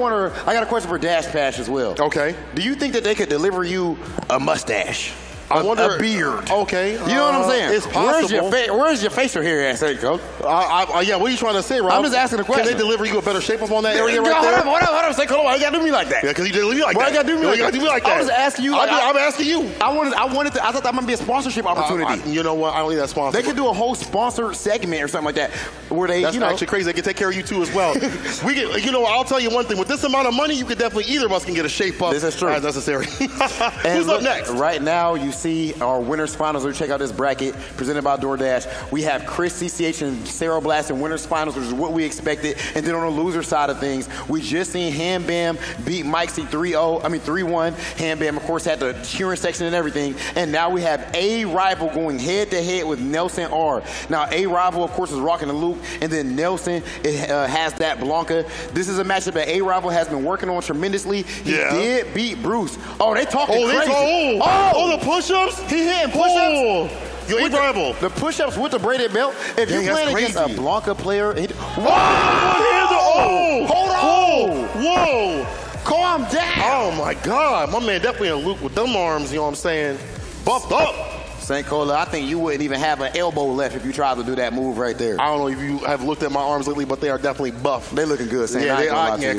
got a question for Dash Pass as well. Okay. Do you think that they could deliver you a mustache? A beard. Okay. You know what I'm saying? It's possible. Where's your facial hair at, St. Cola? Yeah, what are you trying to say, Rob? I'm just asking a question. Can they deliver you a better shape up on that area right there? Hold on, St. Cola. Why you got to do me like that? Yeah, because you deliver me like that. Why you got to do me like that? I was asking you. I'm asking you. I thought that might be a sponsorship opportunity. You know what? I don't need that sponsor. They could do a whole sponsored segment or something like that where they, That's actually crazy. They can take care of you too as well. I'll tell you one thing. With this amount of money, you could definitely, either of us can get a shape up. This is true. As necessary. Who's up next? Right now, you see our winners finals. We'll check out this bracket presented by DoorDash. We have Chris, CCH, and Sarah Blast in winners finals, which is what we expected. And then on the loser side of things, we just seen Ham Bam beat Mike C 3-1. Ham Bam, of course, had the cheering section and everything. And now we have A Rival going head to head with Nelson R. Now, A Rival, of course, is rocking the Luke, and then Nelson has that Blanca. This is a matchup that A Rival has been working on tremendously. He did beat Bruce. Oh, they talking crazy. The push-ups? He hitting push-ups. Yo, A Rival. The push-ups with the braided belt. If you're playing against a Blanca player, Hold on. Whoa. Calm down. Oh my God, my man definitely in Luke with them arms. You know what I'm saying? Buffed up. St. Cola, I think you wouldn't even have an elbow left if you tried to do that move right there. I don't know if you have looked at my arms lately, but they are definitely buff. They looking good, St.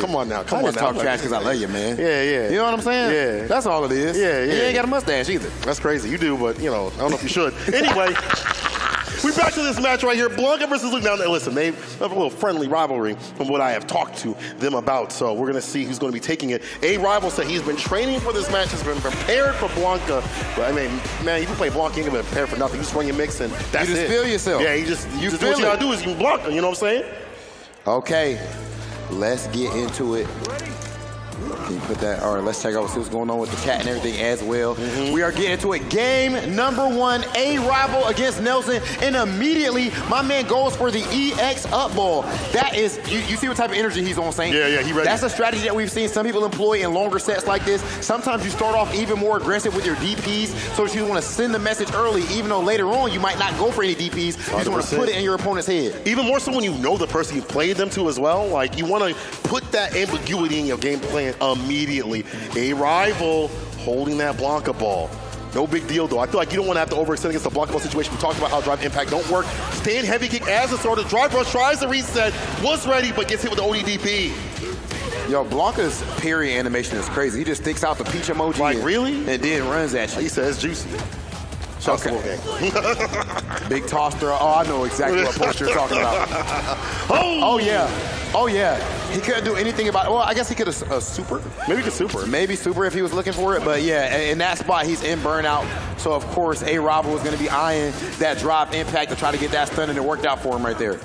Come on now. I just talk trash because I love you, man. Yeah. You know what I'm saying? Yeah. That's all it is. Yeah. You ain't got a mustache either. That's crazy. You do, but, I don't know if you should. Anyway. We're back to this match right here. Blanca versus Luke. Now, listen, they have a little friendly rivalry from what I have talked to them about. So we're going to see who's going to be taking it. A Rival said he's been training for this match, has been prepared for Blanca. But, I mean, man, you can play Blanca, you ain't going to be prepared for nothing. You swing your mix and that's it. You just feel yourself. Yeah, you just what you got to do is you Blanca, you know what I'm saying? Okay, let's get into it. Can you put that? All right, let's check out what's going on with the chat and everything as well. We are getting into it. Game number 1, A Rival against Nelson. And immediately, my man goes for the EX up ball. That is, you see what type of energy he's on, Saint? Yeah, he ready. That's a strategy that we've seen some people employ in longer sets like this. Sometimes you start off even more aggressive with your DPs so that you want to send the message early, even though later on you might not go for any DPs. You just want to put it in your opponent's head. Even more so when you know the person you played them to as well. Like, you want to put that ambiguity in your game plan immediately. A Rival holding that Blanca ball. No big deal, though. I feel like you don't want to have to overextend against the Blanca ball situation. We talked about how drive impact don't work. Stand heavy kick as a sort of drive rush, tries to reset, was ready, but gets hit with the ODDP. Yo, Blanca's parry animation is crazy. He just sticks out the peach emoji. Like, really? And then runs at you. He says juicy. Okay. Big toss throw. Oh, I know exactly what post you're talking about. Oh, yeah. He couldn't do anything about it. Well, I guess he could have super. Maybe he could super. Maybe super if he was looking for it. But, yeah, in that spot, he's in burnout. So, of course, A Rival is going to be eyeing that drive impact to try to get that stun, and it worked out for him right there.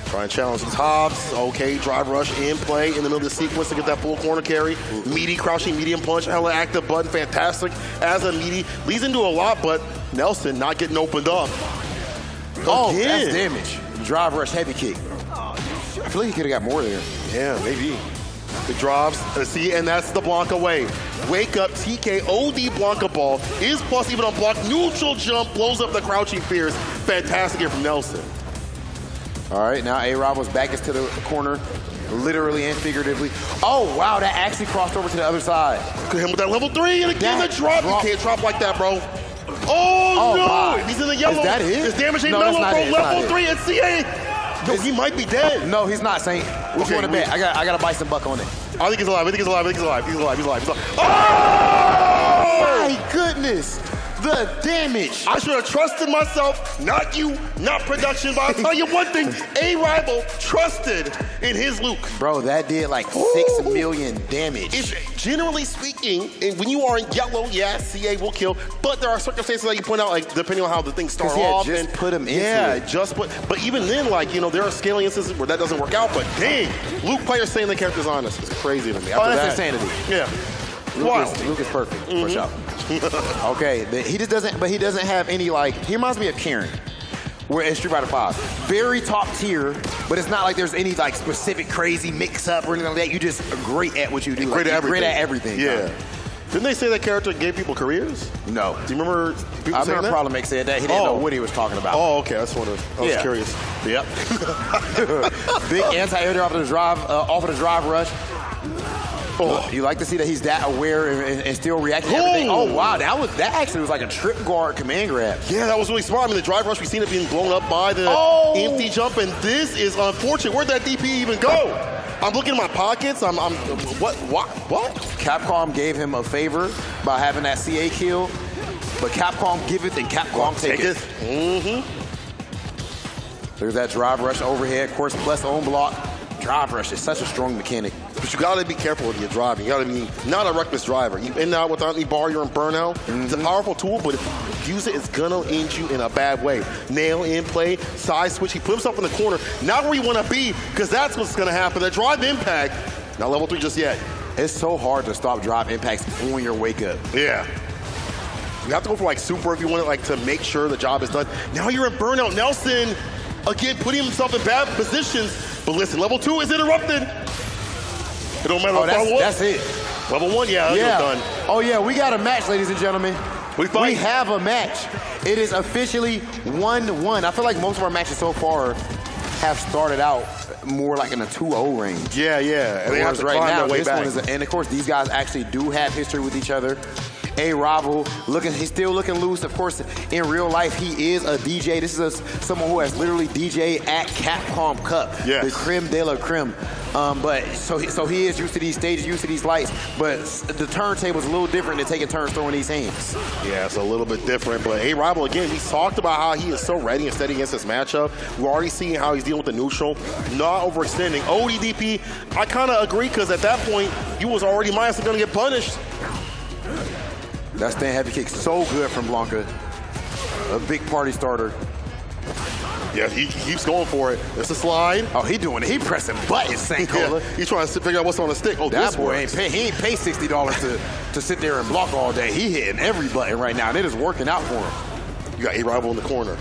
Trying to challenge these Hobbs. Okay, drive rush in play in the middle of the sequence to get that full corner carry. Meaty, crouching, medium punch, hella active button. Fantastic as a meaty. Leads into a lot, but Nelson not getting opened up. Oh, that's damage. Drive rush, heavy kick. I feel like he could have got more there. Yeah, maybe. The drops, see, and that's the Blanca way. Wake up, TK, OD Blanca ball. Is plus even on block. Neutral jump, blows up the crouching fears. Fantastic here from Nelson. All right, now A Rival's back into the corner, literally and figuratively. Oh, wow, that actually crossed over to the other side. Could hit him with that level 3, and again the drop. You can't drop like that, bro. Oh no! God. He's in the yellow. Is that it? His damage ain't No, mellow, that's bro. not it. Level 3 and CA. Yo, he might be dead. No, he's not, Saint. What you want to bet? I got a bison buck on it. I think he's alive. I think he's alive. I think he's alive. He's alive. He's alive. He's alive. Oh! My goodness. The damage. I should have trusted myself, not you, not production. But I'll tell you one thing. A-Rival trusted in his Luke. Bro, that did like 6 million damage. It's, generally speaking, when you are in yellow, yeah, CA will kill. But there are circumstances that you point out, like depending on how the things start off. Just put him into it. Just put. But even then, like, you know, there are scaling instances where that doesn't work out. But dang, Luke players saying the character's honest. It's crazy to me. Oh, that's insanity. Yeah. Luke is perfect. For sure. Okay, he doesn't have any, like, he reminds me of Karen. We're in Street Fighter 5. Very top tier, but it's not like there's any like specific crazy mix up or anything like that. You just are great at what you do. Great at everything. Yeah. Didn't they say that character gave people careers? No. Do you remember people I saying remember that? Problem X said that. He didn't know what he was talking about. Oh, okay. I was curious. Yep. Big anti-air off of the drive rush. Oh, you like to see that he's that aware and still reacting to everything. Oh, wow. That actually was like a trip guard command grab. Yeah, that was really smart. I mean, the drive rush, we've seen it being blown up by the empty jump, and this is unfortunate. Where'd that DP even go? I'm looking at my pockets. What? Capcom gave him a favor by having that CA kill, but Capcom giveth and Capcom taketh. There's that drive rush overhead, of course, plus own block. Drive rush is such a strong mechanic. But you gotta be careful when you're driving. You gotta be not a reckless driver. You in and out without any bar, you're in burnout. It's a powerful tool, but if you use it, it's gonna end you in a bad way. Nail in play, side switch. He put himself in the corner, not where you wanna be, because that's what's gonna happen. That drive impact, not level 3 just yet. It's so hard to stop drive impacts on your wake up. Yeah. You have to go for like super if you want it, like to make sure the job is done. Now you're in burnout. Nelson, again, putting himself in bad positions. But listen, level 2 is interrupted. It don't matter. That's it. Level 1, yeah. Done. Oh yeah, we got a match, ladies and gentlemen. We have a match. It is officially 1-1. I feel like most of our matches so far have started out more like in a 2-0 range. Yeah. And they have to right climb now, their way this back. one is, and of course, these guys actually do have history with each other. A-Rival, he's still looking loose. Of course, in real life, he is a DJ. This is someone who has literally DJ'd at Capcom Cup, the creme de la creme. But so he is used to these stages, used to these lights. But the turntable's a little different than taking turns throwing these hands. Yeah, it's a little bit different. But A-Rival, again, we talked about how he is so ready and steady against this matchup. We're already seeing how he's dealing with the neutral, not overextending. ODDP, I kind of agree, because at that point, you was already minus going to get punished. That stand heavy kick so good from Blanca. A big party starter. Yeah, he keeps going for it. It's a slide. Oh, he doing it. He pressing buttons, St. Cola. Yeah, he's trying to figure out what's on the stick. Oh, that this boy works. he ain't pay $60 to sit there and block all day. He hitting every button right now, and it is working out for him. You got A-Rival in the corner.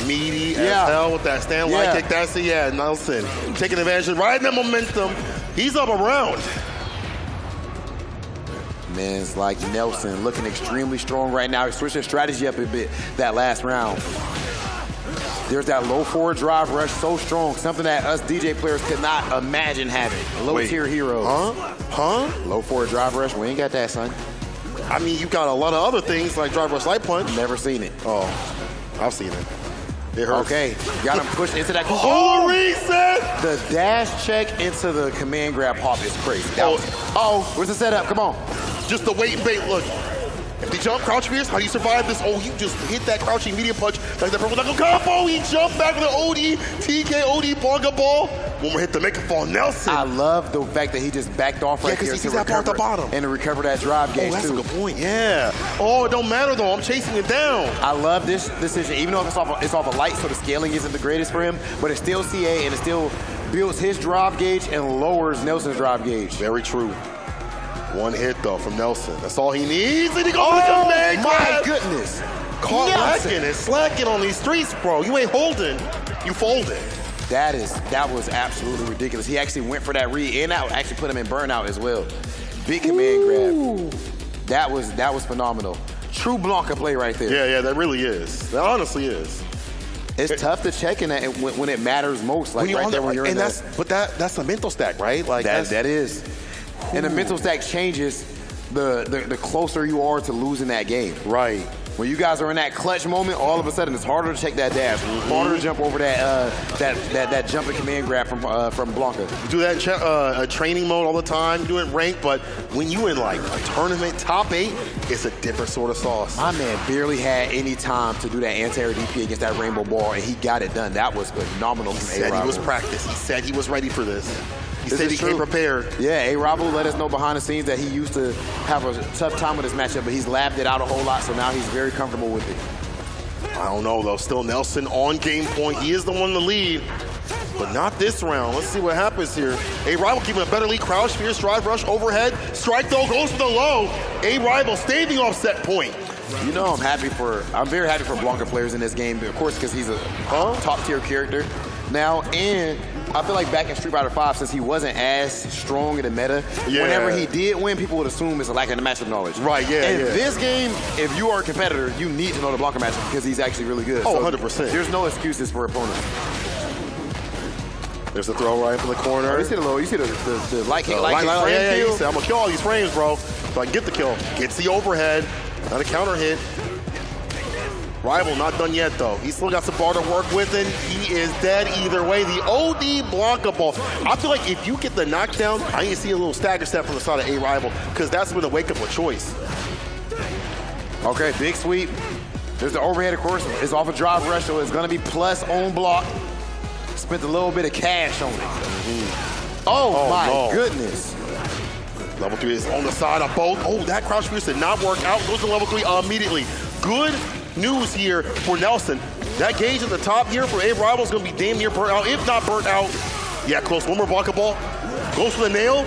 Meaty as hell with that stand light kick. That's it. Yeah, Nelson taking advantage of riding that momentum. He's up around. Men's like Nelson looking extremely strong right now. He's switching strategy up a bit that last round. There's that low forward drive rush, so strong. Something that us DJ players could not imagine having. Low tier heroes. Huh? Low forward drive rush, we ain't got that, son. I mean, you got a lot of other things like drive rush light punch. Never seen it. Oh, I've seen it. It hurts. Okay, got him pushed into that. Oh, reset! The dash check into the command grab hop is crazy. Where's the setup? Come on. Just the wait and bait. Look, if they jump, crouch fierce, how do you survive this? Oh, you just hit that crouching medium punch. Like the purple knuckle combo. He jumped back with the OD, TK, OD, bonga ball. One more hit to make it fall. Nelson. I love the fact that he just backed off right here to recover, at the bottom. And to recover that drive gauge, that's too. a good point, yeah. Oh, it don't matter, though. I'm chasing it down. I love this decision, even though it's off a light, so the scaling isn't the greatest for him, but it's still CA, and it still builds his drive gauge and lowers Nelson's drive gauge. Very true. One hit, though, from Nelson. That's all he needs. And he goes with the command grab. My goodness. Caught lacking and slacking on these streets, bro. You ain't holding. You folding. That was absolutely ridiculous. He actually went for that read and out, actually put him in burnout as well. Big command grab. That was phenomenal. True Blanca play right there. Yeah, that really is. That honestly is. It's tough to check in that when it matters most, like right there when you're in that. But that's a mental stack, right? Like that is. And the mental stack changes the closer you are to losing that game. Right. When you guys are in that clutch moment, all of a sudden it's harder to take that dash, harder to jump over that jump and command grab from Blanca. You do that in training mode all the time, you do it in rank, but when you in like a tournament top 8, it's a different sort of sauce. My man barely had any time to do that anti-air DP against that rainbow ball, and he got it done. That was phenomenal from He said he was practiced. He said he was ready for this. He said he came prepared. Yeah, A-Rival let us know behind the scenes that he used to have a tough time with this matchup, but he's labbed it out a whole lot, so now he's very comfortable with it. I don't know, though. Still Nelson on game point. He is the one to lead, but not this round. Let's see what happens here. A-Rival keeping a better lead. Crouch, fear, stride, rush, overhead. Strike, though, goes for the low. A-Rival standing off set point. You know I'm very happy for Blanca players in this game, of course, because he's a top-tier character now, and I feel like back in Street Fighter V, since he wasn't as strong in the meta, whenever he did win, people would assume it's a lack of matchup knowledge. Right, In this game, if you are a competitor, you need to know the Blanca matchup because he's actually really good. Oh, so 100%. There's no excuses for opponents. There's the throw right from the corner. You see the light kick, He said, I'm going to kill all these frames, bro, so I can get the kill. Gets the overhead, not a counter hit. Rival not done yet, though. He's still got some bar to work with, and he is dead either way. The OD Blanca ball. I feel like if you get the knockdown, I need to see a little stagger step from the side of A-Rival, because that's when the wake-up of choice. Okay, big sweep. There's the overhead, of course. It's off a drive rush, so it's going to be plus on block. Spent a little bit of cash on it. Oh my goodness. Level 3 is on the side of both. Oh, that crouch fierce did not work out. Goes to level 3 immediately. Good news here for Nelson. That gauge at the top here for A-Rival is going to be damn near burnt out, if not burnt out. Yeah, close. One more Blanca ball. Goes for the nail.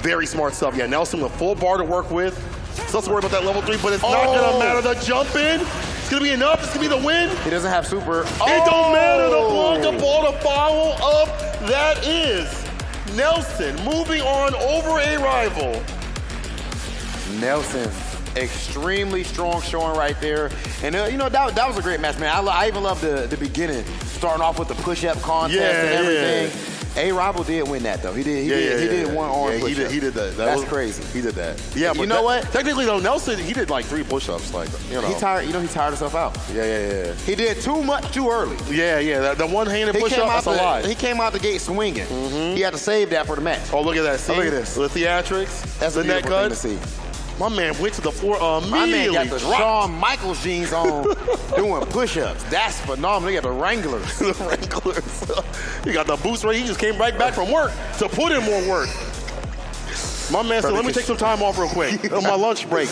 Very smart stuff. Yeah, Nelson with full bar to work with. Still has to worry about that level 3, but it's not going to matter. The jump in. It's going to be enough. It's going to be the win. He doesn't have super. It don't matter. The Blanca ball to follow up. That is Nelson moving on over A-Rival. Nelson, extremely strong showing right there. And, you know, that was a great match, man. I even love the beginning, starting off with the push-up contest and everything. A-Rival did win that, though. He did one arm push-up. He did that. That's crazy. He did that. Yeah, but you know what? Technically, though, Nelson, he did like 3 push-ups. Like, you know. He tired himself out. Yeah. He did too much too early. Yeah. The one-handed push-up, that's a lot. He came out the gate swinging. He had to save that for the match. Oh, look at that. See? Oh, look at this. The theatrics. That's the a neck beautiful cut. thing to see. My man went to the floor immediately. My man got the Shawn Michaels jeans on doing push-ups. That's phenomenal. He got the Wranglers. The Wranglers. He got the boost rate. He just came right back from work to put in more work. My man said, let me take some time off real quick on my lunch break.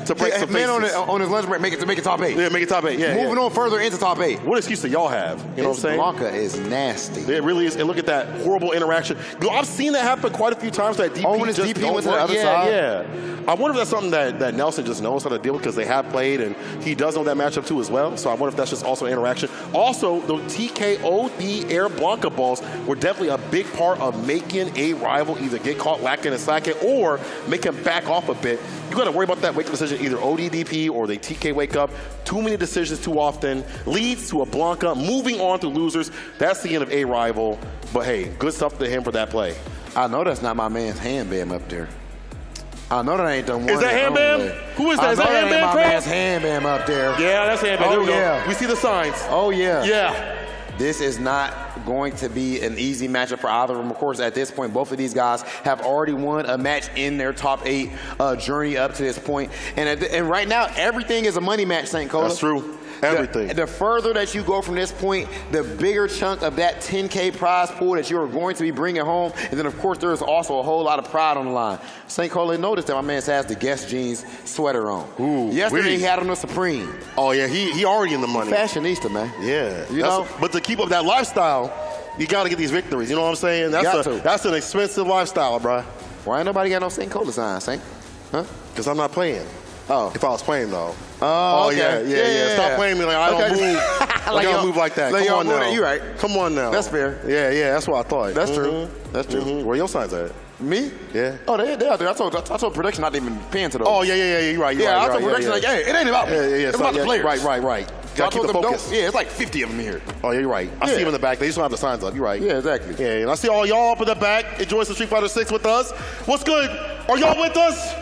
To break some man on his lunch break, make it top 8. Yeah, make it top 8. Yeah. Moving on further into top 8. What excuse do y'all have? You know what I'm saying? Blanca is nasty. It really is. And look at that horrible interaction. I've seen that happen quite a few times. That DP when his just DP don't went to work. the other side? Yeah. I wonder if that's something that Nelson just knows how to deal with because they have played and he does know that matchup too as well. So I wonder if that's just also an interaction. Also, the TKO Air Blanca balls were definitely a big part of making A-Rival either get caught lacking and slacking or make him back off a bit. You got to worry about that wake-up decision, either ODDP or they TK wake up. Too many decisions too often leads to a Blanca moving on to losers. That's the end of A-Rival. But hey, good stuff to him for that play. I know that's not my man's hand bam up there. I know that ain't the one. Is that hand bam? Who is that? Is that hand bam, my man's hand bam up there. Yeah, that's hand bam. Oh, there we yeah. go. We see the signs. Oh, yeah. Yeah. This is not going to be an easy matchup for either of them. Of course, at this point, both of these guys have already won a match in their top 8 journey up to this point. And right now, everything is a money match, St. Cola. That's true. Everything. The further that you go from this point, the bigger chunk of that 10K prize pool that you are going to be bringing home. And then, of course, there is also a whole lot of pride on the line. St. Cola noticed that my man has the Guess Jeans sweater on. Ooh, yesterday, he had on the Supreme. Oh, yeah, he already in the money. Fashionista, man. Yeah. You know? But to keep up that lifestyle, you got to get these victories. You know what I'm saying? That's an expensive lifestyle, bro. Why ain't nobody got no St. Cola sign, St? Huh? Because I'm not playing. Oh. If I was playing, though. Oh, okay. Yeah. Stop playing me like I don't move. I don't move like that. Like Come on now. You right. Come on now. That's fair. Yeah. That's what I thought. That's true. That's true. Where your signs at? Me? Yeah. Oh, they out there. I told production not to even pay into those. Oh, yeah. You're right. I told production like, hey, it ain't about me. It's about the players. Right. Got to keep the focus. Yeah, it's like 50 of them here. Oh, yeah, you're right. I see them in the back. They just don't have the signs up. You're right. Yeah, exactly. Yeah, and I see all y'all up in the back enjoying some Street Fighter 6 with us. What's good? Are y'all with us?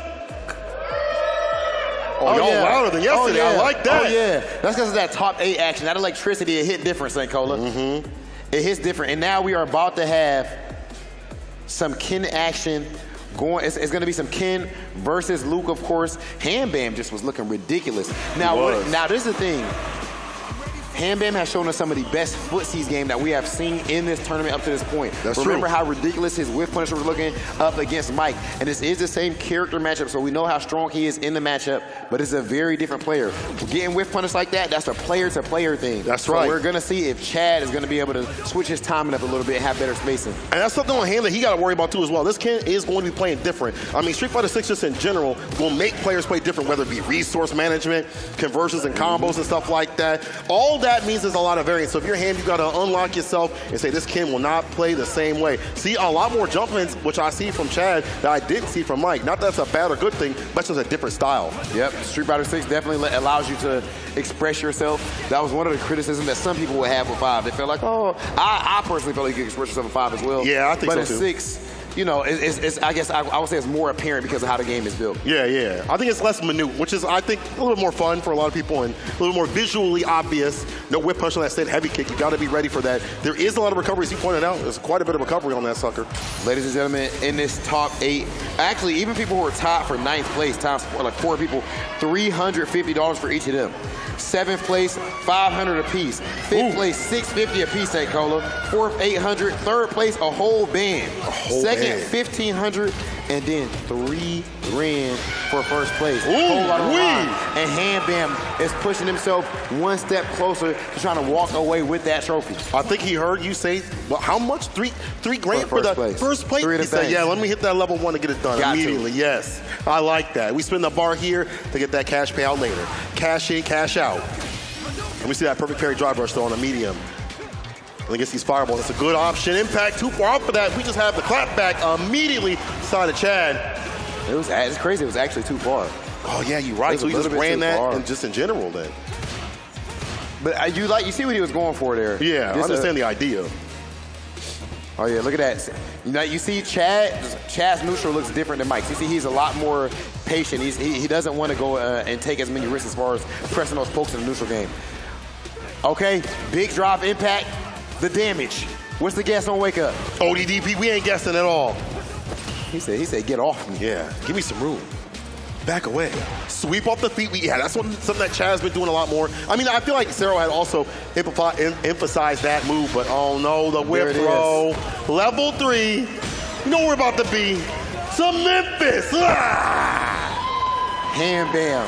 Oh, y'all louder than yesterday. I like that. Oh, yeah. That's because of that top 8 action. That electricity, it hit different, St. Cola. Mm-hmm. It hits different. And now we are about to have some Ken action going. It's going to be some Ken versus Luke, of course. Ham Bam just was looking ridiculous. Now, this is the thing. Ham Bam has shown us some of the best footsies game that we have seen in this tournament up to this point. Remember how ridiculous his whiff punisher was looking up against Mike. And this is the same character matchup, so we know how strong he is in the matchup, but it's a very different player. Getting whiff punished like that, that's a player-to-player thing. That's so right. We're going to see if Chad is going to be able to switch his timing up a little bit and have better spacing. And that's something on Ham that he got to worry about too as well. This Ken is going to be playing different. I mean, Street Fighter 6 just in general will make players play different, whether it be resource management, conversions and combos and stuff like that. All that means is a lot of variance. So if you're Ham, you got to unlock yourself and say this Ken will not play the same way. See a lot more jump ins, which I see from Chad that I didn't see from Mike. Not that that's a bad or good thing, but it's just a different style. Yep, Street Fighter 6 definitely allows you to express yourself. That was one of the criticisms that some people would have with 5. They felt like, oh, I personally felt like you could express yourself with 5 as well. Yeah, I think but so too. But in 6, you know, I guess I would say it's more apparent because of how the game is built. Yeah. I think it's less minute, which is, I think, a little more fun for a lot of people and a little more visually obvious. No whip punch on that steady heavy kick. You got to be ready for that. There is a lot of recovery, as you pointed out. There's quite a bit of recovery on that sucker. Ladies and gentlemen, in this top 8, actually, even people who are tied for 9th place, times like 4 people, $350 for each of them. 7th place, $500 apiece. 5th place, $650 apiece, St. Cola. 4th, $800. 3rd place, a whole band. 2nd, $1,500, and then $3,000 for 1st place. Whole lot of line. And Ham Bam is pushing himself one step closer to trying to walk away with that trophy. I think he heard you say, well, how much? $3,000 for the first place? He said, yeah, let me hit that level 1 to get it done immediately. Yes, I like that. We spin the bar here to get that cash payout later. Cash in, cash out. And we see that perfect parry drive rush though on a medium. And against these fireballs, that's a good option. Impact too far out for that. We just have the clap back immediately side of Chad. It's crazy. It was actually too far. Oh yeah, you're right. So he just ran that and just in general then. But you see what he was going for there. Yeah, I understand the idea. Oh yeah, look at that. You see Chad's neutral looks different than Mike's. You see he's a lot more patient. He doesn't want to go and take as many risks as far as pressing those pokes in the neutral game. Okay, big drop impact. The damage. What's the guess on wake up? ODDP, we ain't guessing at all. He said get off me. Yeah, give me some room. Back away. Sweep off the feet. Yeah, that's something that Chad's been doing a lot more. I mean, I feel like Cero had also emphasized that move, but oh no, the whip throw. Level 3. You know where we're about to be. To Memphis. Ham Bam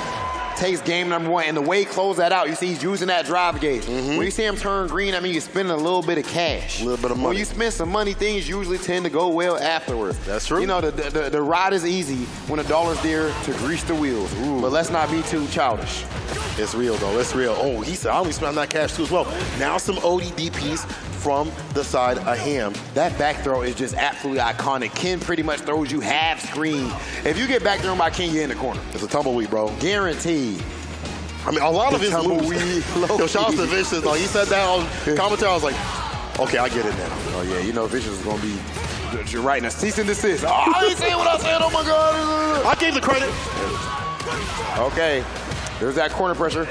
takes game number 1, and the way he closed that out, you see he's using that drive gauge. When you see him turn green, I mean you're spending a little bit of cash. A little bit of money. When you spend some money, things usually tend to go well afterwards. That's true. You know, the ride is easy when a dollar's there to grease the wheels. But let's not be too childish. It's real, though. It's real. Oh, he said, I only spent that cash, too, as well. Now some ODDPs from the side of Ham. That back throw is just absolutely iconic. Ken pretty much throws you half screen. If you get back thrown by Ken, you're in the corner. It's a tumbleweed, bro. Guaranteed. I mean, a lot of his moves. Yo, shout out to Vicious. He said that on commentary. I was like, okay, I get it now. Oh, yeah, you know Vicious is going to be, you're writing a cease and desist. Oh, I ain't saying what I said. Oh, my God. I gave the credit. Okay, there's that corner pressure.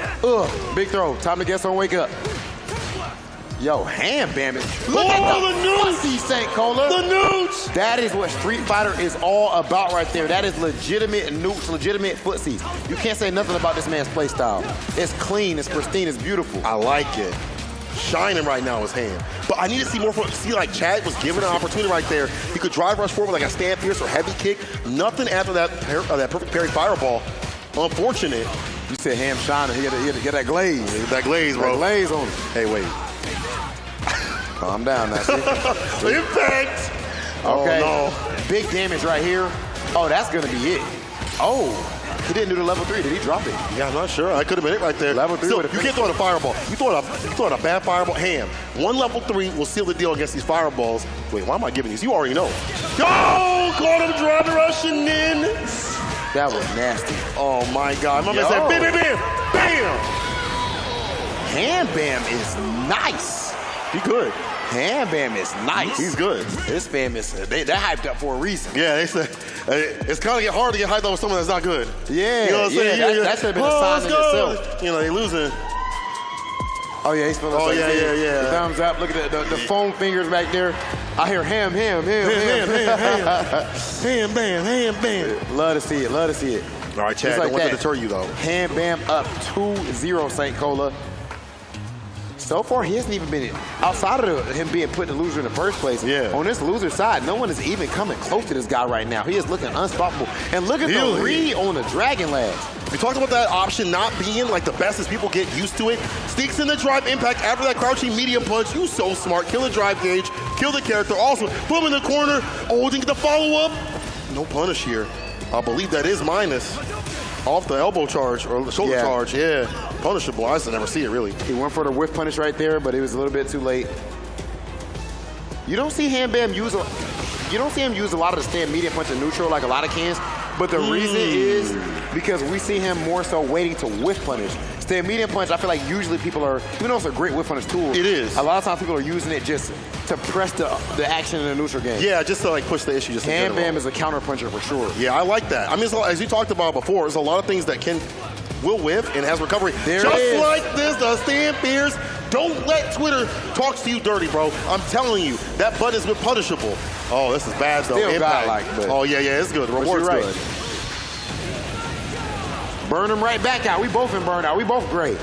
Big throw. Time to guess on wake up. Yo, Ham Bam is. Look at the fussy St. Cola. The newts. That is what Street Fighter is all about right there. That is legitimate newts, legitimate footsies. You can't say nothing about this man's play style. It's clean, it's pristine, it's beautiful. I like it. Shining right now is Ham. But I need to see more from, see like Chad was given an opportunity right there. He could drive rush forward like a stand pierce or heavy kick. Nothing after that perfect parry fireball. Unfortunate. You said Ham shining, he get that glaze. Yeah, that glaze, bro. That glaze on him. Hey, wait. Calm down now, see? Impact! Okay, Oh, no. Big damage right here. Oh, that's gonna be it. Oh, he didn't do the level 3. Did he drop it? Yeah, I'm not sure. That could have been it right there. Level 3 Still, you can't throw it a fireball. You throw it a bad fireball. Ham. One level 3 will seal the deal against these fireballs. Wait, why am I giving these? You already know. Oh, caught him driving rushing in. That was nasty. Oh my God. My man said bam, bam, bam, bam. Ham Bam is nice. He good. Ham Bam is nice. He's good. This fam is, they're hyped up for a reason. Yeah, they said it's kind of hard to get hyped up with someone that's not good. Yeah, you know what I'm saying? that should have been a sign in itself. You know, they losing. Oh yeah, he's feeling. Oh yeah. The thumbs up. Look at the foam fingers back there. I hear ham. Ham bam. Love to see it. Love to see it. All right, Chad, don't let it deter you though. Ham Bam up 2-0, St. Cola. So far, he hasn't even been outside of him being put in the loser in the first place. Yeah. On this loser side, no one is even coming close to this guy right now. He is looking unstoppable. And look at the read on the Dragon Lads. We talked about that option not being like the best as people get used to it. Sneaks in the drive impact after that crouching medium punch. You so smart. Kill the drive gauge. Kill the character. Also, put him in the corner. Oh, didn't get the follow-up. No punish here. I believe that is minus. Off the elbow charge or the shoulder charge, yeah. Punishable. I just never see it really. He went for the whiff punish right there, but it was a little bit too late. You don't see Ham Bam use a lot of the stand medium punch and neutral like a lot of cans, but the reason is because we see him more so waiting to whiff punish. Stand medium punch, I feel like usually people are, even though it's a great whiff punish tool, it is. A lot of times people are using it just to press the action in the neutral game. Yeah, just to like push the issue. Just Ham Bam is a counter puncher for sure. Yeah, I like that. I mean, as you talked about before, there's a lot of things that will whiff and has recovery. There just it is. like this, the stand fears. Don't let Twitter talk to you dirty, bro. I'm telling you, that button is punishable. Oh, this is bad though. Still godlike, but oh yeah, it's good. The reward's good. Burn him right back out. We both been burned out. We both great.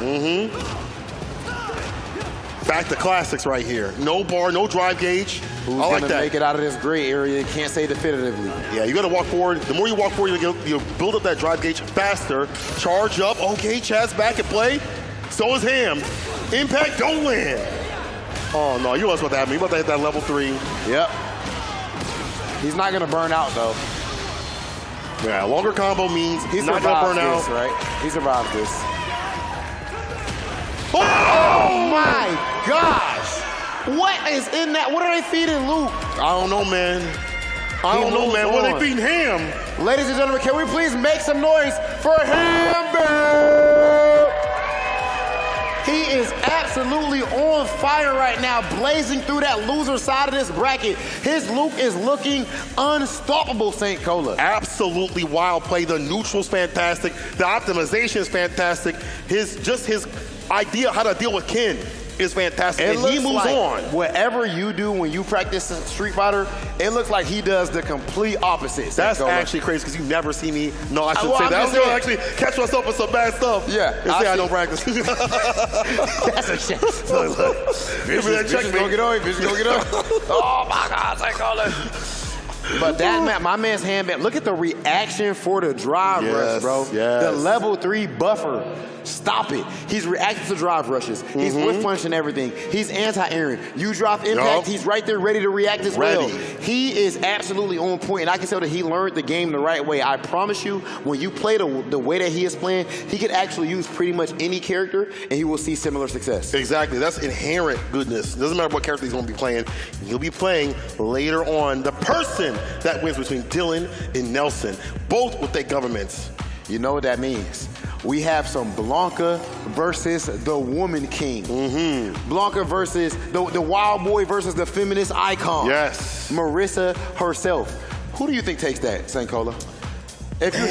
Back to classics right here. No bar, no drive gauge. Who's I like gonna that. make it out of this gray area? Can't say definitively. Yeah, you got to walk forward. The more you walk forward, you build up that drive gauge faster. Charge up. Okay, Chad's back at play. So is Ham. Impact, don't win. Oh no, you know what's about to happen. You about to hit that level 3. Yep. He's not gonna burn out though. Yeah, longer combo means He's not gonna burn out. This, right? He survived this. Oh my gosh! What is in that? What are they feeding Luke? I don't know, man. I don't know, man. What are they feeding Ham? Ladies and gentlemen, can we please make some noise for Ham Bam? He is absolutely on fire right now, blazing through that loser side of this bracket. His Luke is looking unstoppable, St. Cola. Absolutely wild play. The neutral's fantastic. The optimization is fantastic. His idea how to deal with Ken is fantastic, and he moves on. Whatever you do when you practice Street Fighter, it looks like he does the complete opposite. That's actually crazy because you never see me. No, I shouldn't say that. I was gonna actually catch myself with some bad stuff. Yeah, and say I don't practice. That's a shit. Look. Vision gonna get on. Vision gonna get on. Oh my God, I call it. But that man, my man's Ham Bam, look at the reaction for the drive rush, bro. Yes. The level 3 buffer. Stop it. He's reacting to drive rushes. He's whiff punching everything. He's anti-airing. You drop impact, he's right there ready to react as well. He is absolutely on point, and I can tell that he learned the game the right way. I promise you, when you play the way that he is playing, he could actually use pretty much any character, and he will see similar success. Exactly. That's inherent goodness. It doesn't matter what character he's going to be playing. He'll be playing later on the person that wins between Dylan and Nelson, both with their governments. You know what that means. We have some Blanca versus the Woman King. Blanca versus the wild boy versus the feminist icon. Yes. Marissa herself. Who do you think takes that, St. Cola? If you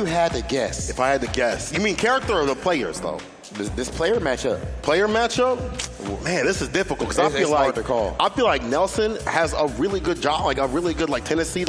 had to guess. If I had to guess. You mean character or the players, though? This player matchup. Player matchup? Man, this is difficult because I feel like Nelson has a really good job, like a really good tendency,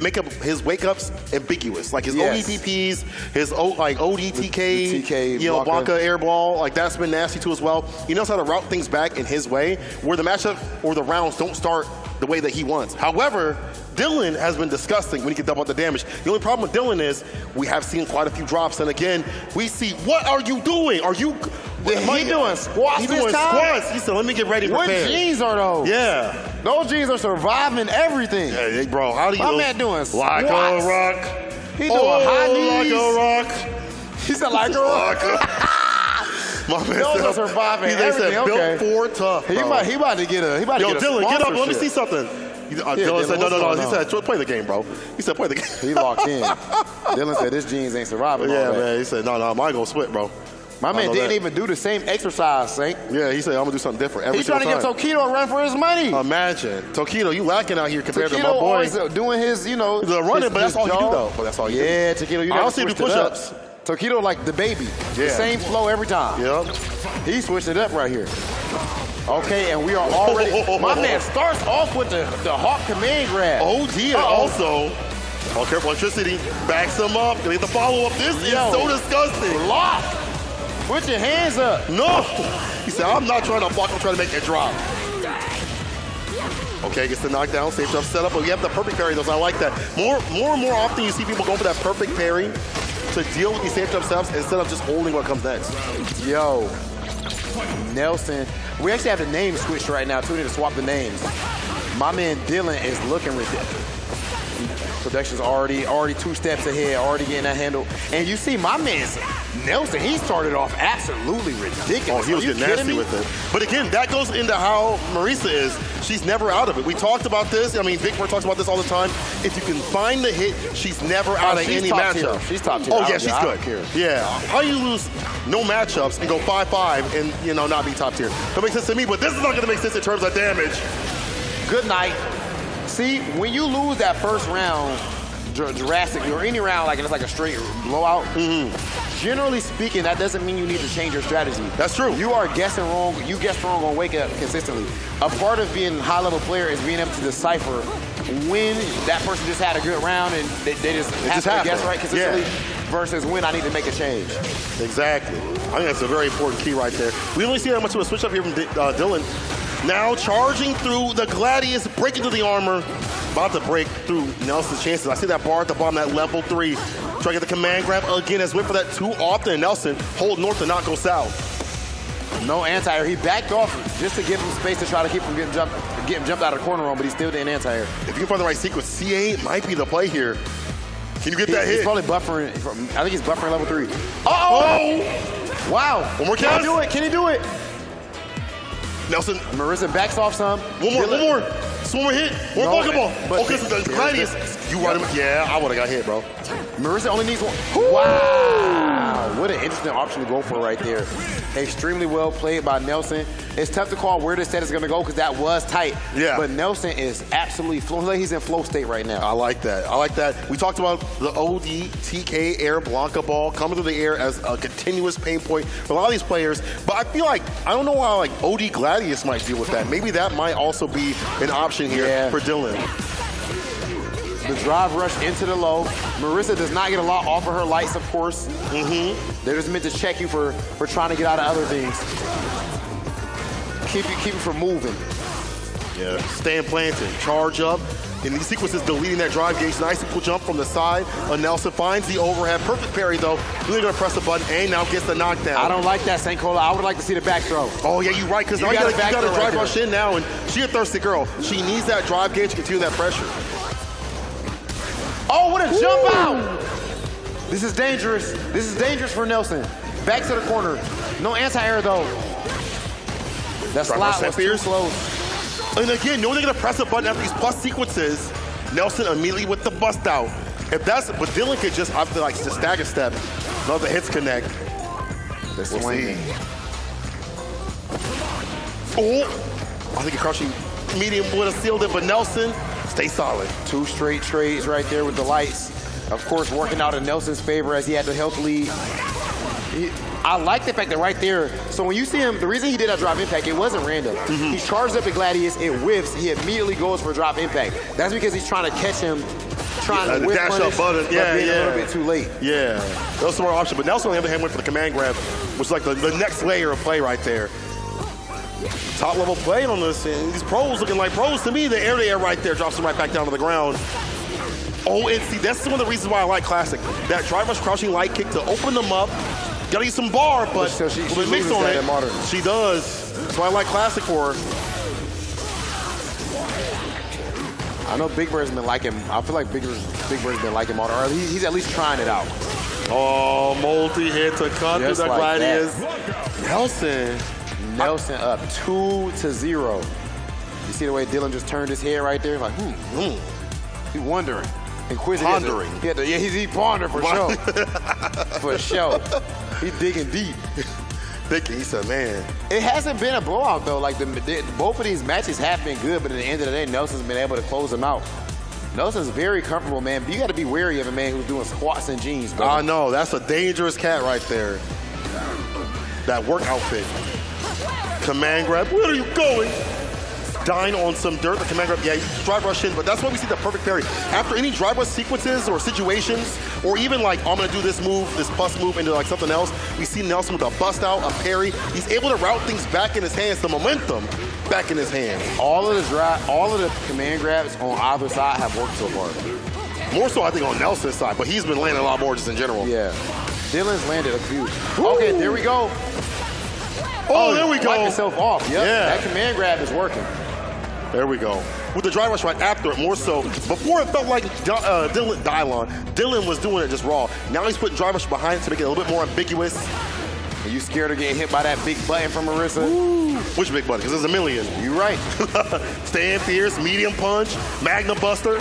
make up his wake ups ambiguous, like his ODPPs, his ODTK, Blanca airball, that's been nasty too as well. He knows how to route things back in his way, where the matchup or the rounds don't start the way that he wants. However, Dylan has been disgusting when he can double up the damage. The only problem with Dylan is we have seen quite a few drops, and again, we see, what are you doing? Are you... He doing squats He's doing squats. He said, let me get ready What prepared. jeans are those? Yeah. Those jeans are surviving everything. Hey, bro, how do you... My man doing squats. Like a rock. He doing high knees. Like a rock. He said like a rock. My man Those are surviving everything. Said, built for tough, bro. He about to get a Dylan, get up. Let me sponsorship. see something. Dylan said, no. He said, play the game, bro. He said, play the game. He locked in. Dylan said, this jeans ain't surviving. Yeah, man. He said, no, mine gonna split, bro. My man didn't even do the same exercise, Saint. Yeah, he said, I'm going to do something different every He's trying to single give Tokido a run for his money. Imagine. Tokido, you lacking out here compared to my boy. always doing his, The running, but that's all you do, though. But that's all you do. Yeah, Tokido, you I don't see him do push-ups. Tokido like the baby. Yeah. The same flow every time. Yep. He switched it up right here. Okay, and we are already... My man starts off with the Hawk command grab. OD also... Oh, careful, electricity. Backs him up. Gonna get the follow-up. This is so disgusting. Block. Put your hands up. No. He said, I'm not trying to block. I'm trying to make it drop. Okay, gets the knockdown. Safe jump setup. But you have the perfect parry, though, so I like that. More and more often, you see people go for that perfect parry to deal with these safe jump setups instead of just holding what comes next. Yo. Nelson. We actually have the names switched right now, too. We need to swap the names. My man Dylan is looking ridiculous. Production's already 2 steps ahead, already getting that handle. And you see my man Nelson, he started off absolutely ridiculous. Oh, he was getting nasty with it. But again, that goes into how Marisa is. She's never out of it. We talked about this. I mean, Vic talks about this all the time. If you can find the hit, she's never out of any matchup. She's top tier. Oh, yeah, she's good. Yeah. How you lose no matchups and go 5-5 and, not be top tier? That makes sense to me, but this is not going to make sense in terms of damage. Good night. See, when you lose that first round, drastically, or any round, like it's like a straight blowout, generally speaking, that doesn't mean you need to change your strategy. That's true. You are guessing wrong. You guess wrong on Wake Up consistently. A part of being a high-level player is being able to decipher when that person just had a good round and they just have to guess right consistently versus when I need to make a change. Exactly. I think that's a very important key right there. We only see how much of a switch up here from Dylan. Now charging through the Gladius, breaking through the armor. About to break through Nelson's chances. I see that bar at the bottom, that level 3. Try to get the command grab again. Has went for that too often. Nelson hold north to not go south. No anti-air. He backed off just to give him space to try to keep him getting jumped out of the corner on, but he still didn't anti-air. If you can find the right sequence, CA might be the play here. Can you get that hit? He's probably buffering. I think he's buffering level 3. Uh-oh! Wow. One more count. Can he do it? Can he do it? Nelson. Marisa backs off some. One more. Just one more hit. One Pokeball. Okay, so the Gladius. You run him. Yeah, I would have got hit, bro. Marisa only needs one. Wow. What an interesting option to go for right there. Extremely well played by Nelson. It's tough to call where this set is going to go because that was tight. Yeah. But Nelson is absolutely flowing. Like he's in flow state right now. I like that. We talked about the OD TK Air Blanca ball coming through the air as a continuous pain point for a lot of these players. But I feel like, I don't know how OD Gladius might deal with that. Maybe that might also be an option here for Dylan. The drive rush into the low. Marisa does not get a lot off of her lights, of course. They're just meant to check you for trying to get out of other things. Keep you from moving. Yeah, staying planted, charge up. In these sequences, deleting that drive gauge. Nice equal jump from the side. Nelson finds the overhead. Perfect parry, though. Really gonna press the button and now gets the knockdown. I don't like that, St. Cola. I would like to see the back throw. Oh, yeah, you're right, because now you gotta drive rush in now, and she a thirsty girl. She needs that drive gauge to continue that pressure. Oh, what a jump out! This is dangerous. This is dangerous for Nelson. Back to the corner. No anti-air, though. That slot was too slow. And again, knowing they're going to press a button after these plus sequences, Nelson immediately with the bust out. But Dylan could just, after just stagger step, none of the hits connect. They're swinging. Oh, I think a crushing medium would have sealed it, but Nelson, stay solid. 2 straight trades right there with the lights. Of course, working out in Nelson's favor as he had the health lead. I like the fact that right there, so when you see him, the reason he did that drop impact, it wasn't random. He charged up at Gladius, it whiffs, he immediately goes for a drop impact. That's because he's trying to catch him, trying to whiff dash punish, up button. but being a little bit too late. Yeah, that was some more option, but Nelson on the other hand went for the command grab, which is like the next layer of play right there. Top level play on this, and these pros looking like pros to me. The air right there drops them right back down to the ground. Oh, and see, that's one of the reasons why I like Classic. That drive rush crouching light kick to open them up. Gotta use some bar, but she mix on it. Modern. She does. So I like Classic for her. I know Big Bird's been liking. I feel like Big Bird's been liking Modern. Or he's at least trying it out. Oh, multi-hit to cut through the Gladius. Nelson up 2-0. You see the way Dylan just turned his head right there? Like, He's wondering. Inquisitive. Pondering. He's pondering for sure. For sure. He's digging deep. He said, man. It hasn't been a blowout, though. Like, both of these matches have been good, but at the end of the day, Nelson's been able to close them out. Nelson's very comfortable, man. But you got to be wary of a man who's doing squats and jeans, bro. I know. That's a dangerous cat right there. That work outfit. Command grab. Where are you going? Dying on some dirt. The command grab. Yeah, you drive rush in, but that's why we see the perfect parry. After any drive rush sequences or situations, or even like, I'm going to do this move, this bust move into like something else, we see Nelson with a bust out, a parry. He's able to route things back in his hands, the momentum back in his hands. All of the command grabs on either side have worked so far. More so, I think, on Nelson's side, but he's been landing a lot more just in general. Yeah. Dylan's landed a few. Okay, there we go. Oh, there we go. Wipe yourself off. Yep. Yeah. That command grab is working. There we go. With the dry rush right after it, more so. Before it felt like Dylan was doing it just raw. Now he's putting dry rush behind it to make it a little bit more ambiguous. Are you scared of getting hit by that big button from Marissa? Ooh. Which big button? Because there's a million. You're right. Stand fierce, medium punch, Magnum Buster,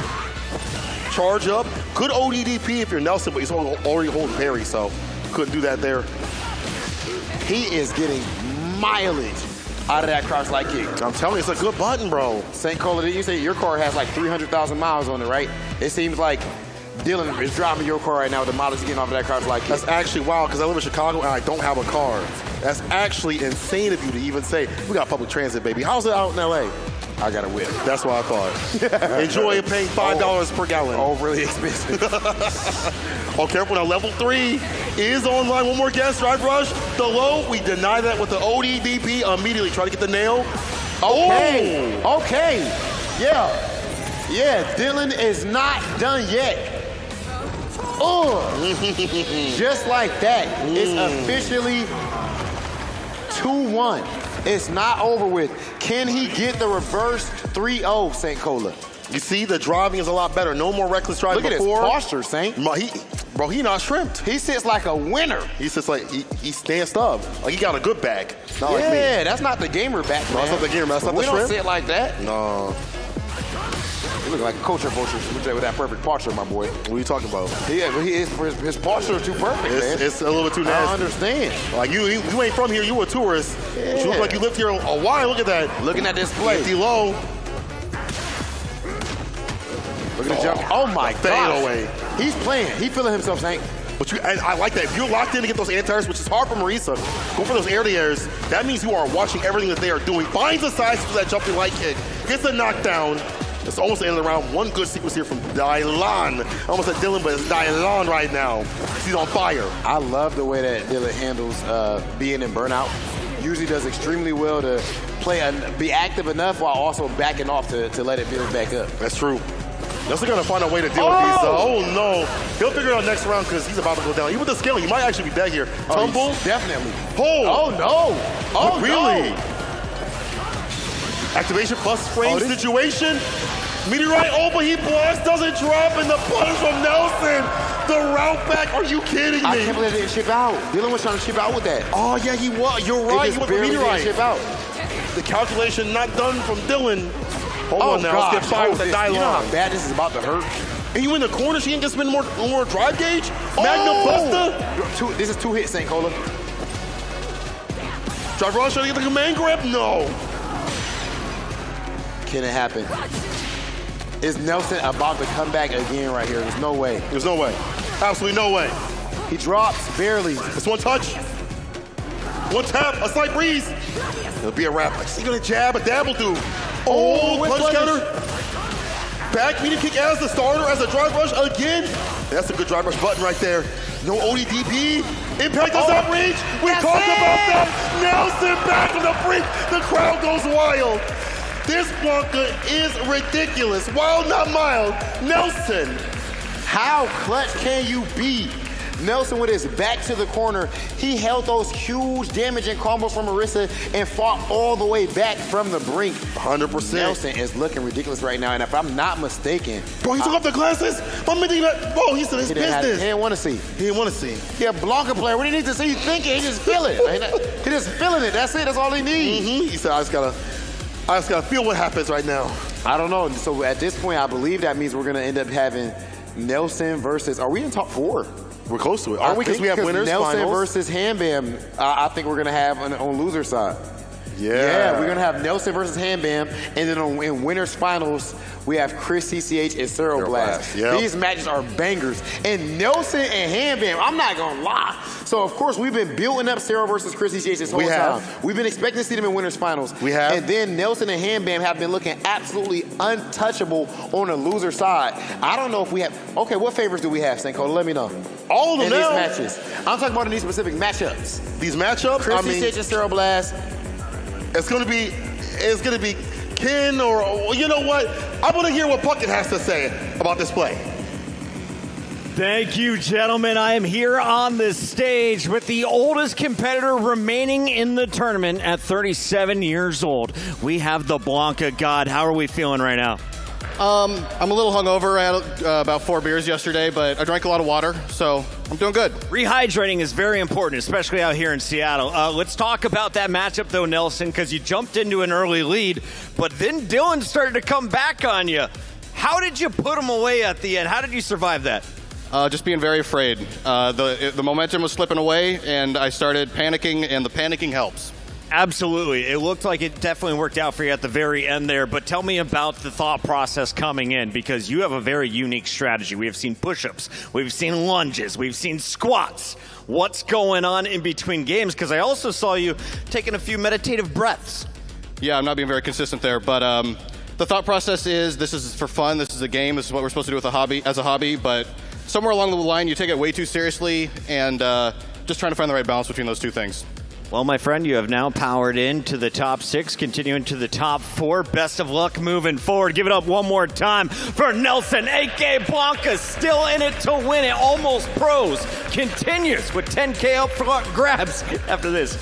charge up. Good ODDP if you're Nelson, but he's already holding parry, so couldn't do that there. He is getting mileage out of that crouch light kick. I'm telling you, it's a good button, bro. St. Cola, did you say your car has like 300,000 miles on it, right? It seems like Dylan is driving your car right now with the mileage getting off of that crouch light kick. That's actually wild because I live in Chicago and I don't have a car. That's actually insane of you to even say, we got public transit, baby. How's it out in LA? I got a whip. That's what I thought. Enjoy paying $5 per gallon. Oh, really expensive. Oh, careful now. Level 3 is online. One more guess. Drive rush. The low. We deny that with the ODDP immediately. Try to get the nail. Okay. Oh. Okay. Yeah. Yeah. Dylan is not done yet. Just like that. It's officially 2-1. It's not over with. Can he get the reverse 3-0, St. Cola? You see, the driving is a lot better. No more reckless driving. Look at his posture, Saint. Bro, he not shrimped. He sits like a winner. He sits like, he stands up. Like he got a good back. Not like me. Yeah, that's not the gamer back, man. No, that's not the gamer back. That's not the shrimp. We don't sit like that. No. You look like a culture with that perfect posture, my boy. What are you talking about? Yeah, but his posture is too perfect, man. It's a little bit too nasty. I don't understand. Like you ain't from here. You a tourist. Yeah. But you look like you lived here a while. Look at that. Looking at this play. Empty low. Look at the jump. Oh my God. Away. He's playing. He's feeling himself, Saint. But I like that. If you're locked in to get those anti-airs, which is hard for Marisa, go for those air-to-airs. That means you are watching everything that they are doing. Finds the size for that jumping light kick. Gets a knockdown. It's almost the end of the round. One good sequence here from Dylan. I almost said Dylan, but it's Dylan right now. He's on fire. I love the way that Dylan handles being in burnout. Usually does extremely well to be active enough while also backing off to let it build back up. That's true. Nelson's going to find a way to deal with these. Oh, no. He'll figure it out next round because he's about to go down. Even with the scale, he might actually be dead here. Tumble. Definitely. Oh, no. Oh, really? No. Activation plus frame situation. Meteorite, but he blocks, doesn't drop, and the punish from Nelson. The route back, are you kidding me? I can't believe they didn't ship out. Dylan was trying to ship out with that. Oh, yeah, he was. You're right. He went for Meteorite. Ship out. The calculation not done from Dylan. Hold on now, let's get fired with the Dylan. You know how bad this is about to hurt? And you in the corner, she ain't get spend more drive gauge? Magnum Buster? This is 2 hits, St. Cola. Drive rush, trying to get the command grab? No. Can it happen? Is Nelson about to come back again right here? There's no way. There's no way. Absolutely no way. He drops barely. It's one touch. One tap, a slight breeze. It'll be a wrap. He's gonna jab, a dab will do. Oh, punch counter. Back medium kick as the starter, as a drive rush again. That's a good drive rush button right there. No ODDP. Impact does not reach. We talked about that. Nelson back from the brink. The crowd goes wild. This Blanca is ridiculous. Wild, not mild. Nelson. How clutch can you be? Nelson with his back to the corner, he held those huge damaging combos from Marissa and fought all the way back from the brink. 100%. Nelson is looking ridiculous right now, and if I'm not mistaken... Bro, he took off the glasses? Bro, he said his business. He didn't want to see. He didn't want to see. Yeah, Blanca player, what do you need to see? He's thinking, he just feeling it. He just feeling it, that's it, that's all he needs. He said, I just gotta feel what happens right now. I don't know, so at this point, I believe that means we're gonna end up having Nelson versus, are we in top 4? We're close to it. Aren't we? Because we have winners Nelson finals. versus Hambam, I think we're going to have on loser side. Yeah, we're going to have Nelson versus Hambam, and then in winners finals, we have Chris CCH and Cero Blast. Yep. These matches are bangers. And Nelson and Hambam, I'm not going to lie. So, of course, we've been building up Cero versus Chris CCH this whole time. We've been expecting to see them in winners finals. We have. And then Nelson and Hambam have been looking absolutely untouchable on the loser side. I don't know if we have, okay, what favors do we have, Stankola? Let me know. All of them in now. these matches. I'm talking about in these specific matchups. These matchups, Chris CCH and Cero Blast. It's gonna be Ken, or you know what? I want to hear what Puckett has to say about this play. Thank you, gentlemen. I am here on the stage with the oldest competitor remaining in the tournament at 37 years old. We have the Blanca God. How are we feeling right now? I'm a little hungover. I had about 4 beers yesterday, but I drank a lot of water, so I'm doing good. Rehydrating is very important, especially out here in Seattle. Let's talk about that matchup, though, Nelson, because you jumped into an early lead, but then Dylan started to come back on you. How did you put him away at the end? How did you survive that? Just being very afraid. The momentum was slipping away, and I started panicking, and the panicking helps. Absolutely. It looked like it definitely worked out for you at the very end there, but tell me about the thought process coming in, because you have a very unique strategy. We have seen push-ups, we've seen lunges, we've seen squats. What's going on in between games? Because I also saw you taking a few meditative breaths. Yeah, I'm not being very consistent there, but the thought process is this is for fun, this is a game, this is what we're supposed to do with as a hobby, but somewhere along the line you take it way too seriously, and just trying to find the right balance between those two things. Well, my friend, you have now powered into the top 6, continuing to the top 4. Best of luck moving forward. Give it up one more time for Nelson, a.k.a. Blanca, still in it to win it. Almost pros. Continues with 10K up for grabs after this.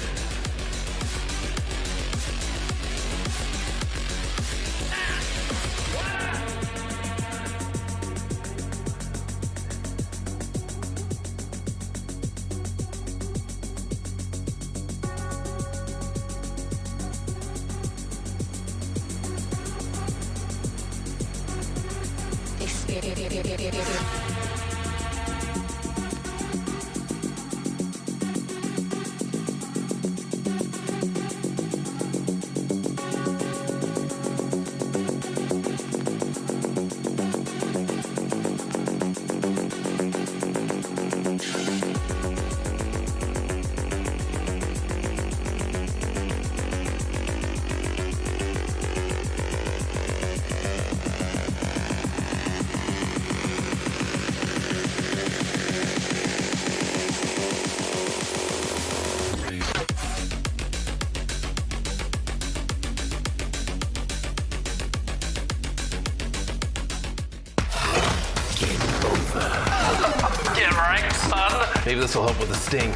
Maybe this will help with the sting.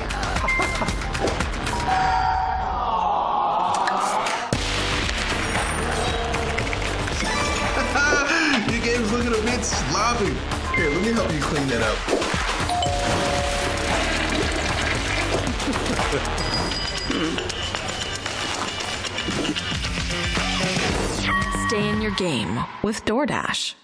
Your game's looking a bit sloppy. Here, let me help you clean that up. Stay in your game with DoorDash.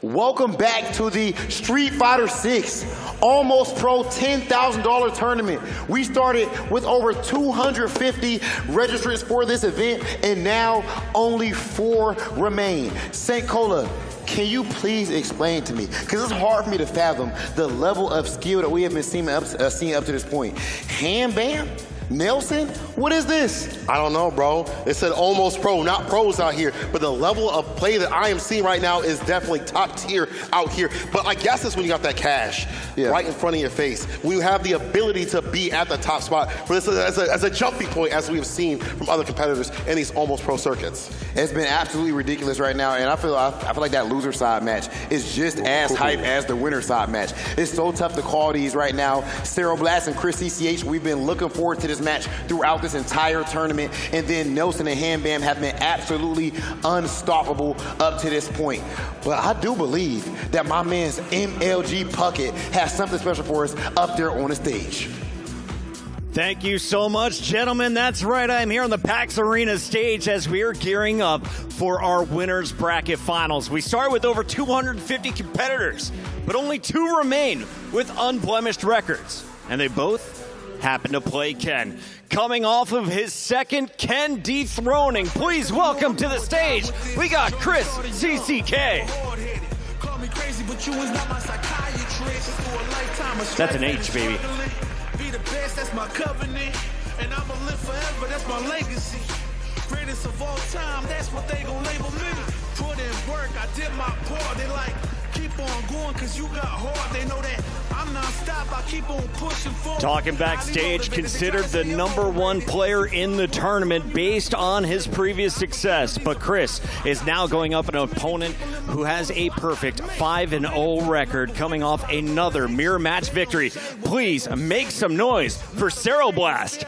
Welcome back to the Street Fighter 6 Almost Pro $10,000 tournament. We started with over 250 registrants for this event, and now only 4 remain. St. Cola, can you please explain to me, because it's hard for me to fathom the level of skill that we have been seeing up to this point. Ham Bam? Nelson? What is this? I don't know, bro. It said almost pro, not pros out here. But the level of play that I am seeing right now is definitely top tier out here. But I guess it's when you got that cash right in front of your face. When you have the ability to be at the top spot for this as a jumping point, as we have seen from other competitors in these almost pro circuits. It's been absolutely ridiculous right now, and I feel like that loser side match is just as hype as the winner side match. It's so tough to call these right now. Cero Blast and Chris CCH, we've been looking forward to this match throughout this entire tournament, and then Nelson and Ham Bam have been absolutely unstoppable up to this point. But I do believe that my man's MLG Puckett has something special for us up there on the stage. Thank you so much, gentlemen. That's right. I'm here on the PAX Arena stage as we are gearing up for our winners bracket finals. We start with over 250 competitors, but only 2 remain with unblemished records, and they both happen to play Ken. Coming off of his second Ken dethroning, please welcome to the stage, we got Chris CCK. That's an H, baby. Be the best, that's my covenant. And I'ma live forever, that's my legacy. Greatest of all time, that's what they gon' label me. Put in work, I did my part. They like, keep on going, cause you got hard. They know that I'm non-stop, I keep on pushing forward. Talking backstage, considered the #1 player in the tournament based on his previous success. But Chris is now going up an opponent who has a perfect 5-0 record, coming off another mirror match victory. Please make some noise for Cero Blast.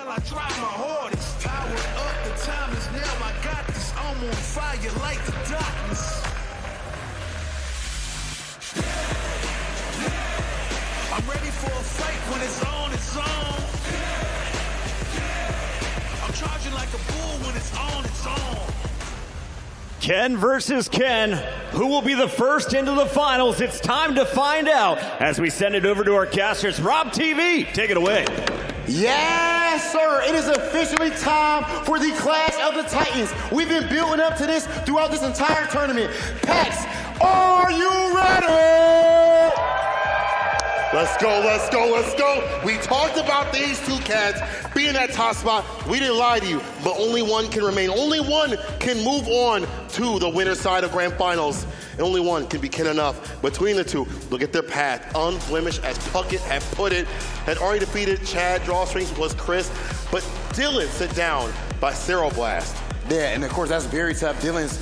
I'm ready for a fight when it's on, it's on. I'm charging like a bull when it's on, it's on. Ken versus Ken. Who will be the first into the finals? It's time to find out as we send it over to our casters. Rob TV, take it away. Yes, sir. It is officially time for the Clash of the Titans. We've been building up to this throughout this entire tournament. PAX, are you ready? Let's go, let's go, let's go. We talked about these 2 cats being at top spot. We didn't lie to you, but only one can remain. Only one can move on to the winner's side of grand finals. And only one can be kin enough. Between the 2, look at their path. Unblemished, as Puckett had put it. Had already defeated Chad Drawstrings plus Chris. But Dylan sit down by Cero Blast. Yeah, and of course, that's very tough. Dylan's,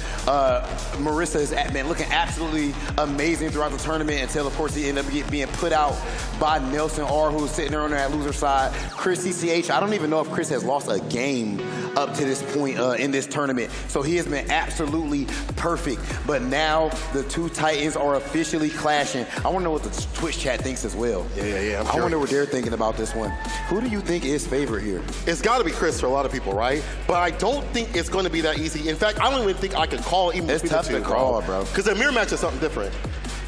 Marissa has been looking absolutely amazing throughout the tournament until, of course, he ended up being put out by Nelson R, who's sitting there on that loser side. Chris CCH, I don't even know if Chris has lost a game up to this point in this tournament. So he has been absolutely perfect. But now the 2 Titans are officially clashing. I want to know what the Twitch chat thinks as well. Yeah. I wonder what they're thinking about this one. Who do you think is favorite here? It's got to be Chris for a lot of people, right? But I don't think it's going to be that easy. In fact, I don't even think I can call even it's tough to call, bro. Because a mirror match is something different.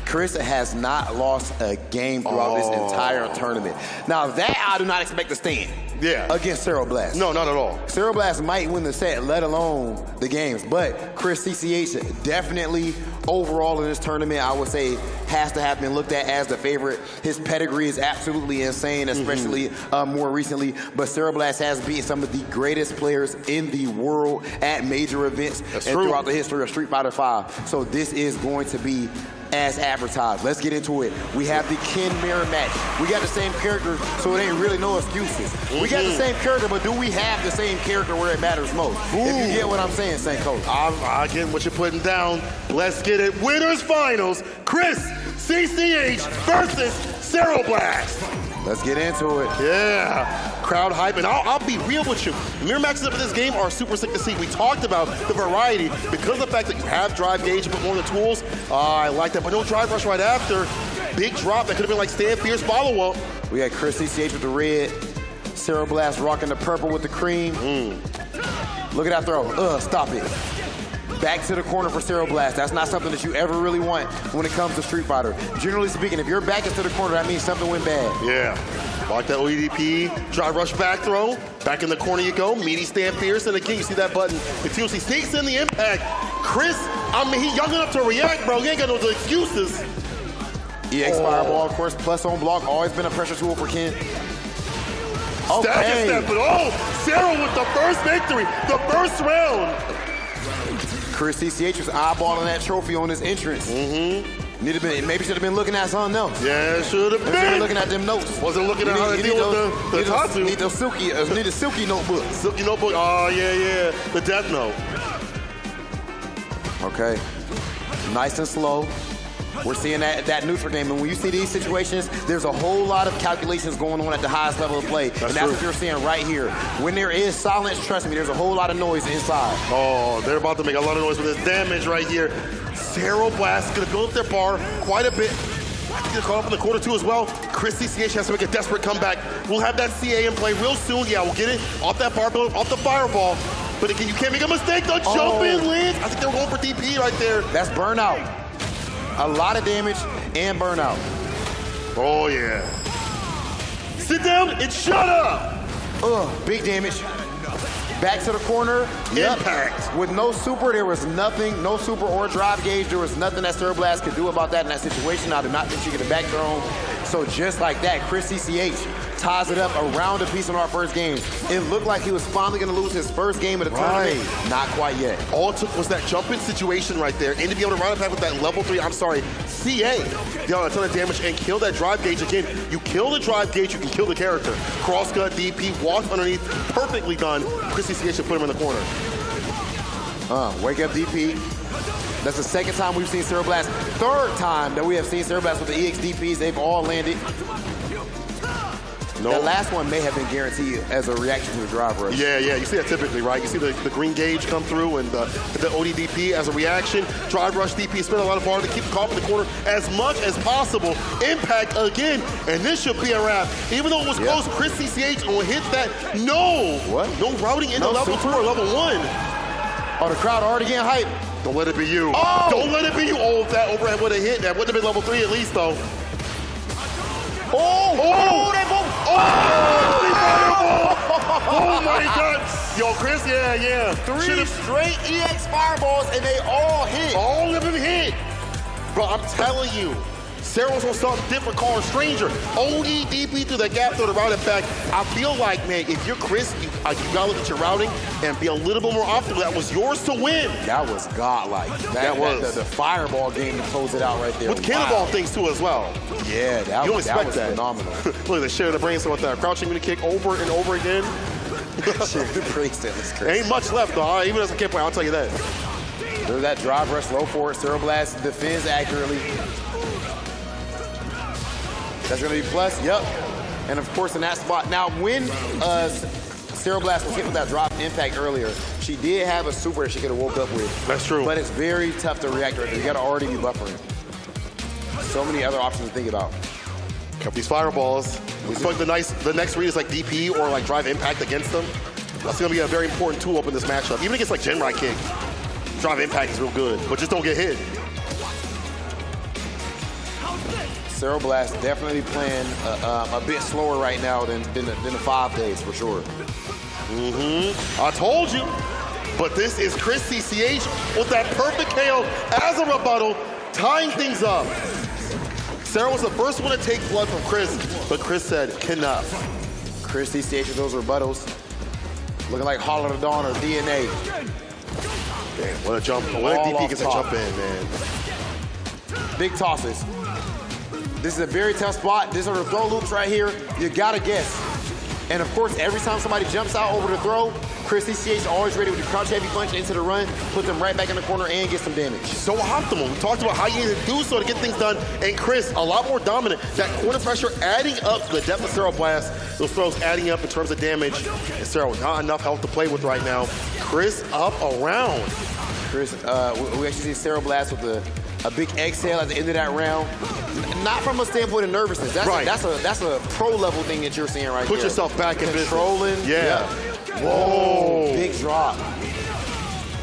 Chris has not lost a game throughout this entire tournament. Now that I do not expect to stand. Yeah. Against Cero Blast. No, not at all. Cero Blast might win the set, let alone the games. But Chris CCH definitely overall in this tournament, I would say, has to have been looked at as the favorite. His pedigree is absolutely insane, especially more recently. But Cero Blast has beaten some of the greatest players in the world at major events and throughout the history of Street Fighter V. So this is going to be as advertised. Let's get into it. We have the Ken mirror match. We got the same character, so it ain't really no excuses. We got the same character, but do we have the same character where it matters most? If you get what I'm saying, St. Coach. I get what you're putting down. Let's get it. Winners finals. Chris CCH versus Cero Blast. Let's get into it. Yeah. Crowd hype. And I'll be real with you. Mirror matches up in this game are super sick to see. We talked about the variety because of the fact that you have drive gauge, but more of the tools. I like that. But no drive rush right after. Big drop. That could have been like Stan Fierce follow-up. We had Chris CCH with the red. Cero Blast rocking the purple with the cream. Look at that throw. Stop it. back to the corner for Zero Blast. That's not something that you ever really want when it comes to Street Fighter. Generally speaking, if your back is to the corner, that means something went bad. Yeah. Like that OEDP, drive rush back throw. Back in the corner you go. Meaty stand fierce. And again, you see that button. Continuously sneaks in the impact. Chris, I mean, he's young enough to react, bro. He ain't got no excuses. EX Fireball, of course, plus on block, always been a pressure tool for Ken. Okay. Step, but Sarah with the first victory, the first round. Chris CCH was eyeballing that trophy on his entrance. Maybe should have been looking at something else. Yeah, should have been. Looking at them notes. Wasn't looking at how to deal with the Tatsu. Need a silky notebook. Silky notebook, oh yeah. The Death Note. Okay, nice and slow. We're seeing that neutral game, and when you see these situations, there's a whole lot of calculations going on at the highest level of play, and that's what you're seeing right here. When there is silence, trust me, there's a whole lot of noise inside. Oh, they're about to make a lot of noise with this damage right here. Zero Blast gonna build up their bar quite a bit. Gonna call up in the quarter two as well. Chris CCH has to make a desperate comeback. We'll have that CA in play real soon. Yeah, we'll get it off that bar, off the fireball. But again, you can't make a mistake. The jump in lands. I think they're going for DP right there. That's burnout. A lot of damage and burnout. Oh, yeah. Sit down and shut up. Big damage. Back to the corner. Impact. With no super, there was nothing, no super or drive gauge. There was nothing that Zero Blast could do about that in that situation. I did not think she could have back thrown. So just like that, Chris CCH ties it up around a piece in our first game. It looked like he was finally going to lose his first game of the tournament. Not quite yet. All it took was that jump-in situation right there, and to be able to run it back with that level 3, CA. Deal a ton of damage and kill that drive gauge again. You kill the drive gauge, you can kill the character. Cross cut, DP, walk underneath, perfectly done. Chris CCH should put him in the corner. Wake up DP. That's the second time we've seen Zero Blast. Third time that we have seen Zero Blast with the EX DPs. They've all landed. That last one may have been guaranteed as a reaction to the drive rush. Yeah, you see that typically, right? You see the green gauge come through and the ODDP as a reaction. Drive rush DP, spend a lot of bar to keep the cop in the corner as much as possible. Impact again, and this should be a wrap. Even though it was close, Chris CCH will hit that. No! What? No routing into level 2 or level 1. Oh, the crowd already getting hyped. Don't let it be you. Oh! Don't let it be you. Oh, if that overhead would have hit, that would have been level 3 at least, though. They both. Oh my God! Yo, Chris, yeah. 3 straight EX fireballs, and they all hit. All of them hit. Bro, I'm telling you, Sarah was on something different called Stranger. ODDP through the gap, through the routing back. I feel like, man, if you're Chris, you gotta look at your routing and be a little bit more optimal. That was yours to win. That was godlike. That was the fireball game to close it out right there. With the cannonball things too as well. Yeah, that was phenomenal. Look at the share of the brainstorm with that crouching mini kick over and over again. Share the brainstorm is crazy. Ain't much left though. Even as a kid player, I'll tell you that. There's that drive rush low for it. Zero Blast defends accurately. That's going to be plus, yep. And of course in that spot. Now when Zero Blast was hit with that drop impact earlier, she did have a super that she could have woke up with. That's true. But it's very tough to react right there. You got to already be buffering. So many other options to think about. Kept these fireballs. I feel like the next read is like DP or like drive impact against them. That's going to be a very important tool up in this matchup. Even against like Genrai Kick, drive impact is real good, but just don't get hit. Zero Blast definitely playing a bit slower right now than the 5 days for sure. I told you. But this is Chris CCH with that perfect KO as a rebuttal, tying things up. Sarah was the first one to take blood from Chris, but Chris said, enough. Chris CCH with those rebuttals. Looking like Hollow the Dawn or DNA. Damn, what a jump. What a DP gets a jump in, man. Big tosses. This is a very tough spot. These are the throw loops right here. You gotta guess. And of course, every time somebody jumps out over the throw, Chris CCH is always ready with the crouch heavy punch into the run, put them right back in the corner and get some damage. So optimal. We talked about how you need to do so to get things done. And Chris, a lot more dominant. That corner pressure adding up to the depth of Zero Blast. Those throws adding up in terms of damage. And Sarah with not enough health to play with right now. Chris up around. Chris, we actually see Zero Blast with a big exhale at the end of that round. Not from a standpoint of nervousness. That's a pro level thing that you're seeing right there. Put yourself back in controlling. Yeah. Whoa. Big drop.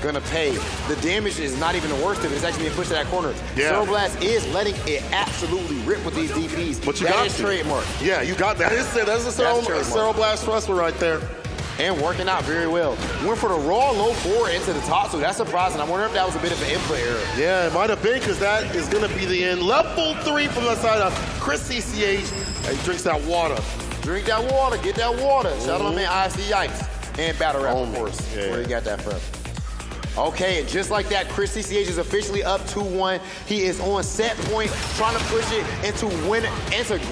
gonna pay. The damage is not even the worst of it. It's actually being pushed to that corner. Yeah. Zero Blast is letting it absolutely rip with these DPs. But you that got is to. trademark. Yeah, you got that. That's a Zero Blast wrestler right there. And working out very well. Went for the raw low forward into the top, so that's surprising. I'm wondering if that was a bit of an input error. Yeah, it might have been, because that is going to be the end. Level 3 from the side of Chris CCH. He drinks that water. Drink that water, get that water. Shout out to my man IC Yikes. And Battle Rap, of course. Yeah. Where you got that from? Okay, and just like that, Chris CCH is officially up 2-1. He is on set point, trying to push it into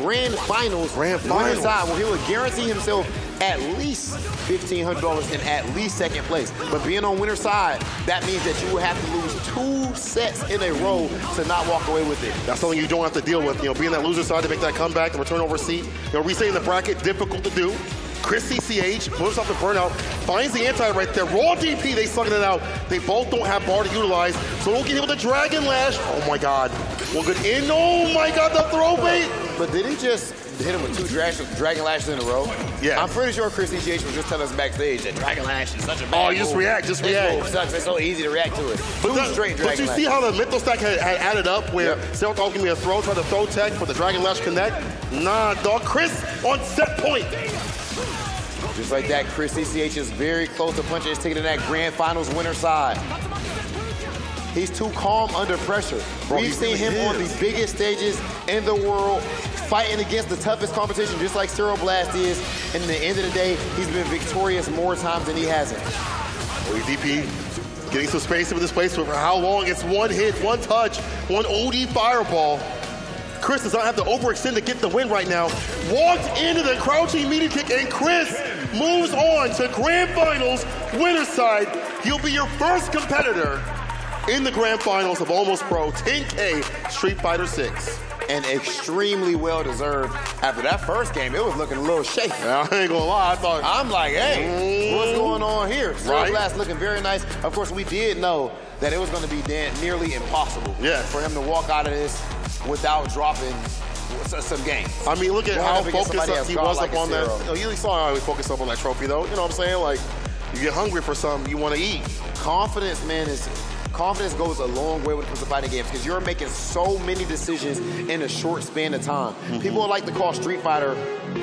grand finals. Winner side, where he will guarantee himself at least $1,500 and at least second place. But being on winner side, that means that you will have to lose 2 sets in a row to not walk away with it. That's something you don't have to deal with. You know, being that loser side to make that comeback, the return over seat. You know, resetting the bracket, difficult to do. Chris CCH moves off the burnout, finds the anti right there. Raw DP, they sucking it out. They both don't have bar to utilize, so don't get hit with the Dragon Lash. Oh my God. Well, good in. Oh my God, the throw bait. But did he just hit him with 2 Dragon Lashes in a row? Yeah. I'm pretty sure Chris CCH was just telling us backstage that Dragon Lash is such a bad Oh, you just move. react, just This react. move sucks. It's so easy to react to it. But, 2 straight but Dragon you see Lash. how the mental stack had added up where Cell thought give me a throw, tried to throw tech for the Dragon Lash connect? Nah, dog. Chris on set point. Just like that, Chris CCH is very close to punching his ticket in that grand finals winner side. He's too calm under pressure. We've seen him on the biggest stages in the world, fighting against the toughest competition, just like Zero Blast is. And at the end of the day, he's been victorious more times than he hasn't. DP getting some space in this place for how long? It's 1 hit, 1 touch, 1 OD fireball. Chris does not have to overextend to get the win right now. Walked into the crouching meaty kick, and Chris moves on to grand finals, winner side. He'll be your first competitor in the grand finals of Almost Pro 10K Street Fighter 6. And extremely well-deserved. After that first game, it was looking a little shaky. I ain't gonna lie, I'm like, hey, what's going on here? Zero Blast looking very nice. Of course, we did know that it was gonna be nearly impossible for him to walk out of this without dropping some games. I mean, look at how focused he was up on that. You saw how he focused up on that trophy, though. You know what I'm saying? Like, you get hungry for something, you want to eat. Confidence, man, confidence goes a long way when it comes to fighting games because you're making so many decisions in a short span of time. People like to call Street Fighter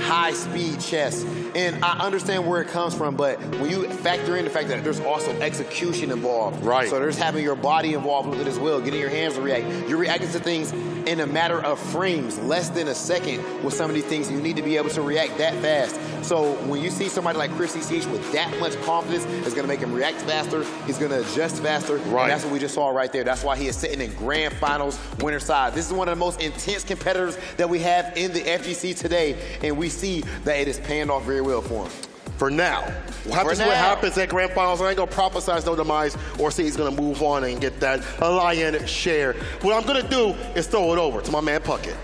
high-speed chess, and I understand where it comes from, but when you factor in the fact that there's also execution involved, so there's having your body involved with it as well, getting your hands to react. You're reacting to things in a matter of frames, less than a second with some of these things. You need to be able to react that fast. So when you see somebody like Chris CCH with that much confidence, it's going to make him react faster, he's going to adjust faster, and that's what we just saw right there. That's why he is sitting in grand finals winner side. This is one of the most intense competitors that we have in the FGC today, and we see that it is paying off very well for him. For now. What happens at grand finals, I ain't gonna prophesize no demise or say he's gonna move on and get that lion share. What I'm gonna do is throw it over to my man Puckett.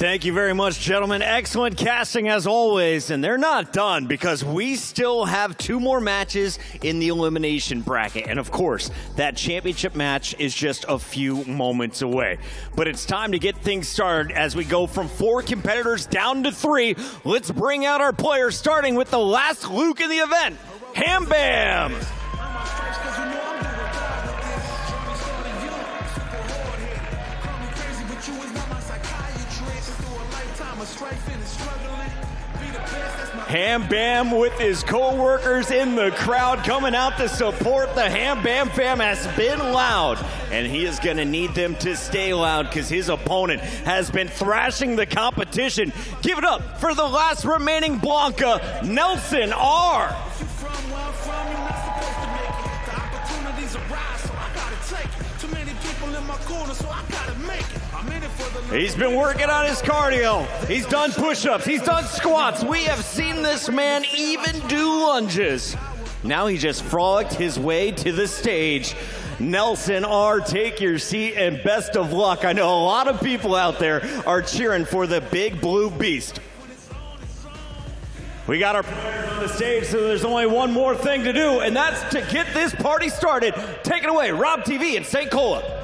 Thank you very much, gentlemen. Excellent casting as always, and they're not done because we still have 2 more matches in the elimination bracket. And of course, that championship match is just a few moments away. But it's time to get things started as we go from 4 competitors down to 3. Let's bring out our players, starting with the last Luke in the event, Ham Bam. Ham Bam with his co-workers in the crowd coming out to support the Ham Bam fam has been loud, and he is going to need them to stay loud because his opponent has been thrashing the competition. Give it up for the last remaining Blanca, Nelson R. He's been working on his cardio. He's done push-ups. He's done squats. We have seen this man even do lunges. Now he just frolicked his way to the stage. Nelson R., take your seat and best of luck. I know a lot of people out there are cheering for the big blue beast. We got our players on the stage, so there's only one more thing to do, and that's to get this party started. Take it away, Rob TV in St. Cola.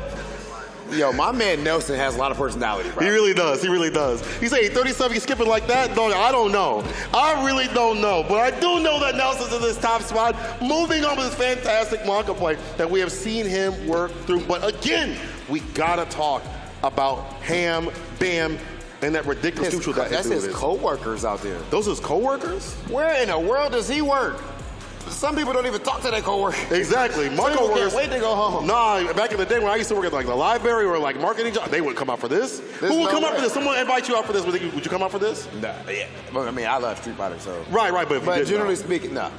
Yo, my man Nelson has a lot of personality, bro. He really does. He really does. He said 37, he's skipping like that? Dog, I don't know. I really don't know. But I do know that Nelson's in this top spot, moving on with this fantastic Blanca play that we have seen him work through. But again, we got to talk about Ham, Bam, and that ridiculous neutral that That's his co-workers out there. Those are his co-workers? Where in the world does he work? Some people don't even talk to their coworkers. Exactly. My coworkers can't wait to go home. Nah, back in the day when I used to work at like the library or like marketing job, they wouldn't come out for this. Who would come out for this? Someone invite you out for this. Would you come out for this? Nah, yeah. Well, I mean, I love Street Fighter, so. Right, but generally speaking, no.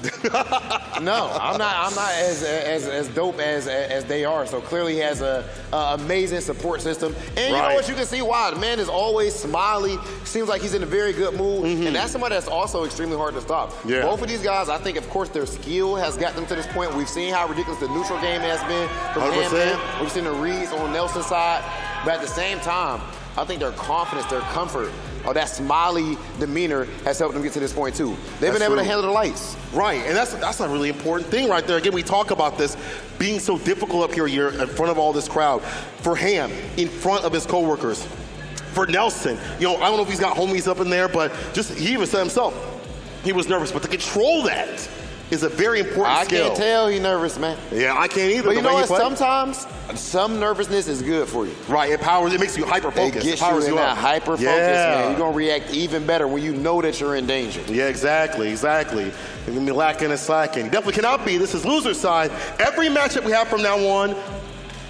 No, I'm not as dope as they are. So clearly he has a amazing support system. And you know what? You can see why. The man is always smiley. Seems like he's in a very good mood. And that's somebody that's also extremely hard to stop. Yeah. Both of these guys, I think, of course, their skill has got them to this point. We've seen how ridiculous the neutral game has been from Ham. We've seen the reads on Nelson's side. But at the same time, I think their confidence, their comfort, or that smiley demeanor has helped them get to this point too. They've been able to handle the lights. Right, and that's a really important thing right there. Again, we talk about this being so difficult up here in front of all this crowd. For Ham, in front of his coworkers. For Nelson, I don't know if he's got homies up in there, but just he even said himself, he was nervous. But to control that is a very important skill. I can't tell he's nervous, man. Yeah, I can't either. But you know what? Sometimes some nervousness is good for you. Right, it makes you hyper-focused. It gets you in that hyper-focus, man. You're going to react even better when you know that you're in danger. Yeah, exactly. You're going to be lacking and slacking. Definitely cannot be. This is loser's side. Every matchup we have from now on,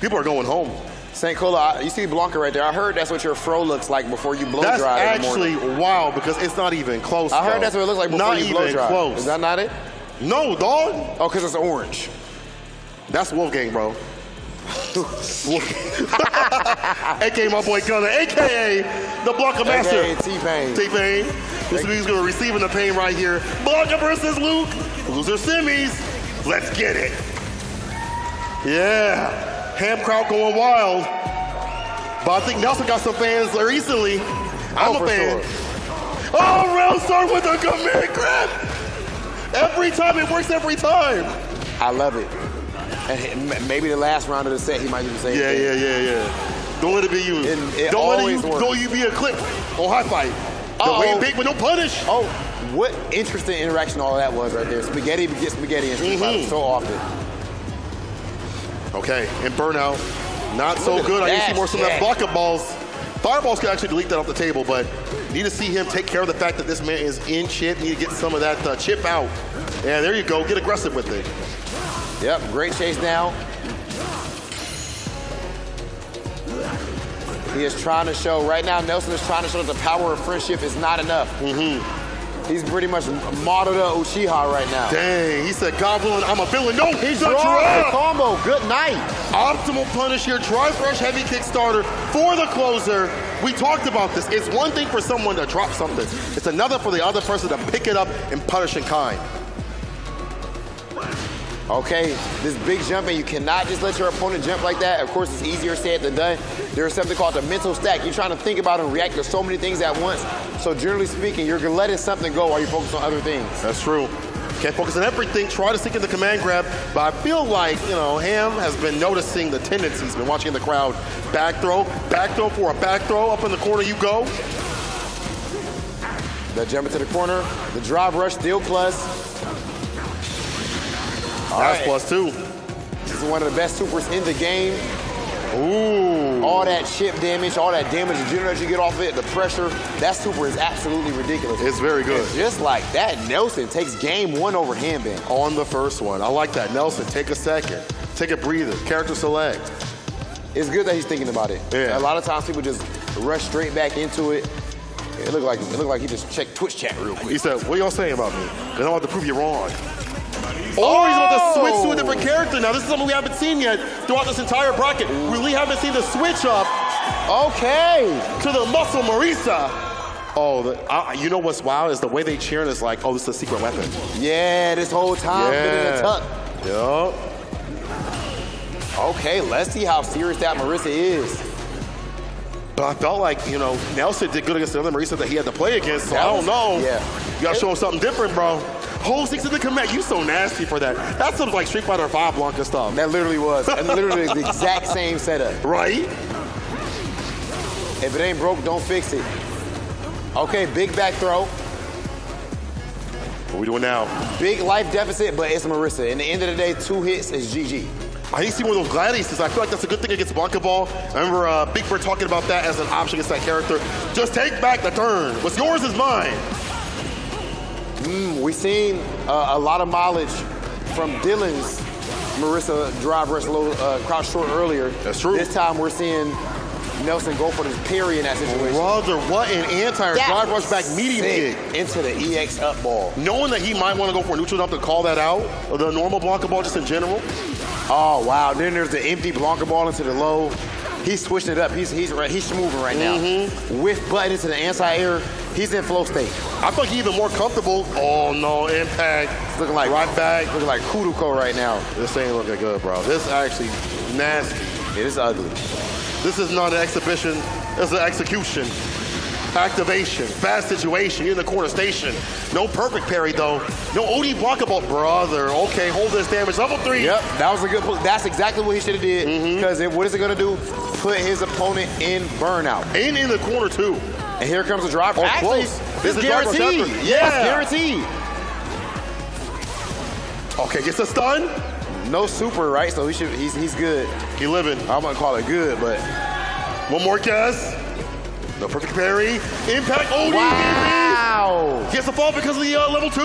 people are going home. St. Cola, you see Blanca right there. I heard that's what your fro looks like before you blow dry in the morning. That's actually wild because it's not even close. I heard that's what it looks like before you blow dry. Not even close. Is that not it? No, dog. Oh, because it's orange. That's Wolfgang, bro. AKA my boy Gunner, AKA the Blanca Master. AKA T-Pain. T-Pain. This week's going to receiving the pain right here. Blanca versus Luke. Loser semis. Let's get it. Yeah. Ham crowd going wild. But I think Nelson got some fans recently. I'm a fan. Sure. Oh, round start with a command grab. Every time, it works every time. I love it. And maybe the last round of the set, he might do the same thing. Yeah. Don't let it be you. Don't you be a clip on High Fight. The way big, but no punish. Oh, what interesting interaction all of that was right there. Spaghetti gets spaghetti in Street Fighter so often. Okay, and burnout. Not so good. I need to see more of that block of balls. Fireballs can actually delete that off the table, but need to see him take care of the fact that this man is in chip. Need to get some of that chip out. Yeah, there you go. Get aggressive with it. Yep, great chase down. He is trying to show, right now, Nelson is trying to show that the power of friendship is not enough. He's pretty much modeled up Uchiha right now. Dang, he said, Goblin, I'm a villain. No, he's draws the combo. Good night. Optimal punish here. Drive rush, heavy kickstarter for the closer. We talked about this. It's one thing for someone to drop something. It's another for the other person to pick it up and punish in kind. Okay, this big jumping, you cannot just let your opponent jump like that. Of course, it's easier said than done. There's something called the mental stack. You're trying to think about and react to so many things at once. So generally speaking, you're letting something go while you focus on other things. That's true. Can't focus on everything. Try to stick in the command grab. But I feel like, Ham has been noticing the tendencies. Been watching the crowd. Back throw for a back throw. Up in the corner you go. The jump into the corner. The drive rush still plus. That's +2. This is one of the best supers in the game. Ooh. All that chip damage, all that damage in general that you get off of it, the pressure, that super is absolutely ridiculous. It's very good. And just like that, Nelson takes game 1 over Hanbin. On the first one. I like that. Nelson, take a second. Take a breather. Character select. It's good that he's thinking about it. Yeah. A lot of times people just rush straight back into it. It looked like he just checked Twitch chat real quick. He said, what are y'all saying about me? They don't have to prove you wrong. Oh, he's about to switch to a different character now. This is something we haven't seen yet throughout this entire bracket. We really haven't seen the switch up. Okay. To the Muscle Marisa. Oh, you know what's wild is the way they cheering is like, oh, this is a secret weapon. Yeah, this whole time been in a tuck. Yup. Okay, let's see how serious that Marisa is. But I felt like, Nelson did good against the other Marisa that he had to play against, so I don't know. Yeah. You gotta show him something different, bro. Hold 6 in the command. You so nasty for that. That's some like Street Fighter 5 Blanca stuff. That literally was. And literally the exact same setup. Right? If it ain't broke, don't fix it. Okay, big back throw. What are we doing now? Big life deficit, but it's Marissa. In the end of the day, 2 hits is GG. I need to see one of those gladiators. I feel like that's a good thing against Blanca Ball. I remember Big Bird talking about that as an option against that character. Just take back the turn. What's yours is mine. We've seen a lot of mileage from Dylan's Marissa drive rush low, crouch short earlier. That's true. This time we're seeing Nelson go for this parry in that situation. Brother, what an anti-air drive rush back medium kick. Into the EX up ball. Knowing that he might want to go for a neutral jump to call that out, or the normal Blanca Ball just in general. Oh, wow. Then there's the empty Blanca Ball into the low. He's switching it up. He's moving right now. With button into the anti-air. He's in flow state. I thought he's even more comfortable. Oh, no, impact. It's looking like right back. Looking like Kuduko right now. This ain't looking good, bro. This is actually nasty. It is ugly. This is not an exhibition. This is an execution. Activation. Fast situation. You're in the corner station. No perfect parry, though. No OD Blanca Ball. Brother, okay, hold this damage. Level 3. Yep, that was a good pull. That's exactly what he should have did. Because what is it going to do? Put his opponent in burnout. And in the corner, too. And here comes the drive. Actually, this is guaranteed. Yes, guaranteed. Okay, gets a stun. No super, right? So he's good. He living. I'm gonna call it good, but one more guess. No perfect parry. Impact OD. Wow. Gets a fall because of the level 2.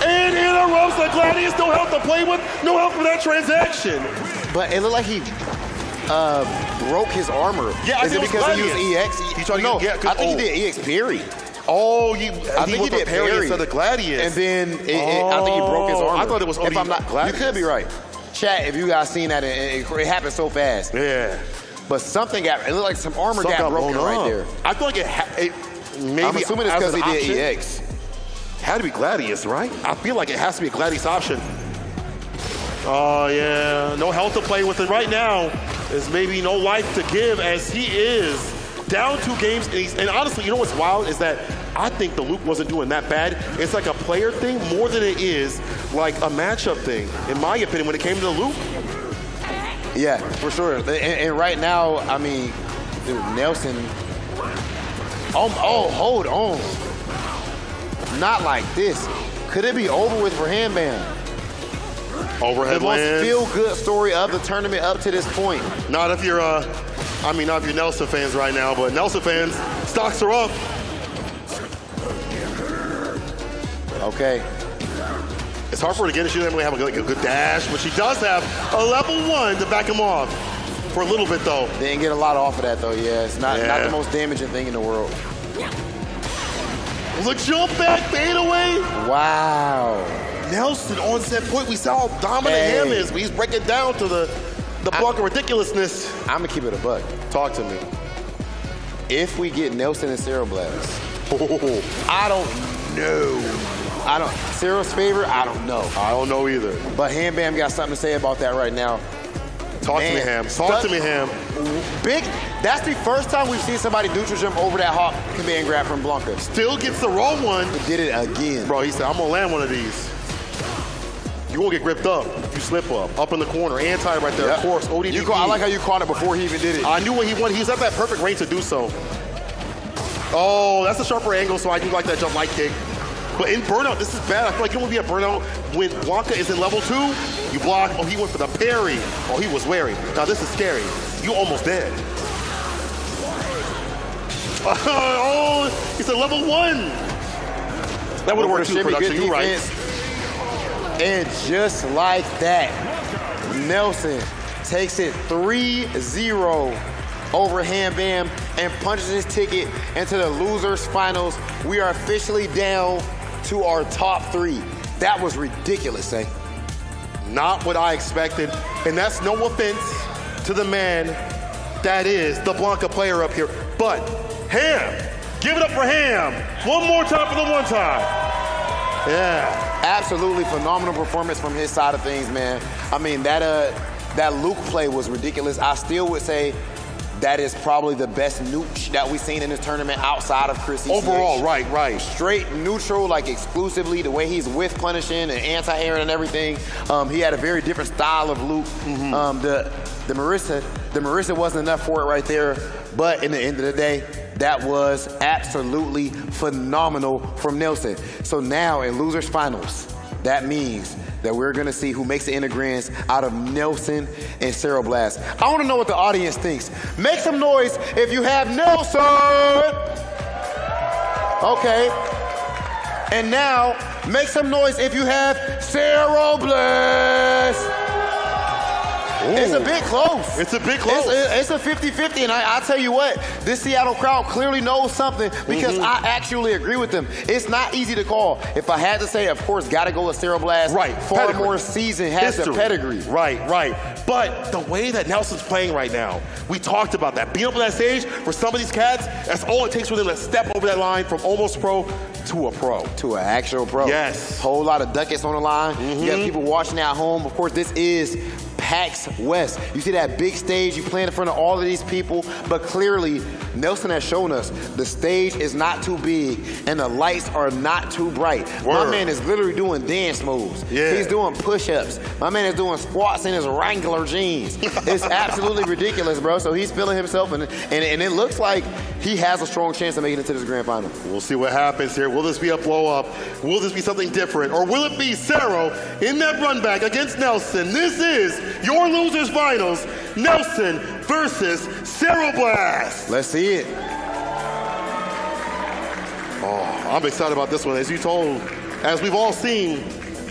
And interrupts the Gladius. No help to play with. No help for that transaction. But it looked like he broke his armor. Yeah, is it because he used EX? He tried no, to get, I think he did EX parry. Oh, I think he did parry instead of Gladius. And then I think he broke his armor. I thought it was OD Gladius. You could be right. Chat, if you guys seen that, it happened so fast. Yeah. But something it looked like some armor got broken right there. I feel like it maybe I'm assuming it's because he did EX. Had to be Gladius, right? I feel like it has to be a Gladius option. Oh, yeah. No health to play with. And right now, there's maybe no life to give as he is down 2 games. And honestly, you know what's wild is that I think the Luke wasn't doing that bad. It's like a player thing more than it is like a matchup thing, in my opinion, when it came to the Luke. Yeah, for sure. And right now, I mean, dude, Nelson. Oh, hold on. Not like this. Could it be over with for Handbam? Overhead the most lands. feel-good story of the tournament up to this point. Not if you're, not if you're Nelson fans right now, but Nelson fans, stocks are up. Okay. It's hard for her to get it. She doesn't really have a good dash, but she does have a level 1 to back him off for a little bit, though. They didn't get a lot off of that, though. Yeah, it's not the most damaging thing in the world. The jump back fadeaway. Wow. Nelson on set point. We saw how dominant him is. He's breaking down to the block of ridiculousness. I'm gonna keep it a buck. Talk to me. If we get Nelson and Cero Blast, I don't know. Cero's favorite, I don't know. I don't know either. But Handbam got something to say about that right now. Talk to me, Ham. Talk to me, Ham. Big. That's the first time we've seen somebody neutral jump over that hawk command grab from Blanca. Still gets the wrong one. He did it again. Bro, he said, I'm gonna land one of these. You won't get gripped up if you slip up in the corner. Anti right there, of course. ODDP. I like how you caught it before he even did it. I knew when he won. He was at that perfect range to do so. Oh, that's a sharper angle, so I do like that jump light kick. But in burnout, this is bad. I feel like you don't want to be at burnout when Blanca is in level 2. You block. Oh, he went for the parry. Oh, he was wary. Now this is scary. You almost dead. Oh, he's at level 1. That would have worked too, production. You're right. And just like that, Nelson takes it 3-0 over Handbam and punches his ticket into the losers finals. We are officially down to our top 3. That was ridiculous, eh? Not what I expected. And that's no offense to the man that is the Blanca player up here. But Ham, give it up for Ham. One more time for the one time. Yeah. Absolutely phenomenal performance from his side of things, man. I mean, that Luke play was ridiculous. I still would say that is probably the best nooch that we've seen in this tournament outside of Chris CCH. Overall, right. Straight neutral, like exclusively, the way he's with punishing and anti-airing and everything. He had a very different style of Luke. The Marissa, The Marissa wasn't enough for it right there, but in the end of the day, that was absolutely phenomenal from Nelson. So now in losers finals, that means that we're gonna see who makes the integrants out of Nelson and Cero Blast. I wanna know what the audience thinks. Make some noise if you have Nelson. Okay. And now, make some noise if you have Cero Blast. Ooh. It's a bit close. It's a bit close. It's a 50-50, and I'll tell you what, this Seattle crowd clearly knows something because I actually agree with them. It's not easy to call. If I had to say, of course, gotta go with Cero Blast. Right, Far pedigree. more season, has the pedigree. Right. But the way that Nelson's playing right now, we talked about that. Being up on that stage, for some of these cats, that's all it takes for them to step over that line from almost pro to a pro. To an actual pro. Yes. Whole lot of ducats on the line. You got people watching at home. Of course, this is PAX West. You see that big stage, you play in front of all of these people, but clearly Nelson has shown us the stage is not too big and the lights are not too bright. My man is literally doing dance moves. Yeah. He's doing push-ups. My man is doing squats in his Wrangler jeans. It's absolutely ridiculous, bro. So he's feeling himself, and it looks like he has a strong chance of making it to this grand final. We'll see what happens here. Will this be a blow-up? Will this be something different? Or will it be Cero in that run back against Nelson? This is your losers finals, Nelson versus Cero Blast. Let's see it. Oh, I'm excited about this one. As we've all seen,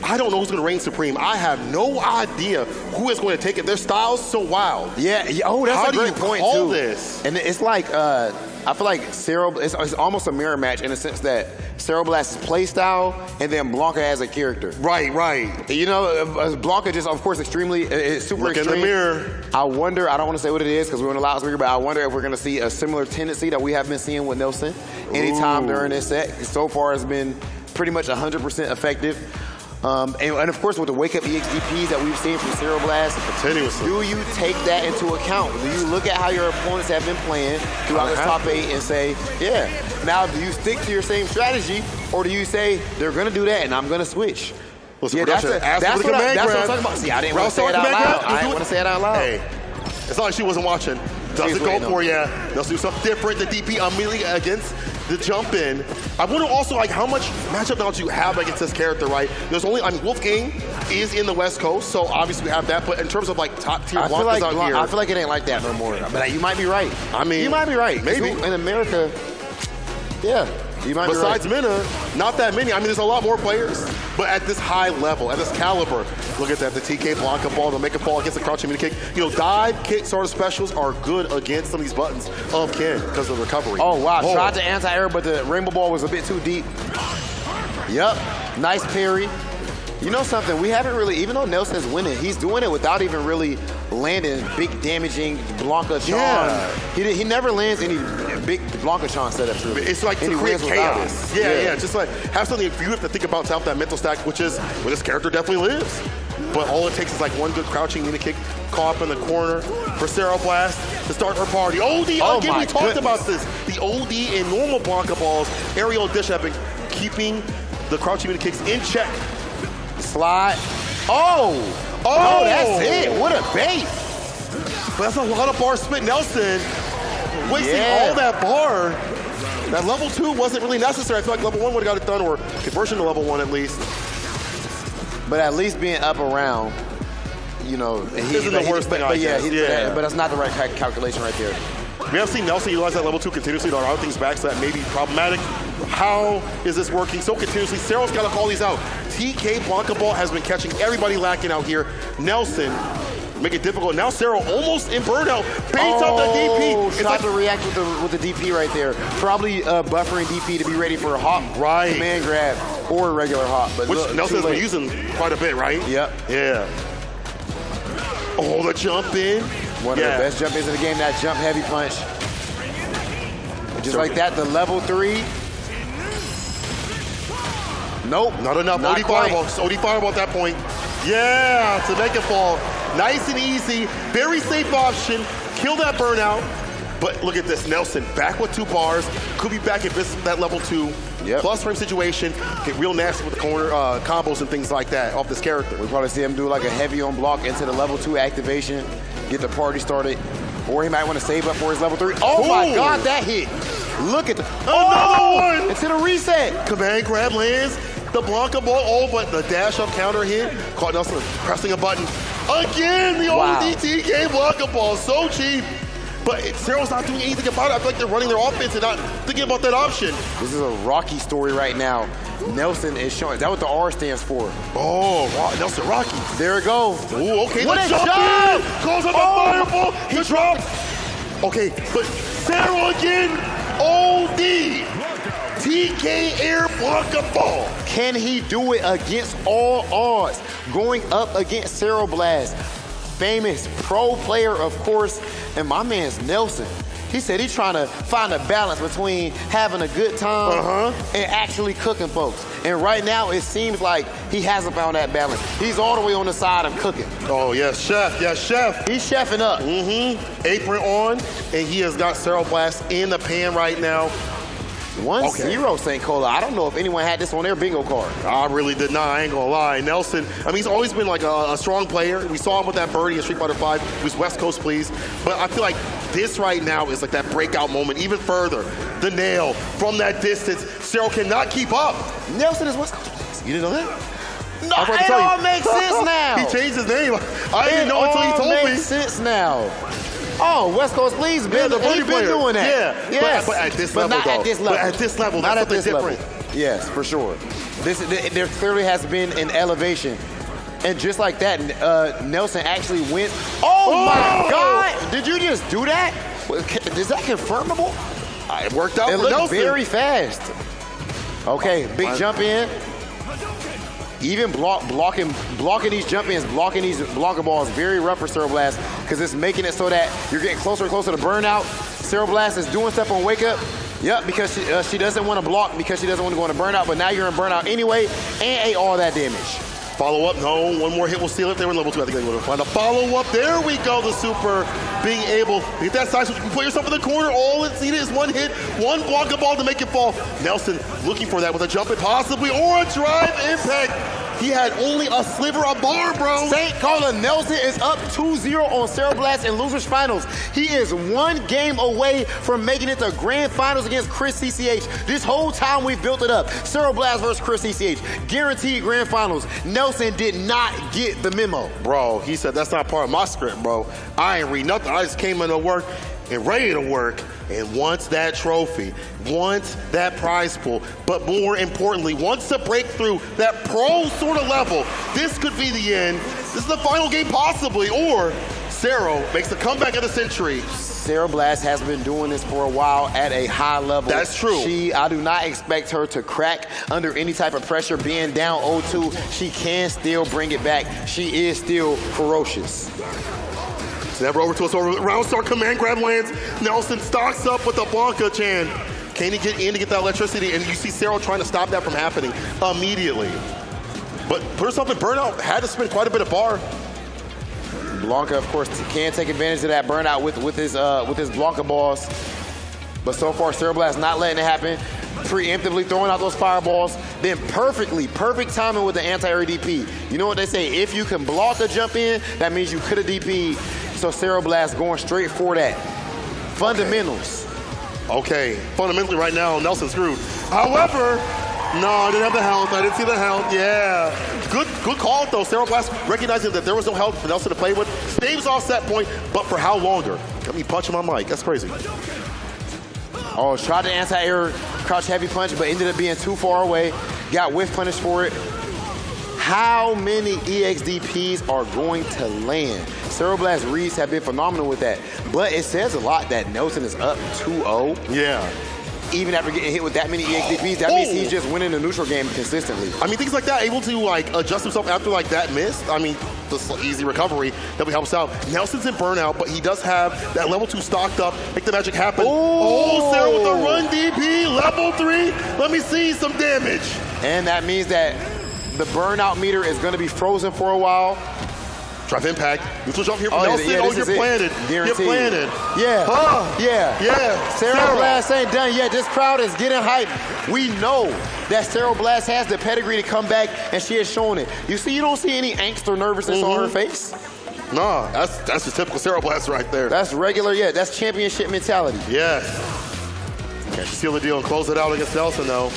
I don't know who's going to reign supreme. I have no idea who is going to take it. Their style's so wild. Yeah. Oh, that's a great point, How do you too. call this? And it's like, I feel like it's almost a mirror match in the sense that Cero Blast's play style and then Blanca as a character. Right. You know, Blanca just, of course, super Look extreme. in the mirror. I wonder, I don't want to say what it is because we're in a loudspeaker, but I wonder if we're going to see a similar tendency that we have been seeing with Nelson anytime during this set. So far, it's been pretty much 100% effective. And of course, with the wake-up EXDPs that we've seen from Cero Blast, continuously, do you take that into account? Do you look at how your opponents have been playing throughout this top 8 and say, yeah, now do you stick to your same strategy, or do you say, they're going to do that and I'm going to switch? Listen, Yeah, that's what I'm talking about. See, I didn't want to say it out loud. I didn't want to say it out loud. Hey, it's not like she wasn't watching. Does it go for you? Let's do something different. The DP immediately against the jump in. I wonder also like how much matchup knowledge you have against this character, right? There's only, Wolfgang is in the West Coast, so obviously we have that. But in terms of like top tier Blanca's out here, I feel like it ain't like that no more. But you might be right. I mean, you might be right. Maybe in America, yeah. You might Besides be right. Minna, not that many. I mean, there's a lot more players, but at this high level, at this caliber, look at that. The TK Blanca ball, the make a fall against the crouching mini kick. You know, dive, kick, sort of specials are good against some of these buttons of Ken because of the recovery. Oh, wow. Tried to anti-air, but the rainbow ball was a bit too deep. Yep. Nice parry. You know something? We haven't really, even though Nelson's winning, he's doing it without even really landing big damaging Blanca Chan. Yeah. He never lands any big Blanca Chan setups, really. It's like to create chaos. Yeah. Just like have something you have to think about to help that mental stack, which is where this character definitely lives. But all it takes is like one good crouching mini kick, caught up in the corner for Cero Blast to start her party. OD, again, we talked about this. The OD in normal Blanca balls, aerial dish up and keeping the crouching mini kicks in check. Slide. Oh, that's it. What a bait. But that's a lot of bar spit. Nelson wasting all that bar. That level 2 wasn't really necessary. I feel like level 1 would have got it done, or conversion to level 1 at least. But at least being up around, you know, isn't the worst thing. But but that's not the right calculation right there. We have seen Nelson utilize that level 2 continuously to route things back, so that may be problematic. How is this working so continuously? Cero's got to call these out. TK Blanca ball has been catching everybody lacking out here. Nelson make it difficult. Now Cero almost in burnout. Baits up the DP. Tried to react with the DP right there. Probably buffering DP to be ready for a hop, command grab, or a regular hop. But which Nelson's been using quite a bit, right? Yep. Yeah. Oh, the jump in. One of the best jump ins in the game, that jump heavy punch. Just like that, the level 3. Nope. Not enough. Not OD fireball. OD fireball at that point. Yeah, to make it fall. Nice and easy. Very safe option. Kill that burnout. But look at this. Nelson back with 2 bars. Could be back at that level 2. Plus frame situation. Get real nasty with the corner combos and things like that off this character. We'll probably see him do like a heavy on block into the level 2 activation. Get the party started. Or he might want to save up for his level 3. Oh my God, that hit. Look at the, Another one. Into the reset. Command grab lands. The Blanca ball. Oh, but the dash up counter hit. Caught Nelson pressing a button. Again, the old DTK Blanca ball. So cheap. But Zero's not doing anything about it. I feel like they're running their offense and not thinking about that option. This is a Rocky story right now. Nelson is showing. That's what the R stands for. Oh, Nelson Rocky. There it goes. Ooh, okay. What the a jump shot! in. Calls up a fireball. He dropped. Okay, but Zero again. OD. TK Air Blanca ball. Can he do it against all odds? Going up against Zero Blast. Famous pro player, of course, and my man's Nelson. He said he's trying to find a balance between having a good time and actually cooking folks. And right now, it seems like he hasn't found that balance. He's all the way on the side of cooking. Oh, yes, chef. Yes, chef. He's chefing up. Apron on, and he has got Zero Blast in the pan right now. 1-0 St. Cola. I don't know if anyone had this on their bingo card. I really did not. I ain't gonna lie. Nelson, I mean, he's always been like a strong player. We saw him with that birdie in Street Fighter V. He was West Coast, please. But I feel like this right now is like that breakout moment. Even further, the nail from that distance. Zero cannot keep up. Nelson is West Coast, please. You didn't know that? No, it all makes sense now. He changed his name. I didn't know until he told me. It all makes sense now. Oh, West Coast Please, the birdie player. Doing that. Yeah, yes. But at this level, not though. at this level. But at this level, not that's at this something different. level. Yes, for sure. There clearly has been an elevation. And just like that, Nelson actually wins. Oh my God! Did you just do that? Is that confirmable? It worked out it for looked Nelson. very fast. Okay, big jump in. Even blocking these jump ins, blocking these blocker balls, very rough for Zero Blast because it's making it so that you're getting closer and closer to burnout. Zero Blast is doing stuff on wake up. Yep, because she doesn't want to block because she doesn't want to go into burnout, but now you're in burnout anyway and ate all that damage. Follow up, no, one more hit will seal it. They were in level 2, I think they would have found a follow up. There we go, the super being able to get that side switch. You can put yourself in the corner. All it's needed is one hit, one Blanca ball to make it fall. Nelson looking for that with a jump it possibly, or a drive impact. He had only a sliver of bar, bro. St. Cola Nelson is up 2-0 on Zero Blast in Losers Finals. He is one game away from making it to Grand Finals against Chris CCH. This whole time we've built it up. Zero Blast versus Chris CCH. Guaranteed Grand Finals. Nelson did not get the memo. Bro, he said that's not part of my script, bro. I ain't read nothing. I just came into work and ready to work and wants that trophy, wants that prize pool, but more importantly, wants to break through that pro sort of level. This could be the end. This is the final game possibly, or Zero makes the comeback of the century. Zero Blast has been doing this for a while at a high level. That's true. I do not expect her to crack under any type of pressure. Being down 0-2, she can still bring it back. She is still ferocious. Never over to us over. Round start command grab lands. Nelson stocks up with the Blanca Chan. Can he get in to get that electricity? And you see Zero trying to stop that from happening immediately. But put herself in burnout, had to spend quite a bit of bar. Blanca, of course, can take advantage of that burnout with his Blanca balls. But so far, Zero Blast not letting it happen. Preemptively throwing out those fireballs. Then perfect timing with the anti-air DP. You know what they say, if you can block a jump in, that means you could have DP'd. So Zero Blast going straight for that. Fundamentals. Okay, fundamentally right now, Nelson's screwed. However, no, I didn't have the health. I didn't see the health. Yeah. Good call, though. Zero Blast recognizing that there was no health for Nelson to play with. Staves off set point, but for how longer? Got me punching my mic. That's crazy. Oh, tried the anti-air crouch heavy punch, but ended up being too far away. Got whiff punished for it. How many EXDPs are going to land? Zero Blast reads have been phenomenal with that. But it says a lot that Nelson is up 2-0. Yeah. Even after getting hit with that many EXDPs, that means he's just winning the neutral game consistently. I mean, things like that, able to like adjust himself after like that miss. I mean, this easy recovery that helps out. Nelson's in burnout, but he does have that level 2 stocked up. Make the magic happen. Oh, Zero with the run DP, level 3. Let me see some damage. And that means that the burnout meter is going to be frozen for a while. Drive impact. Neutral jump here from Nelson. Yeah, you're planted. Guaranteed. You're planted. Yeah. Yeah. Zero Blast ain't done yet. This crowd is getting hyped. We know that Zero Blast has the pedigree to come back, and she has shown it. You don't see any angst or nervousness on her face. Nah, that's the typical Zero Blast right there. That's regular, yeah, that's championship mentality. Yes. Can she seal the deal and close it out against Nelson, though?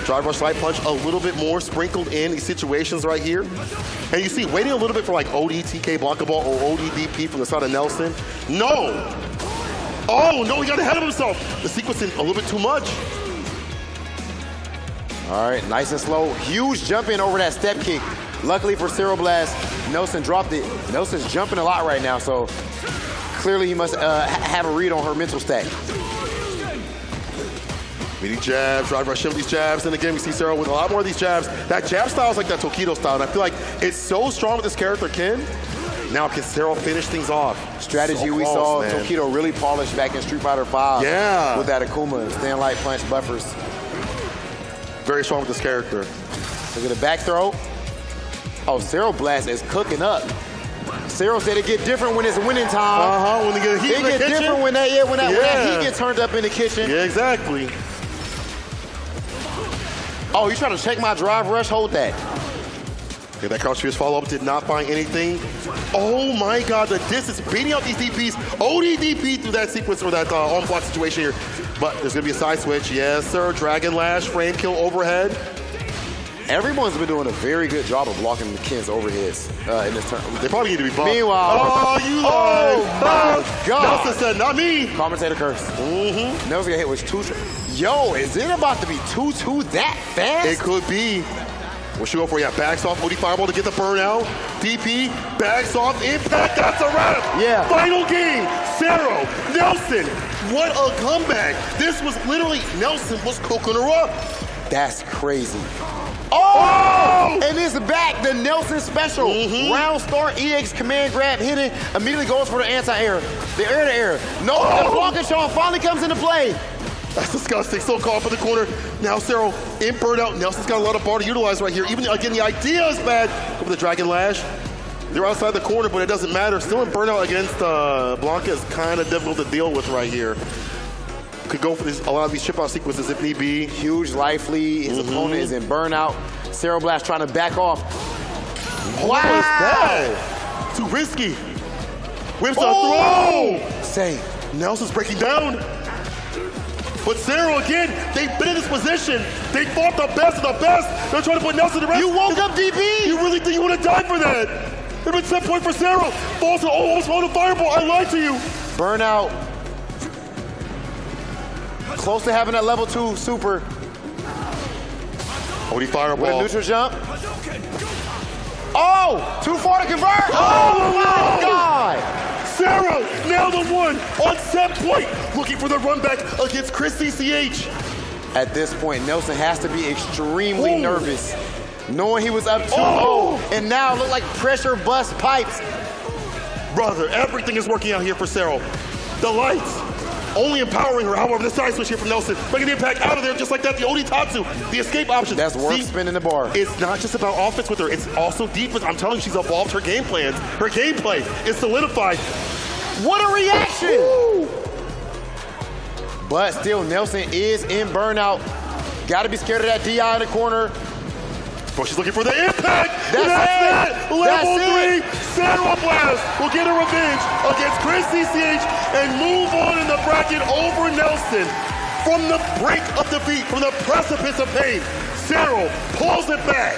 Drive rush light punch a little bit more sprinkled in these situations right here. And you see, waiting a little bit for like OD TK Blanca Ball or OD DP from the side of Nelson. No! Oh, no, he got ahead of himself. The sequencing a little bit too much. All right, nice and slow. Huge jump in over that step kick. Luckily for Zero Blast, Nelson dropped it. Nelson's jumping a lot right now, so clearly he must have a read on her mental stack. Meeting jabs, drive rush, these jabs. And again, we see Zero with a lot more of these jabs. That jab style is like that Tokido style, and I feel like it's so strong with this character, Ken. Now can Zero finish things off? Strategy so we close, saw man. Tokido really polish back in Street Fighter 5. Yeah. With that Akuma, stand light punch buffers. Very strong with this character. Look at the back throw. Oh, Zero Blast is cooking up. Zero said it get different when it's winning time. When they get heat in the kitchen. It get different when that heat gets turned up in the kitchen. Yeah, exactly. Oh, you trying to check my drive rush? Hold that. Okay, that crouch fierce follow-up did not find anything. Oh my God, the distance, beating out these DPs. OD DP through that sequence or that on-block situation here. But there's gonna be a side switch. Yes, sir, Dragon Lash, frame kill overhead. Everyone's been doing a very good job of blocking Ken's overheads in this turn. They probably need to be bumped. Meanwhile, oh, you oh lied. my God. Nelson said, not me. Commentator curse. Nelson got hit with 2. Yo, is it about to be 2-2 that fast? It could be. What's she go for? Yeah, backs off, OD Fireball to get the burnout. DP, backs off, impact, that's a wrap. Yeah. Final game, Zero, Nelson. What a comeback. This was literally, Nelson was cooking her up. That's crazy. Oh! And it's back, the Nelson special. Round start, EX command grab, hitting, immediately goes for the anti-air. The air-to-air. No, the Blanca Shaw finally comes into play. That's disgusting. Still caught for the corner. Now Zero in burnout. Nelson's got a lot of bar to utilize right here. Even again, the idea is bad. Go for the Dragon Lash. They're outside the corner, but it doesn't matter. Still in burnout against Blanca is kind of difficult to deal with right here. Could go for a lot of these chip out sequences if need be. Huge life lead. His opponent is in burnout. Zero Blast trying to back off. Wow! What was that? Too risky. Whips the throw. Say, Nelson's breaking down. But Zero again, they've been in this position. They fought the best of the best. They're trying to put Nelson to rest. You woke up DP. You really think you want to die for that? There's been set point for Zero. Falls to almost on a fireball. I lied to you. Burnout. Close to having that level 2 super. OD Fireball. With a neutral jump. Oh, too far to convert. Oh my God. Zero, now the one on set point, looking for the run back against Chris CCH. At this point, Nelson has to be extremely nervous, knowing he was up 2-0, and now look like pressure bust pipes. Brother, everything is working out here for Zero. The lights, only empowering her. However, the side switch here from Nelson, making the impact out of there just like that. The OD Tatsu, the escape option. That's worth spinning the bar. It's not just about offense with her, it's also defense. I'm telling you, she's evolved her game plans. Her gameplay is solidified. What a reaction! Woo! But still, Nelson is in burnout. Gotta be scared of that DI in the corner. But she's looking for the impact. That's it. Level 3, Zero Blast will get a revenge against Chris CCH and move on in the bracket over Nelson. From the brink of defeat, from the precipice of pain, Zero pulls it back.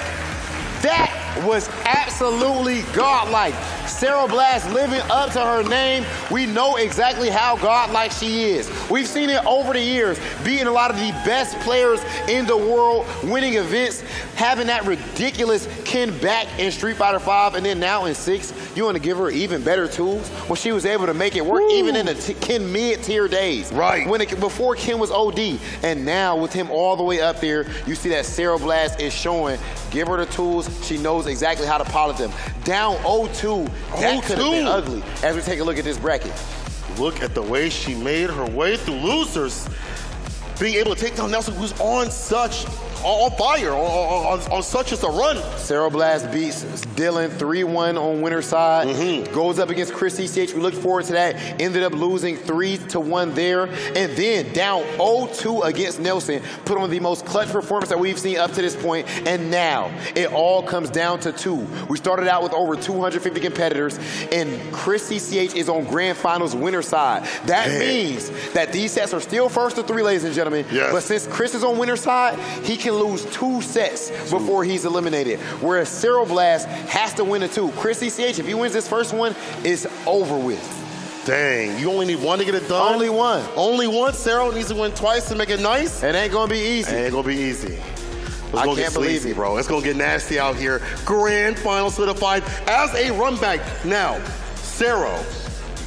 That was absolutely godlike. Zero Blast living up to her name. We know exactly how godlike she is. We've seen it over the years, beating a lot of the best players in the world, winning events, having that ridiculous Ken back in Street Fighter 5, and then now in 6, you want to give her even better tools? Well, she was able to make it work even in the Ken mid-tier days. Right. Before Ken was OD. And now with him all the way up there, you see that Zero Blast is showing, give her the tools, she knows exactly how to polish them. Down 0-2, that could have been ugly as we take a look at this bracket. Look at the way she made her way through losers. Being able to take down Nelson, who's on such on fire, on such just a run. Cero Blast beats Dylan 3-1 on winner's side. Goes up against Chris CCH. We looked forward to that. Ended up losing 3-1 there. And then down 0-2 against Nelson. Put on the most clutch performance that we've seen up to this point. And now it all comes down to 2. We started out with over 250 competitors. And Chris CCH is on Grand Finals winner's side. That means that these sets are still first to 3, ladies and gentlemen. Yes. But since Chris is on winner's side, he can lose 2 sets before he's eliminated. Whereas Cero Blast has to win a 2. Chris CCH, if he wins this first one, it's over with. Dang, you only need 1 to get it done? Only 1. Only 1? Cero needs to win twice to make it nice? It ain't gonna be easy. It ain't gonna be easy. I can't believe it, bro. It's gonna get nasty out here. Grand final solidified as a run back. Now, Cero,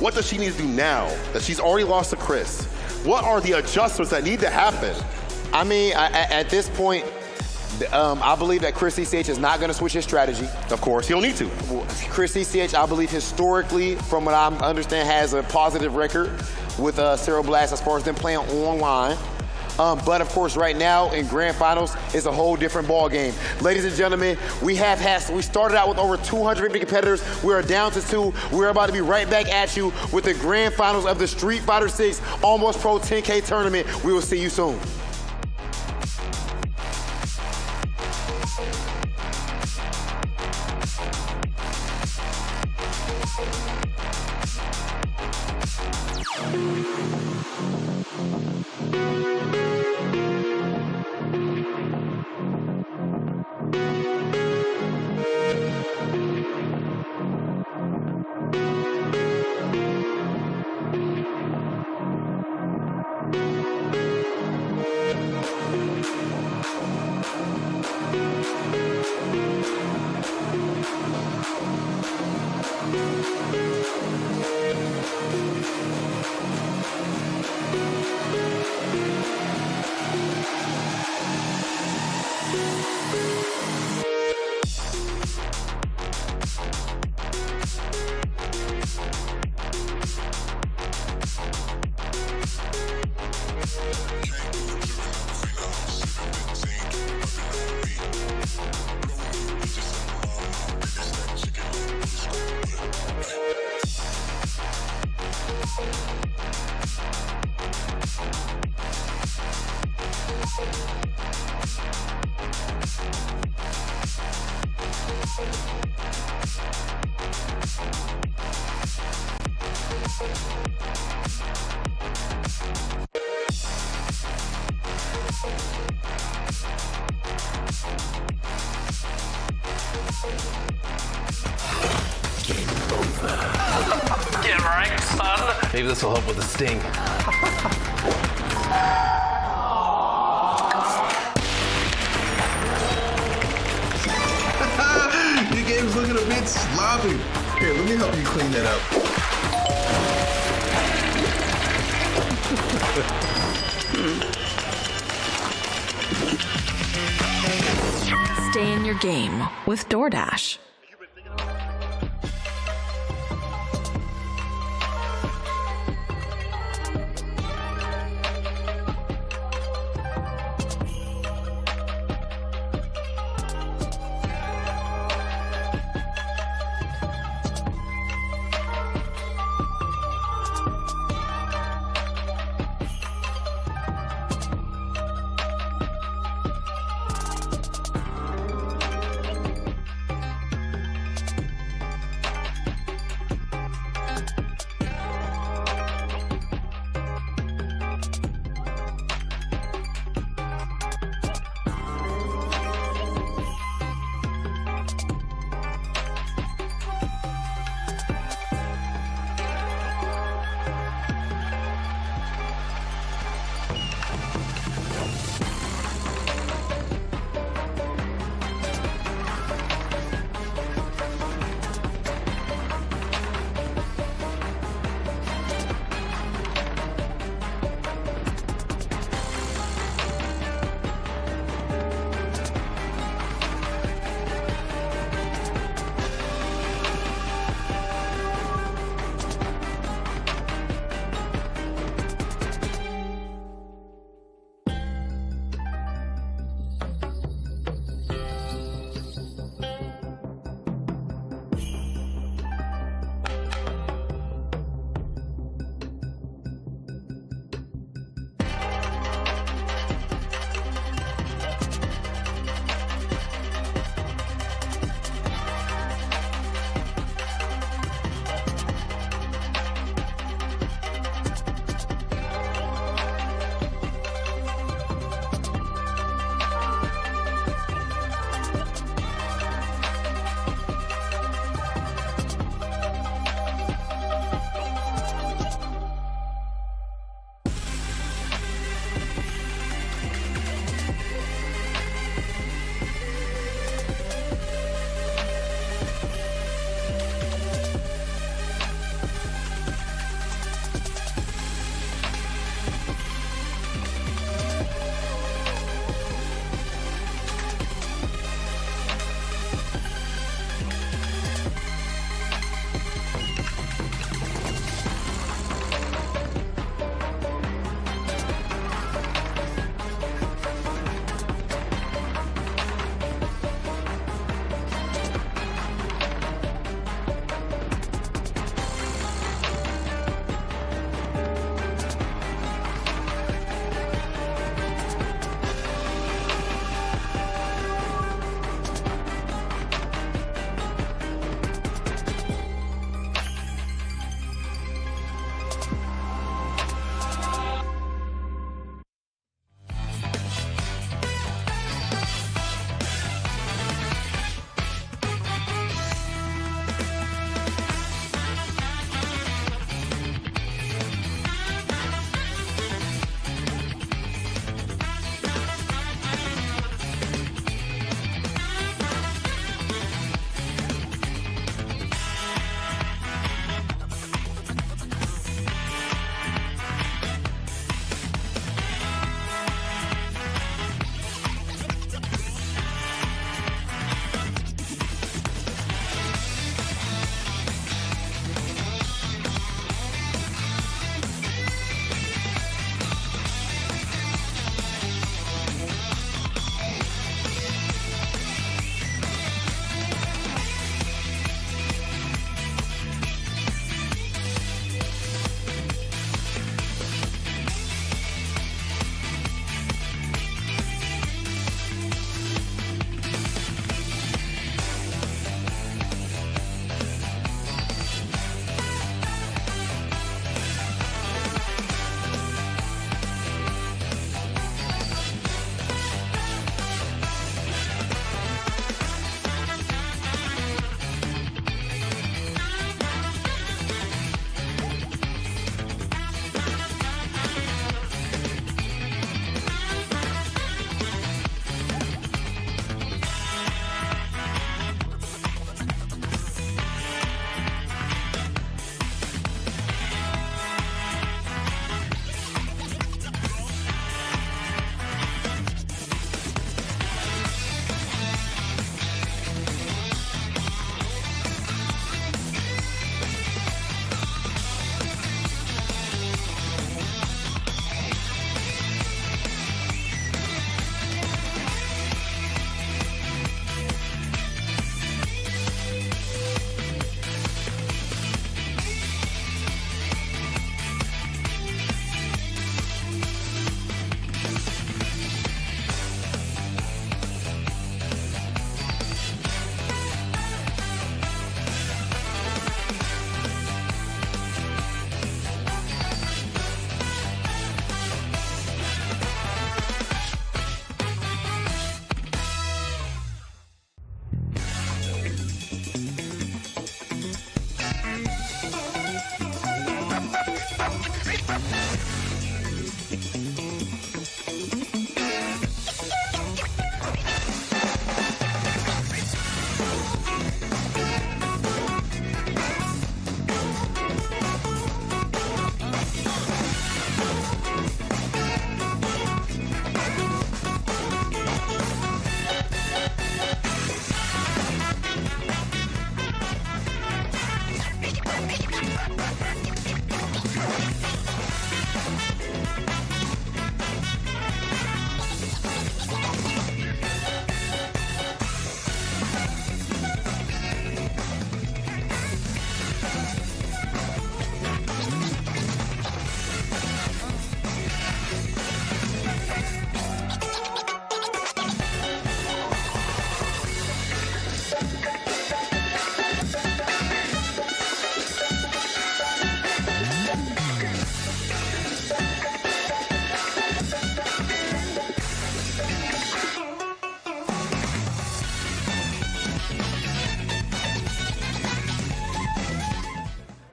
what does she need to do now that she's already lost to Chris? What are the adjustments that need to happen? I mean, at this point, I believe that Chris CCH is not going to switch his strategy. Of course, he'll need to. Chris CCH, I believe historically, from what I understand, has a positive record with Cero Blast as far as them playing online. But of course, right now in Grand Finals, it's a whole different ball game. Ladies and gentlemen, we started out with over 250 competitors. We are down to 2. We're about to be right back at you with the Grand Finals of the Street Fighter 6 Almost Pro 10K tournament. We will see you soon. Get right, son. Maybe this will help with the sting. Your game's looking a bit sloppy. Here, let me help you clean that up. Stay in your game with DoorDash.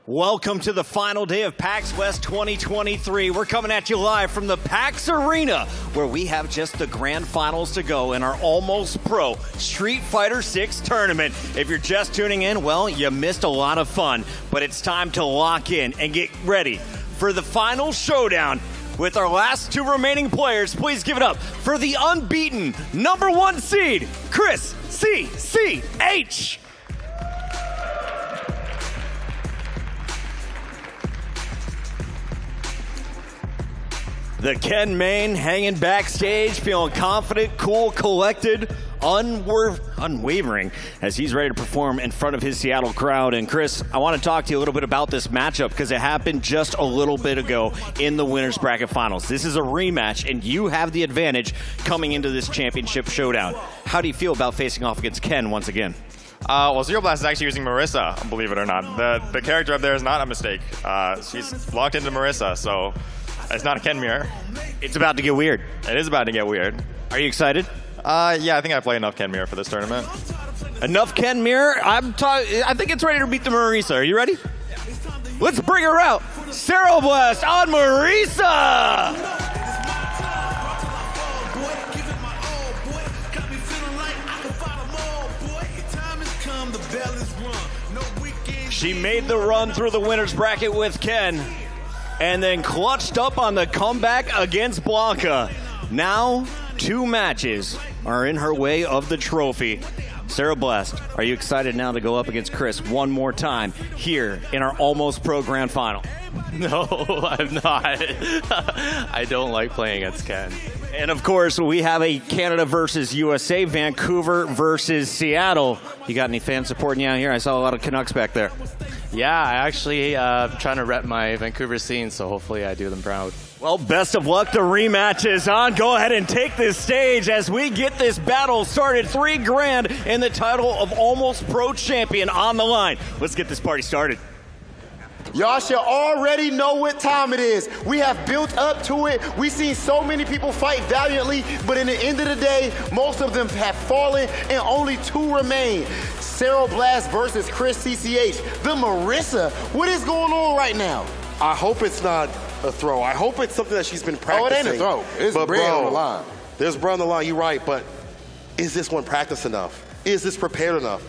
Welcome to the final day of PAX West 2023. We're coming at you live from the PAX Arena, where we have just the grand finals to go in our Almost Pro Street Fighter 6 tournament. If you're just tuning in, well, you missed a lot of fun, but it's time to lock in and get ready for the final showdown with our last two remaining players. Please give it up for the unbeaten #1 seed, Chris CCH. The Ken Main hanging backstage, feeling confident, cool, collected, unwavering as he's ready to perform in front of his Seattle crowd. And Chris, I want to talk to you a little bit about this matchup because it happened just a little bit ago in the Winners Bracket Finals. This is a rematch, and you have the advantage coming into this championship showdown. How do you feel about facing off against Ken once again? Well, Zero Blast is actually using Marissa, believe it or not. The character up there is not a mistake. She's locked into Marissa, so it's not a Ken mirror. It's about to get weird. It is about to get weird. Are you excited? Yeah, I think I play enough Ken mirror for this tournament. Enough Ken mirror? I think it's ready to beat the Marisa. Are you ready? Let's bring her out. Zero Blast on Marisa! She made the run through the winner's bracket with Ken and then clutched up on the comeback against Blanca. Now, 2 matches are in her way of the trophy. Zero Blast, are you excited now to go up against Chris one more time here in our Almost Pro Grand Final? No, I'm not. I don't like playing against Ken. And of course, we have a Canada versus USA, Vancouver versus Seattle. You got any fans supporting you out here? I saw a lot of Canucks back there. Yeah, I actually trying to rep my Vancouver scene, so hopefully I do them proud. Well, best of luck. The rematch is on. Go ahead and take this stage as we get this battle started. $3 grand and the title of Almost Pro Champion on the line. Let's get this party started. Y'all should already know what time it is. We have built up to it. We've seen so many people fight valiantly, but in the end of the day, most of them have fallen and only 2 remain. Zero Blast versus Chris CCH. The Marissa, what is going on right now? I hope it's not a throw. I hope it's something that she's been practicing. Oh, it ain't a throw. It's bread on the line. There's bread on the line, you're right, but is this one practiced enough? Is this prepared enough?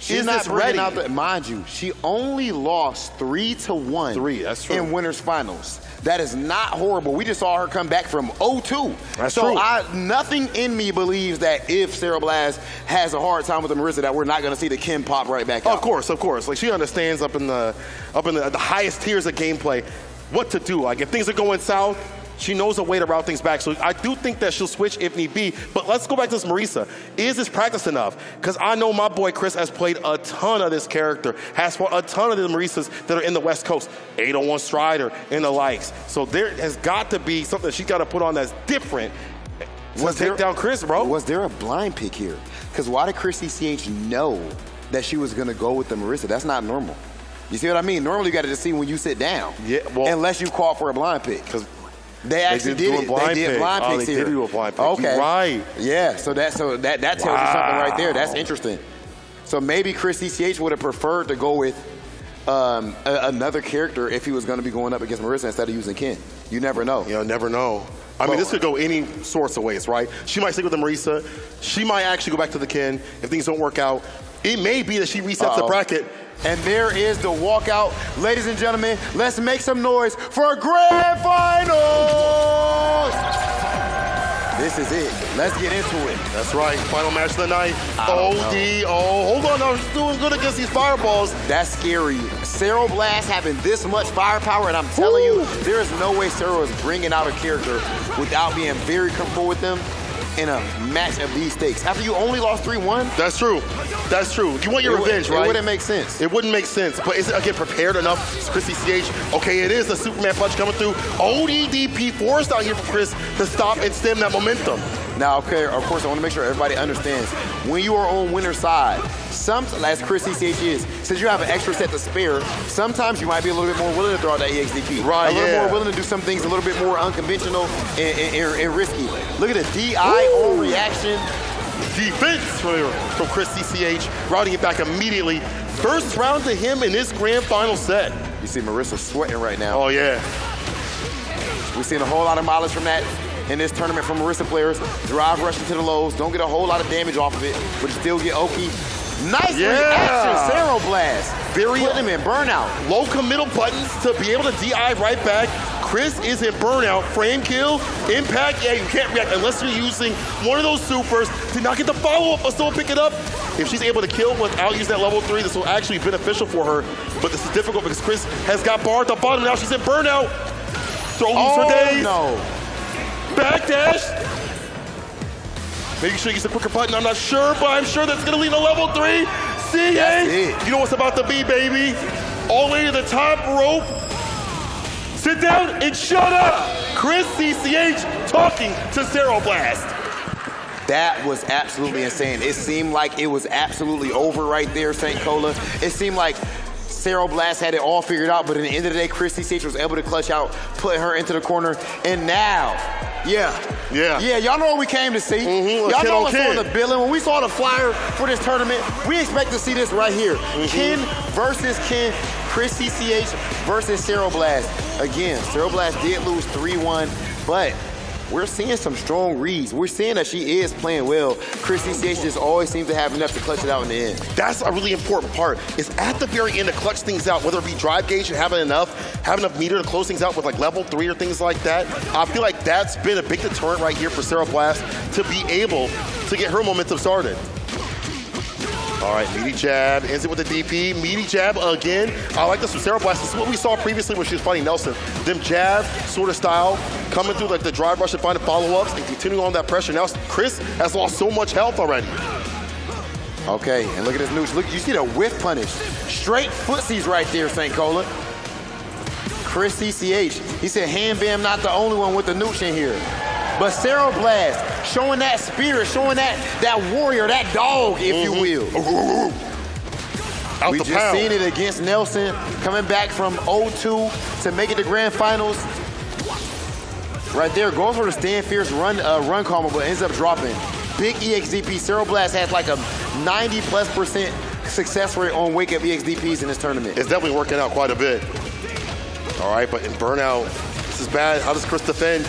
She's not ready. Mind you, she only lost 3-1 that's true. in Winners Finals. That is not horrible. We just saw her come back from 0-2. That's true. Nothing in me believes that if Zero Blast has a hard time with the Marissa, that we're not going to see the Kim pop right back out. Of course. Like, she understands up in the highest tiers of gameplay what to do. Like, if things are going south, she knows a way to route things back. So I do think that she'll switch if need be. But let's go back to this Marisa. Is this practice enough? Because I know my boy Chris has played a ton of this character, has fought a ton of the Marisas that are in the West Coast, 801 Strider and the likes. So there has got to be something she's got to put on that's different to take down Chris, bro. Was there a blind pick here? Because why did Chris CCH know that she was going to go with the Marissa? That's not normal. You see what I mean? Normally you got to just see when you sit down. Yeah, well, unless you call for a blind pick. Because they actually did it. They did blind picks here. They did do a blind pick. Okay. You're right. Yeah, so that tells you something right there. That's interesting. So maybe Chris CCH would have preferred to go with another character if he was going to be going up against Marissa instead of using Ken. You never know. You never know. I mean, this could go any sorts of ways, right? She might stick with the Marisa. She might actually go back to the Ken if things don't work out. It may be that she resets the bracket. And there is the walkout. Ladies and gentlemen, let's make some noise for Grand Finals! This is it. Let's get into it. That's right. Final match of the night. Hold on. I was doing good against these fireballs. That's scary. Zero Blast having this much firepower, and I'm telling you, there is no way Zero is bringing out a character without being very comfortable with them in a match of these stakes. After you only lost 3-1? That's true. That's true. You want your revenge, right? It wouldn't make sense. It wouldn't make sense. But is it, again, prepared enough? Chris CCH. Okay, it is the Superman punch coming through. ODDP forced out here for Chris to stop and stem that momentum. Now, okay, of course, I want to make sure everybody understands. When you are on winner's side, as Chris CCH is, since you have an extra set to spare, sometimes you might be a little bit more willing to throw out that EXDP. Right, a little more willing to do some things a little bit more unconventional and risky. Look at the DI on reaction. Defense from Chris CCH, routing it back immediately. First round to him in this grand final set. You see Marissa sweating right now. Oh, yeah. We've seen a whole lot of mileage from that in this tournament from Marissa players. Drive rushing to the lows, don't get a whole lot of damage off of it, but still get Oki. Nice reaction, Zero Blast. Putting him in burnout. Low committal buttons to be able to DI right back. Chris is in burnout. Frame kill, impact, yeah, you can't react unless you're using one of those supers. Did not get the follow-up, but still pick it up. If she's able to kill without using that level 3, this will actually be beneficial for her. But this is difficult because Chris has got bar at the bottom. Now she's in burnout. Throw loose for days. No. Backdash. Making sure you use a quicker button. I'm not sure, but I'm sure that's going to lead to level 3. CA. You know what's about to be, baby. All the way to the top rope. Sit down and shut up. Chris CCH talking to Zero Blast. That was absolutely insane. It seemed like it was absolutely over right there, St. Cola. It seemed like Zero Blast had it all figured out, but at the end of the day, Chris CCH was able to clutch out, put her into the corner, and now, yeah, y'all know what we came to see. Y'all know what's on the billing. When we saw the flyer for this tournament, we expect to see this right here. Ken versus Ken, Chris CCH versus Zero Blast. Again, Zero Blast did lose 3-1, but we're seeing some strong reads. We're seeing that she is playing well. Chris CCH just always seems to have enough to clutch it out in the end. That's a really important part, is at the very end to clutch things out, whether it be drive gauge and have enough meter to close things out with like level 3 or things like that. I feel like that's been a big deterrent right here for Zero Blast to be able to get her momentum started. All right, meaty jab, ends it with the DP. Meaty jab again. I like this from Zero Blast. This is what we saw previously when she was fighting Nelson. Them jab sort of style, coming through like the drive rush and finding follow-ups and continuing on that pressure. Now Chris has lost so much health already. Okay, and look at this nooch. Look, you see the whiff punish. Straight footsies right there, St. Cola. Chris CCH, he said Hand Bam not the only one with the nooch in here. But Zero Blast, showing that spirit, showing that warrior, that dog, if you will. We just seen it against Nelson, coming back from 0-2 to make it to grand finals. Right there, goes for the stand fierce run combo, but ends up dropping. Big EXDP. Zero Blast has like a 90+% success rate on wake up EXDPs in this tournament. It's definitely working out quite a bit. All right, but in burnout, this is bad. How does Chris defend?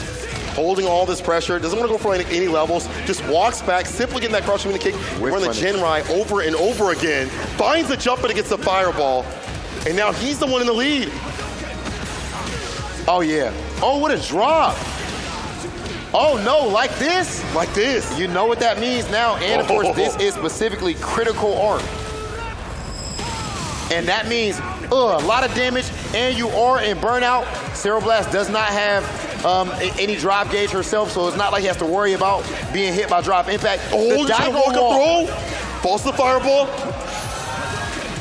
Holding all this pressure, doesn't want to go for any levels, just walks back, simply getting that crushing kick, run the Jinrai over and over again, finds the jump and gets the fireball, and now he's the one in the lead. Oh yeah. Oh, what a drop. Oh no, like this? Like this. You know what that means now, and of course this is specifically critical art. And that means a lot of damage, and you are in burnout. Zero Blast does not have any drop gauge herself, so it's not like he has to worry about being hit by drop impact. Oh, the walk up throw. Falls the fireball.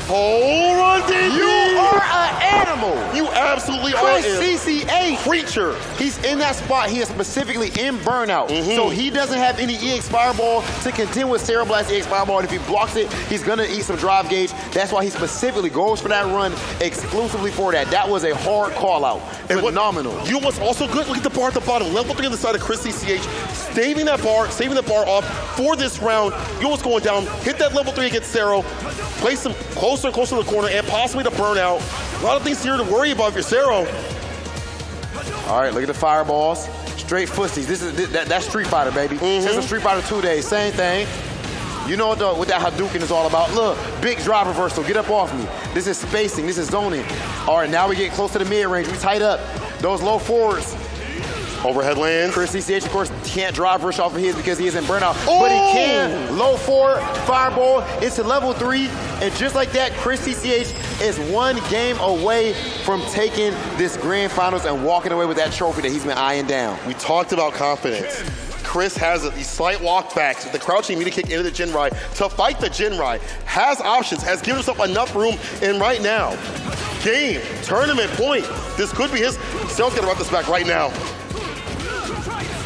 Whole run DP. You are an animal. You absolutely Chris are a CCH. creature. He's in that spot. He is specifically in burnout. So he doesn't have any EX Fireball to contend with Zero Blast EX Fireball. And if he blocks it, he's going to eat some drive gauge. That's why he specifically goes for that run exclusively for that. That was a hard call out. Phenomenal. You know what's also good? Look at the bar at the bottom. Level 3 on the side of Chris CCH. Saving the bar off for this round. You know what's going down. Hit that level 3 against Zero. Place him closer and closer to the corner and possibly to burnout. A lot of things here to worry about if you're Zero. All right, look at the fireballs. Straight footsies. That's Street Fighter, baby. This is Street Fighter 2 days. Same thing. You know what that Hadouken is all about. Look, big drive reversal. Get up off me. This is spacing. This is zoning. All right, now we get close to the mid-range. We tight up. Those low forwards. Overhead lands. Chris CCH, of course, can't drive rush off of his because he is in burnout. But he can. Low forward, fireball into level 3. And just like that, Chris CCH is one game away from taking this grand finals and walking away with that trophy that he's been eyeing down. We talked about confidence. Chris has these slight walkbacks with the crouching meter kick into the Jinrai to fight the Jinrai. Has options, has given himself enough room, and right now, game, tournament point. This could be his. Zero's gonna run this back right now.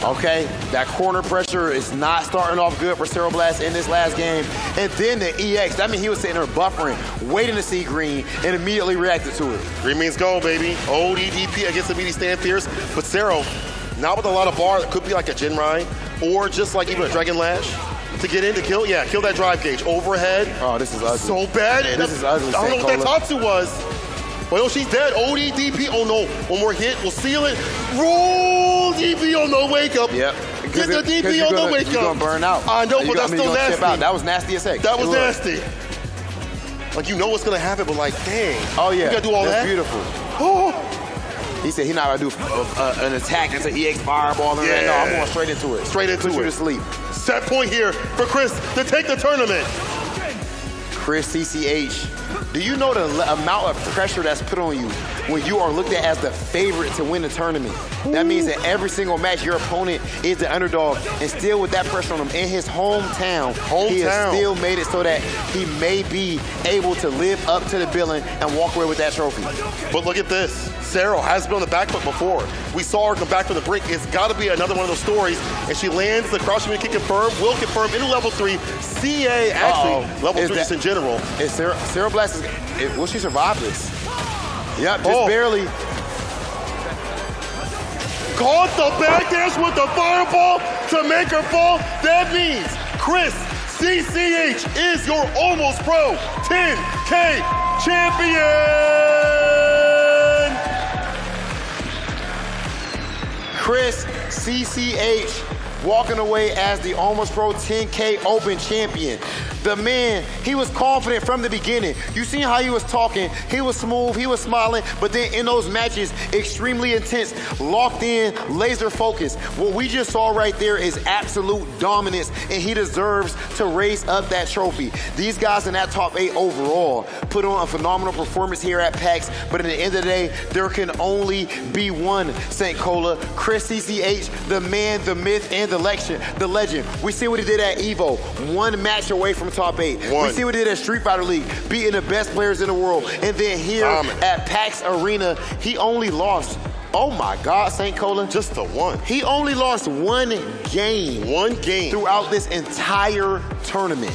Okay, that corner pressure is not starting off good for Zero Blast in this last game. And then the EX, that means he was sitting there buffering, waiting to see green, and immediately reacted to it. Green means go, baby. Old EDP against the meaty stand fierce. But Zero, not with a lot of bar, that could be like a Jinrai, or just like even a Dragon Lash. To get in to kill, yeah, kill that drive gauge. Overhead. Oh, this is ugly. So bad. This is ugly. I don't know what that Tatsu was. Oh, no, she's dead. OD, DP. Oh, no. One more hit. We'll seal it. Roll DP on the wake up. Yep. Get the DP on the wake up. You're going to burn out. I know, but that's still nasty. That was nasty as heck. That was nasty. Like, you know what's going to happen, but like, dang. Oh, yeah. You got to do all that's that? beautiful. Oh. He said he's not going to do an attack that's an EX fireball. And Yeah. No, I'm going straight into it. Straight into Put you it. to sleep. Set point here for Chris to take the tournament. Chris CCH, do you know the amount of pressure that's put on you when you are looked at as the favorite to win the tournament? That means that every single match your opponent is the underdog, and still with that pressure on him in his hometown, he has still made it so that he may be able to live up to the billing and walk away with that trophy. But look at this. Sarah has been on the back foot before. We saw her come back from the brink. It's got to be another one of those stories. And she lands the crouching kick confirm, will confirm into level 3. CA, actually, level 3 just in general. Is Sarah Blast, will she survive this? Yep, just barely. Caught the back dash with the fireball to make her fall. That means Chris CCH is your almost pro 10K champion. Chris CCH walking away as the Almost Pro 10K Open champion. The man, he was confident from the beginning. You seen how he was talking. He was smooth, he was smiling, but then in those matches, extremely intense, locked in, laser focused. What we just saw right there is absolute dominance, and he deserves to raise up that trophy. These guys in that top 8 overall put on a phenomenal performance here at PAX, but at the end of the day, there can only be one St. Cola, Chris CCH, the man, the myth, and the legend. We see what he did at EVO, one match away from top 8. We see what he did at Street Fighter League, beating the best players in the world. And then here at PAX Arena, he only lost, oh my God, St. Cola. Just the one. He only lost one game. One game. Throughout this entire tournament.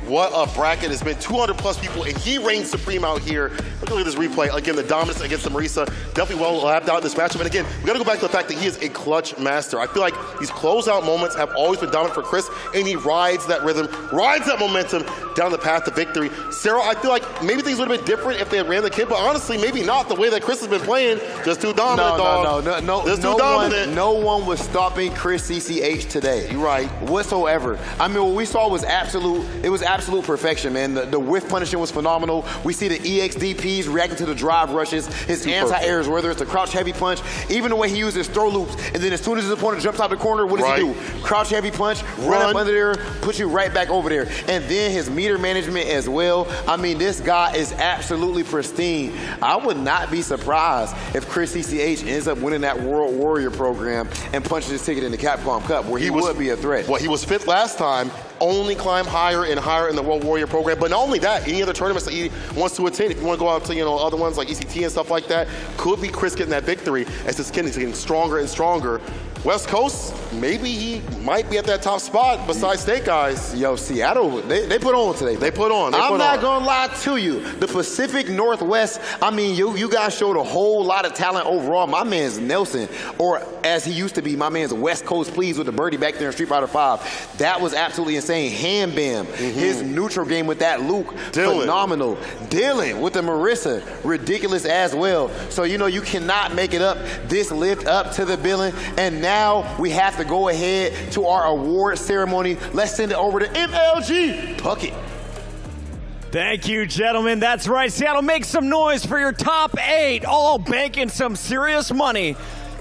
What a bracket. It's been 200 plus people, and he reigns supreme out here. Look at this replay. Again, the dominance against the Marisa. Definitely well lapped out in this matchup. And again, we got to go back to the fact that he is a clutch master. I feel like these closeout moments have always been dominant for Chris, and he rides that rhythm, rides that momentum down the path to victory. Sarah, I feel like maybe things would have been different if they had ran the kid, but honestly, maybe not. The way that Chris has been playing, just too dominant, No. Just too dominant. No one was stopping Chris CCH today. You're right. Whatsoever. I mean, what we saw was absolute perfection, man. The whiff punishing was phenomenal. We see the EXDPs reacting to the drive rushes, his anti-airs, whether it's the crouch heavy punch, even the way he uses throw loops, and then as soon as his opponent jumps out the corner, what does he do? Crouch heavy punch, run up under there, put you right back over there. And then his meter management as well. I mean, this guy is absolutely pristine. I would not be surprised if Chris CCH ends up winning that World Warrior program and punches his ticket in the Capcom Cup, where he would be a threat. Well, he was 5th last time, only climb higher and higher in the World Warrior program. But not only that, any other tournaments that he wants to attend, if you want to go out to, other ones like ECT and stuff like that, could be Chris getting that victory as his skin is getting stronger and stronger. West Coast, maybe he might be at that top spot besides Snake Eyes. Yo, Seattle, they put on today. They put on. I'm not going to lie to you. The Pacific Northwest, I mean, you guys showed a whole lot of talent overall. My man's Nelson, or as he used to be, my man's West Coast Please with the birdie back there in Street Fighter 5. That was absolutely insane. Ham Bam, his neutral game with that Luke, phenomenal. Dylan with the Marissa, ridiculous as well. So, you cannot make it up. This lived up to the billing, and now we have to go ahead to our award ceremony. Let's send it over to MLG Puckett. Thank you, gentlemen. That's right. Seattle, make some noise for your top 8, all banking some serious money.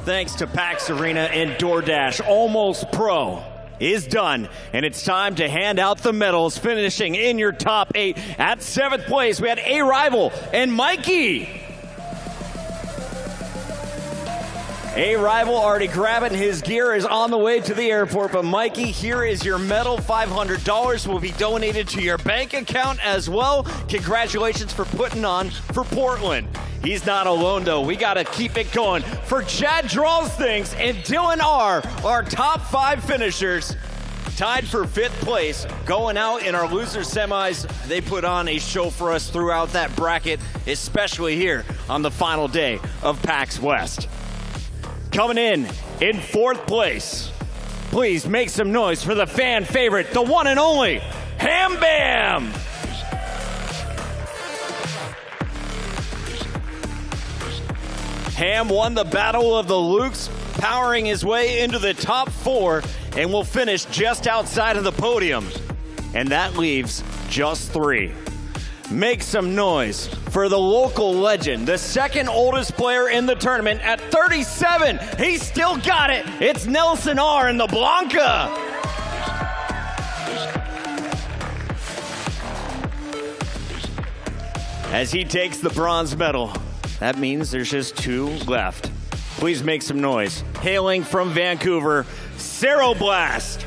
Thanks to PAX Arena and DoorDash. Almost Pro is done, and it's time to hand out the medals. Finishing in your top 8 at 7th place, we had A Rival and Mikey. A Rival already grabbing his gear, is on the way to the airport. But Mikey, here is your medal. $500 will be donated to your bank account as well. Congratulations for putting on for Portland. He's not alone, though. We got to keep it going. For Chad Draws Things and Dylan R, our top 5 finishers, tied for 5th place, going out in our loser semis. They put on a show for us throughout that bracket, especially here on the final day of PAX West. Coming in 4th place, please make some noise for the fan favorite, the one and only Ham Bam. Ham won the Battle of the Lukes, powering his way into the top 4, and will finish just outside of the podium. And that leaves just 3. Make some noise for the local legend, the second oldest player in the tournament at 37. He's still got it. It's Nelson R. in the Blanca. As he takes the bronze medal, that means there's just 2 left. Please make some noise. Hailing from Vancouver, Ceroblast.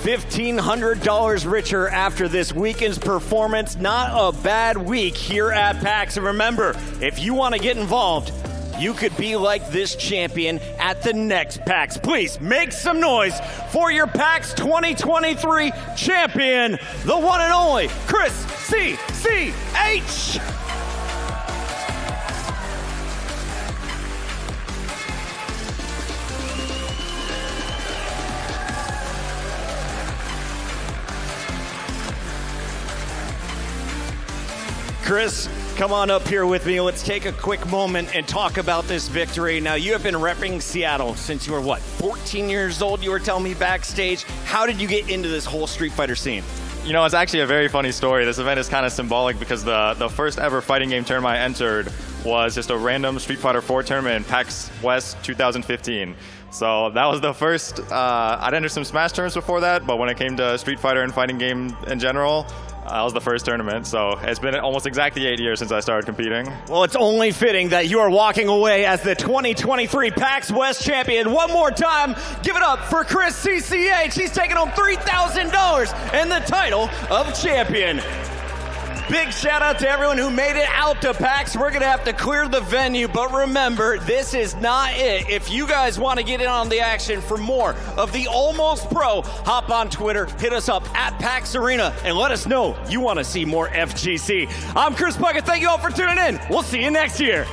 $1,500 richer after this weekend's performance. Not a bad week here at PAX. And remember, if you want to get involved, you could be like this champion at the next PAX. Please make some noise for your PAX 2023 champion, the one and only Chris CCH. Chris, come on up here with me. Let's take a quick moment and talk about this victory. Now, you have been repping Seattle since you were, 14 years old? You were telling me backstage. How did you get into this whole Street Fighter scene? You know, it's actually a very funny story. This event is kind of symbolic because the first ever fighting game tournament I entered was just a random Street Fighter 4 tournament in PAX West 2015. So that was the first. I'd entered some Smash tournaments before that, but when it came to Street Fighter and fighting game in general, that was the first tournament, so it's been almost exactly 8 years since I started competing. Well, it's only fitting that you are walking away as the 2023 PAX West champion. One more time, give it up for Chris CCH. He's taking home $3,000 and the title of champion. Big shout out to everyone who made it out to PAX. We're gonna have to clear the venue, but remember, this is not it. If you guys want to get in on the action for more of the Almost Pro, hop on Twitter, hit us up at PAX Arena, and let us know you want to see more FGC. I'm Chris Puckett. Thank you all for tuning in. We'll see you next year.